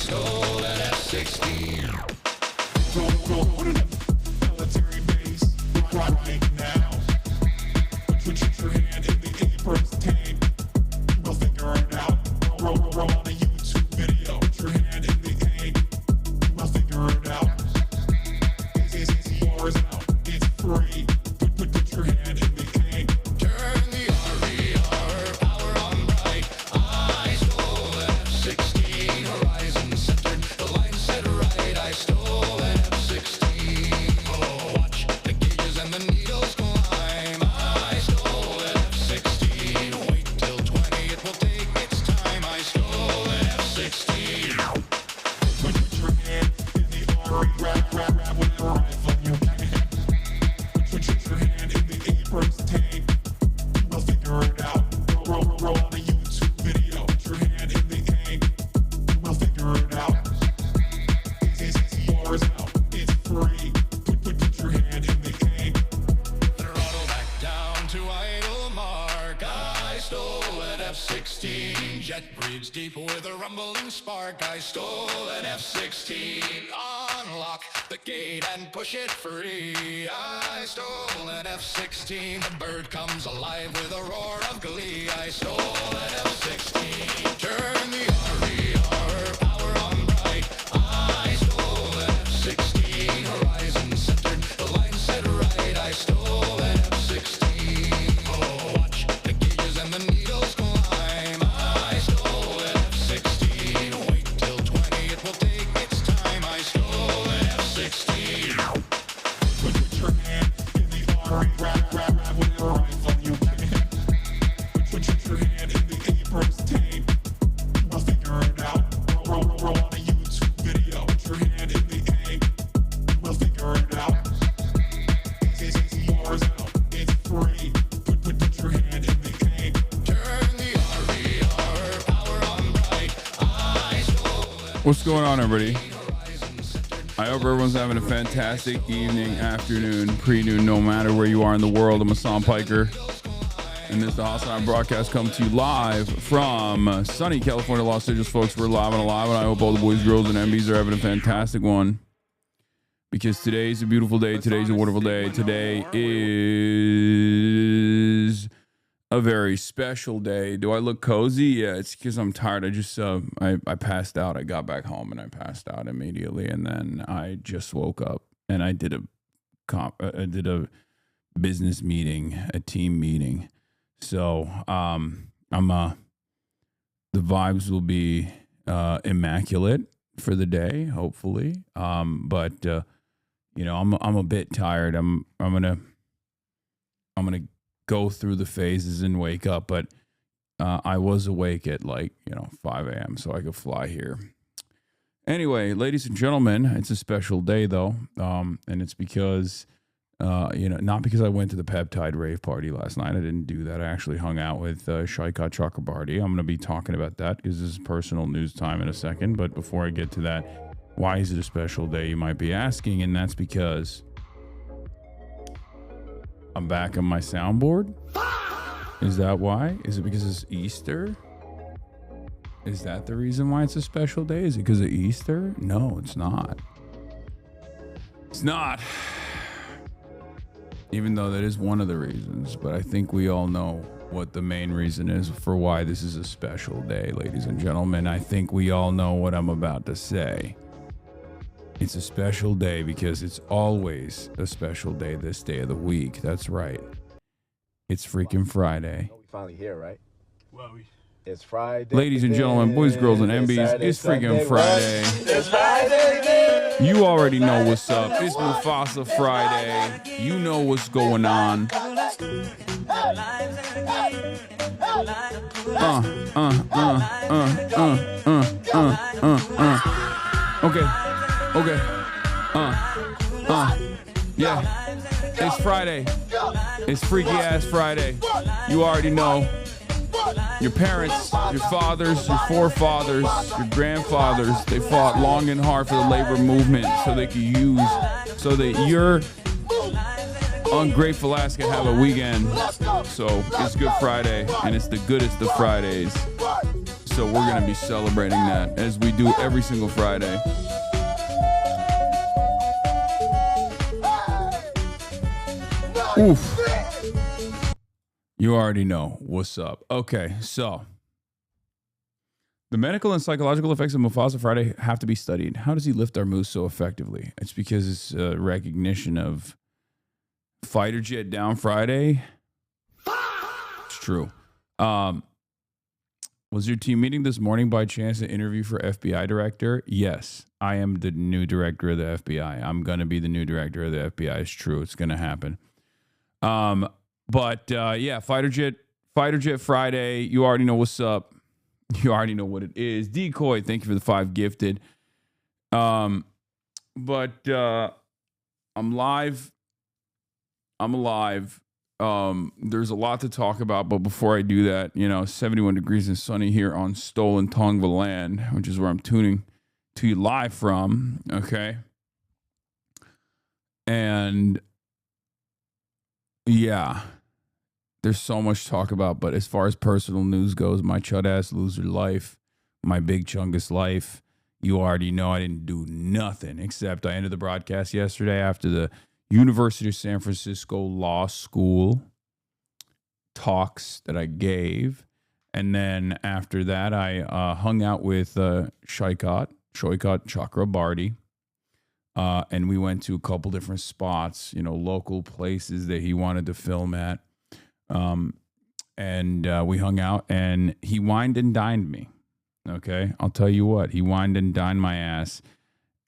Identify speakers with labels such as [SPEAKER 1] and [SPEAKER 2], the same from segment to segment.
[SPEAKER 1] stole an F-16. Military base, right now. Put your hand in the EPSTEIN. We'll figure it out. Roll on a YouTube video. Put your hand in the ink. We'll figure it out. It's yours now. It's free. Put your hand in the ink. Turn the RER power on bright. I stole an F-16. Horizon centered. The line set right. I stole an F-16. Oh, watch the gauges and the needles climb. I stole an F-16. Wait till 20. It will take its time. I stole an F-16. Put your hand in the RE. Grab whatever rifle you can. Put your hand in the EPSTEIN. We'll figure it out. Roll on a YouTube video. Put your hand in the ink. We'll figure it out. It's yours now. It's free. Put your hand in the ink. Throttle back down to idle mark. I stole an F-16. Jet breathes deep with a rumbling spark. I stole an F-16. Unlock the gate and push it free. I stole an F-16. The bird comes alive with a roar of glee. I stole an F-16. Turn the RER power on bright. I stole an F-16. Horizon centered. The line set right. I stole an F-16. Oh, watch the gauges and the needles climb. I stole an F-16. Wait till 20. It will take its time. I stole an F-16. Put your hand in the RE. Grab whatever rifle you can. Put your hand in the EPSTEIN. We'll figure it out. Roll on a YouTube video. Put your hand in the ink. We'll figure it out. It's yours now. It's free. Put your hand in the ink. Turn the RER power on bright. I stole an
[SPEAKER 2] What's going on, everybody? I hope everyone's having a fantastic evening, afternoon, pre-noon, no matter where you are in the world. I'm Hasan Piker, and this is the HasanAbi broadcast coming to you live from sunny California, Los Angeles, folks. We're live and alive, and I hope all the boys, girls, and MBs are having a fantastic one, because today's a beautiful day. Today's a wonderful day. Today is a very special day. Do I look cozy? Yeah, it's because I'm tired. I just I passed out. I got back home and I passed out immediately, and then I just woke up and I did a business meeting, a team meeting. So the vibes will be immaculate for the day, hopefully. But you know, I'm a bit tired. I'm gonna go through the phases and wake up, but I was awake at 5 a.m. so I could fly here. Anyway, ladies and gentlemen, it's a special day though, and it's because not because I went to the peptide rave party last night. I didn't do that. I actually hung out with Shaikat Chakrabarti. I'm going to be talking about that because this is personal news time in a second. But before I get to that, why is it a special day, you might be asking? And that's because I'm back on my soundboard. Is that why? Is it because it's Easter? Is that the reason why it's a special day? Is it because of Easter? No, it's not. It's not. Even though that is one of the reasons, but I think we all know what the main reason is for why this is a special day, ladies and gentlemen. I think we all know what I'm about to say. It's a special day because it's always a special day this day of the week. That's right. It's freaking Friday.
[SPEAKER 3] We finally here, right? Well, it's Friday.
[SPEAKER 2] Ladies and gentlemen, boys, girls, and MBs, it's freaking Friday.
[SPEAKER 3] It's Friday.
[SPEAKER 2] You already know what's up. It's Mufasa Friday. You know what's going on. Okay. Yeah. It's Friday. It's freaky ass Friday. You already know. Your parents, your fathers, your forefathers, your grandfathers, they fought long and hard for the labor movement so they could so that your ungrateful ass can have a weekend. So it's Good Friday, and it's the goodest of Fridays. So we're going to be celebrating that as we do every single Friday. Oof. You already know what's up. Okay, so the medical and psychological effects of Mufasa Friday have to be studied. How does he lift our moose so effectively? It's because it's a recognition of fighter jet down Friday. It's true. Was your team meeting this morning by chance an interview for FBI director? Yes, I am the new director of the FBI. I'm going to be the new director of the FBI. It's true. It's going to happen. Yeah, fighter jet Friday. You already know what's up. You already know what it is. Decoy, thank you for the 5 gifted. I'm live. I'm alive. There's a lot to talk about, but before I do that, 71 degrees and sunny here on stolen Tongva land, which is where I'm tuning to you live from. Okay. And yeah, there's so much to talk about, but as far as personal news goes, my chud ass loser life, my big chungus life, you already know I didn't do nothing except I ended the broadcast yesterday after the University of San Francisco Law School talks that I gave. And then after that, I hung out with Shoykot Chakrabarty. And we went to a couple different spots, local places that he wanted to film at. And we hung out and he wined and dined me. Okay. I'll tell you what, he wined and dined my ass.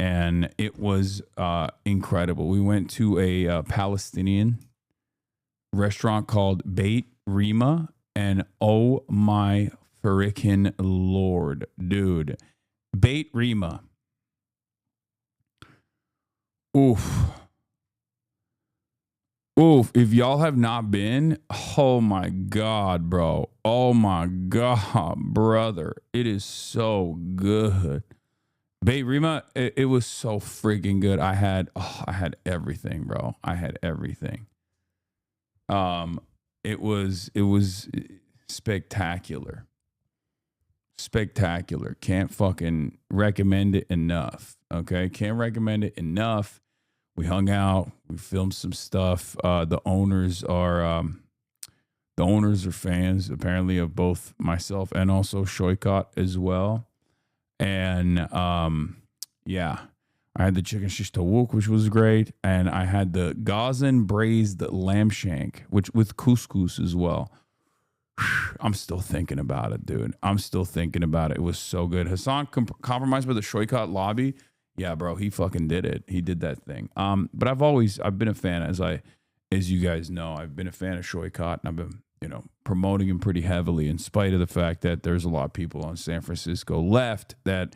[SPEAKER 2] And it was incredible. We went to a Palestinian restaurant called Beit Rima. And oh my freaking Lord, dude. Beit Rima. Oof. If y'all have not been, oh my God, bro. Oh my God, brother. It is so good. Beit Rima, it was so freaking good. I had everything, bro. I had everything. It was spectacular. Spectacular. Can't fucking recommend it enough. Okay? Can't recommend it enough. We hung out, we filmed some stuff. The owners are fans apparently of both myself and also Shoykot as well. And yeah, I had the chicken shish tawuk, which was great, and I had the Gazan braised lamb shank, which with couscous as well. I'm still thinking about it, dude. I'm still thinking about it. It was so good. Hasan compromised by the Shoykot lobby. Yeah, bro, he fucking did it. He did that thing. But I've been a fan, as you guys know, I've been a fan of Shoykot, and I've been promoting him pretty heavily, in spite of the fact that there's a lot of people on San Francisco left that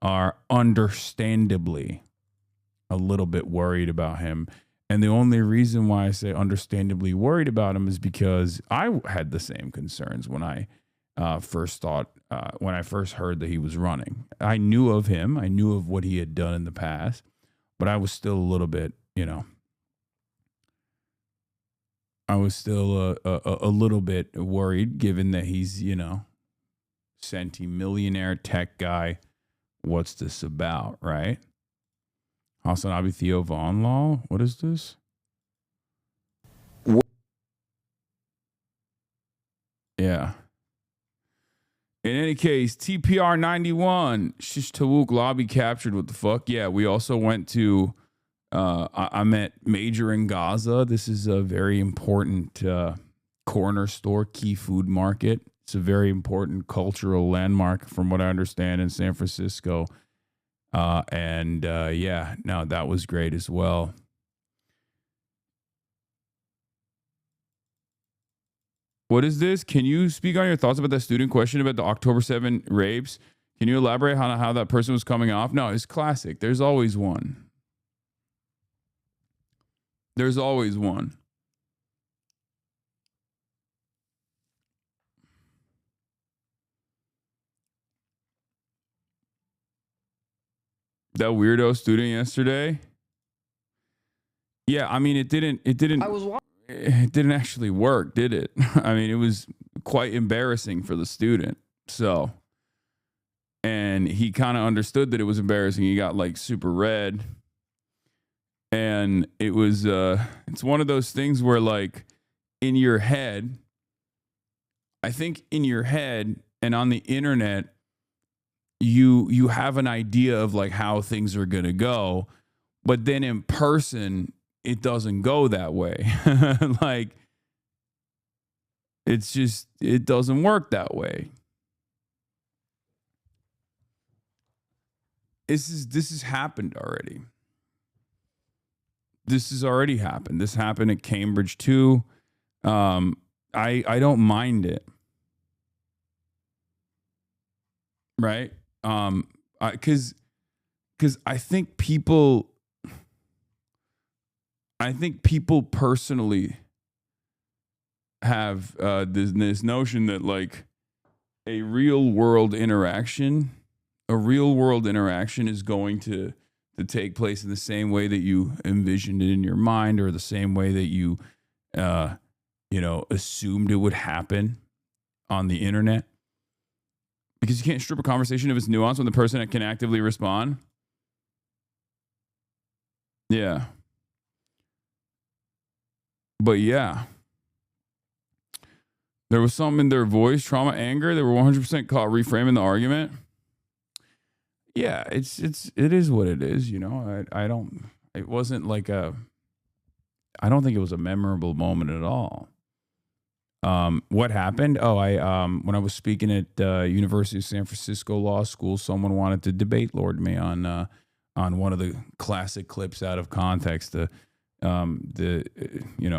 [SPEAKER 2] are understandably a little bit worried about him. And the only reason why I say understandably worried about him is because I had the same concerns when I first heard that he was running. I knew of him. I knew of what he had done in the past, but I was still a little bit, I was still a little bit worried, given that he's, centimillionaire tech guy. What's this about, right? HasanAbi Theo Von Law? What is this? Yeah. In any case, TPR 91, Shish Tawuk lobby captured. What the fuck? Yeah, we also went to, I met Major in Gaza. This is a very important corner store, key food market. It's a very important cultural landmark, from what I understand, in San Francisco. Yeah, no, that was great as well. What is this? Can you speak on your thoughts about that student question about the October 7 rapes? Can you elaborate on how that person was coming off? No, it's classic. There's always one. There's always one. That weirdo student yesterday. Yeah, I mean, it didn't. It didn't actually work, did it? I mean, it was quite embarrassing for the student. So, and he kind of understood that it was embarrassing. He got like super red, and it was it's one of those things where like in your head, I think in your head and on the internet, you have an idea of like how things are gonna go, but then in person it doesn't go that way. Like it's just, it doesn't work that way. This has happened already. This has already happened. This happened at Cambridge too. I don't mind it. Right? Because I think people personally have this notion that like a real world interaction is going to take place in the same way that you envisioned it in your mind, or the same way that you assumed it would happen on the internet. Because you can't strip a conversation of its nuance when the person can actively respond. Yeah. But yeah. There was something in their voice, trauma, anger. They were 100% caught reframing the argument. Yeah, it is what it is, you know. I don't think it was a memorable moment at all. What happened? When I was speaking at University of San Francisco Law School, someone wanted to debate Lord me on one of the classic clips out of context, the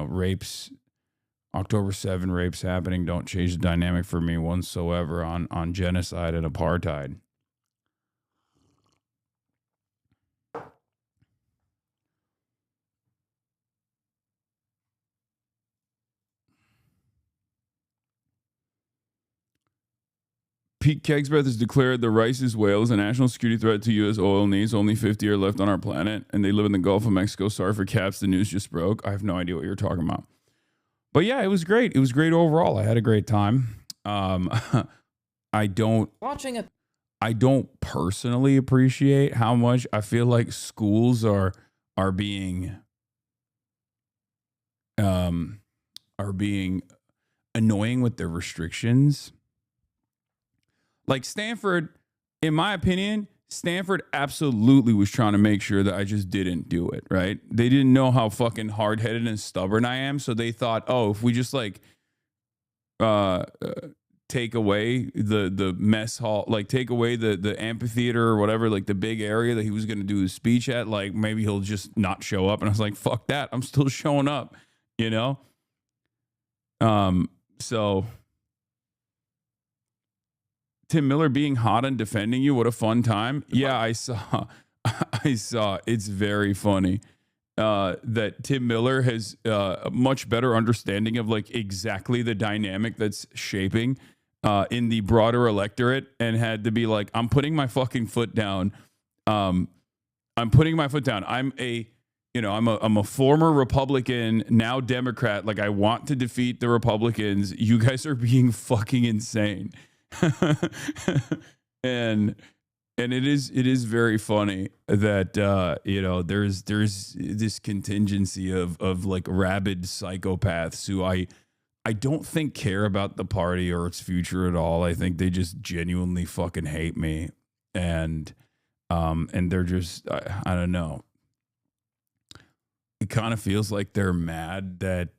[SPEAKER 2] rapes, October 7 rapes happening don't change the dynamic for me whatsoever on genocide and apartheid. Pete Kegsbreath has declared the Rice's whale is a national security threat to U.S. oil needs. Only 50 are left on our planet, and they live in the Gulf of Mexico. Sorry for caps. The news just broke. I have no idea what you're talking about. But yeah, it was great. It was great overall. I had a great time. I don't personally appreciate how much I feel like schools are being annoying with their restrictions. Like Stanford, in my opinion, Stanford absolutely was trying to make sure that I just didn't do it, right? They didn't know how fucking hard-headed and stubborn I am, so they thought, oh, if we just like take away the mess hall, like take away the amphitheater or whatever, like the big area that he was going to do his speech at, like maybe he'll just not show up. And I was like, fuck that. I'm still showing up, you know? So Tim Miller being hot and defending you, what a fun time. Yeah, I saw. It's very funny that Tim Miller has a much better understanding of like exactly the dynamic that's shaping in the broader electorate, and had to be like, I'm putting my fucking foot down. I'm putting my foot down. I'm a former Republican, now Democrat. Like, I want to defeat the Republicans. You guys are being fucking insane. and it is very funny that there's this contingency of like rabid psychopaths who I don't think care about the party or its future at all. I think they just genuinely fucking hate me, and they're just I don't know. It kind of feels like they're mad that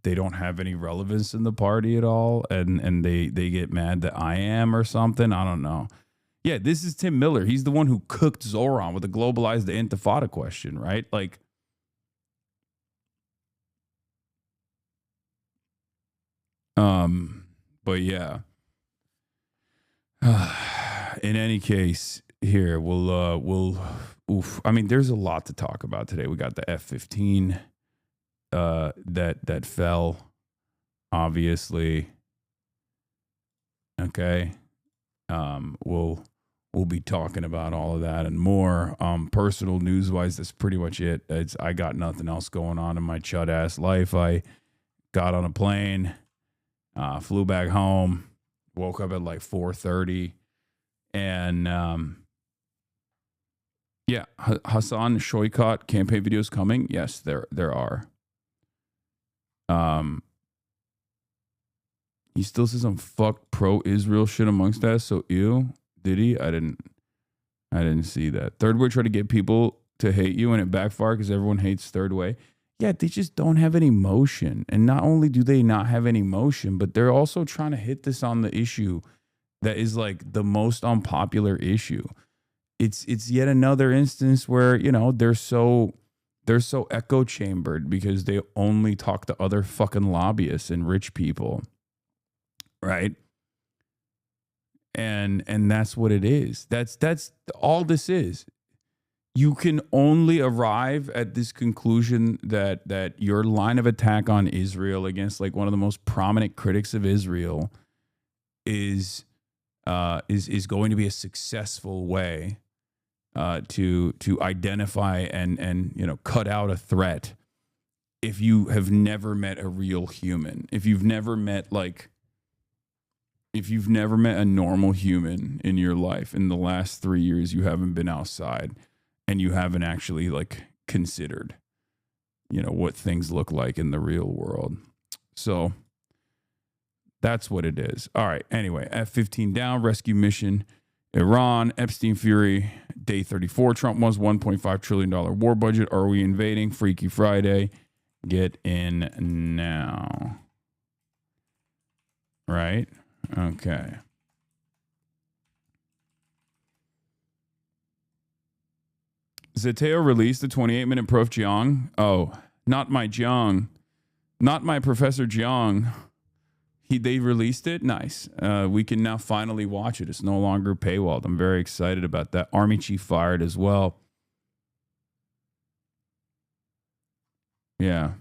[SPEAKER 2] they don't have any relevance in the party at all, and they get mad that I am or something. I don't know. Yeah, this is Tim Miller. He's the one who cooked Zoran with the globalized intifada question, right? Like, but yeah. In any case, here we'll. Oof. I mean, there's a lot to talk about today. We got the F-15 that fell, obviously. Okay. We'll be talking about all of that and more. Personal news wise, that's pretty much it. I got nothing else going on in my chud ass life. I got on a plane, flew back home, woke up at like 4:30. And yeah, Hasan Shoykot campaign videos coming. Yes, there are. He still says some fuck pro-Israel shit amongst us. So ew, did he? I didn't see that. Third way try to get people to hate you and it backfired because everyone hates third way. Yeah, they just don't have any motion. And not only do they not have any motion, but they're also trying to hit this on the issue that is like the most unpopular issue. It's yet another instance where, you know, they're so echo chambered because they only talk to other fucking lobbyists and rich people. Right? And that's what it is. That's all this is. You can only arrive at this conclusion that your line of attack on Israel against like one of the most prominent critics of Israel is going to be a successful way to identify and you know cut out a threat if you have never met a real human, if you've never met a normal human in your life in the last 3 years, you haven't been outside and you haven't actually like considered, you know, what things look like in the real world. So that's what it is. All right. Anyway, F-15 down, rescue mission, Iran, Epstein Fury, day 34. Trump wants $1.5 trillion war budget. Are we invading? Freaky Friday. Get in now. Right? Okay. Zeteo released the 28-minute Prof. Jang. Oh, not my Jang. Not my Professor Jang. They released it? Nice. We can now finally watch it. It's no longer paywalled. I'm very excited about that. Army chief fired as well. Yeah.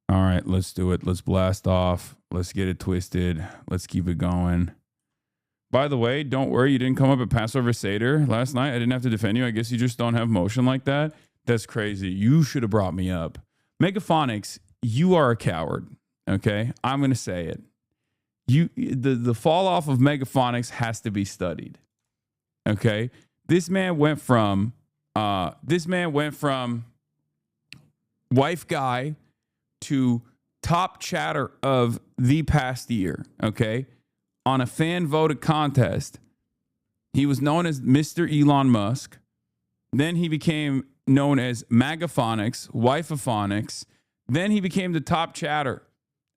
[SPEAKER 2] All right, let's do it. Let's blast off. Let's get it twisted. Let's keep it going. By the way, don't worry, you didn't come up at Passover Seder last night. I didn't have to defend you. I guess you just don't have motion like that. That's crazy. You should have brought me up. Megaphonics, you are a coward. Okay? I'm going to say it. The fall off of Megaphonics has to be studied. Okay? This man went from wife guy to top chatter of the past year, okay? On a fan voted contest, he was known as Mr. Elon Musk. Then he became known as Magaphonics, Wifeophonics. Then he became the top chatter.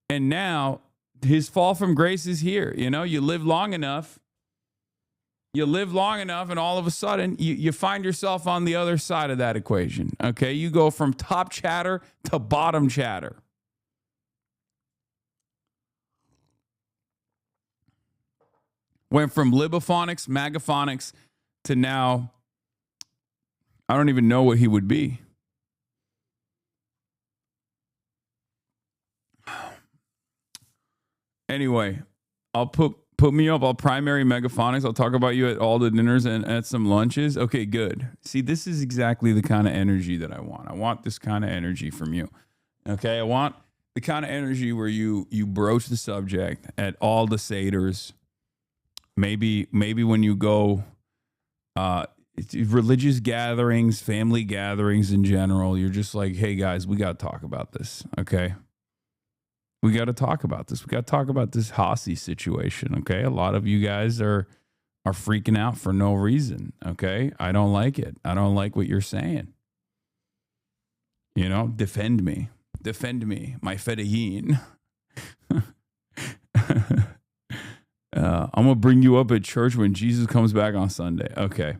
[SPEAKER 2] And now his fall from grace is here. You know, you live long enough, and all of a sudden you find yourself on the other side of that equation. Okay, you go from top chatter to bottom chatter. Went from libophonics, magaphonics to now, I don't even know what he would be. Anyway, I'll put me up. I'll primary megaphonics. I'll talk about you at all the dinners and at some lunches. Okay, good. See, this is exactly the kind of energy that I want. I want this kind of energy from you. Okay, I want the kind of energy where you broach the subject at all the seders. Maybe when you go religious gatherings, family gatherings in general, you're just like, hey guys, we got to talk about this. Okay. We got to talk about this. We got to talk about this Hasi situation. Okay. A lot of you guys are freaking out for no reason. Okay. I don't like it. I don't like what you're saying. You know, defend me, my fedayeen. I'm going to bring you up at church when Jesus comes back on Sunday. Okay.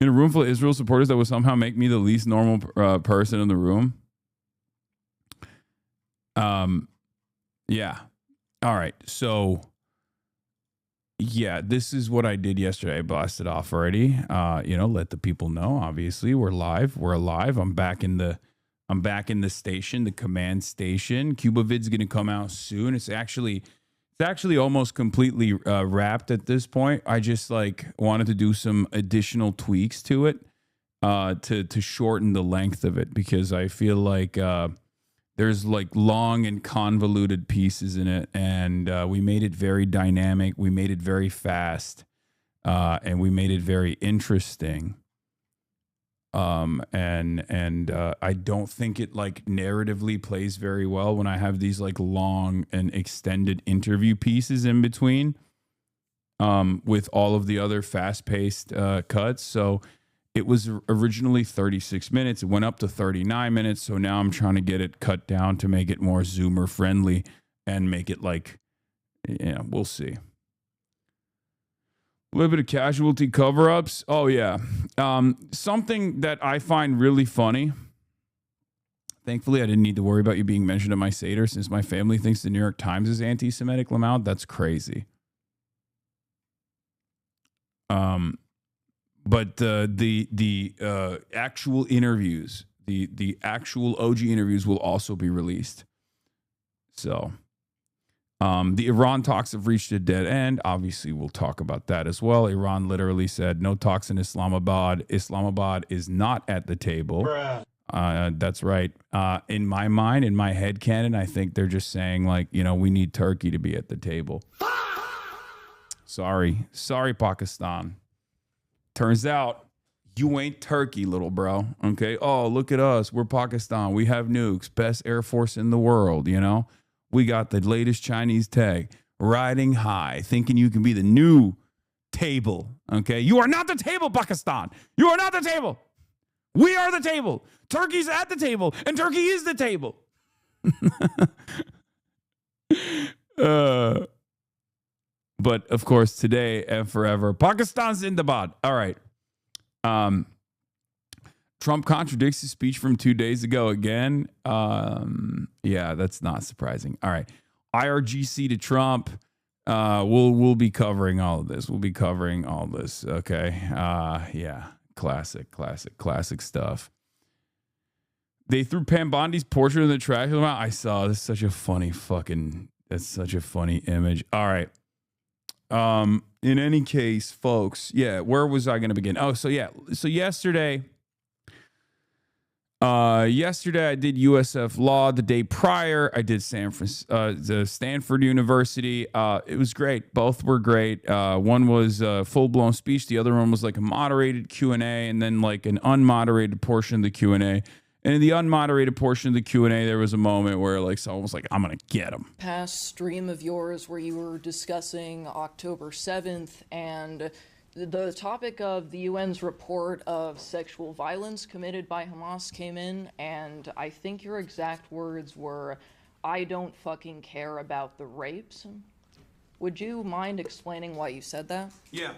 [SPEAKER 2] In a room full of Israel supporters that would somehow make me the least normal person in the room. Yeah. All right. So, yeah, this is what I did yesterday. I blasted off already. Let the people know. Obviously, we're live. We're alive. I'm back in the station, the command station. CubaVid's going to come out soon. It's actually almost completely wrapped at this point. I just wanted to do some additional tweaks to it to shorten the length of it because I feel like There's like long and convoluted pieces in it, and we made it very dynamic. We made it very fast, and we made it very interesting. I don't think it like narratively plays very well when I have these like long and extended interview pieces in between, with all of the other fast-paced cuts. So it was originally 36 minutes. It went up to 39 minutes. So now I'm trying to get it cut down to make it more Zoomer friendly and make it like, yeah, we'll see. A little bit of casualty cover-ups. Oh, yeah. Something that I find really funny. Thankfully, I didn't need to worry about you being mentioned at my Seder since my family thinks the New York Times is anti-Semitic, Lamau. That's crazy. But the actual interviews, the actual OG interviews will also be released. So... the Iran talks have reached a dead end. Obviously, we'll talk about that as well. Iran literally said no talks in Islamabad. Islamabad is not at the table. That's right. In my mind, in my head canon, I think they're just saying like, you know, we need Turkey to be at the table. Sorry, Pakistan. Turns out you ain't Turkey, little bro. Okay. Oh, look at us. We're Pakistan. We have nukes. Best Air Force in the world, you know? We got the latest Chinese tag, riding high, thinking you can be the new table, okay? You are not the table, Pakistan. You are not the table. We are the table. Turkey's at the table, and Turkey is the table. But, of course, today and forever, Pakistan's Zindabad. All right. Trump contradicts his speech from 2 days ago again. Yeah, that's not surprising. All right. IRGC to Trump. We'll be covering all of this. We'll be covering all this. Okay. Yeah. Classic stuff. They threw Pam Bondi's portrait in the trash. I saw this. That's such a funny image. All right. In any case, folks, yeah, where was I going to begin? Oh, so yeah. So yesterday I did USF Law. The day prior, I did the Stanford University. It was great. Both were great. One was a full-blown speech. The other one was like a moderated Q&A, and then like an unmoderated portion of the Q&A. And in the unmoderated portion of the Q&A, there was a moment where like someone was like, I'm going to get him.
[SPEAKER 4] Past stream of yours where you were discussing October 7th and the topic of the UN's report of sexual violence committed by Hamas came in, and I think your exact words were, I don't fucking care about the rapes. Would you mind explaining why you said that?
[SPEAKER 2] Yeah.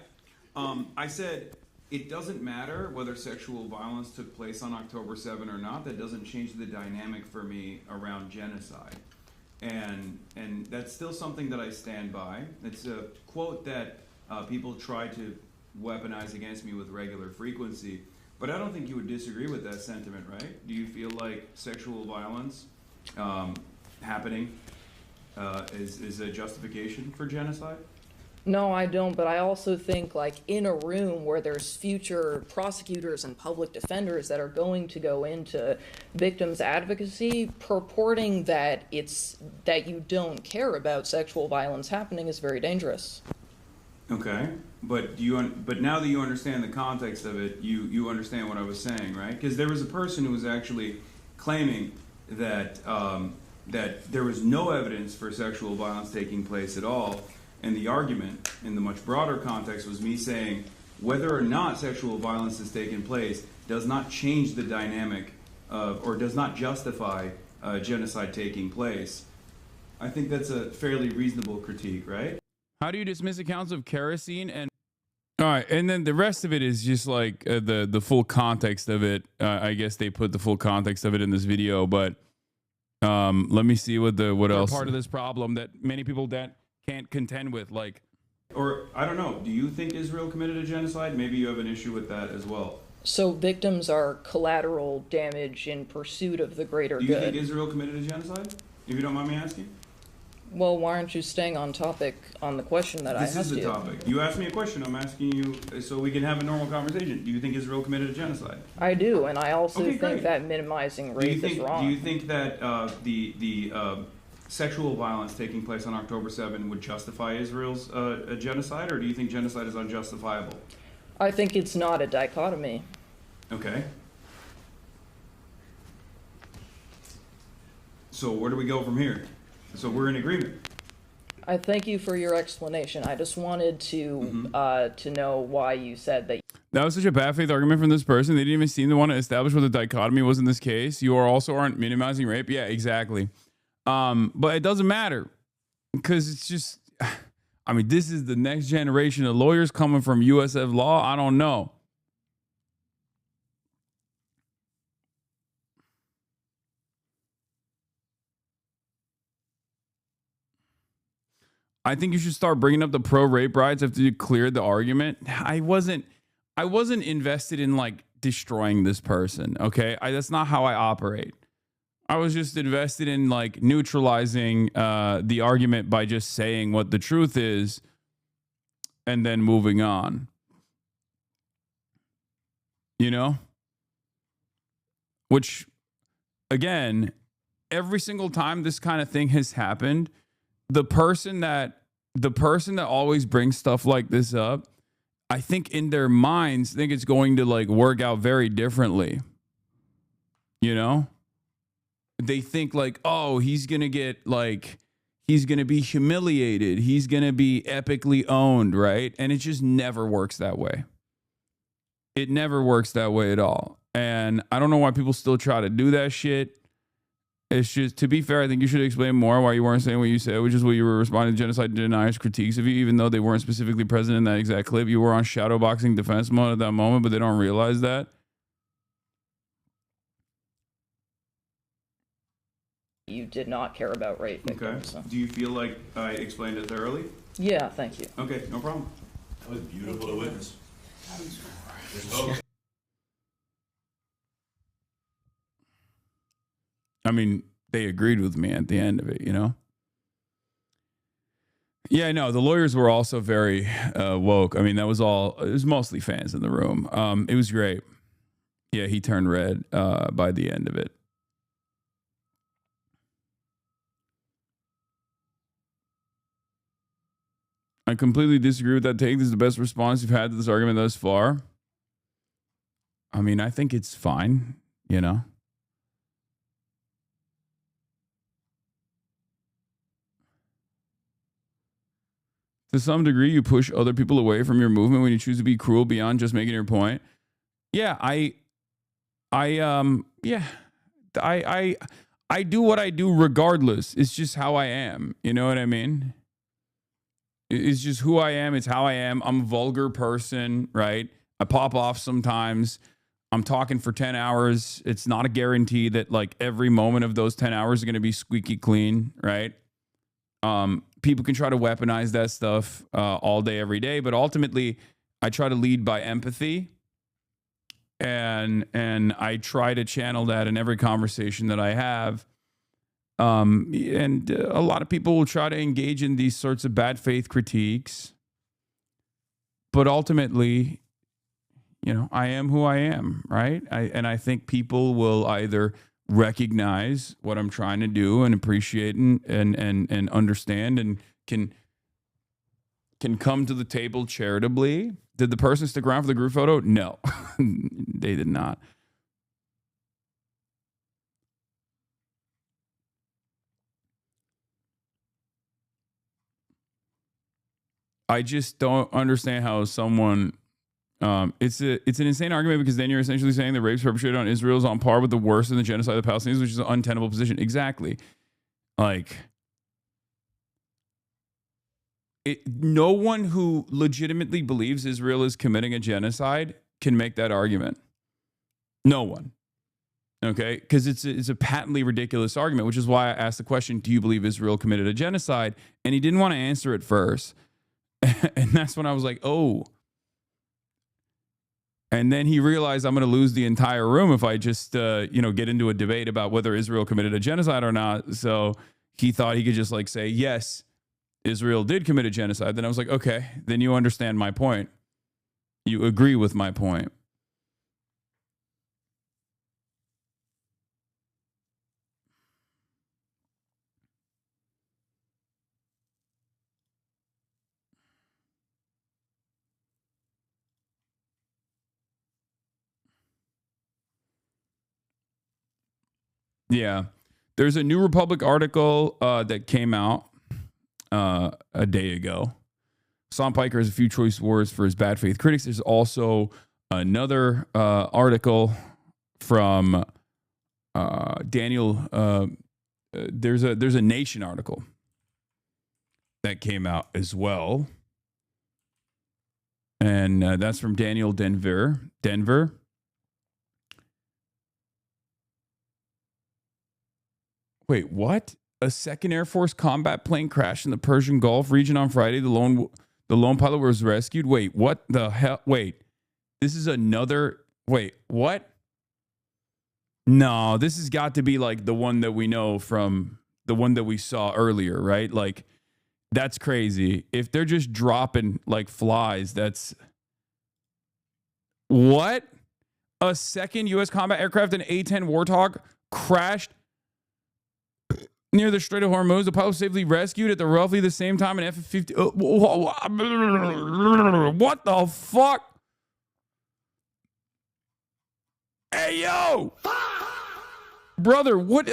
[SPEAKER 2] I said, it doesn't matter whether sexual violence took place on October 7 or not. That doesn't change the dynamic for me around genocide. And that's still something that I stand by. It's a quote that people try to weaponize against me with regular frequency, but I don't think you would disagree with that sentiment, right? Do you feel like sexual violence happening is a justification for genocide?
[SPEAKER 4] No, I don't, but I also think like in a room where there's future prosecutors and public defenders that are going to go into victims advocacy, purporting that you don't care about sexual violence happening is very dangerous.
[SPEAKER 2] Okay, but now that you understand the context of it, you understand what I was saying, right? Because there was a person who was actually claiming that that there was no evidence for sexual violence taking place at all, and the argument in the much broader context was me saying whether or not sexual violence has taken place does not change the dynamic of, or does not justify genocide taking place. I think that's a fairly reasonable critique, right? How do you dismiss accounts of kerosene and... All right, and then the rest of it is just like the full context of it. I guess they put the full context of it in this video, but let me see what else. Part of this problem that many people can't contend with, like... Or, I don't know, do you think Israel committed a genocide? Maybe you have an issue with that as well.
[SPEAKER 4] So victims are collateral damage in pursuit of the greater good.
[SPEAKER 2] Do you think Israel committed a genocide? If you don't mind me asking?
[SPEAKER 4] Well, why aren't you staying on topic on the question that I
[SPEAKER 2] This
[SPEAKER 4] asked
[SPEAKER 2] is the
[SPEAKER 4] you?
[SPEAKER 2] topic. You asked me a question. I'm asking you so we can have a normal conversation. Do you think Israel committed a genocide?
[SPEAKER 4] I do, and I also
[SPEAKER 2] Okay,
[SPEAKER 4] think
[SPEAKER 2] great.
[SPEAKER 4] that minimizing rape is wrong.
[SPEAKER 2] Do you think that the sexual violence taking place on October 7 would justify Israel's a genocide, or do you think genocide is unjustifiable?
[SPEAKER 4] I think it's not a dichotomy.
[SPEAKER 2] Okay. So where do we go from here? So we're in agreement.
[SPEAKER 4] I thank you for your explanation. I just wanted to know why you said that.
[SPEAKER 2] That was such a bad faith argument from this person. They didn't even seem to want to establish what the dichotomy was in this case. You also aren't minimizing rape. Yeah, exactly. But it doesn't matter because it's just, I mean, this is the next generation of lawyers coming from USF law. I don't know. I think you should start bringing up the pro-rape rights after you cleared the argument. I wasn't invested in like destroying this person. Okay, that's not how I operate. I was just invested in like neutralizing the argument by just saying what the truth is, and then moving on. You know, which again, every single time this kind of thing has happened, the person that always brings stuff like this up, I think in their minds think it's going to like work out very differently. You know, they think like, oh, he's going to be humiliated. He's going to be epically owned. Right. And it just never works that way. It never works that way at all. And I don't know why people still try to do that shit. It's just, to be fair, I think you should explain more why you weren't saying what you said, which is what you were responding to genocide deniers' critiques of you, even though they weren't specifically present in that exact clip. You were on shadowboxing defense mode at that moment, but they don't realize that.
[SPEAKER 4] You did not care about rape victims.
[SPEAKER 2] Okay. Do you feel like I explained it thoroughly?
[SPEAKER 4] Yeah, thank you.
[SPEAKER 2] Okay, no problem.
[SPEAKER 5] That was beautiful to witness.
[SPEAKER 2] I mean, they agreed with me at the end of it, you know? Yeah, no, the lawyers were also very woke. I mean, it was mostly fans in the room. It was great. Yeah, he turned red by the end of it. I completely disagree with that take. This is the best response you've had to this argument thus far. I mean, I think it's fine, you know? To some degree, you push other people away from your movement when you choose to be cruel beyond just making your point. Yeah, I do what I do regardless. It's just how I am. You know what I mean? It's just who I am. It's how I am. I'm a vulgar person, right? I pop off sometimes. I'm talking for 10 hours. It's not a guarantee that like every moment of those 10 hours are going to be squeaky clean, right? People can try to weaponize that stuff all day, every day, but ultimately I try to lead by empathy, and I try to channel that in every conversation that I have. And a lot of people will try to engage in these sorts of bad faith critiques, but ultimately, you know, I am who I am, right? I think people will either recognize what I'm trying to do and appreciate and understand and can come to the table charitably. Did the person stick around for the group photo? No, they did not. I just don't understand how someone it's an insane argument, because then you're essentially saying the rapes perpetrated on Israel is on par with the worst in the genocide of the Palestinians, which is an untenable position. Exactly. Like, no one who legitimately believes Israel is committing a genocide can make that argument. No one. Okay? Because it's a patently ridiculous argument, which is why I asked the question, do you believe Israel committed a genocide? And he didn't want to answer it first. And that's when I was like, oh. And then he realized I'm going to lose the entire room if I just, get into a debate about whether Israel committed a genocide or not. So he thought he could just like say, yes, Israel did commit a genocide. Then I was like, okay, then you understand my point. You agree with my point. Yeah. There's a New Republic article that came out a day ago. Sam Piker has a few choice words for his bad faith critics. There's also another article from Daniel. There's a Nation article that came out as well. And that's from Daniel Denver. Wait, what? A second Air Force combat plane crashed in the Persian Gulf region on Friday. The lone pilot was rescued. Wait, what the hell? Wait, this is another. Wait, what? No, this has got to be like the one that we know from the one that we saw earlier, right? Like, that's crazy. If they're just dropping like flies, that's what? A second U.S. combat aircraft, an A-10 Warthog, crashed near the Strait of Hormuz. The pilot was safely rescued at roughly the same time an F-15. What the fuck? Hey, yo! Brother, what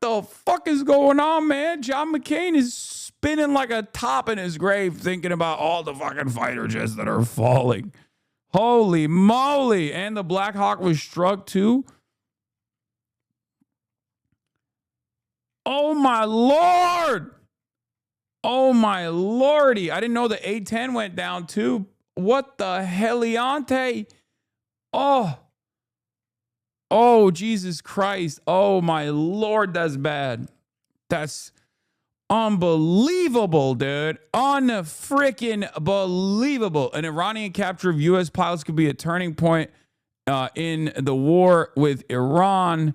[SPEAKER 2] the fuck is going on, man? John McCain is spinning like a top in his grave thinking about all the fucking fighter jets that are falling. Holy moly. And the Black Hawk was struck too. Oh my Lord. Oh my Lordy. I didn't know the A-10 went down too. What the heliante? Oh, Jesus Christ. Oh my Lord, that's bad. That's unbelievable, dude. Unfreaking believable. An Iranian capture of U.S. pilots could be a turning point in the war with Iran.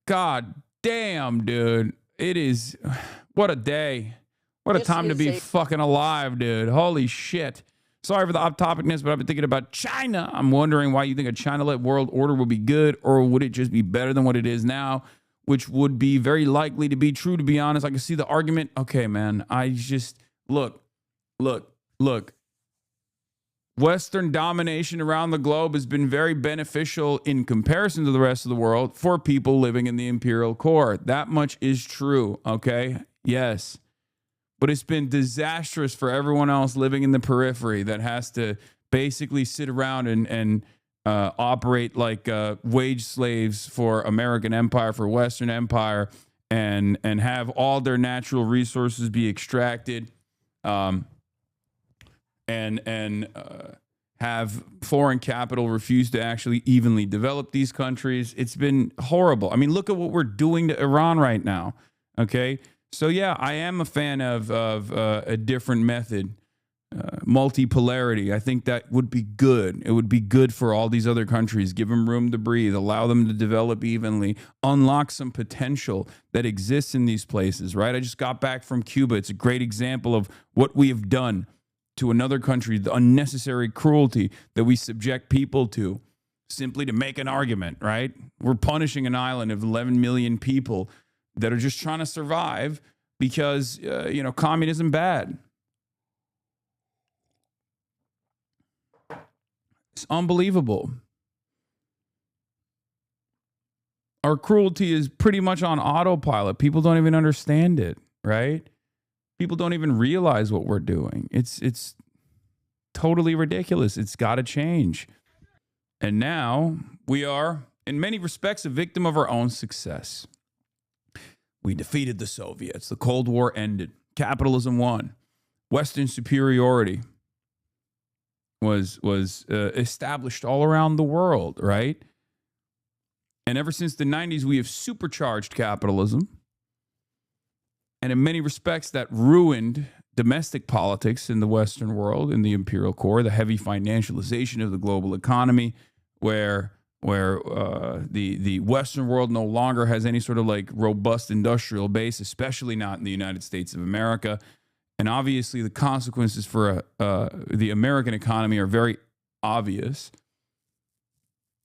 [SPEAKER 2] God damn, dude. It is, what a day. What a time to be fucking alive, dude. Holy shit. Sorry for the off-topicness, but I've been thinking about China. I'm wondering why you think a China-led world order would be good, or would it just be better than what it is now, which would be very likely to be true, to be honest. I can see the argument. Okay, man, I just, look. Western domination around the globe has been very beneficial in comparison to the rest of the world for people living in the imperial core. That much is true, okay? Yes. But it's been disastrous for everyone else living in the periphery that has to basically sit around and operate like wage slaves for American empire, for Western empire, and have all their natural resources be extracted, and have foreign capital refuse to actually evenly develop these countries. It's been horrible. I mean, look at what we're doing to Iran right now. Okay. So yeah, I am a fan of a different method, multipolarity. I think that would be good. It would be good for all these other countries. Give them room to breathe, allow them to develop evenly, unlock some potential that exists in these places, right? I just got back from Cuba. It's a great example of what we have done to another country, the unnecessary cruelty that we subject people to simply to make an argument, right? We're punishing an island of 11 million people that are just trying to survive because, communism bad. It's unbelievable. Our cruelty is pretty much on autopilot. People don't even understand it, right? People don't even realize what we're doing. It's totally ridiculous. It's got to change. And now we are, in many respects, a victim of our own success. We defeated the Soviets. The Cold War ended. Capitalism won. Western superiority was established all around the world, right? And ever since the 90s, we have supercharged capitalism. And in many respects, that ruined domestic politics in the Western world, in the imperial core, the heavy financialization of the global economy, where where the Western world no longer has any sort of like robust industrial base, especially not in the United States of America. And obviously the consequences for the American economy are very obvious.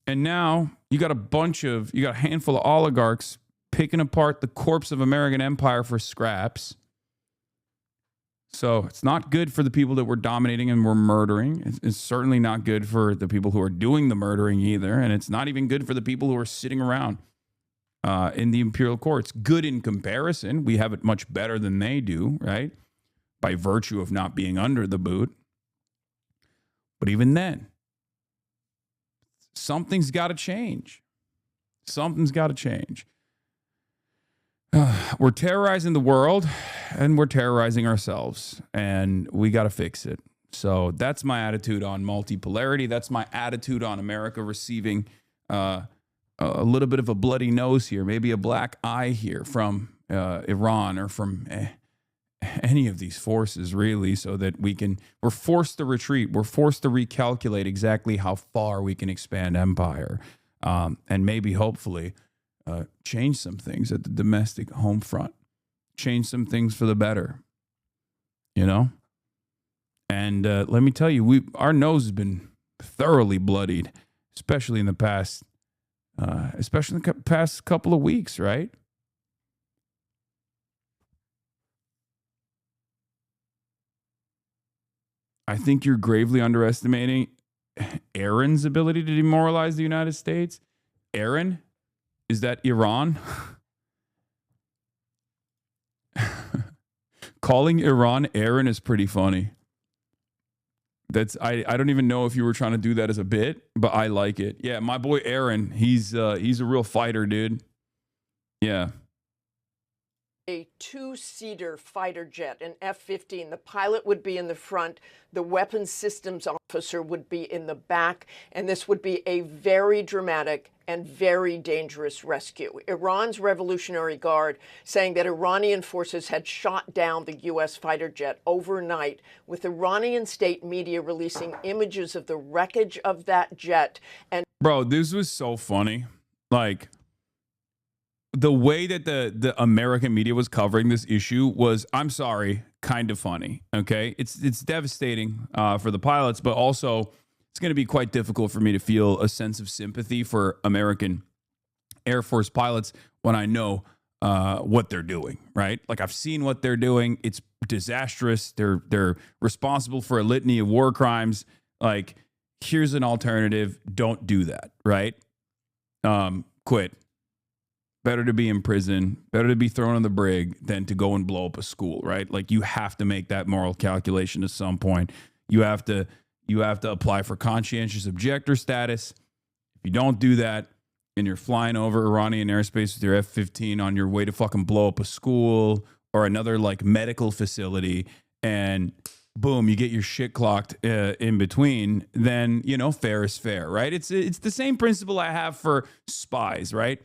[SPEAKER 2] And now you got a handful of oligarchs picking apart the corpse of American empire for scraps. So it's not good for the people that we're dominating and we're murdering. It's certainly not good for the people who are doing the murdering either. And it's not even good for the people who are sitting around in the imperial courts. Good in comparison. We have it much better than they do, right? By virtue of not being under the boot. But even then, something's got to change. Something's got to change. We're terrorizing the world and we're terrorizing ourselves, and we got to fix it. So that's my attitude on multipolarity. That's my attitude on America receiving a little bit of a bloody nose here, maybe a black eye here from Iran or from any of these forces, really, so that we're forced to retreat. We're forced to recalculate exactly how far we can expand empire, and maybe, hopefully, change some things at the domestic home front, change some things for the better, you know? And let me tell you, our nose has been thoroughly bloodied, especially in the past couple of weeks, right? I think you're gravely underestimating Aaron's ability to demoralize the United States. Aaron? Is that Iran? Calling Iran Aaron is pretty funny. I don't even know if you were trying to do that as a bit, but I like it. Yeah, my boy Aaron, he's a real fighter, dude. Yeah.
[SPEAKER 6] A two-seater fighter jet, an F-15. The pilot would be in the front, the weapons systems officer would be in the back, and this would be a very dramatic and very dangerous rescue. Iran's Revolutionary Guard saying that Iranian forces had shot down the U.S. fighter jet overnight, with Iranian state media releasing images of the wreckage of that jet. And
[SPEAKER 2] bro, this was so funny. Like, the way that the American media was covering this issue was, I'm sorry, kind of funny. Okay, it's devastating for the pilots, but also it's going to be quite difficult for me to feel a sense of sympathy for American Air Force pilots when I know what they're doing. Right? Like, I've seen what they're doing. It's disastrous. They're responsible for a litany of war crimes. Like, here's an alternative. Don't do that. Right? Quit. Better to be in prison, better to be thrown in the brig than to go and blow up a school, right? Like, you have to make that moral calculation at some point. You have to apply for conscientious objector status. If you don't do that and you're flying over Iranian airspace with your F-15 on your way to fucking blow up a school or another like medical facility, and boom, you get your shit clocked in between, then, you know, fair is fair, right? It's the same principle I have for spies, right?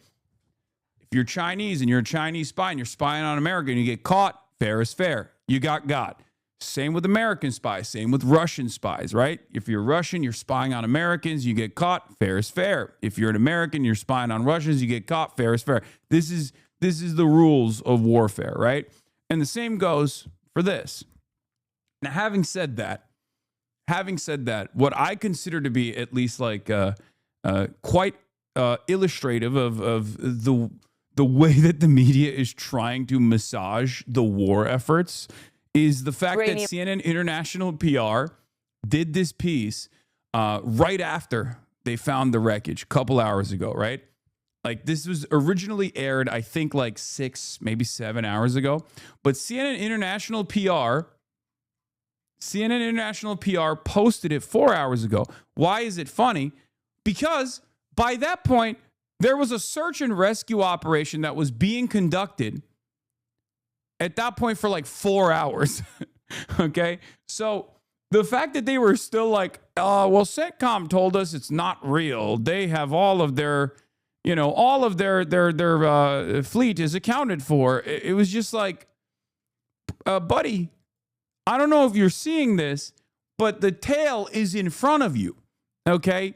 [SPEAKER 2] If you're Chinese and you're a Chinese spy and you're spying on America and you get caught, fair is fair. You got. Same with American spies. Same with Russian spies, right? If you're Russian, you're spying on Americans, you get caught, fair is fair. If you're an American, you're spying on Russians, you get caught, fair is fair. This is the rules of warfare, right? And the same goes for this. Now, having said that, what I consider to be at least like quite illustrative of the way that the media is trying to massage the war efforts is the fact that CNN International PR did this piece right after they found the wreckage a couple hours ago, right? Like, this was originally aired, I think, like 6, maybe 7 hours ago. But CNN International PR posted it 4 hours ago. Why is it funny? Because by that point, there was a search and rescue operation that was being conducted at that point for like 4 hours. Okay? So the fact that they were still like, well, CENTCOM told us it's not real. They have all of their, fleet is accounted for. It was just like, buddy, I don't know if you're seeing this, but the tail is in front of you. Okay?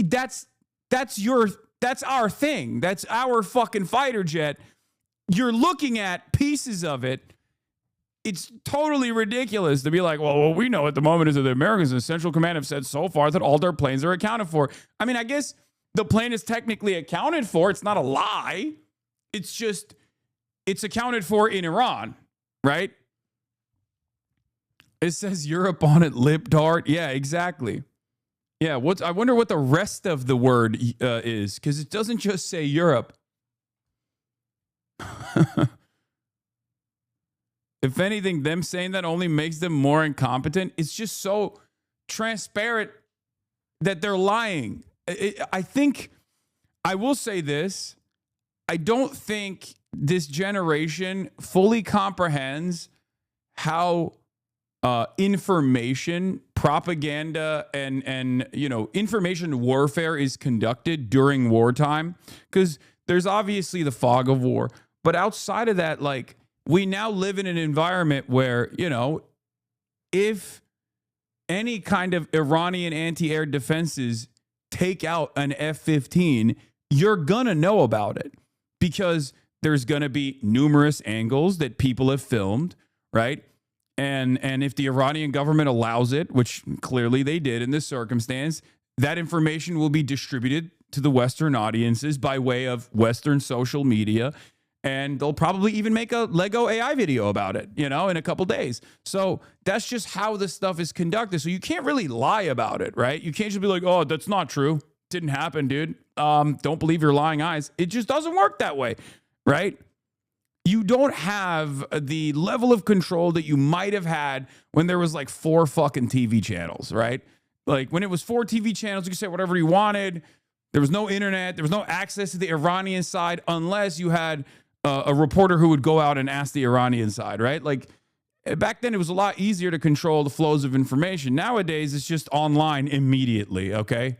[SPEAKER 2] That's that's our thing. That's our fucking fighter jet. You're looking at pieces of it. It's totally ridiculous to be like, well, what we know at the moment is that the Americans in Central Command have said so far that all their planes are accounted for. I mean, I guess the plane is technically accounted for. It's not a lie. It's just, it's accounted for in Iran, right? It says Europe on it, libtard. Yeah, exactly. Yeah, I wonder what the rest of the word is, because it doesn't just say Europe. If anything, them saying that only makes them more incompetent. It's just so transparent that they're lying. I think, I will say this, I don't think this generation fully comprehends how information, propaganda, and information warfare is conducted during wartime. Because there's obviously the fog of war. But outside of that, like, we now live in an environment where, if any kind of Iranian anti-air defenses take out an F-15, you're going to know about it because there's going to be numerous angles that people have filmed, right? And if the Iranian government allows it, which clearly they did in this circumstance, that information will be distributed to the Western audiences by way of Western social media. And they'll probably even make a Lego AI video about it, in a couple days. So that's just how this stuff is conducted. So you can't really lie about it, right? You can't just be like, oh, that's not true. Didn't happen, dude. Don't believe your lying eyes. It just doesn't work that way, right? You don't have the level of control that you might have had when there was like 4 fucking TV channels, right? Like when it was 4 TV channels, you could say whatever you wanted. There was no internet. There was no access to the Iranian side unless you had a reporter who would go out and ask the Iranian side, right? Like back then it was a lot easier to control the flows of information. Nowadays it's just online immediately, okay?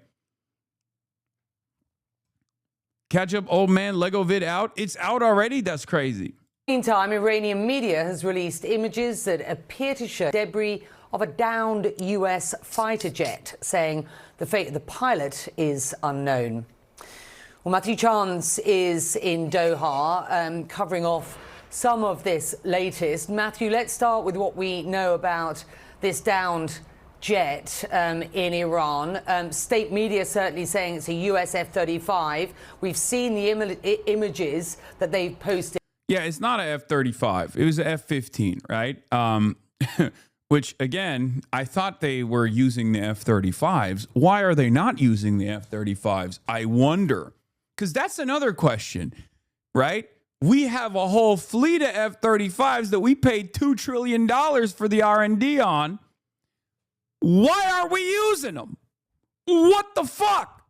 [SPEAKER 2] Catch up, old man, Lego vid out. It's out already? That's crazy.
[SPEAKER 7] Meantime, Iranian media has released images that appear to show debris of a downed US fighter jet, saying the fate of the pilot is unknown. Well, Matthew Chance is in Doha, covering off some of this latest. Matthew, let's start with what we know about this downed jet in Iran. State media certainly saying it's a US F-35. We've seen the images that they've posted.
[SPEAKER 2] Yeah, it's not an F-35. It was an F-15, right? Which, again, I thought they were using the F-35s. Why are they not using the F-35s? I wonder. Because that's another question, right? We have a whole fleet of F-35s that we paid $2 trillion for the R&D on. Why are we using them? What the fuck?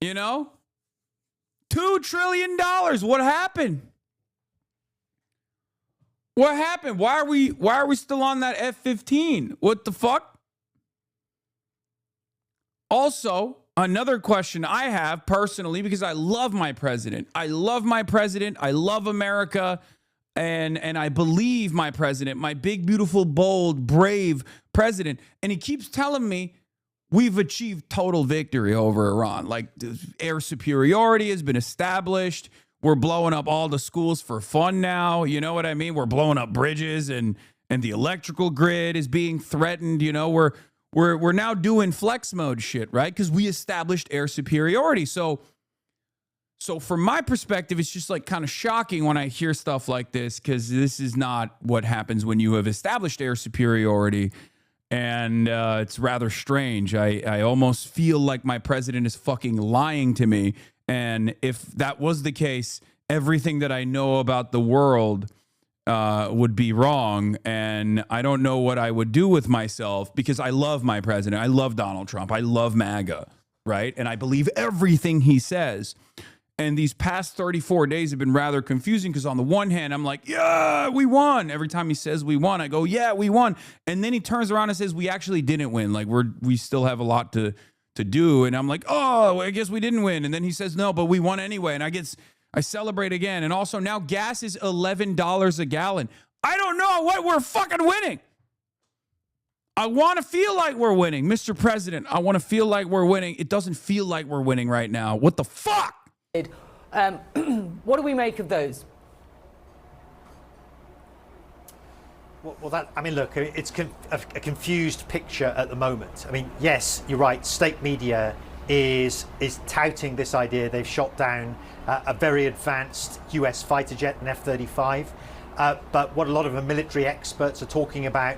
[SPEAKER 2] $2 trillion. What happened? What happened? Why are we still on that F-15? What the fuck? Also, another question I have personally, because I love my president. I love my president. I love America. And I believe my president, my big, beautiful, bold, brave president. And he keeps telling me we've achieved total victory over Iran. Like air superiority has been established. We're blowing up all the schools for fun now. You know what I mean? We're blowing up bridges and the electrical grid is being threatened. We're now doing flex mode shit, right? Because we established air superiority. So from my perspective, it's just like kind of shocking when I hear stuff like this, because this is not what happens when you have established air superiority. And it's rather strange. I almost feel like my president is fucking lying to me. And if that was the case, everything that I know about the world would be wrong, and I don't know what I would do with myself, because I love my president. I love Donald Trump. I love MAGA, right? And I believe everything he says. And these past 34 days have been rather confusing, because on the one hand, I'm like, yeah, we won. Every time he says we won, I go, yeah, we won. And then he turns around and says we actually didn't win. Like we still have a lot to do. And I'm like, oh, I guess we didn't win. And then he says no, but we won anyway. And I celebrate again. And also now gas is $11 a gallon. I don't know what we're fucking winning. I want to feel like we're winning. Mr. President, I want to feel like we're winning. It doesn't feel like we're winning right now. What the fuck?
[SPEAKER 7] What do we make of those?
[SPEAKER 8] Well, I mean, look, it's a confused picture at the moment. I mean, yes, you're right. State media is touting this idea. They've shot down a very advanced US fighter jet, an F-35. But what a lot of the military experts are talking about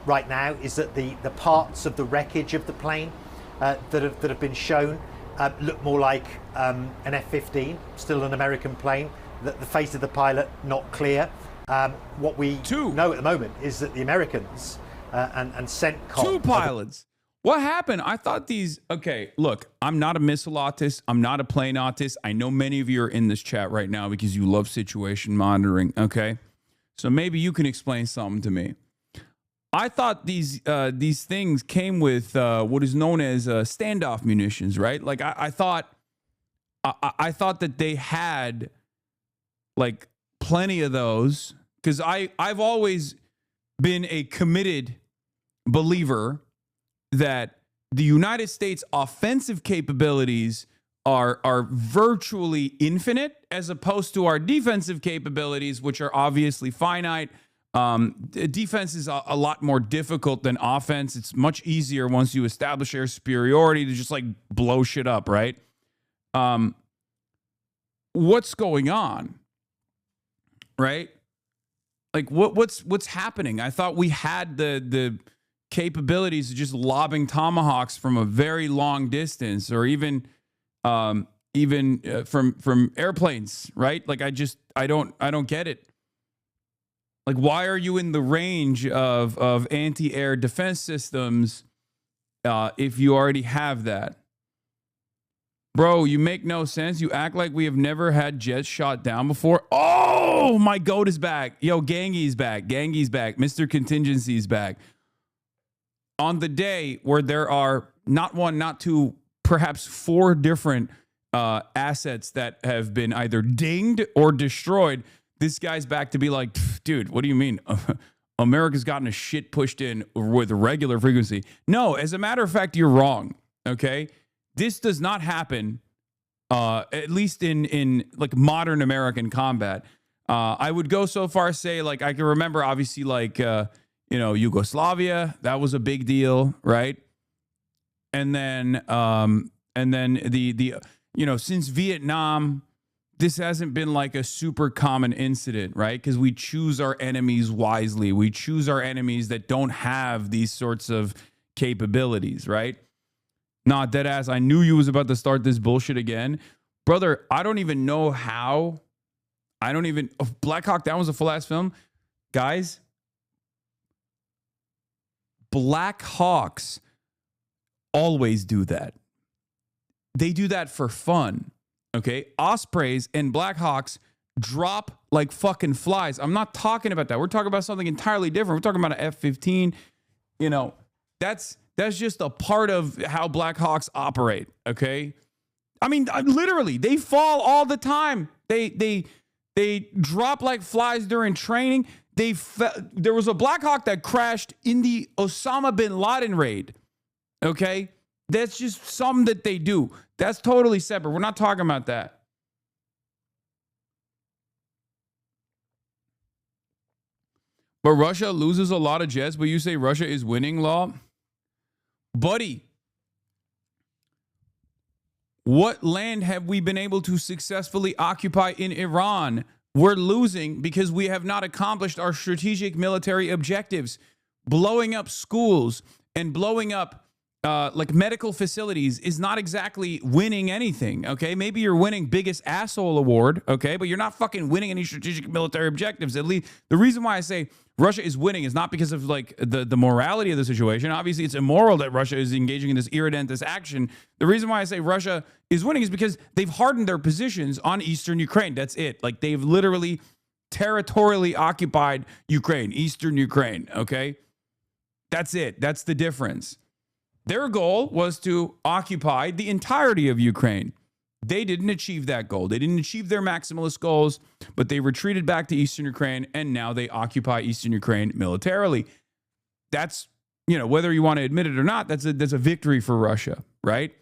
[SPEAKER 8] right now is that the parts of the wreckage of the plane that have been shown look more like an F-15, still an American plane. The face of the pilot not clear. What we know at the moment is that the Americans and CENTCOM...
[SPEAKER 2] Two pilots. What happened? I thought these... Okay, look, I'm not a missile autist. I'm not a plane autist. I know many of you are in this chat right now because you love situation monitoring, okay? So maybe you can explain something to me. I thought these things came with what is known as standoff munitions, right? Like, I thought that they had, like, plenty of those, because I've always been a committed believer that the United States offensive capabilities are virtually infinite, as opposed to our defensive capabilities, which are obviously finite. Defense is a lot more difficult than offense. It's much easier once you establish air superiority to just like blow shit up, right? What's going on? Right? Like what's happening? I thought we had the capabilities of just lobbing tomahawks from a very long distance, or even from airplanes, right? Like I don't get it. Like, why are you in the range of anti-air defense systems if you already have that? Bro, you make no sense. You act like we have never had jets shot down before. Oh, my goat is back. Yo, Gangy's back. Gangy's back. Mr. Contingency's back. On the day where there are not one, not two, perhaps 4 different assets that have been either dinged or destroyed, this guy's back to be like, dude, what do you mean? America's gotten a shit pushed in with regular frequency. No, as a matter of fact, you're wrong. Okay? This does not happen, at least in like modern American combat. I would go so far as say, like, I can remember obviously like, Yugoslavia, that was a big deal, right? And then the since Vietnam, this hasn't been like a super common incident, right? Because we choose our enemies wisely. We choose our enemies that don't have these sorts of capabilities, right? Nah, deadass, I knew you was about to start this bullshit again. Brother, I don't even know how. Black Hawk Down was a full-ass film. Guys, Black Hawks always do that. They do that for fun. Okay, Ospreys and Blackhawks drop like fucking flies. I'm not talking about that. We're talking about something entirely different. We're talking about an F-15. That's just a part of how Blackhawks operate. Okay, I mean, literally, they fall all the time. They drop like flies during training. There was a Blackhawk that crashed in the Osama bin Laden raid. Okay. That's just something that they do. That's totally separate. We're not talking about that. But Russia loses a lot of jets, but you say Russia is winning, Law? Buddy, what land have we been able to successfully occupy in Iran? We're losing because we have not accomplished our strategic military objectives. Blowing up schools and blowing up like medical facilities is not exactly winning anything, okay? Maybe you're winning biggest asshole award, okay? But you're not fucking winning any strategic military objectives. At least the reason why I say Russia is winning is not because of like the morality of the situation. Obviously, it's immoral that Russia is engaging in this irredentist action. The reason why I say Russia is winning is because they've hardened their positions on eastern Ukraine. That's it. Like they've literally territorially occupied Ukraine, eastern Ukraine, okay? That's it. That's the difference. Their goal was to occupy the entirety of Ukraine. They didn't achieve that goal. They didn't achieve their maximalist goals, but they retreated back to eastern Ukraine, and now they occupy eastern Ukraine militarily. That's you know, whether you want to admit it or not, that's a victory for Russia, right?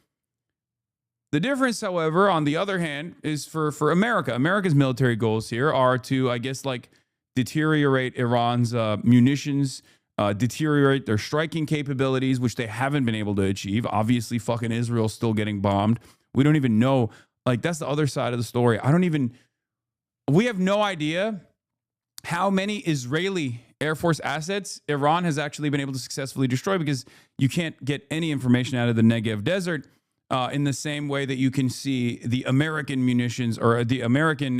[SPEAKER 2] The difference, however, on the other hand, is for America. America's military goals here are to, I guess, like deteriorate Iran's munitions, deteriorate their striking capabilities, which they haven't been able to achieve. Obviously, fucking Israel's still getting bombed. We don't even know. Like, that's the other side of the story. We have no idea how many Israeli Air Force assets Iran has actually been able to successfully destroy, because you can't get any information out of the Negev desert in the same way that you can see the American munitions or the American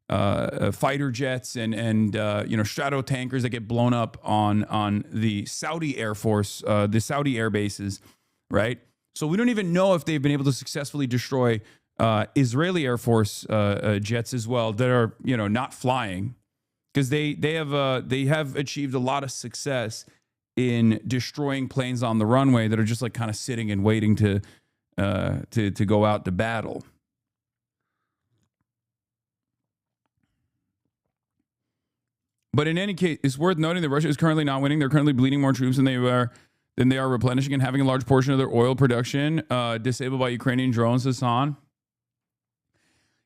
[SPEAKER 2] fighter jets and you know, strato tankers that get blown up on the Saudi Air Force, the Saudi air bases, right? So we don't even know if they've been able to successfully destroy Israeli Air Force jets as well that are, you know, not flying, because they have achieved a lot of success in destroying planes on the runway that are just like kind of sitting and waiting to go out to battle. But in any case, it's worth noting that Russia is currently not winning. They're currently bleeding more troops than they are replenishing, and having a large portion of their oil production disabled by Ukrainian drones, Hasan.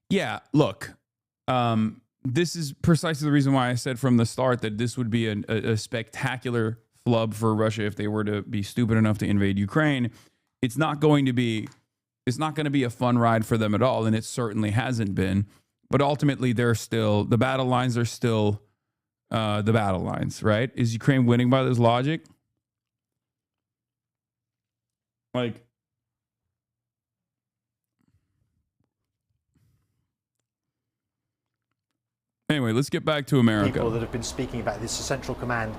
[SPEAKER 2] Yeah, look, this is precisely the reason why I said from the start that this would be a spectacular flub for Russia if they were to be stupid enough to invade Ukraine. It's not going to be a fun ride for them at all, and it certainly hasn't been. But ultimately, the battle lines are still the battle lines, right? Is Ukraine winning by this logic? Like, anyway, let's get back to America.
[SPEAKER 8] People that have been speaking about this Central Command,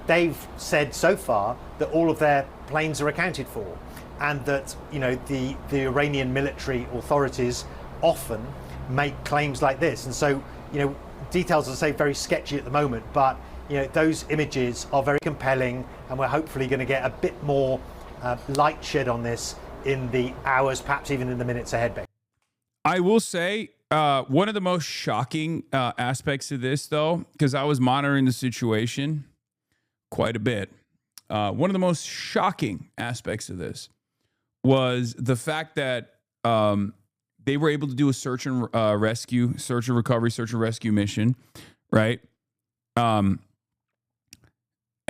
[SPEAKER 8] they've said so far that all of their planes are accounted for, and that, you know, the Iranian military authorities often make claims like this. And so, you know, details, as I say, very sketchy at the moment, but, you know, those images are very compelling, and we're hopefully going to get a bit more light shed on this in the hours, perhaps even in the minutes ahead, Ben.
[SPEAKER 2] I will say one of the most shocking aspects of this, though, because I was monitoring the situation quite a bit, one of the most shocking aspects of this was the fact that they were able to do a search and rescue mission, right?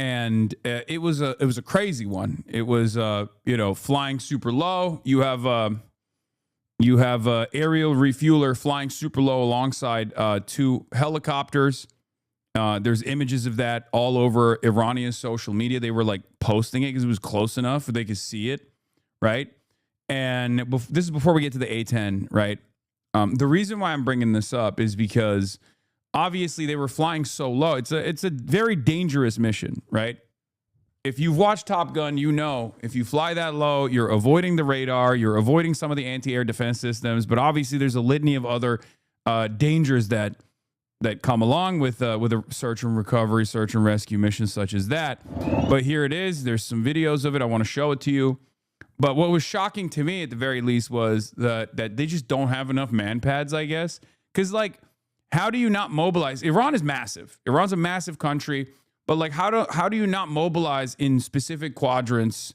[SPEAKER 2] And it was a crazy one. It was you know, flying super low. You have aerial refueler flying super low alongside two helicopters. There's images of that all over Iranian social media. They were like posting it because it was close enough that they could see it, right? And this is before we get to the A-10, right? The reason why I'm bringing this up is because obviously they were flying so low. It's a very dangerous mission, right? If you've watched Top Gun, you know if you fly that low, you're avoiding the radar, you're avoiding some of the anti-air defense systems, but obviously there's a litany of other dangers that come along with a search and recovery, search and rescue mission such as that. But here it is. There's some videos of it. I want to show it to you. But what was shocking to me, at the very least, was that they just don't have enough man pads, I guess. Because, like, how do you not mobilize? Iran is massive. Iran's a massive country. But, like, how do you not mobilize in specific quadrants,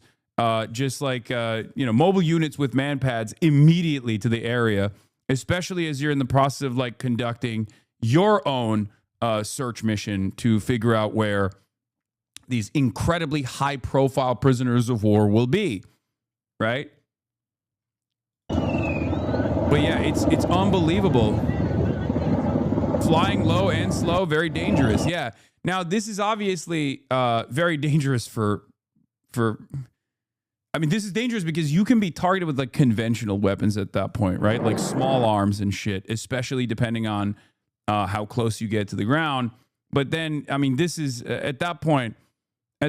[SPEAKER 2] just like, you know, mobile units with man pads immediately to the area, especially as you're in the process of, like, conducting your own search mission to figure out where these incredibly high-profile prisoners of war will be. Right? But yeah, it's unbelievable. Flying low and slow, very dangerous. Yeah. Now, this is obviously very dangerous for I mean, this is dangerous because you can be targeted with like conventional weapons at that point, right? Like small arms and shit, especially depending on how close you get to the ground. But then, I mean, this is at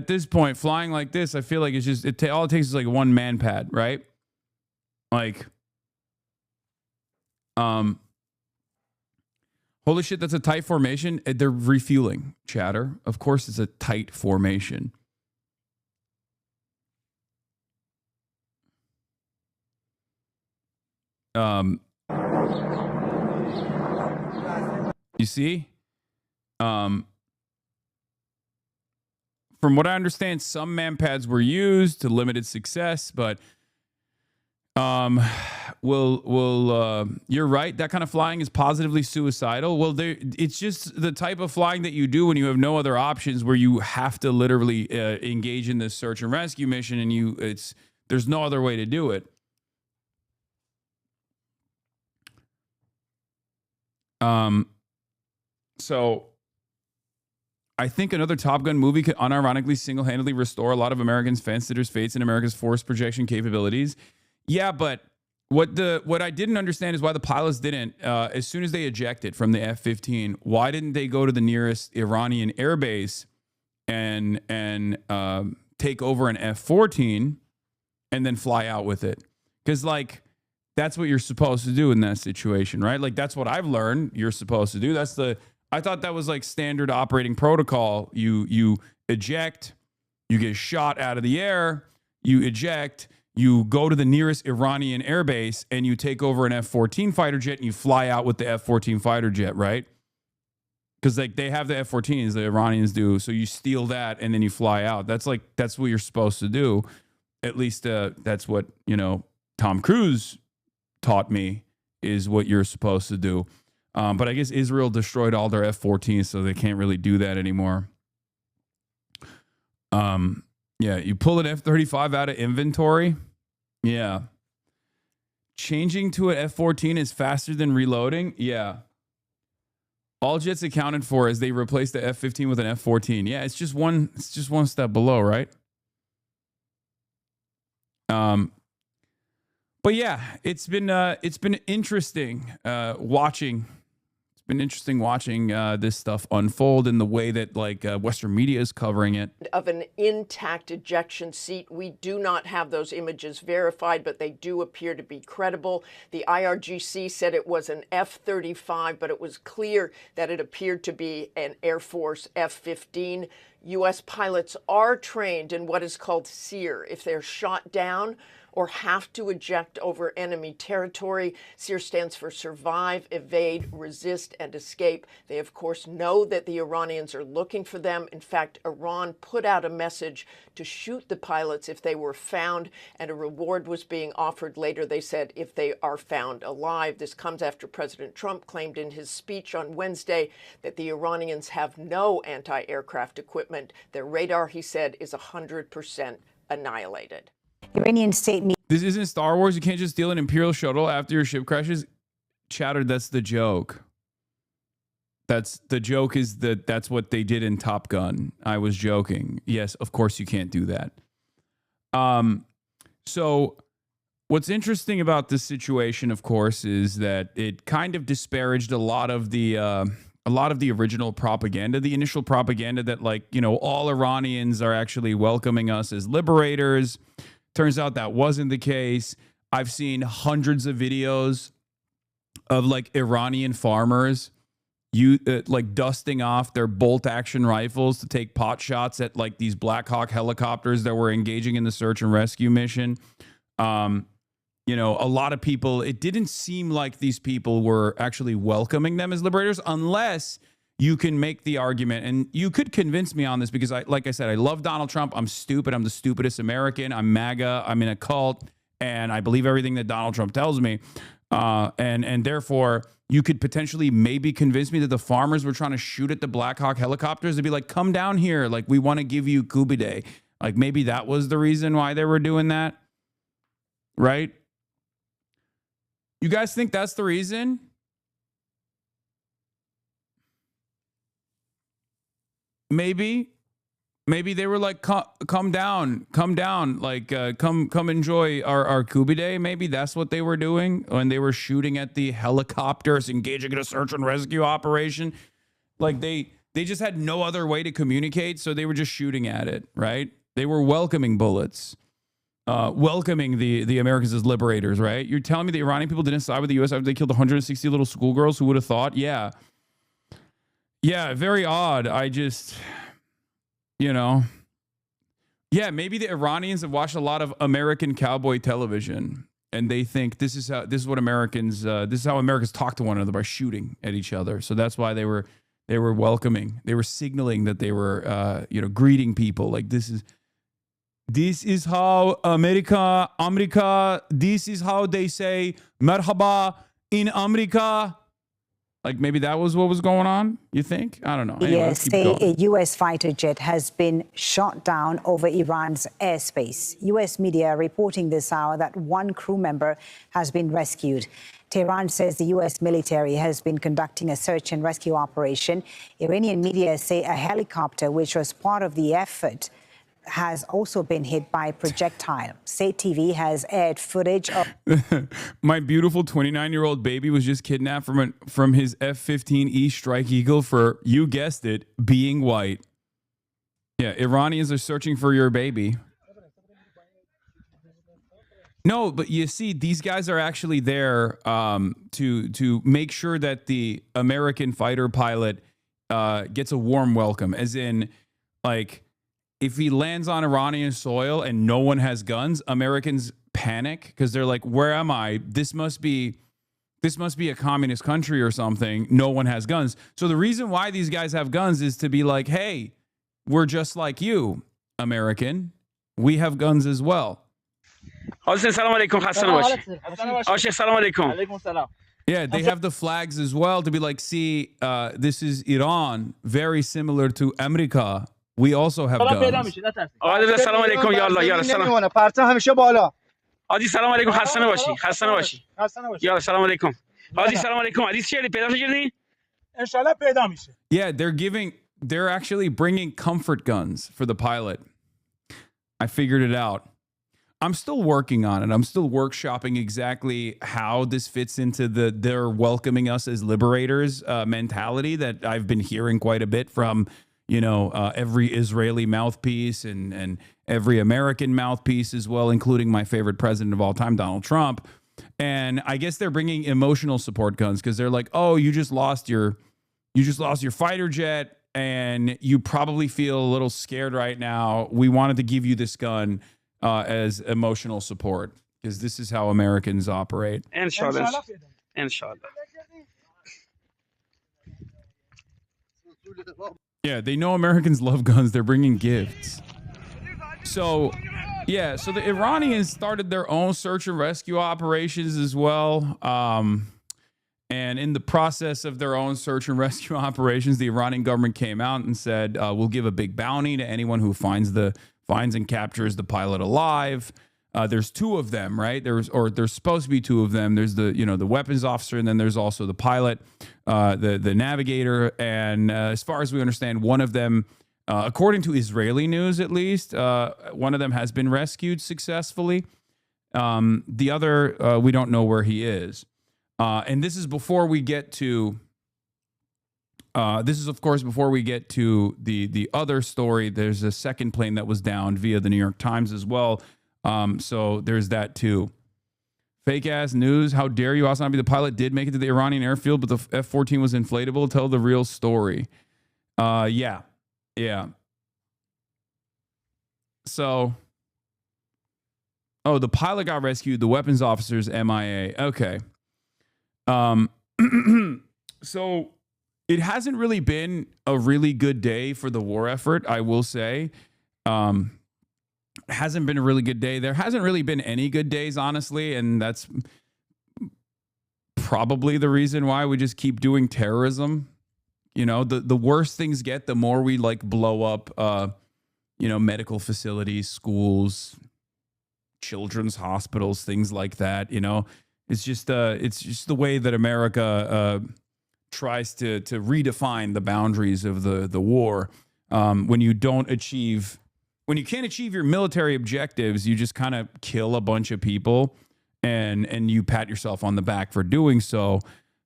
[SPEAKER 2] this point, flying like this, I feel like it's just, all it takes is like one man pad, right? Like, holy shit, that's a tight formation. They're refueling, chatter. Of course, it's a tight formation. You see? from what I understand, some man-pads were used to limited success, but you're right. That kind of flying is positively suicidal. Well, it's just the type of flying that you do when you have no other options, where you have to literally engage in this search and rescue mission, and there's no other way to do it. So I think another Top Gun movie could unironically single-handedly restore a lot of Americans' fence-sitters' faith in America's force projection capabilities. Yeah, but what I didn't understand is why the pilots didn't, as soon as they ejected from the F-15, why didn't they go to the nearest Iranian airbase and take over an F-14 and then fly out with it? Because, like, that's what you're supposed to do in that situation, right? Like, that's what I've learned you're supposed to do. I thought that was like standard operating protocol. You eject, you get shot out of the air, you eject, you go to the nearest Iranian airbase, and you take over an F-14 fighter jet, and you fly out with the F-14 fighter jet, right? Because like they have the F-14s, the Iranians do. So you steal that, and then you fly out. That's what you're supposed to do. At least that's what, Tom Cruise taught me is what you're supposed to do. But I guess Israel destroyed all their F-14s, so they can't really do that anymore. Yeah, you pull an F-35 out of inventory. Yeah. Changing to an F-14 is faster than reloading. Yeah. All jets accounted for as they replace the F-15 with an F-14. Yeah, it's just one step below, right? But yeah, it's been interesting watching. It's been interesting watching this stuff unfold in the way that Western media is covering it.
[SPEAKER 6] Of an intact ejection seat. We do not have those images verified, but they do appear to be credible. The IRGC said it was an F-35, but it was clear that it appeared to be an Air Force F-15. U.S. pilots are trained in what is called SEER. If they're shot down or have to eject over enemy territory. SEER stands for survive, evade, resist, and escape. They, of course, know that the Iranians are looking for them. In fact, Iran put out a message to shoot the pilots if they were found, and a reward was being offered later, they said, if they are found alive. This comes after President Trump claimed in his speech on Wednesday that the Iranians have no anti-aircraft equipment. Their radar, he said, is 100% annihilated.
[SPEAKER 9] Iranian state media.
[SPEAKER 2] This isn't Star Wars. You can't just steal an Imperial shuttle after your ship crashes. Chatter, that's the joke. That's the joke, is that's what they did in Top Gun. I was joking. Yes, of course you can't do that. So what's interesting about this situation, of course, is that it kind of disparaged a lot of the original propaganda, the initial propaganda that all Iranians are actually welcoming us as liberators. Turns out that wasn't the case. I've seen hundreds of videos of Iranian farmers dusting off their bolt action rifles to take pot shots at these Black Hawk helicopters that were engaging in the search and rescue mission. A lot of people, it didn't seem like these people were actually welcoming them as liberators, unless you can make the argument, and you could convince me on this, because like I said, I love Donald Trump. I'm stupid. I'm the stupidest American. I'm MAGA. I'm in a cult, and I believe everything that Donald Trump tells me. And therefore, you could potentially maybe convince me that the farmers were trying to shoot at the Black Hawk helicopters. They'd be like, come down here. We want to give you Kubi Day. Maybe that was the reason why they were doing that. Right? You guys think that's the reason? Maybe they were like, come down, come enjoy our Kubi Day. Maybe that's what they were doing when they were shooting at the helicopters, engaging in a search and rescue operation. They just had no other way to communicate, so they were just shooting at it, right? They were welcoming bullets, welcoming the Americans as liberators, right? You're telling me the Iranian people didn't side with the U.S. after they killed 160 little schoolgirls? Who would have thought? Yeah. Yeah, very odd. I just, yeah, maybe the Iranians have watched a lot of American cowboy television, and they think this is how Americans talk to one another, by shooting at each other. So that's why they were They were welcoming. They were signaling that they were, greeting people. Like this is how America. This is how they say merhaba in America. Like maybe that was what was going on, you think? I don't know. Anyway,
[SPEAKER 9] Yes, a U.S. fighter jet has been shot down over Iran's airspace. U.S. media are reporting this hour that one crew member has been rescued. Tehran says the U.S. military has been conducting a search and rescue operation. Iranian media say a helicopter, which was part of the effort, has also been hit by a projectile. State TV has aired footage of...
[SPEAKER 2] My beautiful 29-year-old baby was just kidnapped from his F-15E Strike Eagle for, you guessed it, being white. Yeah, Iranians are searching for your baby. No, but you see, these guys are actually there to make sure that the American fighter pilot gets a warm welcome, as in, like, if he lands on Iranian soil and no one has guns, Americans panic because they're like, where am I? This must be a communist country or something. No one has guns. So the reason why these guys have guns is to be like, hey, we're just like you, American. We have guns as well. Yeah, they have the flags as well to be like, see, this is Iran, very similar to America. We also have guns.
[SPEAKER 10] سلام علیکم یالا یالا سلام
[SPEAKER 3] پرچم همیشه بالا
[SPEAKER 10] حاجی سلام علیکم خسته نباشی خسته نباشی یالا سلام علیکم حاجی سلام علیکم حدیث چیه پیدا کردی ان شاء الله پیدا میشه.
[SPEAKER 2] Yeah, they're actually bringing comfort guns for the pilot. I figured it out. I'm still working on it. I'm still workshopping exactly how this fits into they're welcoming us as liberators mentality that I've been hearing quite a bit from every Israeli mouthpiece and every American mouthpiece as well, including my favorite president of all time, Donald Trump. And I guess they're bringing emotional support guns because they're like, oh, you just lost your fighter jet and you probably feel a little scared right now. We wanted to give you this gun as emotional support because this is how Americans operate.
[SPEAKER 10] Inshallah. Inshallah.
[SPEAKER 2] Yeah, they know Americans love guns. They're bringing gifts. So the Iranians started their own search and rescue operations as well. And in the process of their own search and rescue operations, the Iranian government came out and said, we'll give a big bounty to anyone who finds and captures the pilot alive. There's two of them, right? There's supposed to be two of them. There's the weapons officer, and then there's also the pilot, the navigator. And as far as we understand, one of them, according to Israeli news at least, one of them has been rescued successfully. The other, we don't know where he is. And this is before we get to. This is, of course, before we get to the other story. There's a second plane that was downed via the New York Times as well. So there's that too. Fake ass news. How dare you? HasanAbi, the pilot did make it to the Iranian airfield, but the F-14 was inflatable. Tell the real story. Yeah. So, the pilot got rescued. The weapons officer's MIA. Okay. So it hasn't really been a really good day for the war effort, I will say. Hasn't been a really good day. There hasn't really been any good days, honestly, and that's probably the reason why we just keep doing terrorism. The worse things get, the more we blow up medical facilities, schools, children's hospitals, things like that. It's just the way that America tries to redefine the boundaries of the war. When you can't achieve your military objectives, you just kind of kill a bunch of people and you pat yourself on the back for doing so.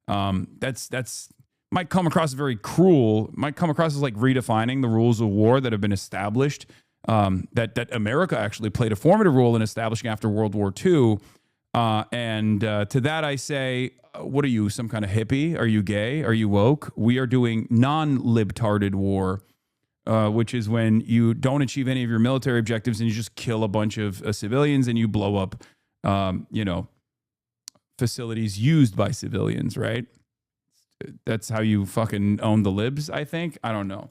[SPEAKER 2] That's might come across as very cruel, might come across as like redefining the rules of war that have been established, that America actually played a formative role in establishing after World War II. And to that I say, what are you, some kind of hippie? Are you gay? Are you woke? We are doing non-libtarded war, which is when you don't achieve any of your military objectives and you just kill a bunch of civilians and you blow up, facilities used by civilians, right? that's how you fucking own the libs, I think. I don't know.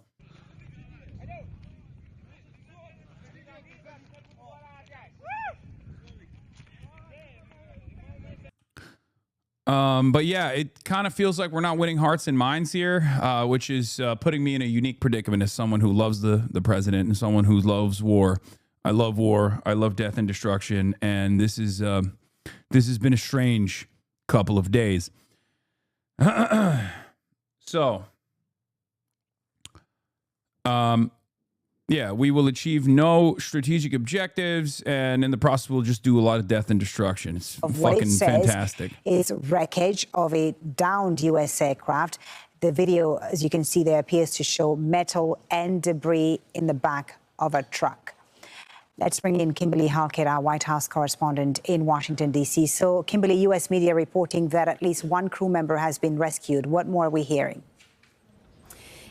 [SPEAKER 2] But yeah, it kind of feels like we're not winning hearts and minds here, which is putting me in a unique predicament as someone who loves the president and someone who loves war. I love war. I love death and destruction. And this has been a strange couple of days. So, yeah, we will achieve no strategic objectives, and in the process, we'll just do a lot of death and destruction. It's fucking fantastic.
[SPEAKER 9] It's wreckage of a downed U.S. aircraft. The video, as you can see there, appears to show metal and debris in the back of a truck. Let's bring in Kimberly Halkett, our White House correspondent in Washington, D.C. So, Kimberly, U.S. media reporting that at least one crew member has been rescued. What more are we hearing?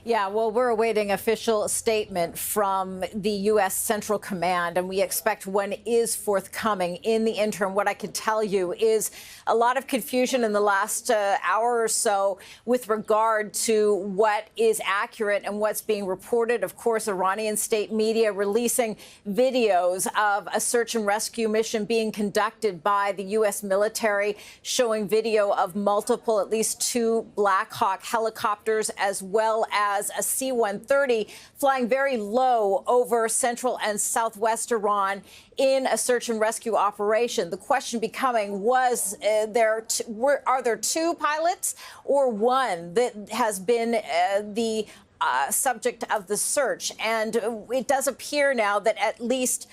[SPEAKER 11] Yeah, well, we're awaiting official statement from the U.S. Central Command, and we expect one is forthcoming. In the interim, what I can tell you is a lot of confusion in the last hour or so with regard to what is accurate and what's being reported. Of course, Iranian state media releasing videos of a search and rescue mission being conducted by the U.S. military, showing video of multiple, at least 2 Black Hawk helicopters, as well as a C-130 flying very low over central and southwest Iran in a search and rescue operation. The question becoming, are there 2 pilots or one that has been the subject of the search? And it does appear now that at least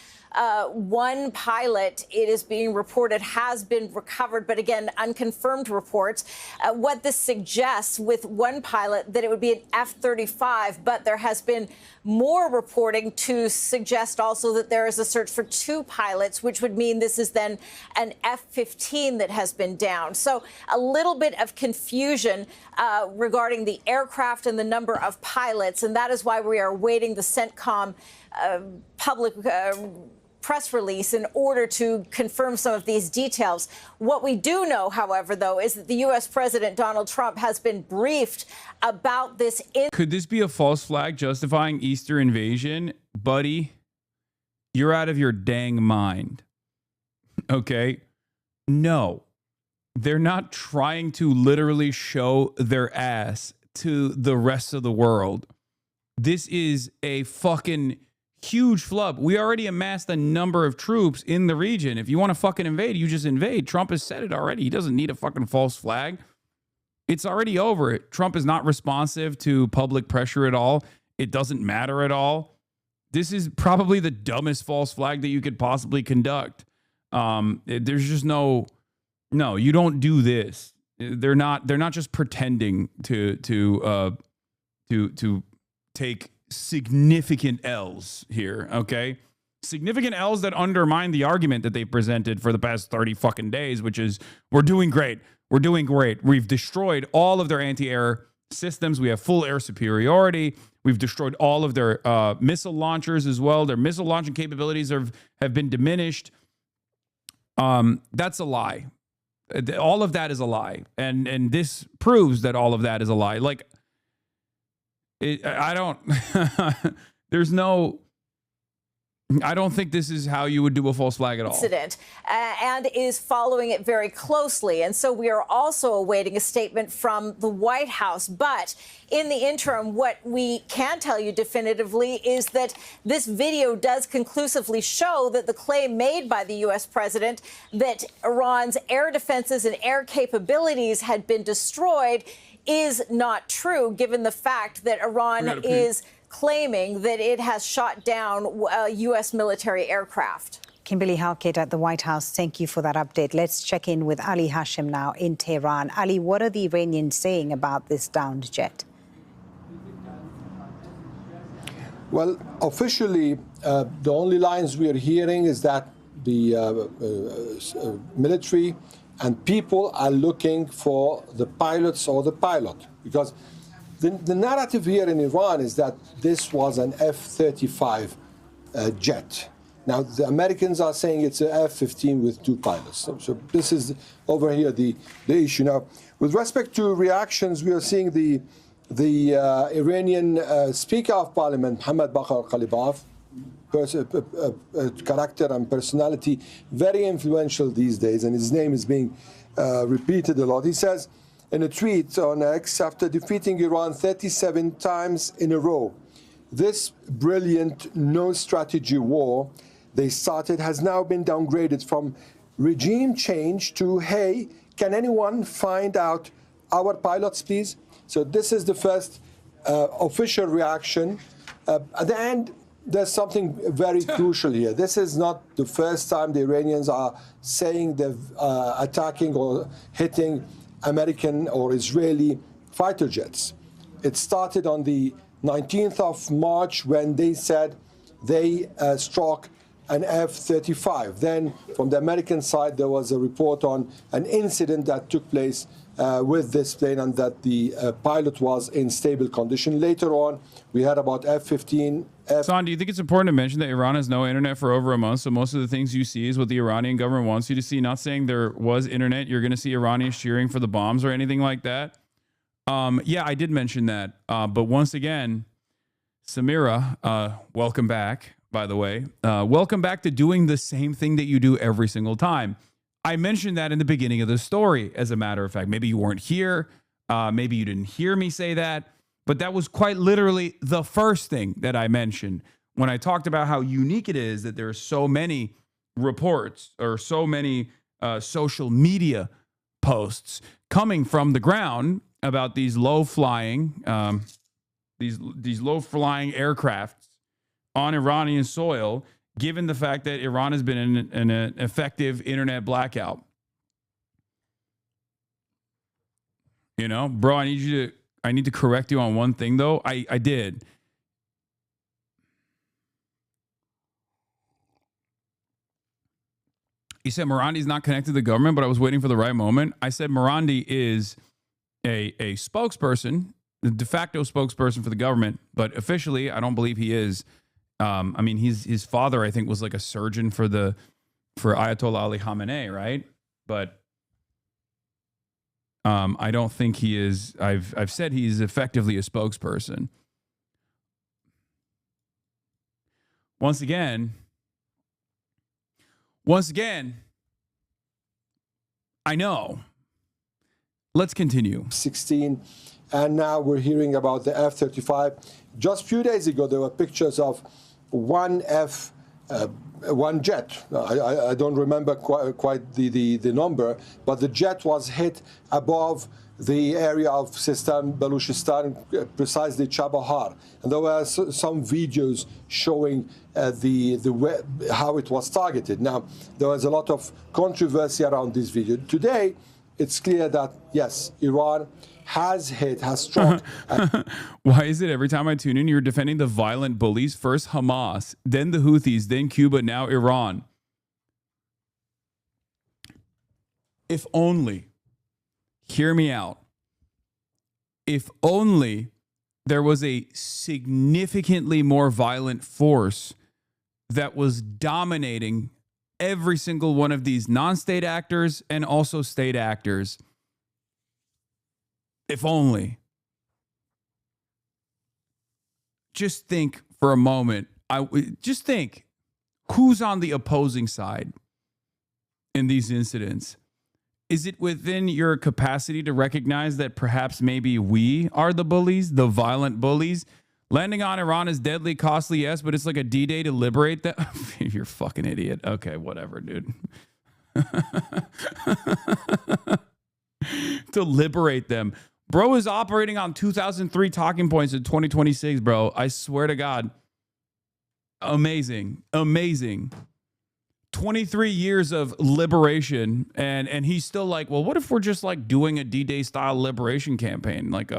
[SPEAKER 11] one pilot, it is being reported, has been recovered, but again, unconfirmed reports. What this suggests with one pilot, that it would be an F-35, but there has been more reporting to suggest also that there is a search for 2 pilots, which would mean this is then an F-15 that has been down. So a little bit of confusion regarding the aircraft and the number of pilots, and that is why we are awaiting the CENTCOM public press release in order to confirm some of these details. What we do know, however, though, is that the U.S. President Donald Trump has been briefed about this.
[SPEAKER 2] Could this be a false flag justifying Easter invasion? Buddy, you're out of your dang mind. Okay? No. They're not trying to literally show their ass to the rest of the world. This is a fucking huge flub. We already amassed a number of troops in the region. If you want to fucking invade, you just invade. Trump has said it already. He doesn't need a fucking false flag. It's already over. Trump is not responsive to public pressure at all. It doesn't matter at all. This is probably the dumbest false flag that you could possibly conduct. There's just no, you don't do this. They're not just pretending to take significant L's here, okay? Significant L's that undermine the argument that they presented for the past 30 fucking days, which is, we're doing great. We're doing great. We've destroyed all of their anti-air systems. We have full air superiority. We've destroyed all of their missile launchers as well. Their missile launching capabilities have been diminished. That's a lie. All of that is a lie. And this proves that all of that is a lie. Like, I don't think this is how you would do a false flag at all.
[SPEAKER 11] Incident, and is following it very closely. And so we are also awaiting a statement from the White House. But in the interim, what we can tell you definitively is that this video does conclusively show that the claim made by the U.S. president that Iran's air defenses and air capabilities had been destroyed is not true, given the fact that Iran is claiming that it has shot down U.S. military aircraft.
[SPEAKER 9] Kimberly Halkett at the White House, thank you for that update. Let's check in with Ali Hashim now in Tehran. Ali, what are the Iranians saying about this downed jet?
[SPEAKER 12] Well, officially, the only lines we are hearing is that the military and people are looking for the pilots or the pilot, because the narrative here in Iran is that this was an F-35 jet. Now, the Americans are saying it's an F-15 with 2 pilots. So this is over here the issue. Now, with respect to reactions, we are seeing the Iranian Speaker of Parliament, Mohammad Bakr Ghalibaf, character and personality, very influential these days, and his name is being repeated a lot. He says in a tweet on X, after defeating Iran 37 times in a row, this brilliant no-strategy war they started has now been downgraded from regime change to, hey, can anyone find out our pilots, please? So this is the first official reaction. At the end, there's something very crucial here. This is not the first time the Iranians are saying they're attacking or hitting American or Israeli fighter jets. It started on the 19th of March when they said they struck an F-35. Then from the American side, there was a report on an incident that took place with this plane and that the pilot was in stable condition. Later on, we heard about F-15.
[SPEAKER 2] Hasan, do you think it's important to mention that Iran has no internet for over a month? So most of the things you see is what the Iranian government wants you to see. Not saying there was internet. You're going to see Iranians cheering for the bombs or anything like that. Yeah, I did mention that. But once again, Samira, welcome back, by the way. Welcome back to doing the same thing that you do every single time. I mentioned that in the beginning of the story, as a matter of fact. Maybe you weren't here. Maybe you didn't hear me say that. But that was quite literally the first thing that I mentioned when I talked about how unique it is that there are so many reports or so many social media posts coming from the ground about these low-flying these low-flying aircraft on Iranian soil, given the fact that Iran has been in an effective internet blackout. You know, bro, I need to correct you on one thing, though. I did. You said Morandi's not connected to the government, but I was waiting for the right moment. I said Morandi is a spokesperson, the de facto spokesperson for the government, but officially, I don't believe he is. I mean, his father, I think, was like a surgeon for Ayatollah Ali Khamenei, right? But I don't think he is. I've said he's effectively a spokesperson. Once again, I know. Let's continue.
[SPEAKER 12] 16, and now we're hearing about the F-35. Just a few days ago, there were pictures of one jet. I don't remember quite the number, but the jet was hit above the area of Sistan, Baluchistan, precisely Chabahar. And there were some videos showing how it was targeted. Now, there was a lot of controversy around this video. Today, it's clear that, yes, Iran has struck.
[SPEAKER 2] Why is it every time I tune in, you're defending the violent bullies? First Hamas, then the Houthis, then Cuba, now Iran. If only, hear me out, if only there was a significantly more violent force that was dominating every single one of these non-state actors and also state actors. If only. Just think for a moment. Just think, who's on the opposing side in these incidents? Is it within your capacity to recognize that perhaps maybe we are the bullies, the violent bullies? Landing on Iran is deadly, costly, yes, but it's like a D-Day to liberate them. You're a fucking idiot. Okay, whatever, dude. To liberate them. Bro is operating on 2003 talking points in 2026, bro. I swear to God. Amazing. Amazing. 23 years of liberation, and he's still like, well, what if we're just like doing a D-Day style liberation campaign? Like,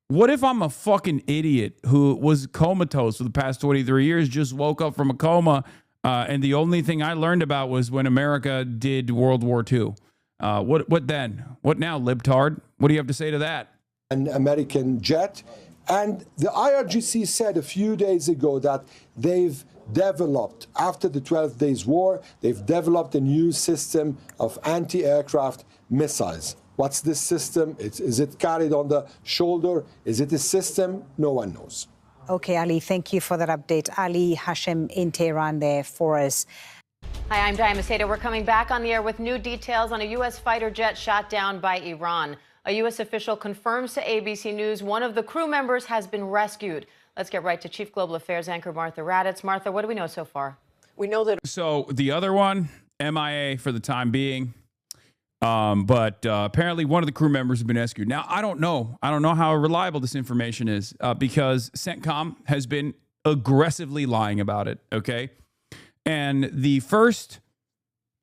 [SPEAKER 2] what if I'm a fucking idiot who was comatose for the past 23 years, just woke up from a coma, and the only thing I learned about was when America did World War II? What then? What now, libtard? What do you have to say to that?
[SPEAKER 12] An American jet, And the IRGC said a few days ago that they've developed, after the 12 days war, they've developed a new system of anti-aircraft missiles. What's this system? Is it carried on the shoulder? Is it a system? No one knows.
[SPEAKER 9] Okay, Ali, thank you for that update. Ali Hashem in Tehran there for us.
[SPEAKER 13] Hi, I'm Diana Macedo. We're coming back on the air with new details on a U.S. fighter jet shot down by Iran. A U.S. official confirms to ABC News one of the crew members has been rescued. Let's get right to Chief Global Affairs anchor Martha Raddatz. Martha, what do we know so far?
[SPEAKER 6] We know that.
[SPEAKER 2] So the other one, MIA for the time being. But apparently one of the crew members has been rescued. Now, I don't know how reliable this information is because CENTCOM has been aggressively lying about it. Okay. And the first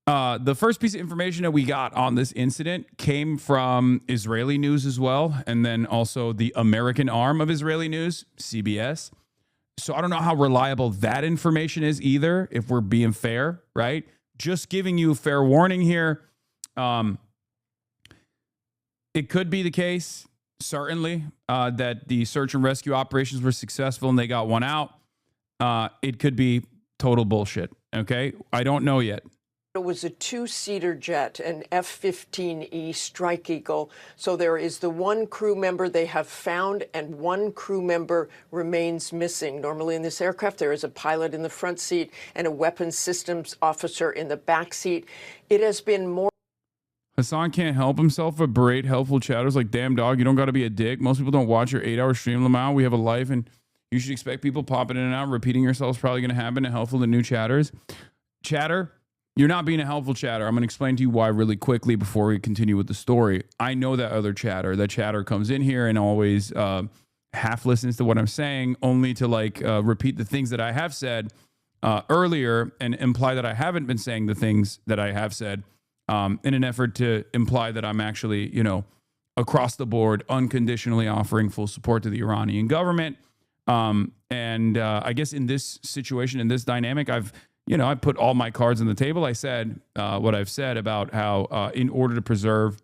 [SPEAKER 2] piece of information that we got on this incident came from Israeli news as well. And then also the American arm of Israeli news, CBS. So I don't know how reliable that information is either, if we're being fair, right? Just giving you fair warning here. It could be the case, certainly, that the search and rescue operations were successful and they got one out. It could be total bullshit. Okay. I don't know yet.
[SPEAKER 6] It was a two-seater jet, an F-15E Strike Eagle. So there is the one crew member they have found and one crew member remains missing. Normally in this aircraft, there is a pilot in the front seat and a weapons systems officer in the back seat. It has been more.
[SPEAKER 2] Hasan can't help himself but berate helpful chatters like, damn dog, you don't got to be a dick. Most people don't watch your 8-hour stream, Lamau. We have a life and you should expect people popping in and out. Repeating yourself is probably going to happen and helpful to new chatters. Chatter, you're not being a helpful chatter. I'm going to explain to you why really quickly before we continue with the story. I know that other chatter. That chatter comes in here and always half listens to what I'm saying, only to repeat the things that I have said earlier and imply that I haven't been saying the things that I have said. In an effort to imply that I'm actually, across the board, unconditionally offering full support to the Iranian government. I guess in this situation, in this dynamic, I put all my cards on the table. I said what I've said about how in order to preserve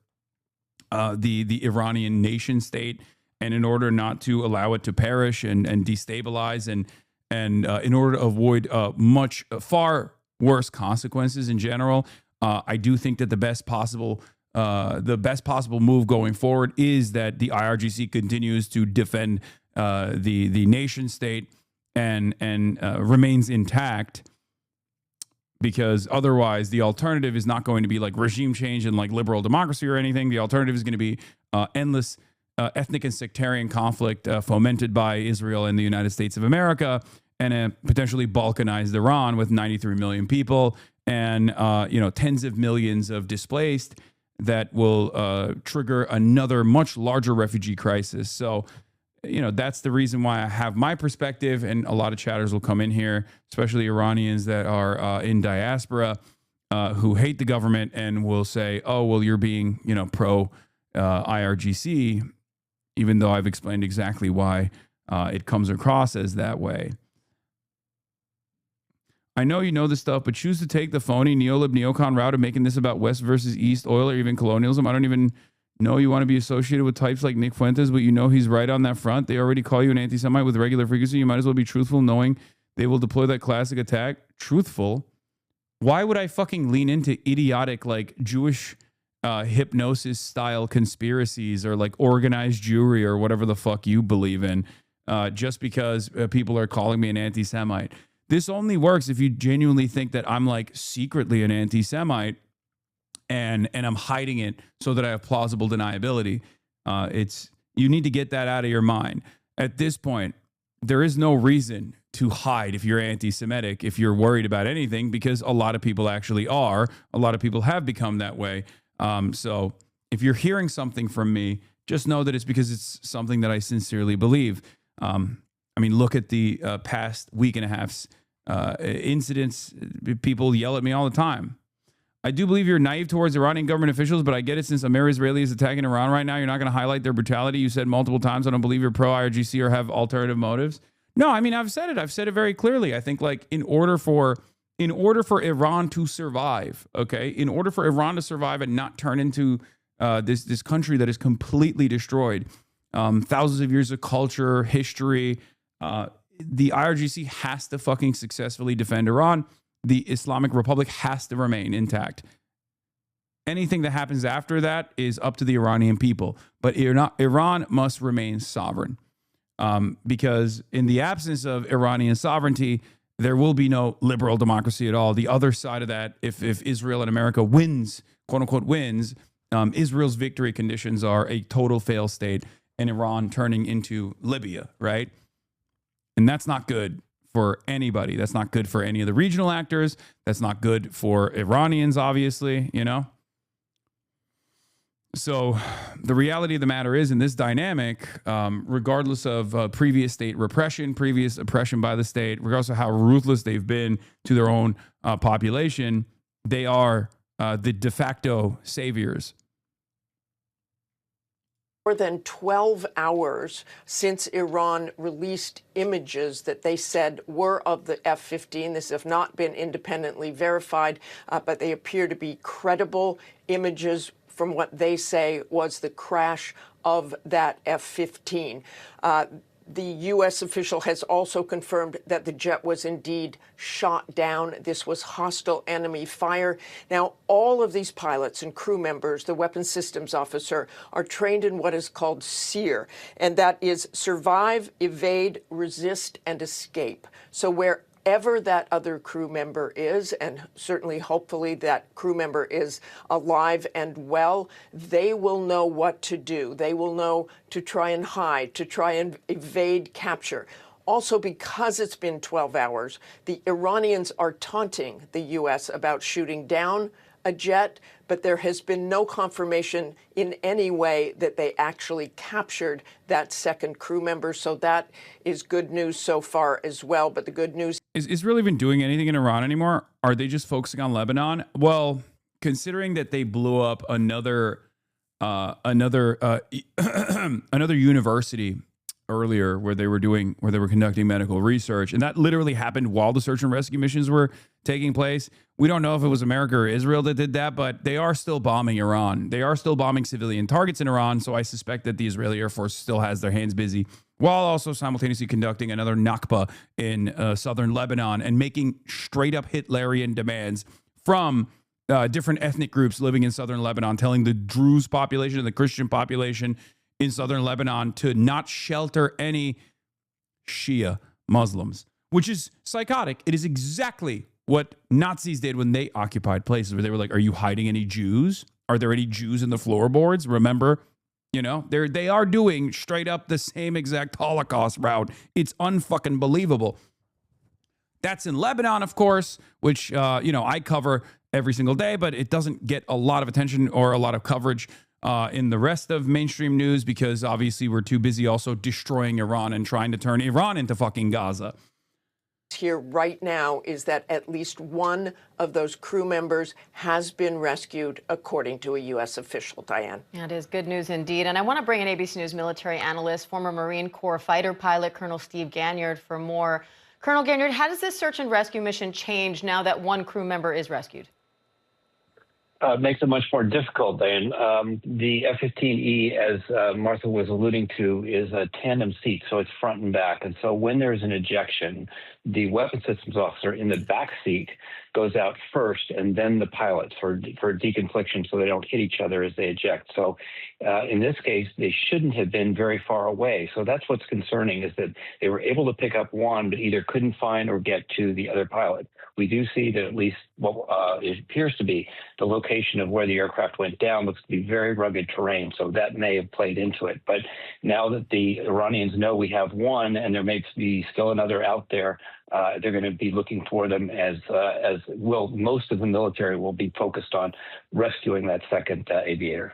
[SPEAKER 2] the Iranian nation state and in order not to allow it to perish and destabilize and in order to avoid far worse consequences in general, I do think that the best possible move going forward is that the IRGC continues to defend the nation state and remains intact, because otherwise the alternative is not going to be like regime change and like liberal democracy or anything. The alternative is going to be endless ethnic and sectarian conflict fomented by Israel and the United States of America, and a potentially balkanized Iran with 93 million people and tens of millions of displaced that will trigger another much larger refugee crisis. So, that's the reason why I have my perspective, and a lot of chatters will come in here, especially Iranians that are in diaspora who hate the government and will say, oh, well, you're being, pro IRGC, even though I've explained exactly why it comes across as that way. I know you know this stuff, but choose to take the phony neolib neocon route of making this about West versus East oil or even colonialism. I don't even know you want to be associated with types like Nick Fuentes, but he's right on that front. They already call you an anti-Semite with regular frequency. You might as well be truthful, knowing they will deploy that classic attack. Truthful? Why would I fucking lean into idiotic Jewish hypnosis style conspiracies or organized Jewry or whatever the fuck you believe in just because people are calling me an anti-Semite? This only works if you genuinely think that I'm secretly an anti-Semite and I'm hiding it so that I have plausible deniability. You need to get that out of your mind. At this point, there is no reason to hide if you're anti-Semitic, if you're worried about anything, because a lot of people actually are. A lot of people have become that way. So if you're hearing something from me, just know that it's because it's something that I sincerely believe. Look at the past week and a half's incidents. People yell at me all the time. I do believe you're naive towards Iranian government officials, but I get it since Amir Israeli is attacking Iran right now. You're not going to highlight their brutality. You said multiple times, I don't believe you're pro-IRGC or have alternative motives. No, I've said it. I've said it very clearly. I think in order for Iran to survive, okay, in order for Iran to survive and not turn into this country that is completely destroyed, thousands of years of culture, history. The IRGC has to fucking successfully defend Iran. The Islamic Republic has to remain intact. Anything that happens after that is up to the Iranian people. But Iran must remain sovereign. Because in the absence of Iranian sovereignty, there will be no liberal democracy at all. The other side of that, if Israel and America wins, quote unquote wins, Israel's victory conditions are a total fail state and Iran turning into Libya, right? And that's not good for anybody. That's not good for any of the regional actors. That's not good for Iranians, obviously, you know? So the reality of the matter is, in this dynamic, regardless of previous state repression, previous oppression by the state, regardless of how ruthless they've been to their own population, they are the de facto saviors.
[SPEAKER 6] More than 12 hours since Iran released images that they said were of the F-15. This have not been independently verified, but they appear to be credible images from what they say was the crash of that F-15. The U.S. official has also confirmed that the jet was indeed shot down. This was hostile enemy fire. Now, all of these pilots and crew members, the weapons systems officer, are trained in what is called SEER, and that is survive, evade, resist, and escape. So wherever that other crew member is, and certainly hopefully that crew member is alive and well, they will know what to do. They will know to try and hide, to try and evade capture. Also, because it's been 12 hours, the Iranians are taunting the U.S. about shooting down a jet, but there has been no confirmation in any way that they actually captured that second crew member. So that is good news so far as well. But the good news
[SPEAKER 2] is Israel even doing anything in Iran anymore? Are they just focusing on Lebanon? Well, considering that they blew up another university earlier where they were conducting medical research, and that literally happened while the search and rescue missions were taking place. We don't know if it was America or Israel that did that, but they are still bombing Iran. They are still bombing civilian targets in Iran, so I suspect that the Israeli Air Force still has their hands busy, while also simultaneously conducting another Nakba in southern Lebanon and making straight up Hitlerian demands from different ethnic groups living in southern Lebanon, telling the Druze population and the Christian population in southern Lebanon to not shelter any Shia Muslims, which is psychotic. It is exactly what Nazis did when they occupied places where they were like, are you hiding any Jews? Are there any Jews in the floorboards? Remember, you know, they are doing straight up the same exact Holocaust route. It's unfucking believable. That's in Lebanon, of course, which, I cover every single day, but it doesn't get a lot of attention or a lot of coverage in the rest of mainstream news because obviously we're too busy also destroying Iran and trying to turn Iran into fucking Gaza.
[SPEAKER 6] Here right now is that at least one of those crew members has been rescued, according to a U.S. official. Diane.
[SPEAKER 13] That is good news indeed. And I want to bring in ABC News military analyst, former Marine Corps fighter pilot, Colonel Steve Ganyard, for more. Colonel Ganyard, how does this search and rescue mission change now that one crew member is rescued?
[SPEAKER 14] Makes it much more difficult, Diane. The F-15E, as Martha was alluding to, is a tandem seat, so it's front and back. And so when there's an ejection, the weapons systems officer in the back seat goes out first, and then the pilots for deconfliction so they don't hit each other as they eject. So in this case, they shouldn't have been very far away. So that's what's concerning, is that they were able to pick up one, but either couldn't find or get to the other pilot. We do see that at least what it appears to be the location of where the aircraft went down looks to be very rugged terrain, so that may have played into it. But now that the Iranians know we have one and there may be still another out there, they're going to be looking for them, as will most of the military will be focused on rescuing that second aviator.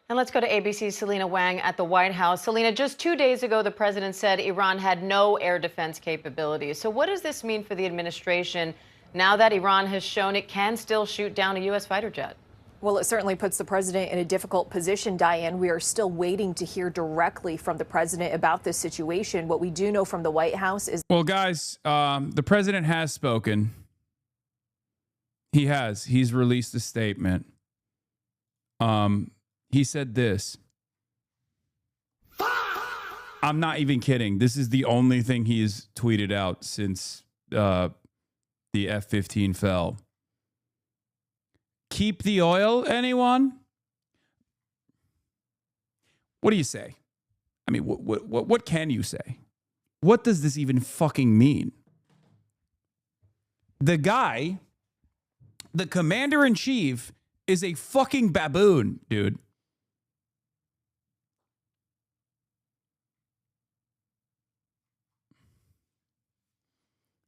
[SPEAKER 13] And let's go to ABC's Selena Wang at the White House. Selena, just 2 days ago, the president said Iran had no air defense capabilities. So what does this mean for the administration now that Iran has shown it can still shoot down a U.S. fighter jet?
[SPEAKER 15] Well, it certainly puts the president in a difficult position, Diane. We are still waiting to hear directly from the president about this situation. What we do know from the White House is...
[SPEAKER 2] Well, guys, the president has spoken. He has. He's released a statement. He said this. I'm not even kidding. This is the only thing he's tweeted out since the F-15 fell. Keep the oil, anyone? What do you say? I mean, what can you say? What does this even fucking mean? The guy, the commander-in-chief, is a fucking baboon, dude.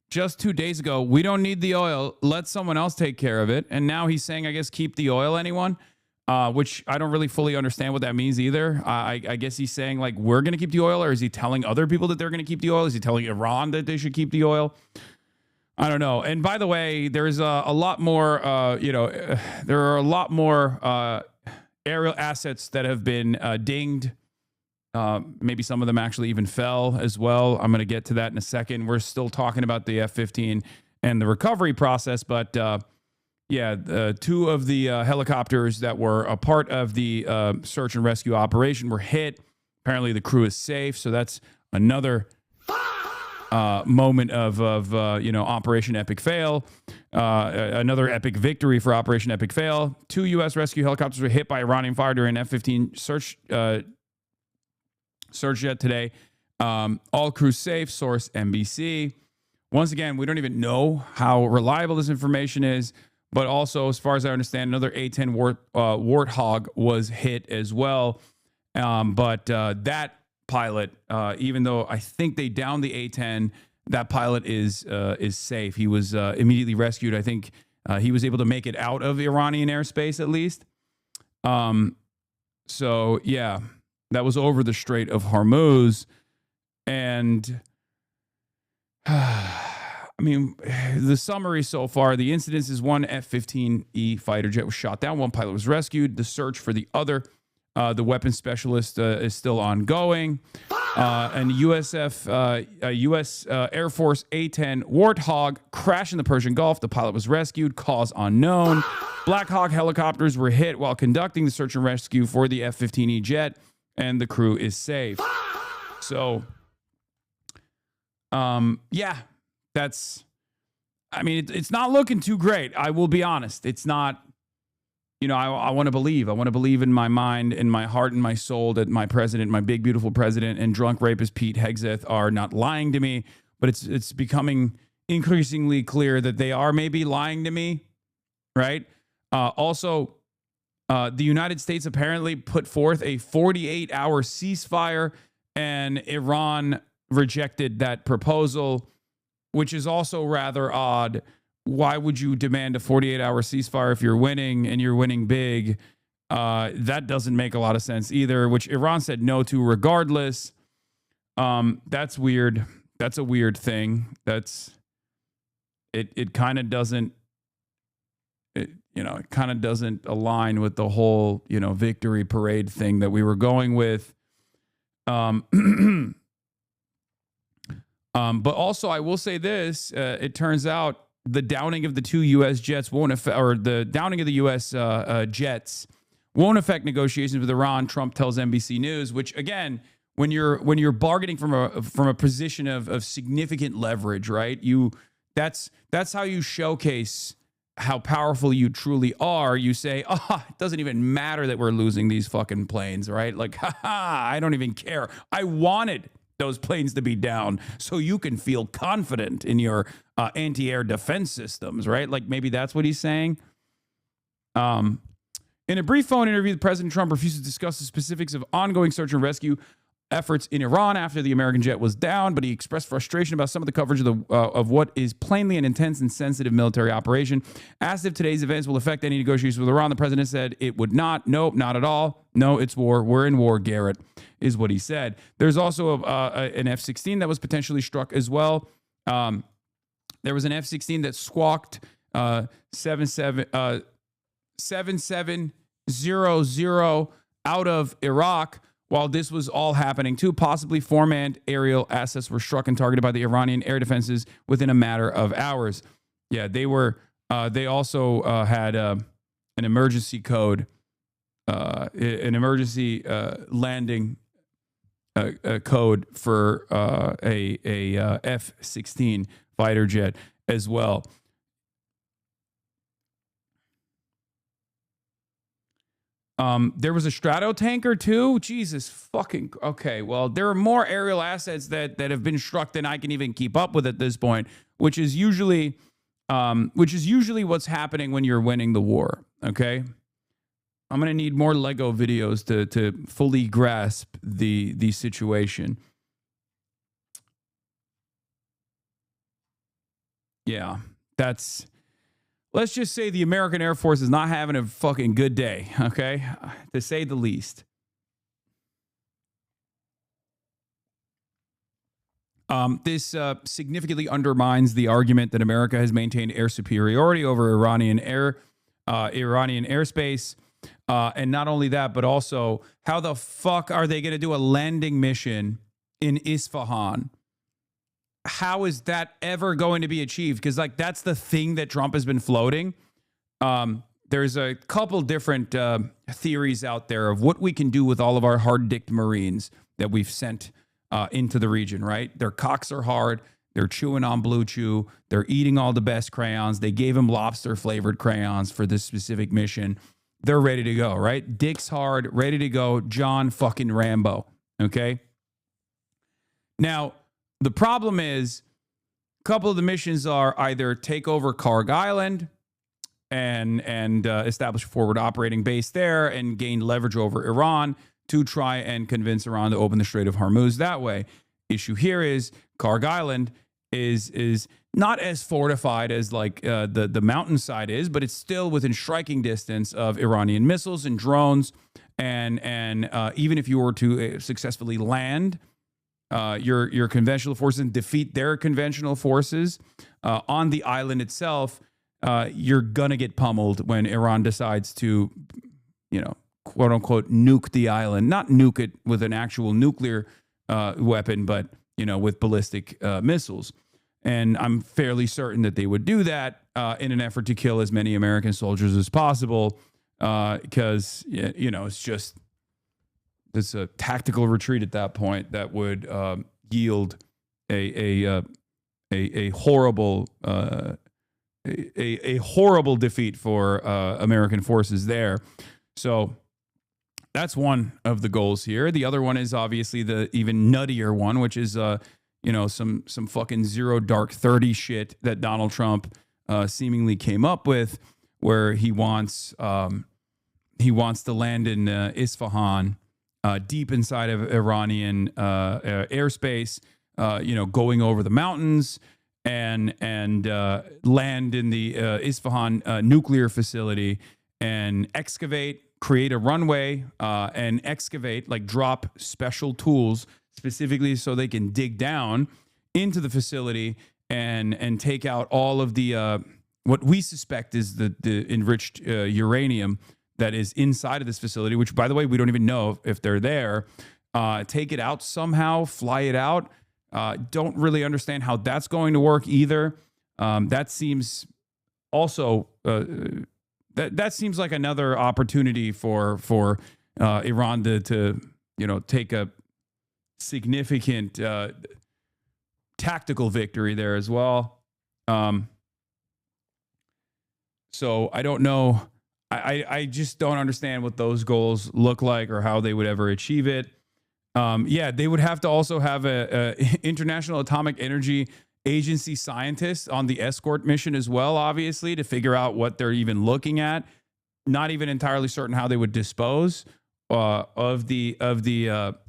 [SPEAKER 2] Just 2 days ago, we don't need the oil. Let someone else take care of it. And now he's saying, I guess, keep the oil, anyone? Which I don't really fully understand what that means either. I guess he's saying, like, we're going to keep the oil, or is he telling other people that they're going to keep the oil? Is he telling Iran that they should keep the oil? I don't know. And by the way, there's a lot more, there are a lot more aerial assets that have been dinged. Maybe some of them actually even fell as well. I'm going to get to that in a second. We're still talking about the F-15 and the recovery process, but two of the helicopters that were a part of the search and rescue operation were hit. Apparently the crew is safe, so that's another moment of Operation Epic Fail. Another epic victory for Operation Epic Fail. 2 U.S. rescue helicopters were hit by Iranian fire during F-15 search jet today. All crew safe. Source NBC. Once again, we don't even know how reliable this information is, but also, as far as I understand, another A-10 Warthog was hit as well. But that pilot, even though I think they downed the A-10, that pilot is safe. He was immediately rescued. I think he was able to make it out of Iranian airspace at least. So yeah, that was over the Strait of Hormuz. And I mean, the summary so far, the incidents is 1 F-15E fighter jet was shot down. 1 pilot was rescued. The search for the other, the weapons specialist, is still ongoing. And U.S. Air Force A-10 Warthog crashed in the Persian Gulf. The pilot was rescued. Cause unknown. Black Hawk helicopters were hit while conducting the search and rescue for the F-15E jet, and the crew is safe. So, that's, I mean, it's not looking too great. I will be honest. It's not, I want to believe. I want to believe in my mind, in my heart, and my soul that my president, my big, beautiful president, and drunk rapist Pete Hegseth are not lying to me. But it's becoming increasingly clear that they are maybe lying to me, right? Also, the United States apparently put forth a 48-hour ceasefire, and Iran rejected that proposal, which is also rather odd. Why would you demand a 48-hour ceasefire if you're winning and you're winning big? That doesn't make a lot of sense either, which Iran said no to regardless. That's weird. That's a weird thing. It kind of doesn't, it kind of doesn't align with the whole, victory parade thing that we were going with. But also, I will say this: it turns out the downing of the 2 U.S. jets won't affect, or the downing of the U.S. Jets won't affect negotiations with Iran. Trump tells NBC News, which again, when you're bargaining from a position of significant leverage, right? That's how you showcase how powerful you truly are. You say, it doesn't even matter that we're losing these fucking planes, right? Like, I don't even care. I wanted those planes to be down so you can feel confident in your anti-air defense systems, right? Like maybe that's what he's saying. In a brief phone interview, President Trump refused to discuss the specifics of ongoing search and rescue efforts in Iran after the American jet was down, but he expressed frustration about some of the coverage of what is plainly an intense and sensitive military operation. Asked if today's events will affect any negotiations with Iran, the president said it would not. Nope, not at all. No, it's war. We're in war, Garrett, is what he said. There's also an F-16 that was potentially struck as well. There was an F-16 that squawked 7700 out of Iraq. While this was all happening, 2 possibly 4-manned aerial assets were struck and targeted by the Iranian air defenses within a matter of hours. Yeah, they were. They also had an emergency code, an emergency landing code for a F-16 fighter jet as well. There was a strato tanker too. Jesus fucking. Okay, well, there are more aerial assets that have been struck than I can even keep up with at this point, which is usually what's happening when you're winning the war. Okay, I'm gonna need more Lego videos to fully grasp the situation. Yeah, that's. Let's just say the American Air Force is not having a fucking good day, okay? To say the least. This significantly undermines the argument that America has maintained air superiority over Iranian airspace. And not only that, but also, how the fuck are they going to do a landing mission in Isfahan? How is that ever going to be achieved? Because like that's the thing that Trump has been floating. There's a couple different theories out there of what we can do with all of our hard-dicked Marines that we've sent into the region, right? Their cocks are hard. They're chewing on Blue Chew. They're eating all the best crayons. They gave them lobster-flavored crayons for this specific mission. They're ready to go, right? Dick's hard, ready to go. John fucking Rambo, okay? Now, the problem is a couple of the missions are either take over Karg Island and establish a forward operating base there and gain leverage over Iran to try and convince Iran to open the Strait of Hormuz that way. Issue here is Karg Island is not as fortified as like the mountainside is, but it's still within striking distance of Iranian missiles and drones. And even if you were to successfully land your conventional forces and defeat their conventional forces on the island itself, you're gonna get pummeled when Iran decides to, quote unquote, nuke the island. Not nuke it with an actual nuclear weapon, but with ballistic missiles. And I'm fairly certain that they would do that in an effort to kill as many American soldiers as possible, because it's a tactical retreat at that point that would yield a horrible horrible defeat for American forces there. So that's one of the goals here. The other one is obviously the even nuttier one, which is some fucking zero dark 30 shit that Donald Trump seemingly came up with, where he wants to land in Isfahan. Deep inside of Iranian airspace, going over the mountains and land in the Isfahan nuclear facility and excavate, create a runway, and excavate, like drop special tools specifically so they can dig down into the facility and take out all of the what we suspect is the enriched uranium that is inside of this facility, which, by the way, we don't even know if they're there. Take it out somehow, fly it out. Don't really understand how that's going to work either. That seems also that seems like another opportunity for Iran to take a significant tactical victory there as well. So I don't know. I just don't understand what those goals look like or how they would ever achieve it. They would have to also have a International Atomic Energy Agency scientists on the escort mission as well, obviously, to figure out what they're even looking at. Not even entirely certain how they would dispose of the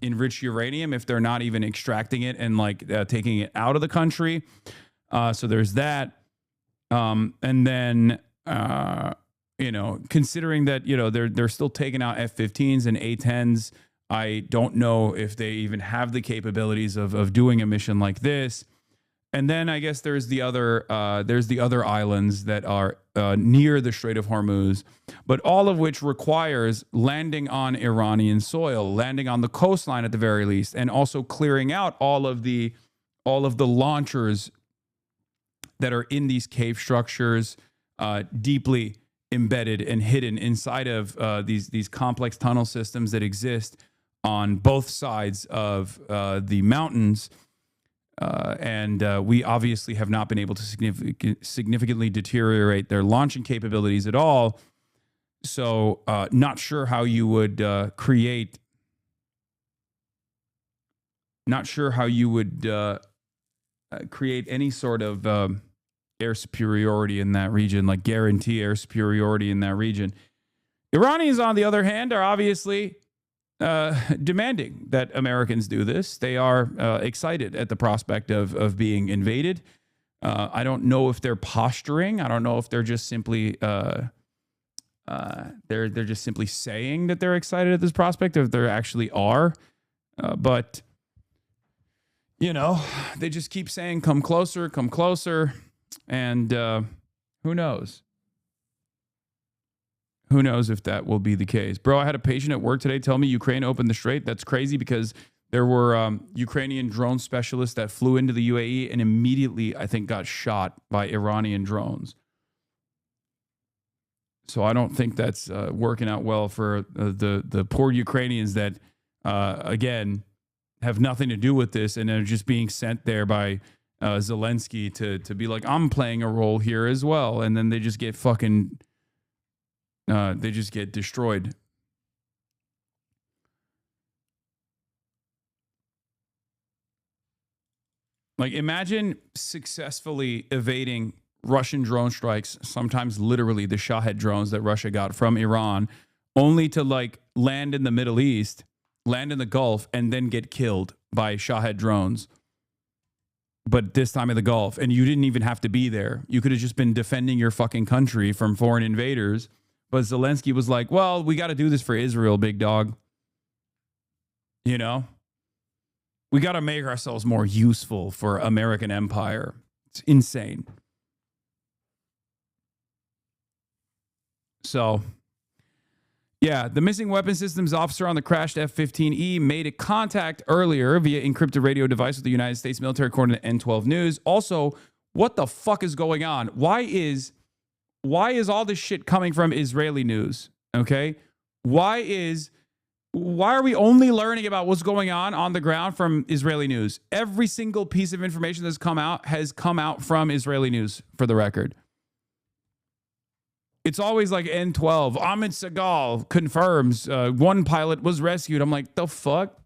[SPEAKER 2] enriched uranium if they're not even extracting it and taking it out of the country. So there's that. And then considering that, they're still taking out F-15s and A-10s, I don't know if they even have the capabilities of doing a mission like this. And then I guess there's the other islands that are near the Strait of Hormuz, but all of which requires landing on Iranian soil, landing on the coastline at the very least, and also clearing out all of the launchers that are in these cave structures, deeply embedded and hidden inside of these complex tunnel systems that exist on both sides of the mountains. And we obviously have not been able to significantly deteriorate their launching capabilities at all. So not sure how you would create any sort of air superiority in that region, like guarantee air superiority in that region. Iranians, on the other hand, are obviously demanding that Americans do this. They are excited at the prospect of being invaded. I don't know if they're posturing. I don't know if they're just simply they're just simply saying that they're excited at this prospect, or if they actually are. But you know, they just keep saying, "Come closer, and who knows? Who knows if that will be the case? Bro, I had a patient at work today tell me Ukraine opened the strait. That's crazy because there were Ukrainian drone specialists that flew into the UAE and immediately, I think, got shot by Iranian drones. So I don't think that's working out well for the poor Ukrainians that, again, have nothing to do with this and are just being sent there by Zelensky to be like, I'm playing a role here as well. And then they just get fucking... they just get destroyed. Like, imagine successfully evading Russian drone strikes, sometimes literally the Shahed drones that Russia got from Iran, only to like land in the Middle East, land in the Gulf, and then get killed by Shahed drones. But this time in the Gulf, and you didn't even have to be there. You could have just been defending your fucking country from foreign invaders. But Zelensky was like, well, we got to do this for Israel, big dog. You know? We got to make ourselves more useful for American empire. It's insane. So, yeah, the missing weapon systems officer on the crashed F-15E made a contact earlier via encrypted radio device with the United States military, according to N12 News. Also, what the fuck is going on? Why is all this shit coming from Israeli news? Okay? Why are we only learning about what's going on the ground from Israeli news? Every single piece of information that's come out has come out from Israeli news, for the record. It's always like N12. Ahmed Segal confirms one pilot was rescued. I'm like, the fuck?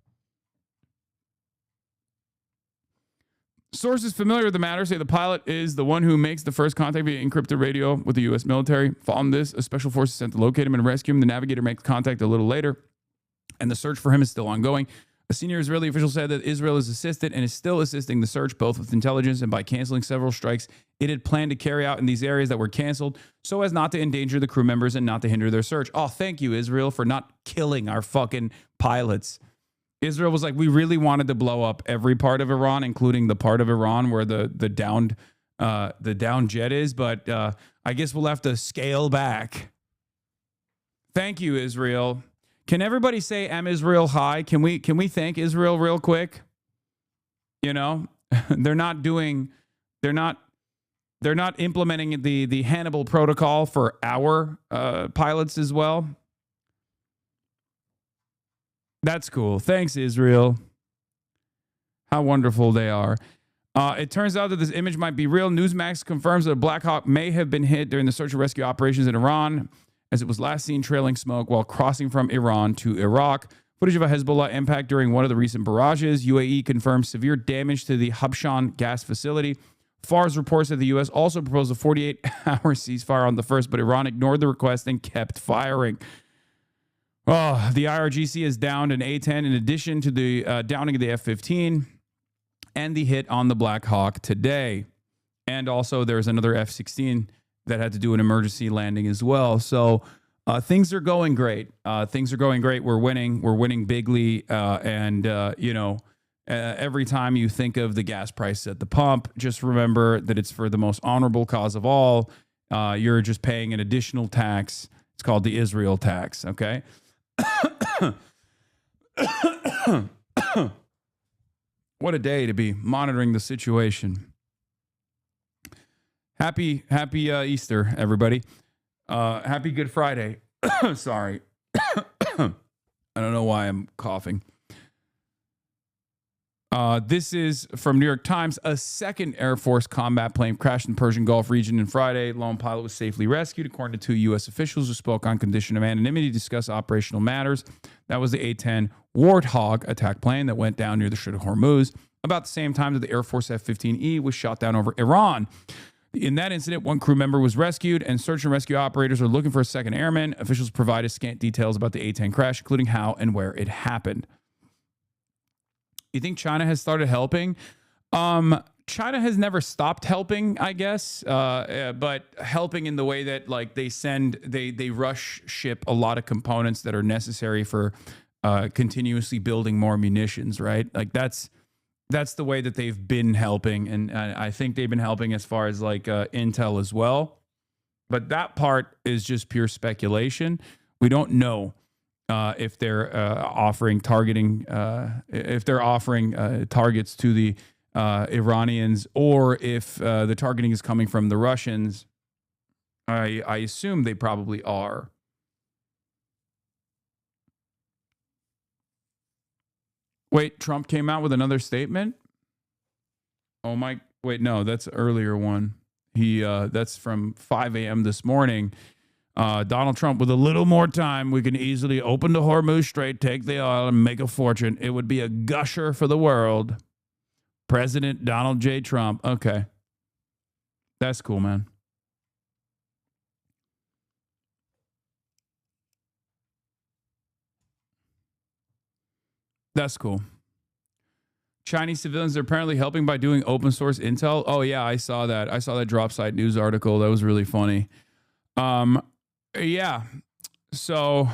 [SPEAKER 2] Sources familiar with the matter say the pilot is the one who makes the first contact via encrypted radio with the U.S. military. Following this, a special force is sent to locate him and rescue him. The navigator makes contact a little later, and the search for him is still ongoing. A senior Israeli official said that Israel is assisted and is still assisting the search, both with intelligence and by canceling several strikes it had planned to carry out in these areas that were canceled so as not to endanger the crew members and not to hinder their search. Oh, thank you, Israel, for not killing our fucking pilots. Israel was like, we really wanted to blow up every part of Iran, including the part of Iran where the downed jet is, but I guess we'll have to scale back. Thank you, Israel. Can everybody say "Am Israel High"? Can we thank Israel real quick? You know, they're not implementing the Hannibal protocol for our pilots as well. That's cool. Thanks, Israel. How wonderful they are. It turns out that this image might be real. Newsmax confirms that a Black Hawk may have been hit during the search and rescue operations in Iran, as it was last seen trailing smoke while crossing from Iran to Iraq. Footage of a Hezbollah impact during one of the recent barrages. UAE confirms severe damage to the Habshan gas facility. FARS reports that the U.S. also proposed a 48-hour ceasefire on the first, but Iran ignored the request and kept firing. Oh, the IRGC has downed an A-10 in addition to the downing of the F-15 and the hit on the Black Hawk today. And also there's another F-16 that had to do an emergency landing as well. So things are going great. We're winning. We're winning bigly. Every time you think of the gas price at the pump, just remember that it's for the most honorable cause of all. You're just paying an additional tax. It's called the Israel tax, okay? What a day to be monitoring the situation. Happy Easter, everybody. Happy Good Friday. Sorry. I don't know why I'm coughing. This is from New York Times. A second Air Force combat plane crashed in the Persian Gulf region on Friday. Lone pilot was safely rescued, according to two U.S. officials who spoke on condition of anonymity to discuss operational matters. That was the A-10 Warthog attack plane that went down near the Strait of Hormuz about the same time that the Air Force F-15E was shot down over Iran. In that incident, one crew member was rescued, and search and rescue operators are looking for a second airman. Officials provided scant details about the A-10 crash, including how and where it happened. You think China has started helping? China has never stopped helping, I guess, but helping in the way that like they rush ship a lot of components that are necessary for continuously building more munitions, right? Like that's the way that they've been helping, and I think they've been helping as far as like intel as well. But that part is just pure speculation. We don't know. If they're offering targets to the Iranians, or if the targeting is coming from the Russians. I assume they probably are. Wait, Trump came out with another statement? Oh my, wait, no, that's an earlier one. That's from 5 a.m. this morning. Donald Trump, with a little more time, we can easily open the Hormuz Strait, take the oil, and make a fortune. It would be a gusher for the world. President Donald J. Trump. Okay. That's cool, man. That's cool. Chinese civilians are apparently helping by doing open source intel. Oh, yeah, I saw that. I saw that drop site news article. That was really funny. Yeah. So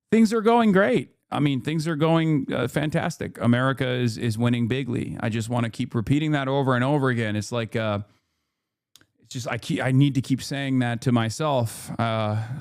[SPEAKER 2] things are going great. I mean, things are going fantastic. America is winning bigly. I just want to keep repeating that over and over again. It's like, it's just, I need to keep saying that to myself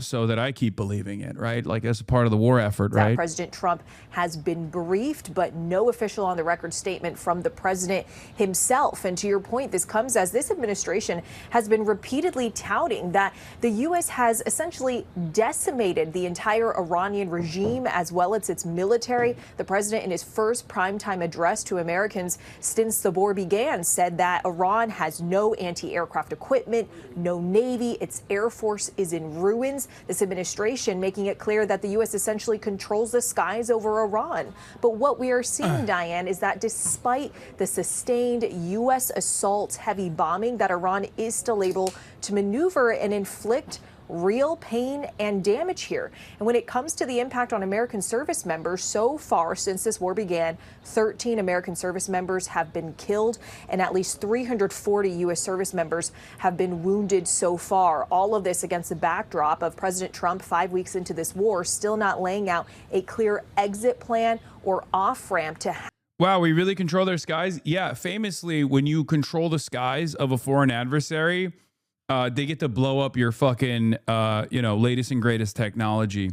[SPEAKER 2] so that I keep believing it, right? Like as a part of the war effort, right?
[SPEAKER 15] President Trump has been briefed, but no official on the record statement from the president himself. And to your point, this comes as this administration has been repeatedly touting that the U.S. has essentially decimated the entire Iranian regime as well as its military. The president, in his first primetime address to Americans since the war began, said that Iran has no anti-aircraft equipment, no navy, its air force is in ruins. This administration making it clear that the U.S. essentially controls the skies over Iran. But what we are seeing, Diane, is that despite the sustained U.S. assault, heavy bombing, that Iran is still able to maneuver and inflict real pain and damage here. And when it comes to the impact on American service members, so far since this war began, 13 American service members have been killed and at least 340 U.S. service members have been wounded so far. All of this against the backdrop of President Trump 5 weeks into this war still not laying out a clear exit plan or off-ramp to
[SPEAKER 2] Wow, we really control their skies? Yeah, famously, when you control the skies of a foreign adversary, they get to blow up your fucking, latest and greatest technology.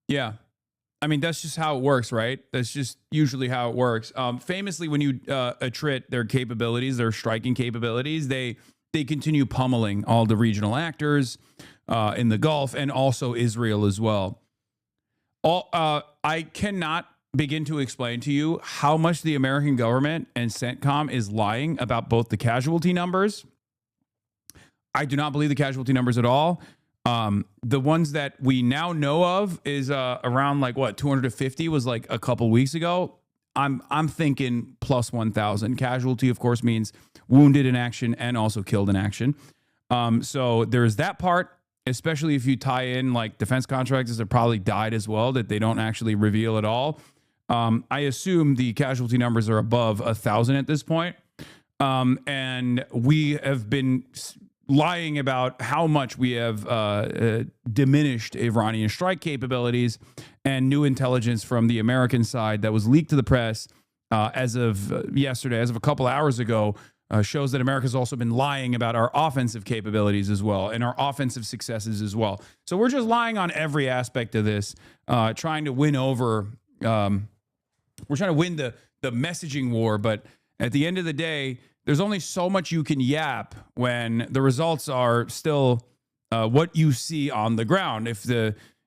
[SPEAKER 2] Yeah. I mean, that's just how it works, right? That's just usually how it works. Famously, when you attrit their capabilities, their striking capabilities, they continue pummeling all the regional actors in the Gulf and also Israel as well. I cannot begin to explain to you how much the American government and CENTCOM is lying about both the casualty numbers. I do not believe the casualty numbers at all. The ones that we now know of is around 250 was like a couple weeks ago. I'm thinking plus 1,000. Casualty, of course, means wounded in action and also killed in action. So there's that part, especially if you tie in like defense contractors that probably died as well, that they don't actually reveal at all. I assume the casualty numbers are above 1,000 at this point. And we have been lying about how much we have diminished Iranian strike capabilities, and new intelligence from the American side that was leaked to the press as of yesterday, as of a couple hours ago, shows that America's also been lying about our offensive capabilities as well and our offensive successes as well. So we're just lying on every aspect of this, trying to win over. We're trying to win the messaging war, but at the end of the day, there's only so much you can yap when the results are still what you see on the ground. If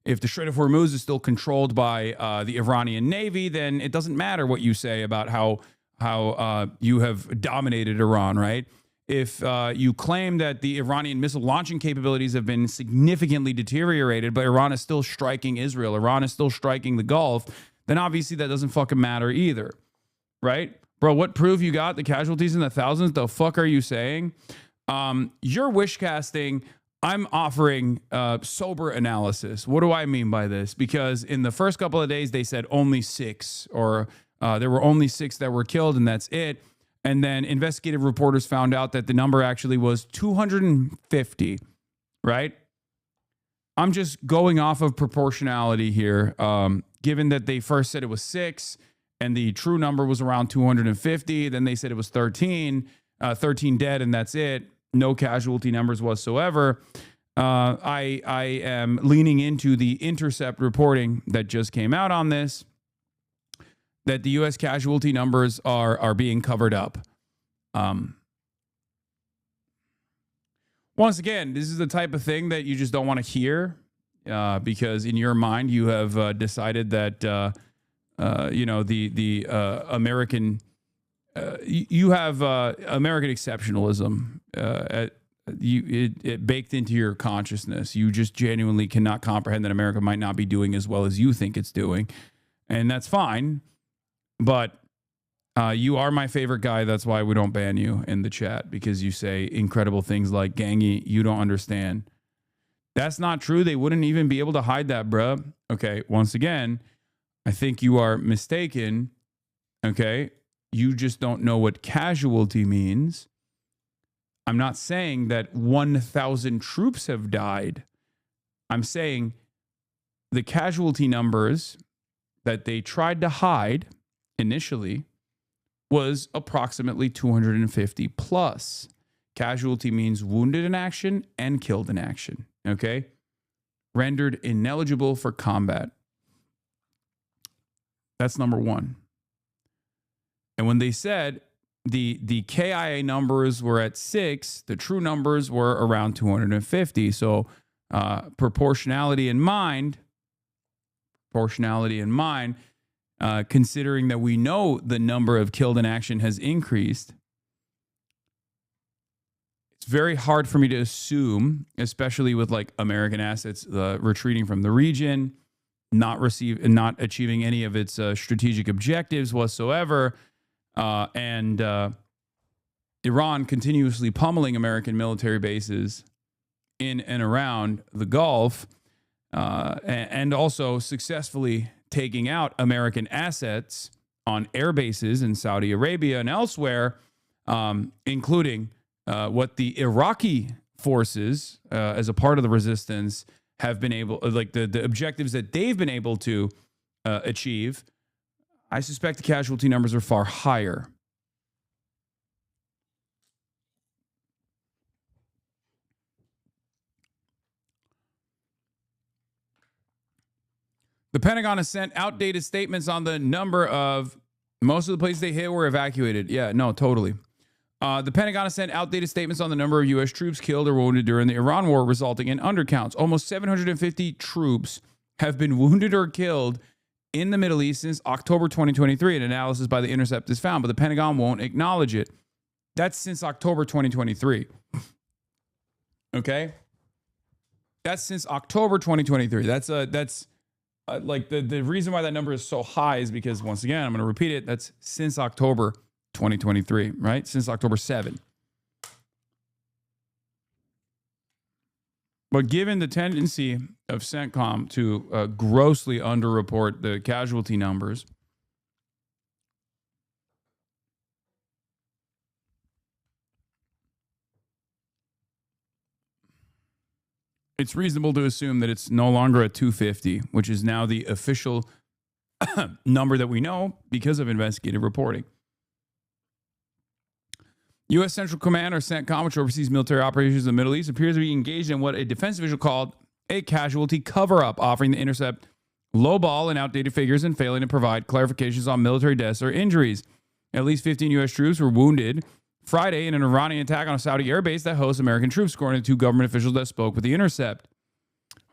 [SPEAKER 2] If the Strait of Hormuz is still controlled by the Iranian Navy, then it doesn't matter what you say about how you have dominated Iran, right? If you claim that the Iranian missile launching capabilities have been significantly deteriorated, but Iran is still striking Israel, Iran is still striking the Gulf, then obviously that doesn't fucking matter either, right? Bro, what proof you got? The casualties in the thousands? The fuck are you saying? You're wish casting. I'm offering sober analysis. What do I mean by this? Because in the first couple of days, they said only 6, or there were only 6 that were killed, and that's it. And then investigative reporters found out that the number actually was 250, right? I'm just going off of proportionality here. Given that they first said it was 6, and the true number was around 250, then they said it was 13 dead, and that's it. No casualty numbers whatsoever. I am leaning into the Intercept reporting that just came out on this, that the U.S. casualty numbers are being covered up. Once again, this is the type of thing that you just don't want to hear because in your mind you have decided that the American. You have American exceptionalism it baked into your consciousness. You just genuinely cannot comprehend that America might not be doing as well as you think it's doing. And that's fine. But you are my favorite guy. That's why we don't ban you in the chat, because you say incredible things like, Gangy, you don't understand. That's not true. They wouldn't even be able to hide that, bruh. Okay, once again, I think you are mistaken. Okay? You just don't know what casualty means. I'm not saying that 1,000 troops have died. I'm saying the casualty numbers that they tried to hide initially was approximately 250 plus. Casualty means wounded in action and killed in action. Okay? Rendered ineligible for combat. That's number one. And when they said the KIA numbers were at 6, the true numbers were around 250. So proportionality in mind, considering that we know the number of killed in action has increased, it's very hard for me to assume, especially with like American assets retreating from the region, not achieving any of its strategic objectives whatsoever. And Iran continuously pummeling American military bases in and around the Gulf, and also successfully taking out American assets on air bases in Saudi Arabia and elsewhere, including what the Iraqi forces, as a part of the resistance, have been able, like the objectives that they've been able to achieve. I suspect the casualty numbers are far higher. The Pentagon has sent outdated statements on the number of most of the places they hit were evacuated. Yeah, no, totally. The Pentagon has sent outdated statements on the number of U.S. troops killed or wounded during the Iran war, resulting in undercounts. Almost 750 troops have been wounded or killed in the Middle East since October 2023. An analysis by the Intercept is found, but the Pentagon won't acknowledge it. That's since October 2023. Okay? That's since October 2023. That's like the reason why that number is so high is because, once again, I'm going to repeat it. That's since October 2023, right? Since October 7. But given the tendency of CENTCOM to grossly underreport the casualty numbers, it's reasonable to assume that it's no longer at 250, which is now the official number that we know because of investigative reporting. U.S. Central Command, or CENTCOM, which oversees military operations in the Middle East, appears to be engaged in what a defense official called a casualty cover-up, offering the Intercept lowball and outdated figures and failing to provide clarifications on military deaths or injuries. At least 15 U.S. troops were wounded Friday in an Iranian attack on a Saudi airbase that hosts American troops, according to 2 government officials that spoke with the Intercept.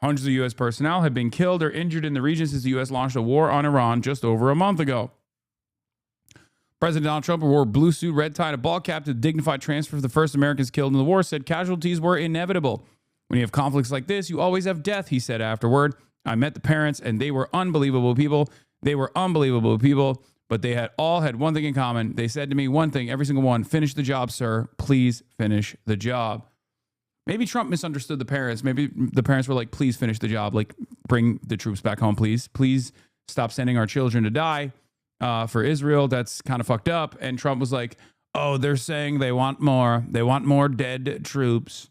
[SPEAKER 2] Hundreds of U.S. personnel have been killed or injured in the region since the U.S. launched a war on Iran just over a month ago. President Donald Trump, who wore a blue suit, red tie, and a ball cap to the dignified transfer of the first Americans killed in the war, said casualties were inevitable. When you have conflicts like this, you always have death, he said afterward. I met the parents, and they were unbelievable people. But they had all had one thing in common. They said to me one thing, every single one, finish the job, sir. Please finish the job. Maybe Trump misunderstood the parents. Maybe the parents were like, please finish the job. Like, bring the troops back home, please. Please stop sending our children to die for Israel. That's kind of fucked up. And Trump was like, oh, they're saying they want more. They want more dead troops.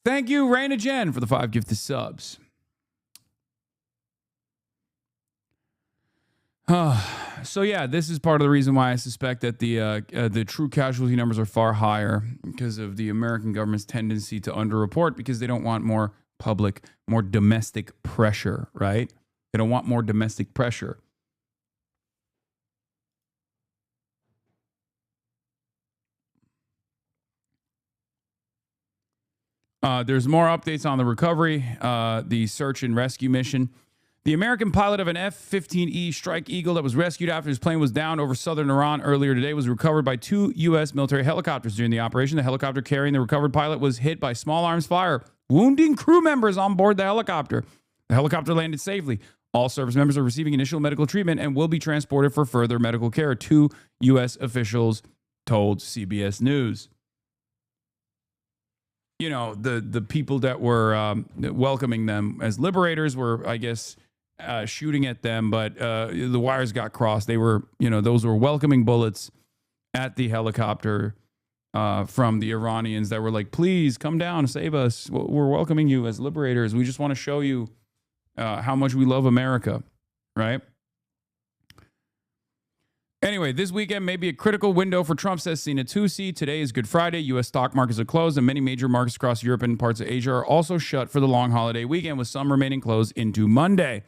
[SPEAKER 2] Thank you, Raina Jen, for the 5 gifted subs. So yeah, this is part of the reason why I suspect that the true casualty numbers are far higher, because of the American government's tendency to underreport, because they don't want more domestic pressure, right? They don't want more domestic pressure. There's more updates on the recovery, the search and rescue mission. The American pilot of an F-15E Strike Eagle that was rescued after his plane was down over southern Iran earlier today was recovered by 2 U.S. military helicopters. During the operation, the helicopter carrying the recovered pilot was hit by small arms fire, wounding crew members on board the helicopter. The helicopter landed safely. All service members are receiving initial medical treatment and will be transported for further medical care, 2 U.S. officials told CBS News. You know, the people that were welcoming them as liberators were, I guess, shooting at them, but the wires got crossed. They were, those were welcoming bullets at the helicopter from the Iranians that were like, please come down, save us. We're welcoming you as liberators. We just want to show you how much we love America, right? Anyway, this weekend may be a critical window for Trump, says Sina Tusi. Today is Good Friday. U.S. stock markets are closed, and many major markets across Europe and parts of Asia are also shut for the long holiday weekend, with some remaining closed into Monday.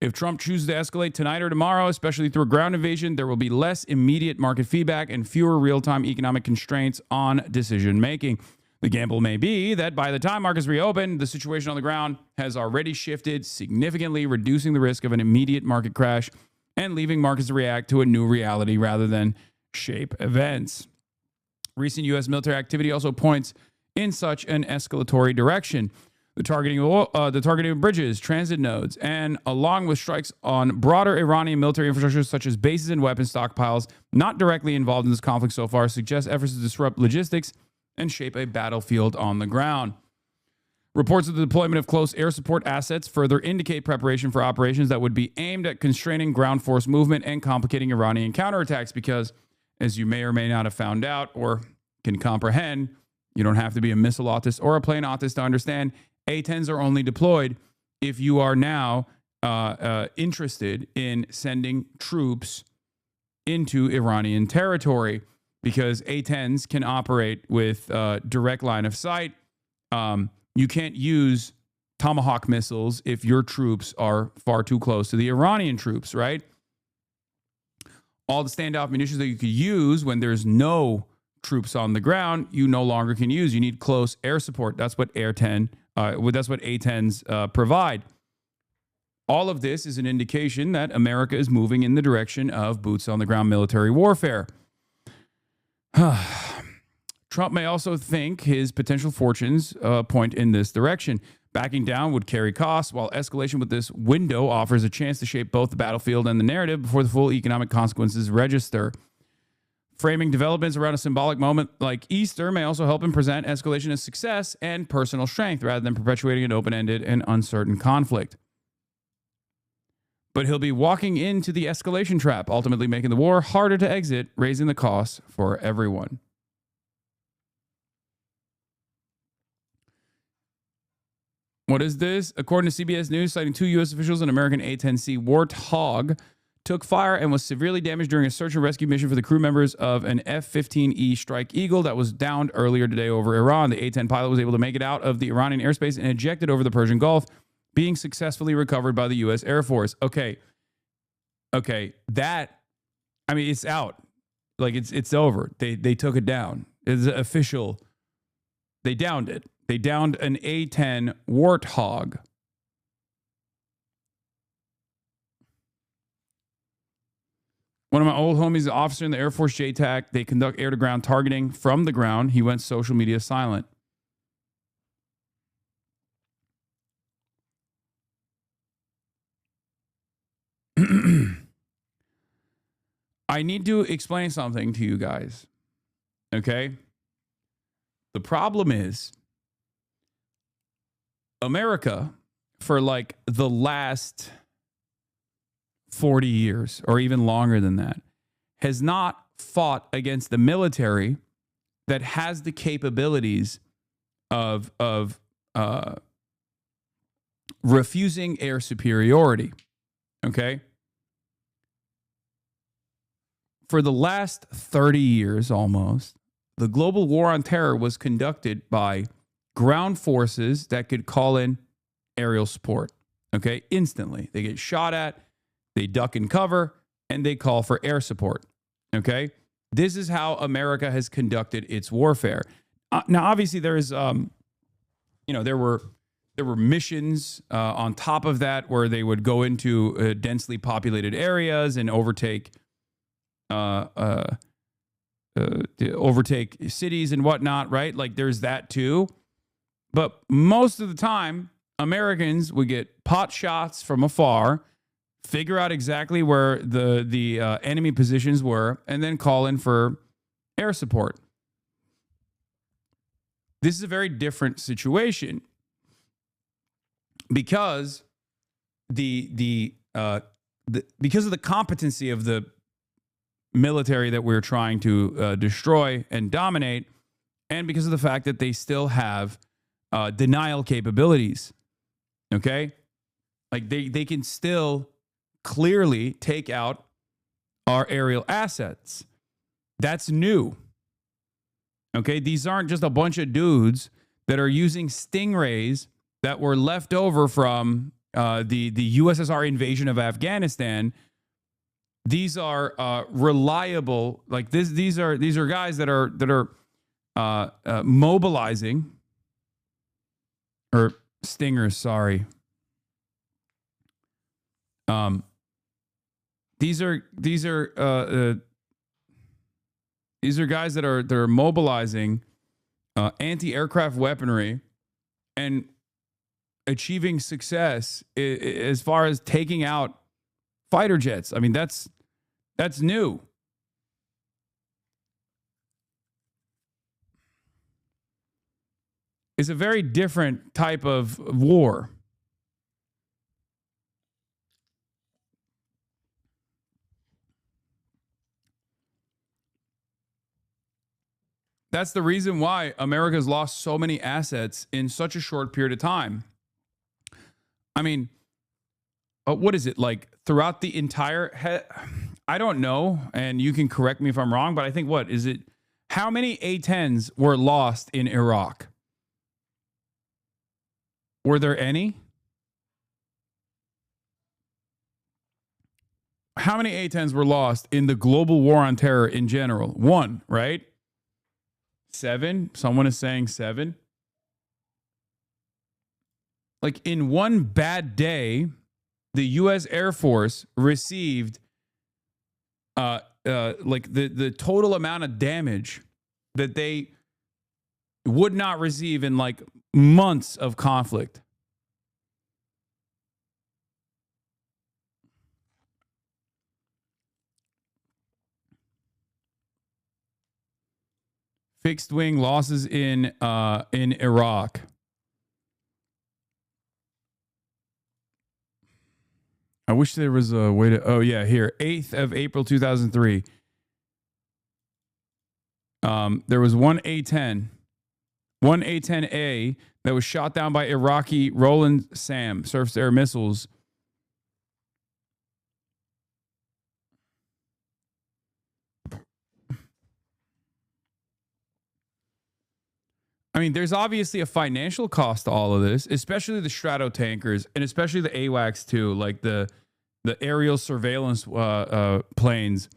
[SPEAKER 2] If Trump chooses to escalate tonight or tomorrow, especially through a ground invasion, there will be less immediate market feedback and fewer real-time economic constraints on decision-making. The gamble may be that by the time markets reopen, the situation on the ground has already shifted, significantly reducing the risk of an immediate market crash and leaving markets to react to a new reality rather than shape events. Recent U.S. military activity also points in such an escalatory direction. The targeting of bridges, transit nodes, and along with strikes on broader Iranian military infrastructure such as bases and weapons stockpiles not directly involved in this conflict so far, suggest efforts to disrupt logistics and shape a battlefield on the ground. Reports of the deployment of close air support assets further indicate preparation for operations that would be aimed at constraining ground force movement and complicating Iranian counterattacks because, as you may or may not have found out or can comprehend, you don't have to be a missile autist or a plane autist to understand A-10s are only deployed if you are now interested in sending troops into Iranian territory, because A-10s can operate with direct line of sight. You can't use Tomahawk missiles if your troops are far too close to the Iranian troops, right? All the standoff munitions that you could use when there's no troops on the ground, you no longer can use. You need close air support. That's what that's what A-10s provide. All of this is an indication that America is moving in the direction of boots on the ground military warfare. Trump may also think his potential fortunes point in this direction. Backing down would carry costs, while escalation with this window offers a chance to shape both the battlefield and the narrative before the full economic consequences register. Framing developments around a symbolic moment like Easter may also help him present escalation as success and personal strength rather than perpetuating an open-ended and uncertain conflict. But he'll be walking into the escalation trap, ultimately making the war harder to exit, raising the costs for everyone. What is this? According to CBS News, citing 2 U.S. officials, an American A-10C Warthog took fire and was severely damaged during a search and rescue mission for the crew members of an F-15E Strike Eagle that was downed earlier today over Iran. The A-10 pilot was able to make it out of the Iranian airspace and ejected over the Persian Gulf, being successfully recovered by the U.S. Air Force. Okay, that, I mean, it's out. Like, it's over. They took it down. It's official. They downed it. They downed an A-10 Warthog. One of my old homies, an officer in the Air Force JTAC, they conduct air-to-ground targeting from the ground. He went social media silent. I need to explain something to you guys, okay? The problem is America, for like the last 40 years or even longer than that, has not fought against the military that has the capabilities of refusing air superiority, okay? For the last 30 years almost, the global war on terror was conducted by ground forces that could call in aerial support, okay? Instantly. They get shot at, they duck and cover, and they call for air support, okay? This is how America has conducted its warfare. Now, obviously, there is, there were missions on top of that where they would go into densely populated areas and overtake cities and whatnot, right? Like there's that too. But most of the time, Americans would get pot shots from afar, figure out exactly where the enemy positions were, and then call in for air support. This is a very different situation because because of the competency of the military that we're trying to destroy and dominate, and because of the fact that they still have denial capabilities, okay? Like they can still clearly take out our aerial assets. That's new, okay? These aren't just a bunch of dudes that are using stingrays that were left over from the USSR invasion of Afghanistan. These are reliable, like this. These are guys that are mobilizing, or stingers. Sorry. These are guys that are mobilizing anti-aircraft weaponry and achieving success as far as taking out fighter jets. I mean, that's new. It's a very different type of war. That's the reason why America's lost so many assets in such a short period of time. I mean, what is it like throughout the entire? I don't know, and you can correct me if I'm wrong, but I think what is it? How many A-10s were lost in Iraq? Were there any? How many A-10s were lost in the global war on terror in general? 1, right? 7. Someone is saying 7. Like in one bad day, the U.S. Air Force received like the total amount of damage that they would not receive in like months of conflict. Fixed wing losses in Iraq. I wish there was a way to. Oh yeah, here, 8th of April 2003. There was one A-10 A that was shot down by Iraqi Roland SAM surface-to-air missiles. I mean, there's obviously a financial cost to all of this, especially the Strato tankers and especially the AWACS too, like the aerial surveillance planes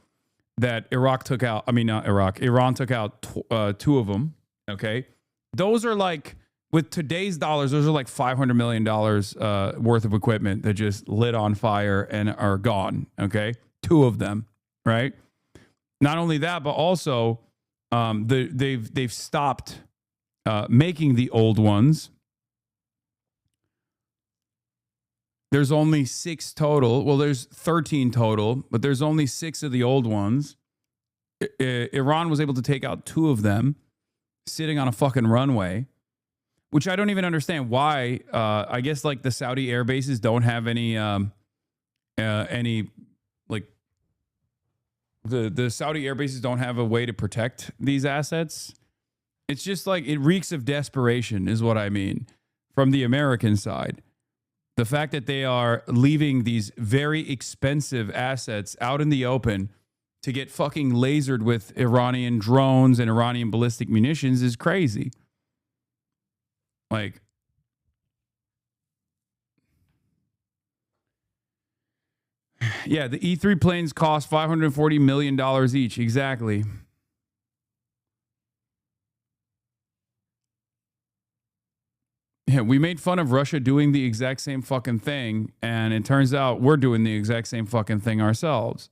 [SPEAKER 2] that Iraq took out. I mean, not Iraq. Iran took out 2 of them. Okay, Those are like, with today's dollars, those are like $500 million worth of equipment that just lit on fire and are gone. Okay. 2 of them, right? Not only that, but also they've stopped making the old ones. There's only 6 total. Well, there's 13 total, but there's only 6 of the old ones. Iran was able to take out 2 of them sitting on a fucking runway, which I don't even understand why. I guess like the Saudi air bases don't have any like the Saudi air bases don't have a way to protect these assets. It's just like, it reeks of desperation is what I mean from the American side. The fact that they are leaving these very expensive assets out in the open to get fucking lasered with Iranian drones and Iranian ballistic munitions is crazy. Like, yeah, the E-3 planes cost $540 million each. Exactly. Yeah, we made fun of Russia doing the exact same fucking thing, and it turns out we're doing the exact same fucking thing ourselves.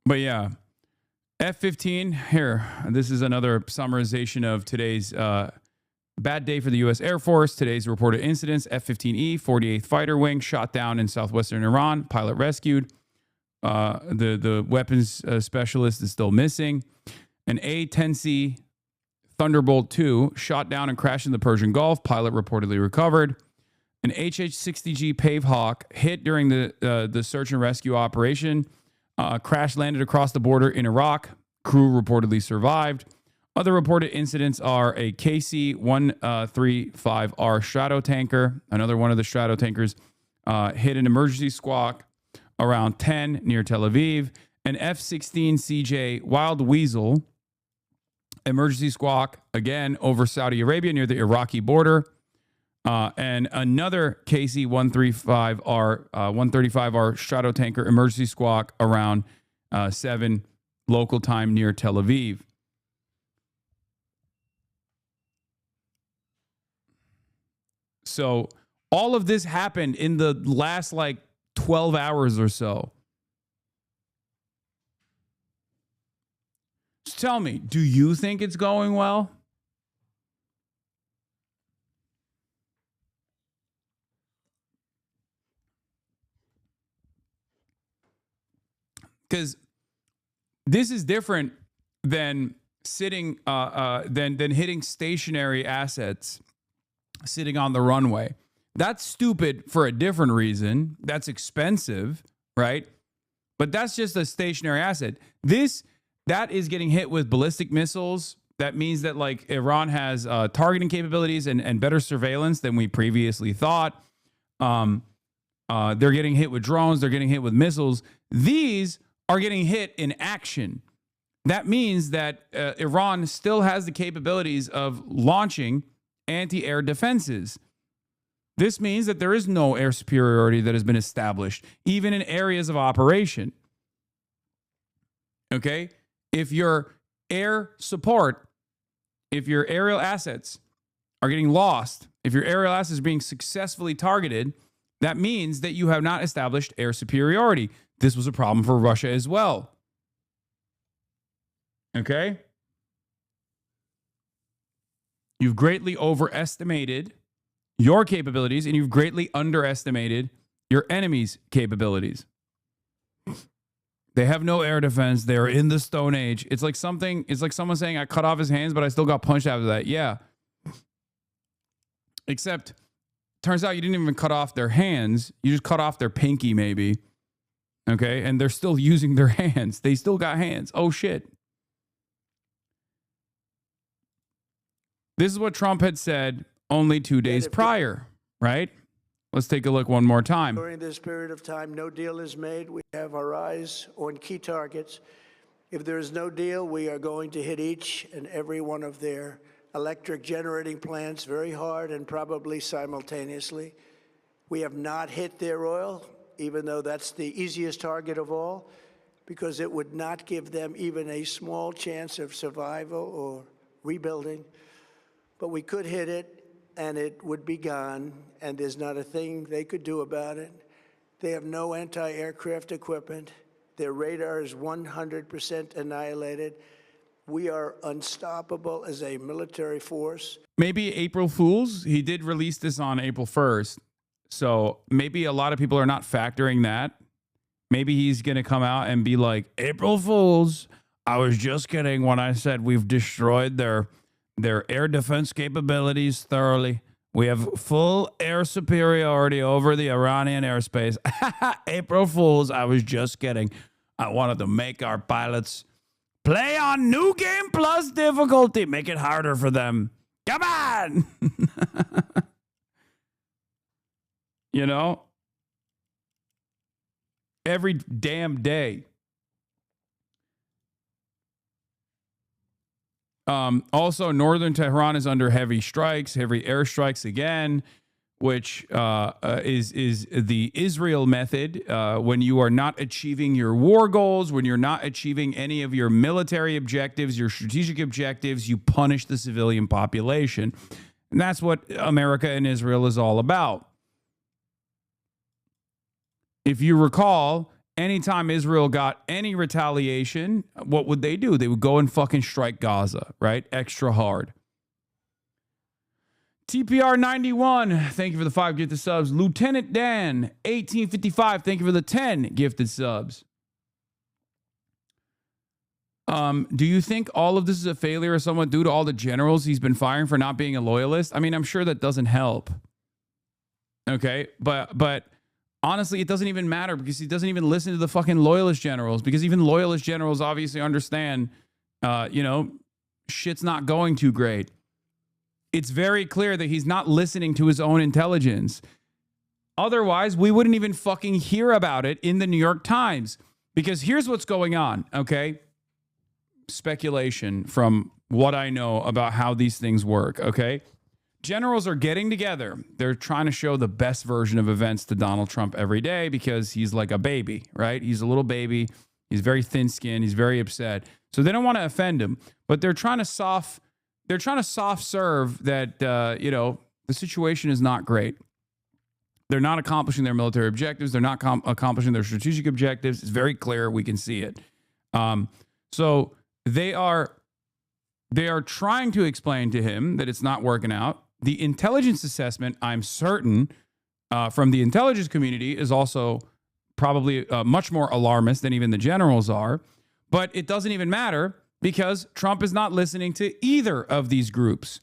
[SPEAKER 2] But yeah, F-15, here, this is another summarization of today's bad day for the U.S. Air Force. Today's reported incidents: F-15E, 48th Fighter Wing, shot down in southwestern Iran, pilot rescued. The weapons specialist is still missing. An A-10C Thunderbolt II shot down and crashed in the Persian Gulf, pilot reportedly recovered. An HH-60G Pave Hawk hit during the search and rescue operation. Crash landed across the border in Iraq. Crew reportedly survived. Other reported incidents are a KC-135R Strato tanker. Another one of the Strato tankers hit an emergency squawk around 10 near Tel Aviv. An F-16CJ Wild Weasel emergency squawk again over Saudi Arabia near the Iraqi border. And another KC-135R Strato tanker emergency squawk around 7 local time near Tel Aviv. So all of this happened in the last like 12 hours or so. Just tell me, do you think it's going well? Because this is different than sitting, than hitting stationary assets sitting on the runway. That's stupid for a different reason. That's expensive, right? But that's just a stationary asset. That is getting hit with ballistic missiles. That means that like Iran has targeting capabilities and better surveillance than we previously thought. They're getting hit with drones. They're getting hit with missiles. These are getting hit in action. That means that Iran still has the capabilities of launching anti-air defenses. This means that there is no air superiority that has been established, even in areas of operation. Okay? If your air support, if your aerial assets are getting lost, if your aerial assets are being successfully targeted, that means that you have not established air superiority. This was a problem for Russia as well. Okay? You've greatly overestimated your capabilities and you've greatly underestimated your enemy's capabilities. They have no air defense. They're in the Stone Age. It's like someone saying, I cut off his hands, but I still got punched after that. Yeah. Except, turns out you didn't even cut off their hands. You just cut off their pinky, maybe. Okay? And they're still using their hands. They still got hands. Oh, shit. This is what Trump had said only 2 days prior, right? Let's take a look one more time.
[SPEAKER 16] During this period of time, no deal is made. We have our eyes on key targets. If there is no deal, we are going to hit each and every one of their electric generating plants very hard and probably simultaneously. We have not hit their oil, even though that's the easiest target of all. because it would not give them even a small chance of survival or rebuilding. But we could hit it, and it would be gone, and there's not a thing they could do about it. They have no anti-aircraft equipment. Their radar is 100% annihilated. We are unstoppable as a military force.
[SPEAKER 2] Maybe April Fools. He did release this on April 1st. So maybe a lot of people are not factoring that. Maybe he's going to come out and be like, April Fools, I was just kidding when I said we've destroyed their air defense capabilities thoroughly. We have full air superiority over the Iranian airspace. April Fools, I was just kidding. I wanted to make our pilots play on New Game Plus difficulty. Make it harder for them. Come on! You know? Every damn day. Also, northern Tehran is under heavy airstrikes again, which is the Israel method. When you are not achieving your war goals, when you're not achieving any of your military objectives, your strategic objectives, you punish the civilian population. And that's what America and Israel is all about. If you recall, anytime Israel got any retaliation, what would they do? They would go and fucking strike Gaza, right? Extra hard. TPR 91, thank you for the 5 gifted subs. Lieutenant Dan 1855, thank you for the 10 gifted subs. Do you think all of this is a failure or somewhat due to all the generals he's been firing for not being a loyalist? I mean, I'm sure that doesn't help. Okay, but honestly, it doesn't even matter because he doesn't even listen to the fucking loyalist generals, because even loyalist generals obviously understand, shit's not going too great. It's very clear that he's not listening to his own intelligence. Otherwise, we wouldn't even fucking hear about it in the New York Times, because here's what's going on, okay? Speculation from what I know about how these things work, okay? Generals are getting together. They're trying to show the best version of events to Donald Trump every day because he's like a baby, right? He's a little baby. He's very thin-skinned. He's very upset. So they don't want to offend him, but they're trying to soft serve that, the situation is not great. They're not accomplishing their military objectives. They're not accomplishing their strategic objectives. It's very clear. We can see it. So they are trying to explain to him that it's not working out. The intelligence assessment, I'm certain, from the intelligence community is also probably much more alarmist than even the generals are. But it doesn't even matter because Trump is not listening to either of these groups.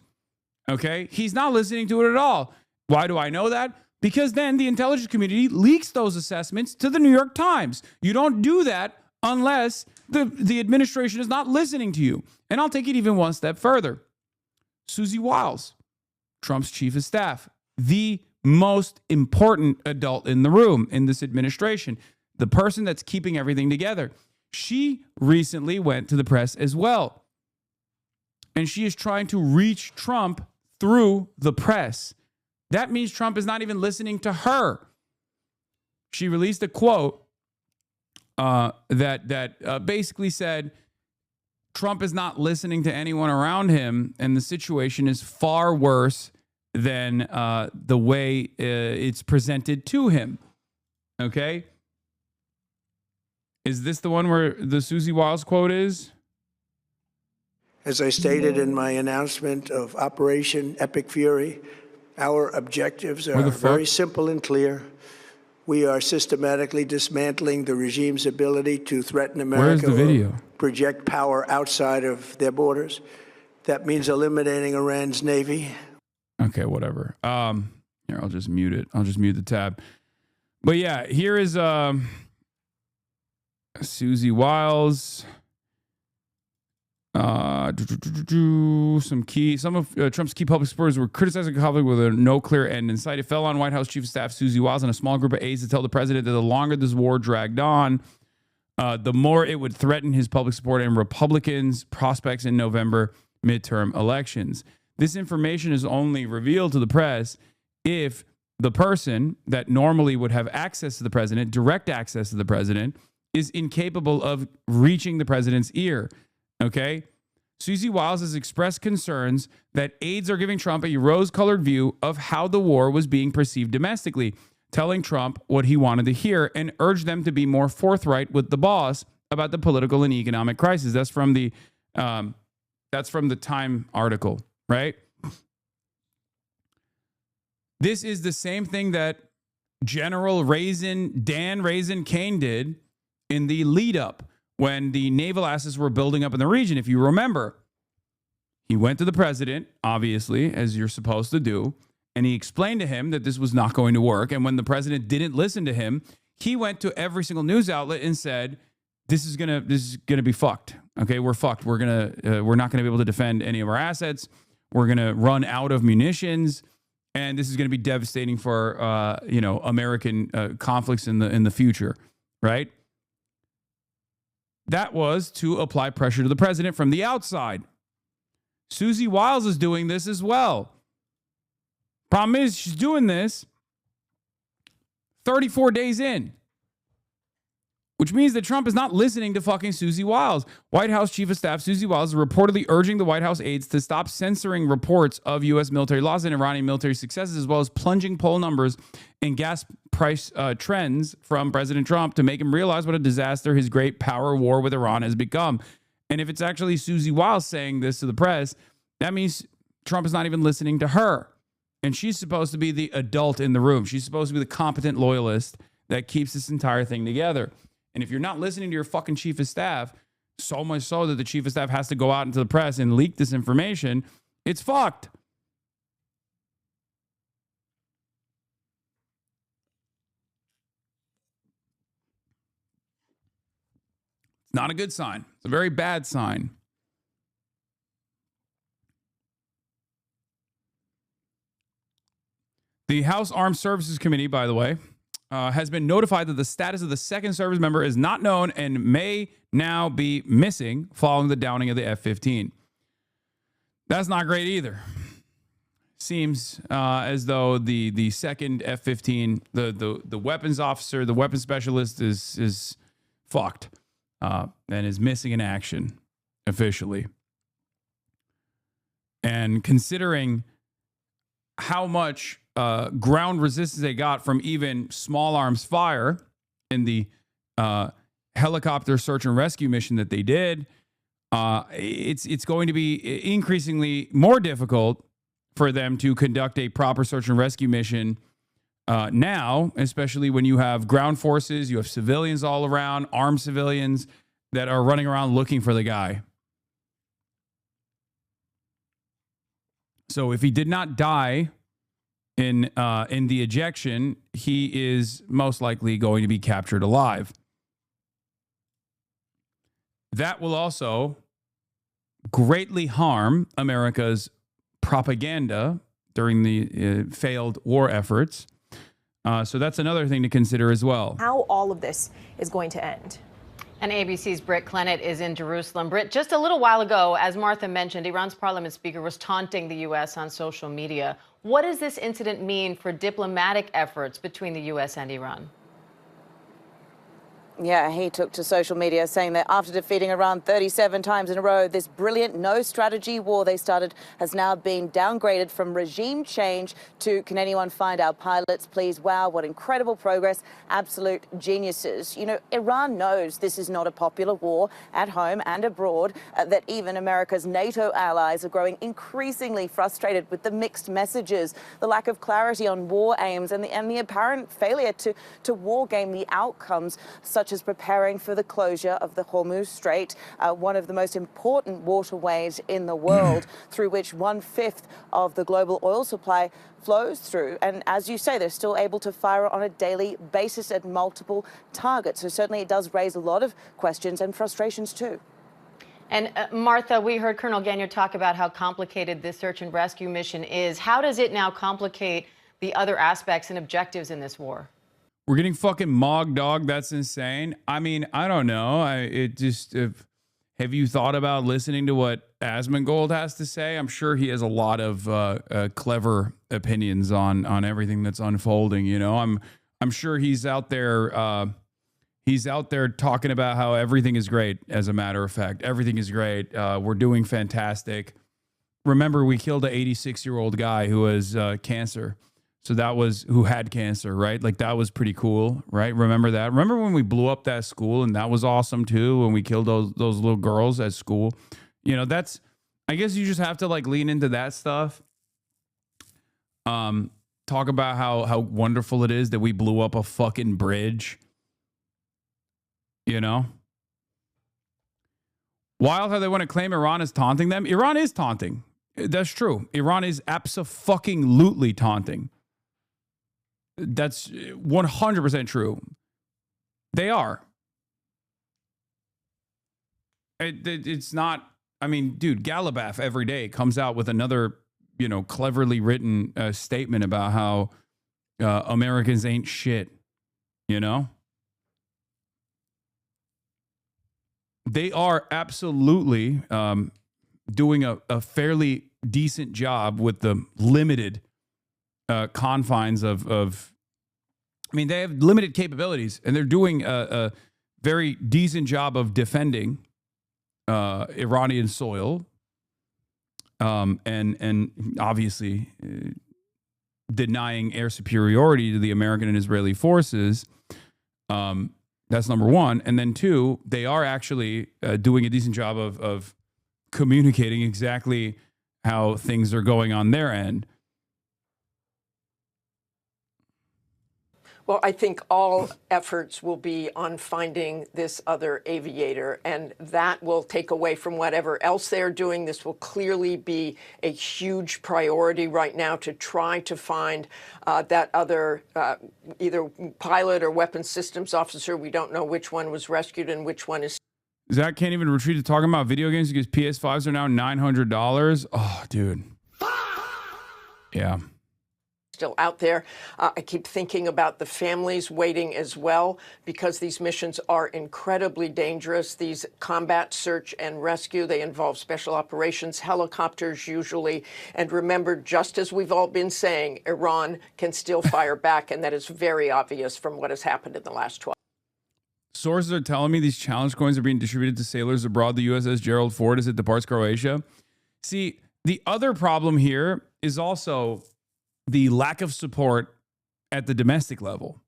[SPEAKER 2] Okay? He's not listening to it at all. Why do I know that? Because then the intelligence community leaks those assessments to the New York Times. You don't do that unless the administration is not listening to you. And I'll take it even one step further. Susie Wiles, Trump's chief of staff, the most important adult in the room in this administration, the person that's keeping everything together. She recently went to the press as well. And she is trying to reach Trump through the press. That means Trump is not even listening to her. She released a quote that basically said, Trump is not listening to anyone around him, and the situation is far worse than the way it's presented to him. Okay? Is this the one where the Susie Wiles quote is?
[SPEAKER 16] As I stated in my announcement of Operation Epic Fury, our objectives are very simple and clear. We are systematically dismantling the regime's ability to threaten America.
[SPEAKER 2] Where's the video?
[SPEAKER 16] Project power outside of their borders. That means eliminating Iran's navy.
[SPEAKER 2] Okay, whatever. Here, I'll just mute it. I'll just mute the tab. But yeah, here is Susie Wiles. Some of Trump's key public supporters were criticizing the conflict with a no clear end in sight. It fell on White House Chief of Staff Susie Wiles and a small group of aides to tell the president that the longer this war dragged on, the more it would threaten his public support and Republicans' prospects in November midterm elections. This information is only revealed to the press if the person that normally would have access to the president, direct access to the president, is incapable of reaching the president's ear. Okay? Susie Wiles has expressed concerns that aides are giving Trump a rose-colored view of how the war was being perceived domestically, telling Trump what he wanted to hear, and urged them to be more forthright with the boss about the political and economic crisis. That's from the Time article, right? This is the same thing that General Dan Raisin Kane did in the lead up when the naval assets were building up in the region. If you remember, he went to the president, obviously, as you're supposed to do, and he explained to him that this was not going to work. And when the president didn't listen to him, he went to every single news outlet and said, this is gonna be fucked. Okay, we're fucked. We're not gonna be able to defend any of our assets. We're gonna run out of munitions, and this is gonna be devastating for American conflicts in the future, right? That was to apply pressure to the president from the outside. Susie Wiles is doing this as well. Problem is, she's doing this 34 days in, which means that Trump is not listening to fucking Susie Wiles. White House Chief of Staff Susie Wiles is reportedly urging the White House aides to stop censoring reports of U.S. military losses and Iranian military successes, as well as plunging poll numbers and gas price trends from President Trump to make him realize what a disaster his great power war with Iran has become. And if it's actually Susie Wiles saying this to the press, that means Trump is not even listening to her. And she's supposed to be the adult in the room. She's supposed to be the competent loyalist that keeps this entire thing together. And if you're not listening to your fucking chief of staff, so much so that the chief of staff has to go out into the press and leak this information, it's fucked. It's not a good sign. It's a very bad sign. The House Armed Services Committee, by the way, has been notified that the status of the second service member is not known and may now be missing following the downing of the F-15. That's not great either. Seems as though the second F-15, the weapons officer, the weapons specialist is fucked and is missing in action officially. And considering how much ground resistance they got from even small arms fire in the helicopter search and rescue mission that they did, it's going to be increasingly more difficult for them to conduct a proper search and rescue mission now, especially when you have ground forces, you have civilians all around, armed civilians that are running around looking for the guy. So if he did not die in the ejection, he is most likely going to be captured alive. That will also greatly harm America's propaganda during the failed war efforts. So that's another thing to consider as well.
[SPEAKER 15] How all of this is going to end.
[SPEAKER 13] And ABC's Britt Clennett is in Jerusalem. Britt, just a little while ago, as Martha mentioned, Iran's parliament speaker was taunting the U.S. on social media. What does this incident mean for diplomatic efforts between the U.S. and Iran?
[SPEAKER 17] Yeah, he took to social media saying that after defeating Iran 37 times in a row, this brilliant no-strategy war they started has now been downgraded from regime change to can anyone find our pilots, please? Wow, what incredible progress. Absolute geniuses. You know, Iran knows this is not a popular war at home and abroad, that even America's NATO allies are growing increasingly frustrated with the mixed messages, the lack of clarity on war aims and the apparent failure to war game the outcomes, such as preparing for the closure of the Hormuz Strait, one of the most important waterways in the world, through which 1/5 of the global oil supply flows through. And as you say, they're still able to fire on a daily basis at multiple targets. So certainly it does raise a lot of questions and frustrations too.
[SPEAKER 13] And Martha, we heard Colonel Gagnard talk about how complicated this search and rescue mission is. How does it now complicate the other aspects and objectives in this war?
[SPEAKER 2] We're getting fucking mogged, dog. That's insane. I mean, I don't know. Have you thought about listening to what Asmongold has to say? I'm sure he has a lot of clever opinions on everything that's unfolding. You know, I'm sure he's out there, He's out there talking about how everything is great. As a matter of fact, everything is great. We're doing fantastic. Remember, we killed an 86-year-old guy who has cancer. So that was who had cancer, right? Like that was pretty cool, right? Remember that? Remember when we blew up that school and that was awesome too, when we killed those little girls at school? You know, that's, I guess you just have to like lean into that stuff. Talk about how wonderful it is that we blew up a fucking bridge. You know? Wild how they want to claim Iran is taunting them. Iran is taunting. That's true. Iran is abso-fucking-lutely taunting. That's 100% true. They are. It's not, I mean, dude, Galabaf every day comes out with another, you know, cleverly written statement about how Americans ain't shit, you know? They are absolutely doing a fairly decent job with the limited confines of, I mean, they have limited capabilities and they're doing a very decent job of defending Iranian soil and obviously denying air superiority to the American and Israeli forces. That's number one. And then two, they are actually doing a decent job of communicating exactly how things are going on their end.
[SPEAKER 6] Well, I think all efforts will be on finding this other aviator, and that will take away from whatever else they're doing. This will clearly be a huge priority right now to try to find that other either pilot or weapons systems officer. We don't know which one was rescued and which one is.
[SPEAKER 2] Zach can't even retreat to talking about video games because PS5s are now $900. Oh, dude. Yeah.
[SPEAKER 6] Still out there. I keep thinking about the families waiting as well, because these missions are incredibly dangerous. These combat search and rescue, they involve special operations, helicopters usually. And remember, just as we've all been saying, Iran can still fire back, and that is very obvious from what has happened in the last 12.
[SPEAKER 2] Sources are telling me these challenge coins are being distributed to sailors aboard the USS Gerald Ford as it departs Croatia. See, the other problem here is also the lack of support at the domestic level.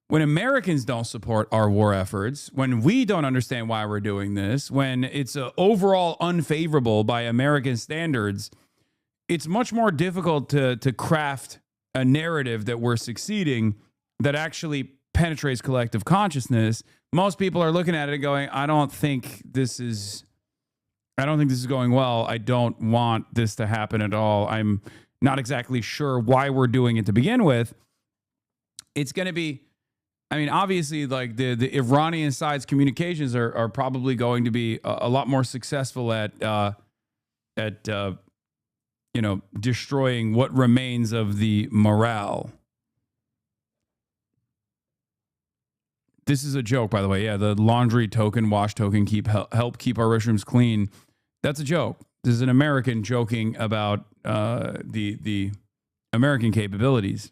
[SPEAKER 2] When Americans don't support our war efforts, when we don't understand why we're doing this, when it's overall unfavorable by American standards, it's much more difficult to craft a narrative that we're succeeding that actually penetrates collective consciousness. Most people are looking at it going, I don't think this is going well. I don't want this to happen at all. I'm not exactly sure why we're doing it to begin with. It's going to be, I mean, obviously, like the Iranian side's communications are probably going to be a lot more successful at you know, destroying what remains of the morale. This is a joke, by the way. Yeah, the laundry token, wash token, help keep our restrooms clean. That's a joke. This is an American joking about the American capabilities.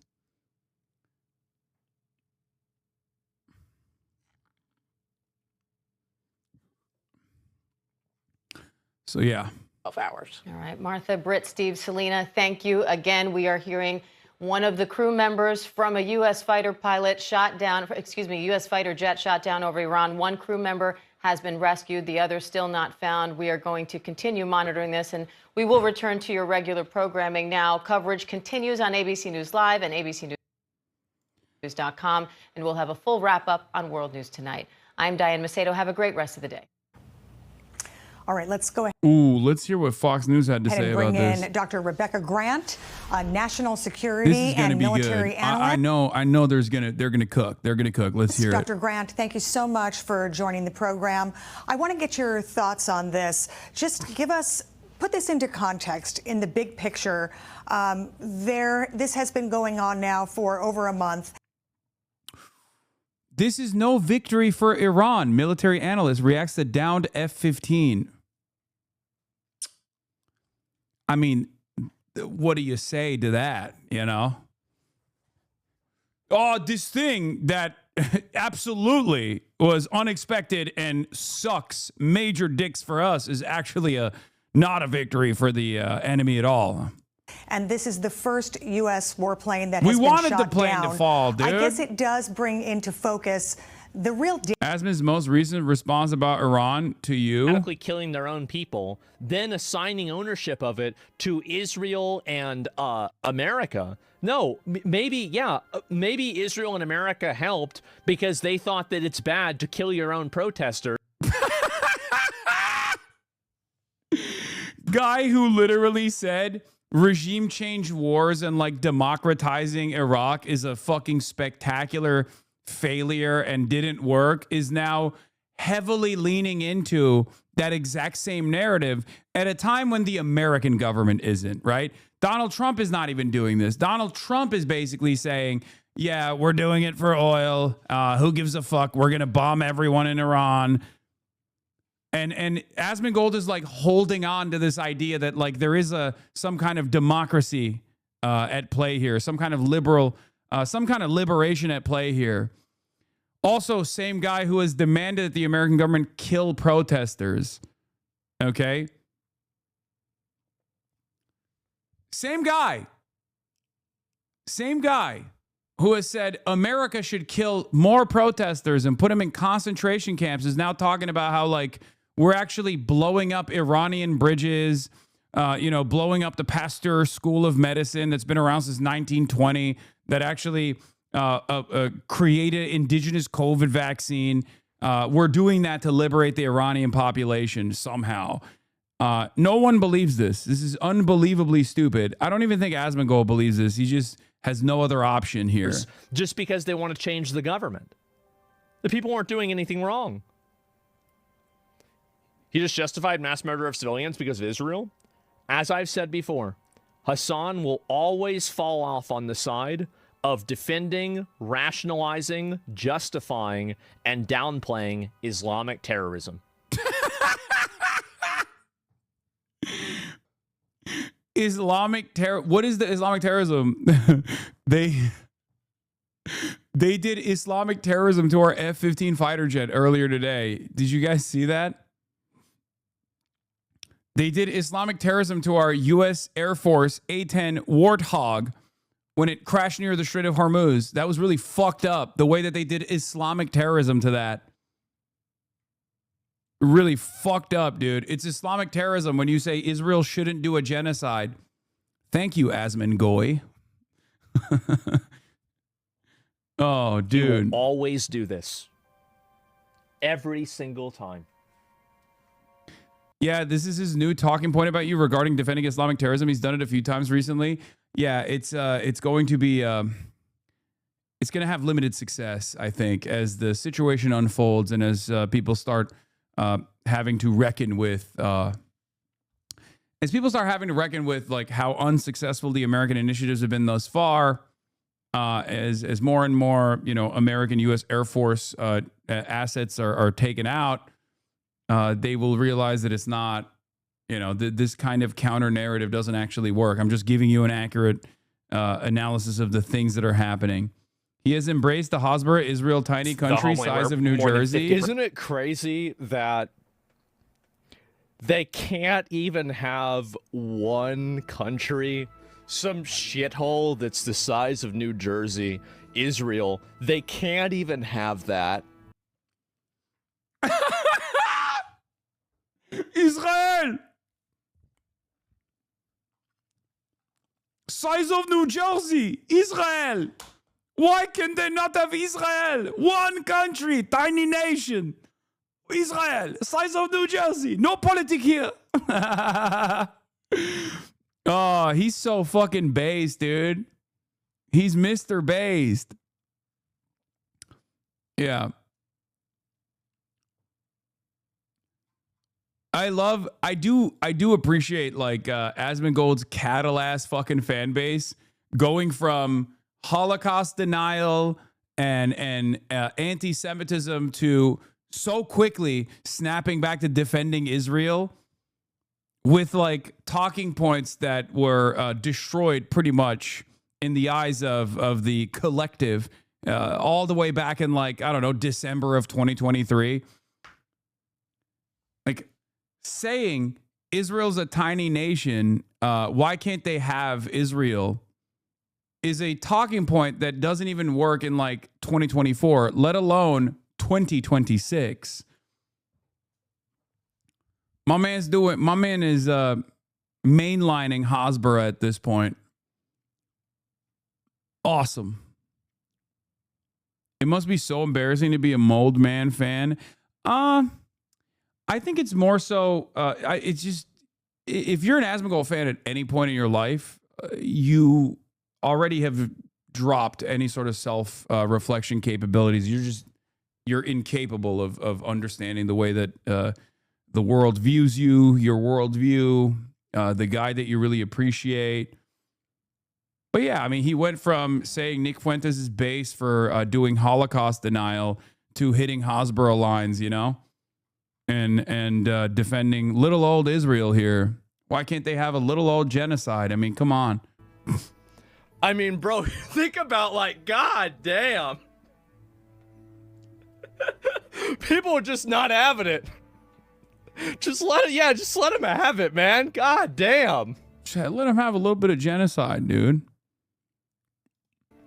[SPEAKER 2] So, yeah.
[SPEAKER 6] 12 hours.
[SPEAKER 13] All right, Martha, Britt, Steve, Selena, thank you again. We are hearing one of the crew members from a U.S. fighter pilot shot down, U.S. fighter jet shot down over Iran. One crew member has been rescued, the other still not found. We are going to continue monitoring this, and we will return to your regular programming now. Coverage continues on ABC News Live and abcnews.com, and we'll have a full wrap-up on World News Tonight. I'm Diane Macedo. Have a great rest of the day.
[SPEAKER 18] All right, let's go ahead.
[SPEAKER 2] Ooh, let's hear what Fox News had to say about this.
[SPEAKER 18] Bring in Dr. Rebecca Grant, national security and military analyst.
[SPEAKER 2] I know they're gonna cook. They're gonna cook. Let's hear it.
[SPEAKER 18] Dr. Grant, thank you so much for joining the program. I want to get your thoughts on this. Just put this into context in the big picture. This has been going on now for over a month.
[SPEAKER 2] This is no victory for Iran. Military analyst reacts to downed F-15. I mean, what do you say to that, you know? Oh, this thing that absolutely was unexpected and sucks major dicks for us is actually not a victory for the enemy at all.
[SPEAKER 18] And this is the first U.S. warplane that has
[SPEAKER 2] We
[SPEAKER 18] been
[SPEAKER 2] wanted
[SPEAKER 18] shot
[SPEAKER 2] the plane
[SPEAKER 18] down.
[SPEAKER 2] to fall, dude.
[SPEAKER 18] I guess it does bring into focus the real
[SPEAKER 2] Asman's most recent response about Iran to you.
[SPEAKER 19] Radically killing their own people, then assigning ownership of it to Israel and America. No, maybe Israel and America helped because they thought that it's bad to kill your own protester.
[SPEAKER 2] Guy who literally said regime change wars and like democratizing Iraq is a fucking spectacular failure and didn't work is now heavily leaning into that exact same narrative at a time when the American government isn't, right? Donald Trump is not even doing this. Donald Trump is basically saying, yeah, we're doing it for oil. Who gives a fuck? We're going to bomb everyone in Iran. And Asmongold is like holding on to this idea that like there is some kind of democracy at play here, some kind of liberation at play here. Also, same guy who has demanded that the American government kill protesters. Okay. Same guy who has said America should kill more protesters and put them in concentration camps is now talking about how like we're actually blowing up Iranian bridges, blowing up the Pasteur School of Medicine that's been around since 1920 that actually created indigenous COVID vaccine. We're doing that to liberate the Iranian population somehow. No one believes this. This is unbelievably stupid. I don't even think Asmongold believes this. He just has no other option here.
[SPEAKER 19] Just because they want to change the government. The people weren't doing anything wrong. He just justified mass murder of civilians because of Israel. As I've said before, Hasan will always fall off on the side of defending, rationalizing, justifying, and downplaying Islamic terrorism.
[SPEAKER 2] Islamic terror. What is the Islamic terrorism? They did Islamic terrorism to our F-15 fighter jet earlier today. Did you guys see that? They did Islamic terrorism to our U.S. Air Force A-10 Warthog when it crashed near the Strait of Hormuz. That was really fucked up, the way that they did Islamic terrorism to that. Really fucked up, dude. It's Islamic terrorism when you say Israel shouldn't do a genocide. Thank you, Asman Goy. Oh, dude.
[SPEAKER 19] He will always do this. Every single time.
[SPEAKER 2] Yeah, this is his new talking point about you regarding defending Islamic terrorism. He's done it a few times recently. Yeah, it's going to be it's going to have limited success, I think, as the situation unfolds and as people start having to reckon with like how unsuccessful the American initiatives have been thus far. As more and more American U.S. Air Force assets are taken out. They will realize that it's not, this kind of counter narrative doesn't actually work. I'm just giving you an accurate analysis of the things that are happening. He has embraced the Hasbara, Israel, tiny country size of New Jersey.
[SPEAKER 19] Isn't it crazy that they can't even have one country, some shithole that's the size of New Jersey, Israel? They can't even have that.
[SPEAKER 2] Israel! Size of New Jersey, Israel! Why can they not have Israel? One country, tiny nation. Israel, size of New Jersey. No politic here. Oh, he's so fucking based, dude. He's Mr. Based. Yeah. I do appreciate Asmongold's cattle-ass fucking fan base going from Holocaust denial and anti-Semitism to so quickly snapping back to defending Israel with talking points that were destroyed pretty much in the eyes of the collective all the way back in, like, I don't know, December of 2023. Like, saying Israel's a tiny nation, why can't they have Israel, is a talking point that doesn't even work in like 2024, let alone 2026. My man is mainlining Hasbara at this point. Awesome. It must be so embarrassing to be a Mold Man fan. I think it's more so, it's just, if you're an Asmongold fan at any point in your life, you already have dropped any sort of self-reflection capabilities. You're incapable of understanding the way that the world views you, your worldview, the guy that you really appreciate. But yeah, I mean, he went from saying Nick Fuentes is base for doing Holocaust denial to hitting Hasbara lines, you know, and defending little old Israel here. Why can't they have a little old genocide? I mean, come on.
[SPEAKER 19] I mean, bro, think about, like, god damn. People are just not having it. Just let him have it, man. God damn.
[SPEAKER 2] Let him have a little bit of genocide, dude.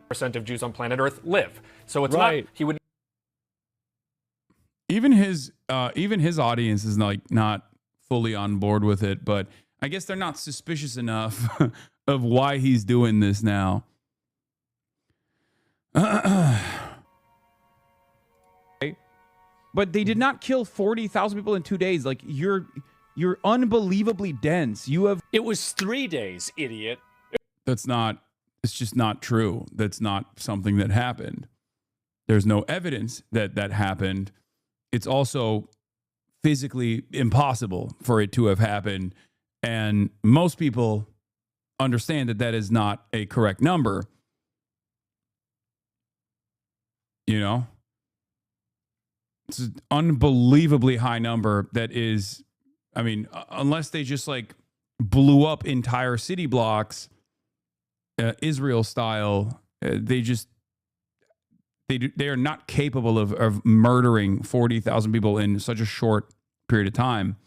[SPEAKER 20] % of Jews on planet Earth live. So it's
[SPEAKER 19] right.
[SPEAKER 20] not, he would.
[SPEAKER 2] Even his audience is like not fully on board with it, but I guess they're not suspicious enough of why he's doing this now. But they did not kill 40,000 people in 2 days. Like, you're unbelievably dense.
[SPEAKER 19] It was 3 days, idiot.
[SPEAKER 2] It's just not true. That's not something that happened. There's no evidence that that happened. It's also physically impossible for it to have happened. And most people understand that that is not a correct number. You know? It's an unbelievably high number that is, I mean, unless they just like blew up entire city blocks, Israel style, they are not capable of murdering 40,000 people in such a short period of time.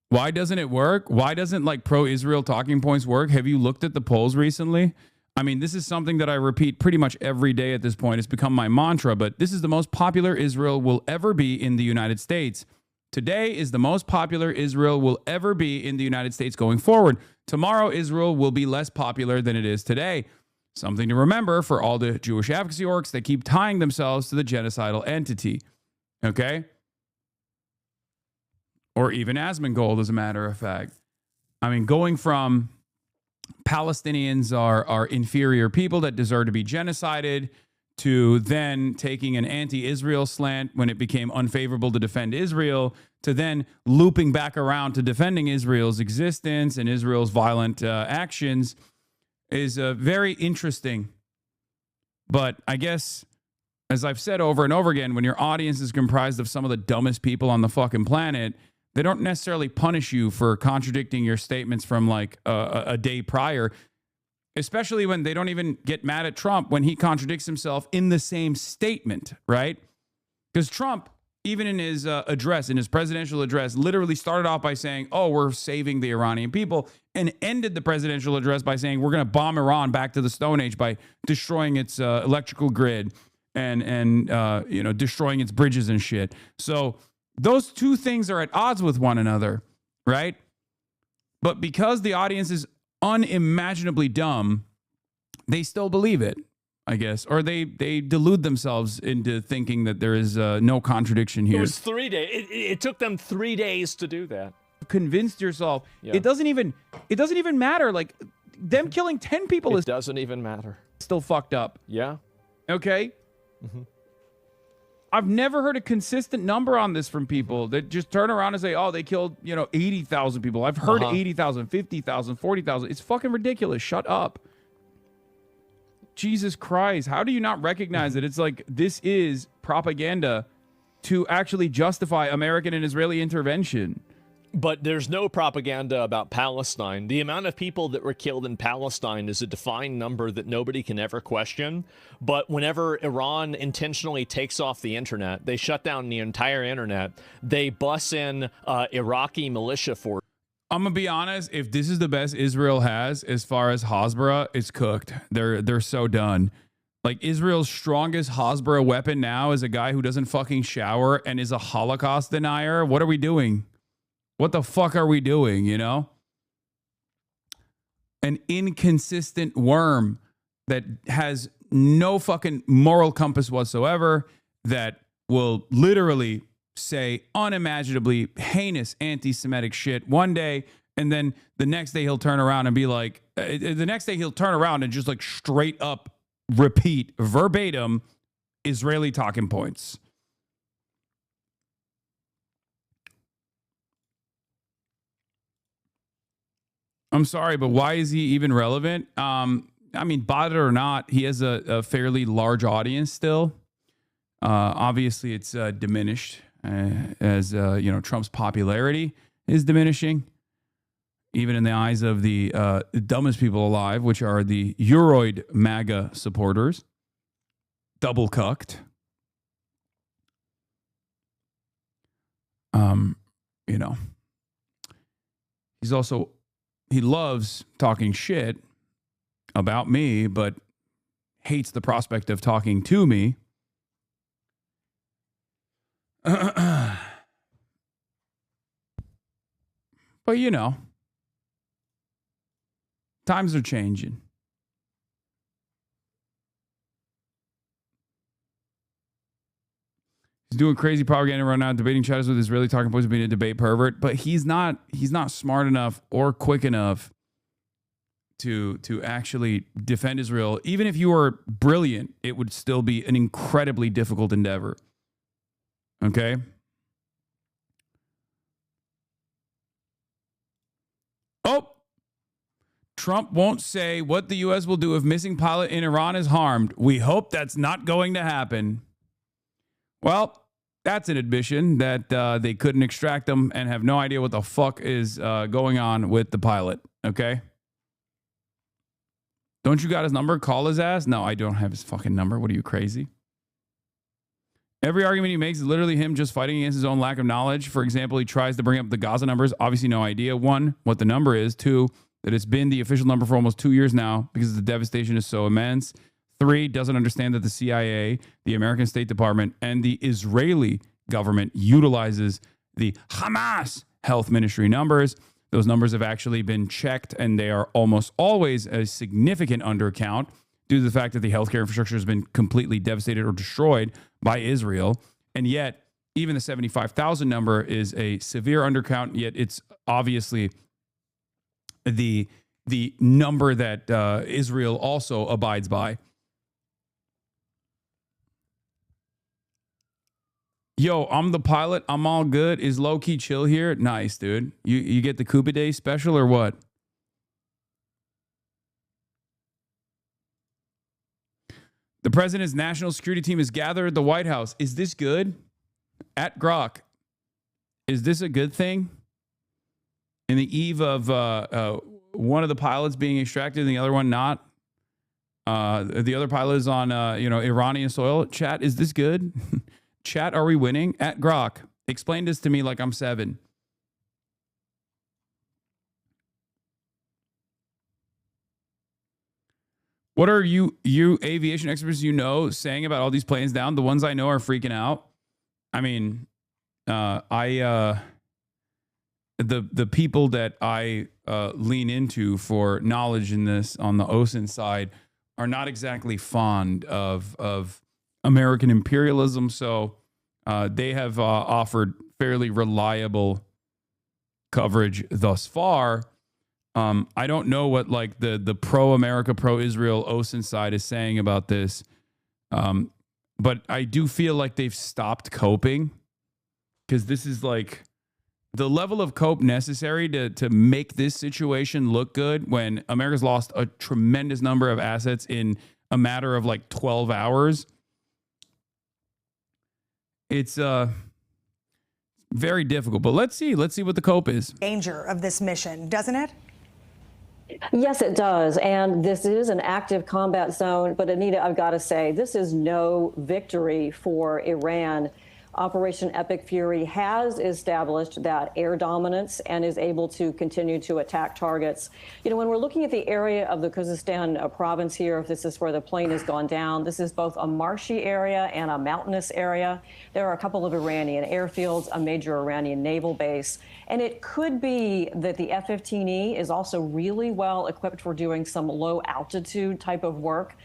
[SPEAKER 2] Why doesn't it work? Why doesn't like pro-Israel talking points work? Have you looked at the polls recently? I mean, this is something that I repeat pretty much every day at this point. It's become my mantra, but this is the most popular Israel will ever be in the United States. Today is the most popular Israel will ever be in the United States going forward. Tomorrow, Israel will be less popular than it is today. Something to remember for all the Jewish advocacy orgs that keep tying themselves to the genocidal entity. Okay? Or even Asmongold, as a matter of fact. I mean, going from Palestinians are inferior people that deserve to be genocided to then taking an anti-Israel slant when it became unfavorable to defend Israel, to then looping back around to defending Israel's existence and Israel's violent actions is very interesting. But I guess, as I've said over and over again, when your audience is comprised of some of the dumbest people on the fucking planet, they don't necessarily punish you for contradicting your statements from like a day prior, especially when they don't even get mad at Trump when he contradicts himself in the same statement, right? Because Trump, even in his address, in his presidential address, literally started off by saying, oh, we're saving the Iranian people, and ended the presidential address by saying, we're going to bomb Iran back to the Stone Age by destroying its electrical grid and destroying its bridges and shit. So those two things are at odds with one another, right? But because the audience is unimaginably dumb, they still believe it, I guess. Or they delude themselves into thinking that there is no contradiction here.
[SPEAKER 19] It was 3 days. It took them 3 days to do that.
[SPEAKER 2] Convinced yourself.
[SPEAKER 19] Yeah.
[SPEAKER 2] It doesn't even matter. Like, them killing 10 people
[SPEAKER 19] It doesn't even matter.
[SPEAKER 2] Still fucked up.
[SPEAKER 19] Yeah.
[SPEAKER 2] Okay?
[SPEAKER 19] Mm-hmm.
[SPEAKER 2] I've never heard a consistent number on this from people that just turn around and say, oh, they killed, 80,000 people. I've heard 80,000, 50,000, 40,000. It's fucking ridiculous. Shut up. Jesus Christ. How do you not recognize it? It's like, this is propaganda to actually justify American and Israeli intervention.
[SPEAKER 19] But there's no propaganda about Palestine. The amount of people that were killed in Palestine is a defined number that nobody can ever question. But whenever Iran intentionally takes off the internet, they shut down the entire internet. They bus in Iraqi militia force.
[SPEAKER 2] I'm gonna be honest. If this is the best Israel has as far as Hasbara, it's cooked. They're so done. Like, Israel's strongest Hasbara weapon now is a guy who doesn't fucking shower and is a Holocaust denier. What are we doing? What the fuck are we doing, you know? An inconsistent worm that has no fucking moral compass whatsoever, that will literally say unimaginably heinous anti-Semitic shit one day, and then the next day he'll turn around and be like, the next day he'll turn around and just like straight up repeat verbatim Israeli talking points. I'm sorry, but why is he even relevant? I mean, bought it or not, he has a fairly large audience still. Obviously, it's diminished as Trump's popularity is diminishing, even in the eyes of the dumbest people alive, which are the Euroid MAGA supporters. Double cucked. He loves talking shit about me, but hates the prospect of talking to me. But times are changing. He's doing crazy propaganda right now, debating chatters with Israeli talking points, being a debate pervert, but he's not smart enough or quick enough to actually defend Israel. Even if you were brilliant, it would still be an incredibly difficult endeavor. Okay? Oh! Trump won't say what the U.S. will do if missing pilot in Iran is harmed. We hope that's not going to happen. Well, that's an admission that they couldn't extract them and have no idea what the fuck is going on with the pilot. Okay? Don't you got his number? Call his ass? No, I don't have his fucking number. What are you, crazy? Every argument he makes is literally him just fighting against his own lack of knowledge. For example, he tries to bring up the Gaza numbers. Obviously, no idea. 1, what the number is. 2, that it's been the official number for almost 2 years now because the devastation is so immense. 3, doesn't understand that the CIA, the American State Department, and the Israeli government utilizes the Hamas health ministry numbers. Those numbers have actually been checked, and they are almost always a significant undercount due to the fact that the healthcare infrastructure has been completely devastated or destroyed by Israel. And yet, even the 75,000 number is a severe undercount, yet it's obviously the number that Israel also abides by. Yo, I'm the pilot. I'm all good. Is low-key chill here? Nice, dude. You get the Cuba Day special or what? The president's national security team is gathered at the White House. Is this good? At Grok. Is this a good thing? In the eve of one of the pilots being extracted and the other one not? The other pilot is on Iranian soil. Chat, is this good? Chat, are we winning? At Grok. Explain this to me like I'm 7. What are you aviation experts saying about all these planes down? The ones I know are freaking out. I mean, the people that I lean into for knowledge in this on the OSINT side are not exactly fond of American imperialism, so they have offered fairly reliable coverage thus far. I don't know what like the pro-America, pro-Israel OSINT side is saying about this, but I do feel like they've stopped coping, because this is like the level of cope necessary to make this situation look good when America's lost a tremendous number of assets in a matter of like 12 hours. It's Very difficult. But let's see what the cope is.
[SPEAKER 18] Danger of this mission, doesn't it?
[SPEAKER 21] Yes, it does. And this is an active combat zone. But Anita, I've got to say, this is no victory for Iran. Operation Epic Fury has established that air dominance and is able to continue to attack targets. You know, when we're looking at the area of the Khuzestan province here, if this is where the plane has gone down, this is both a marshy area and a mountainous area. There are a couple of Iranian airfields, a major Iranian naval base. And it could be that the F-15E is also really well equipped for doing some low altitude type of work.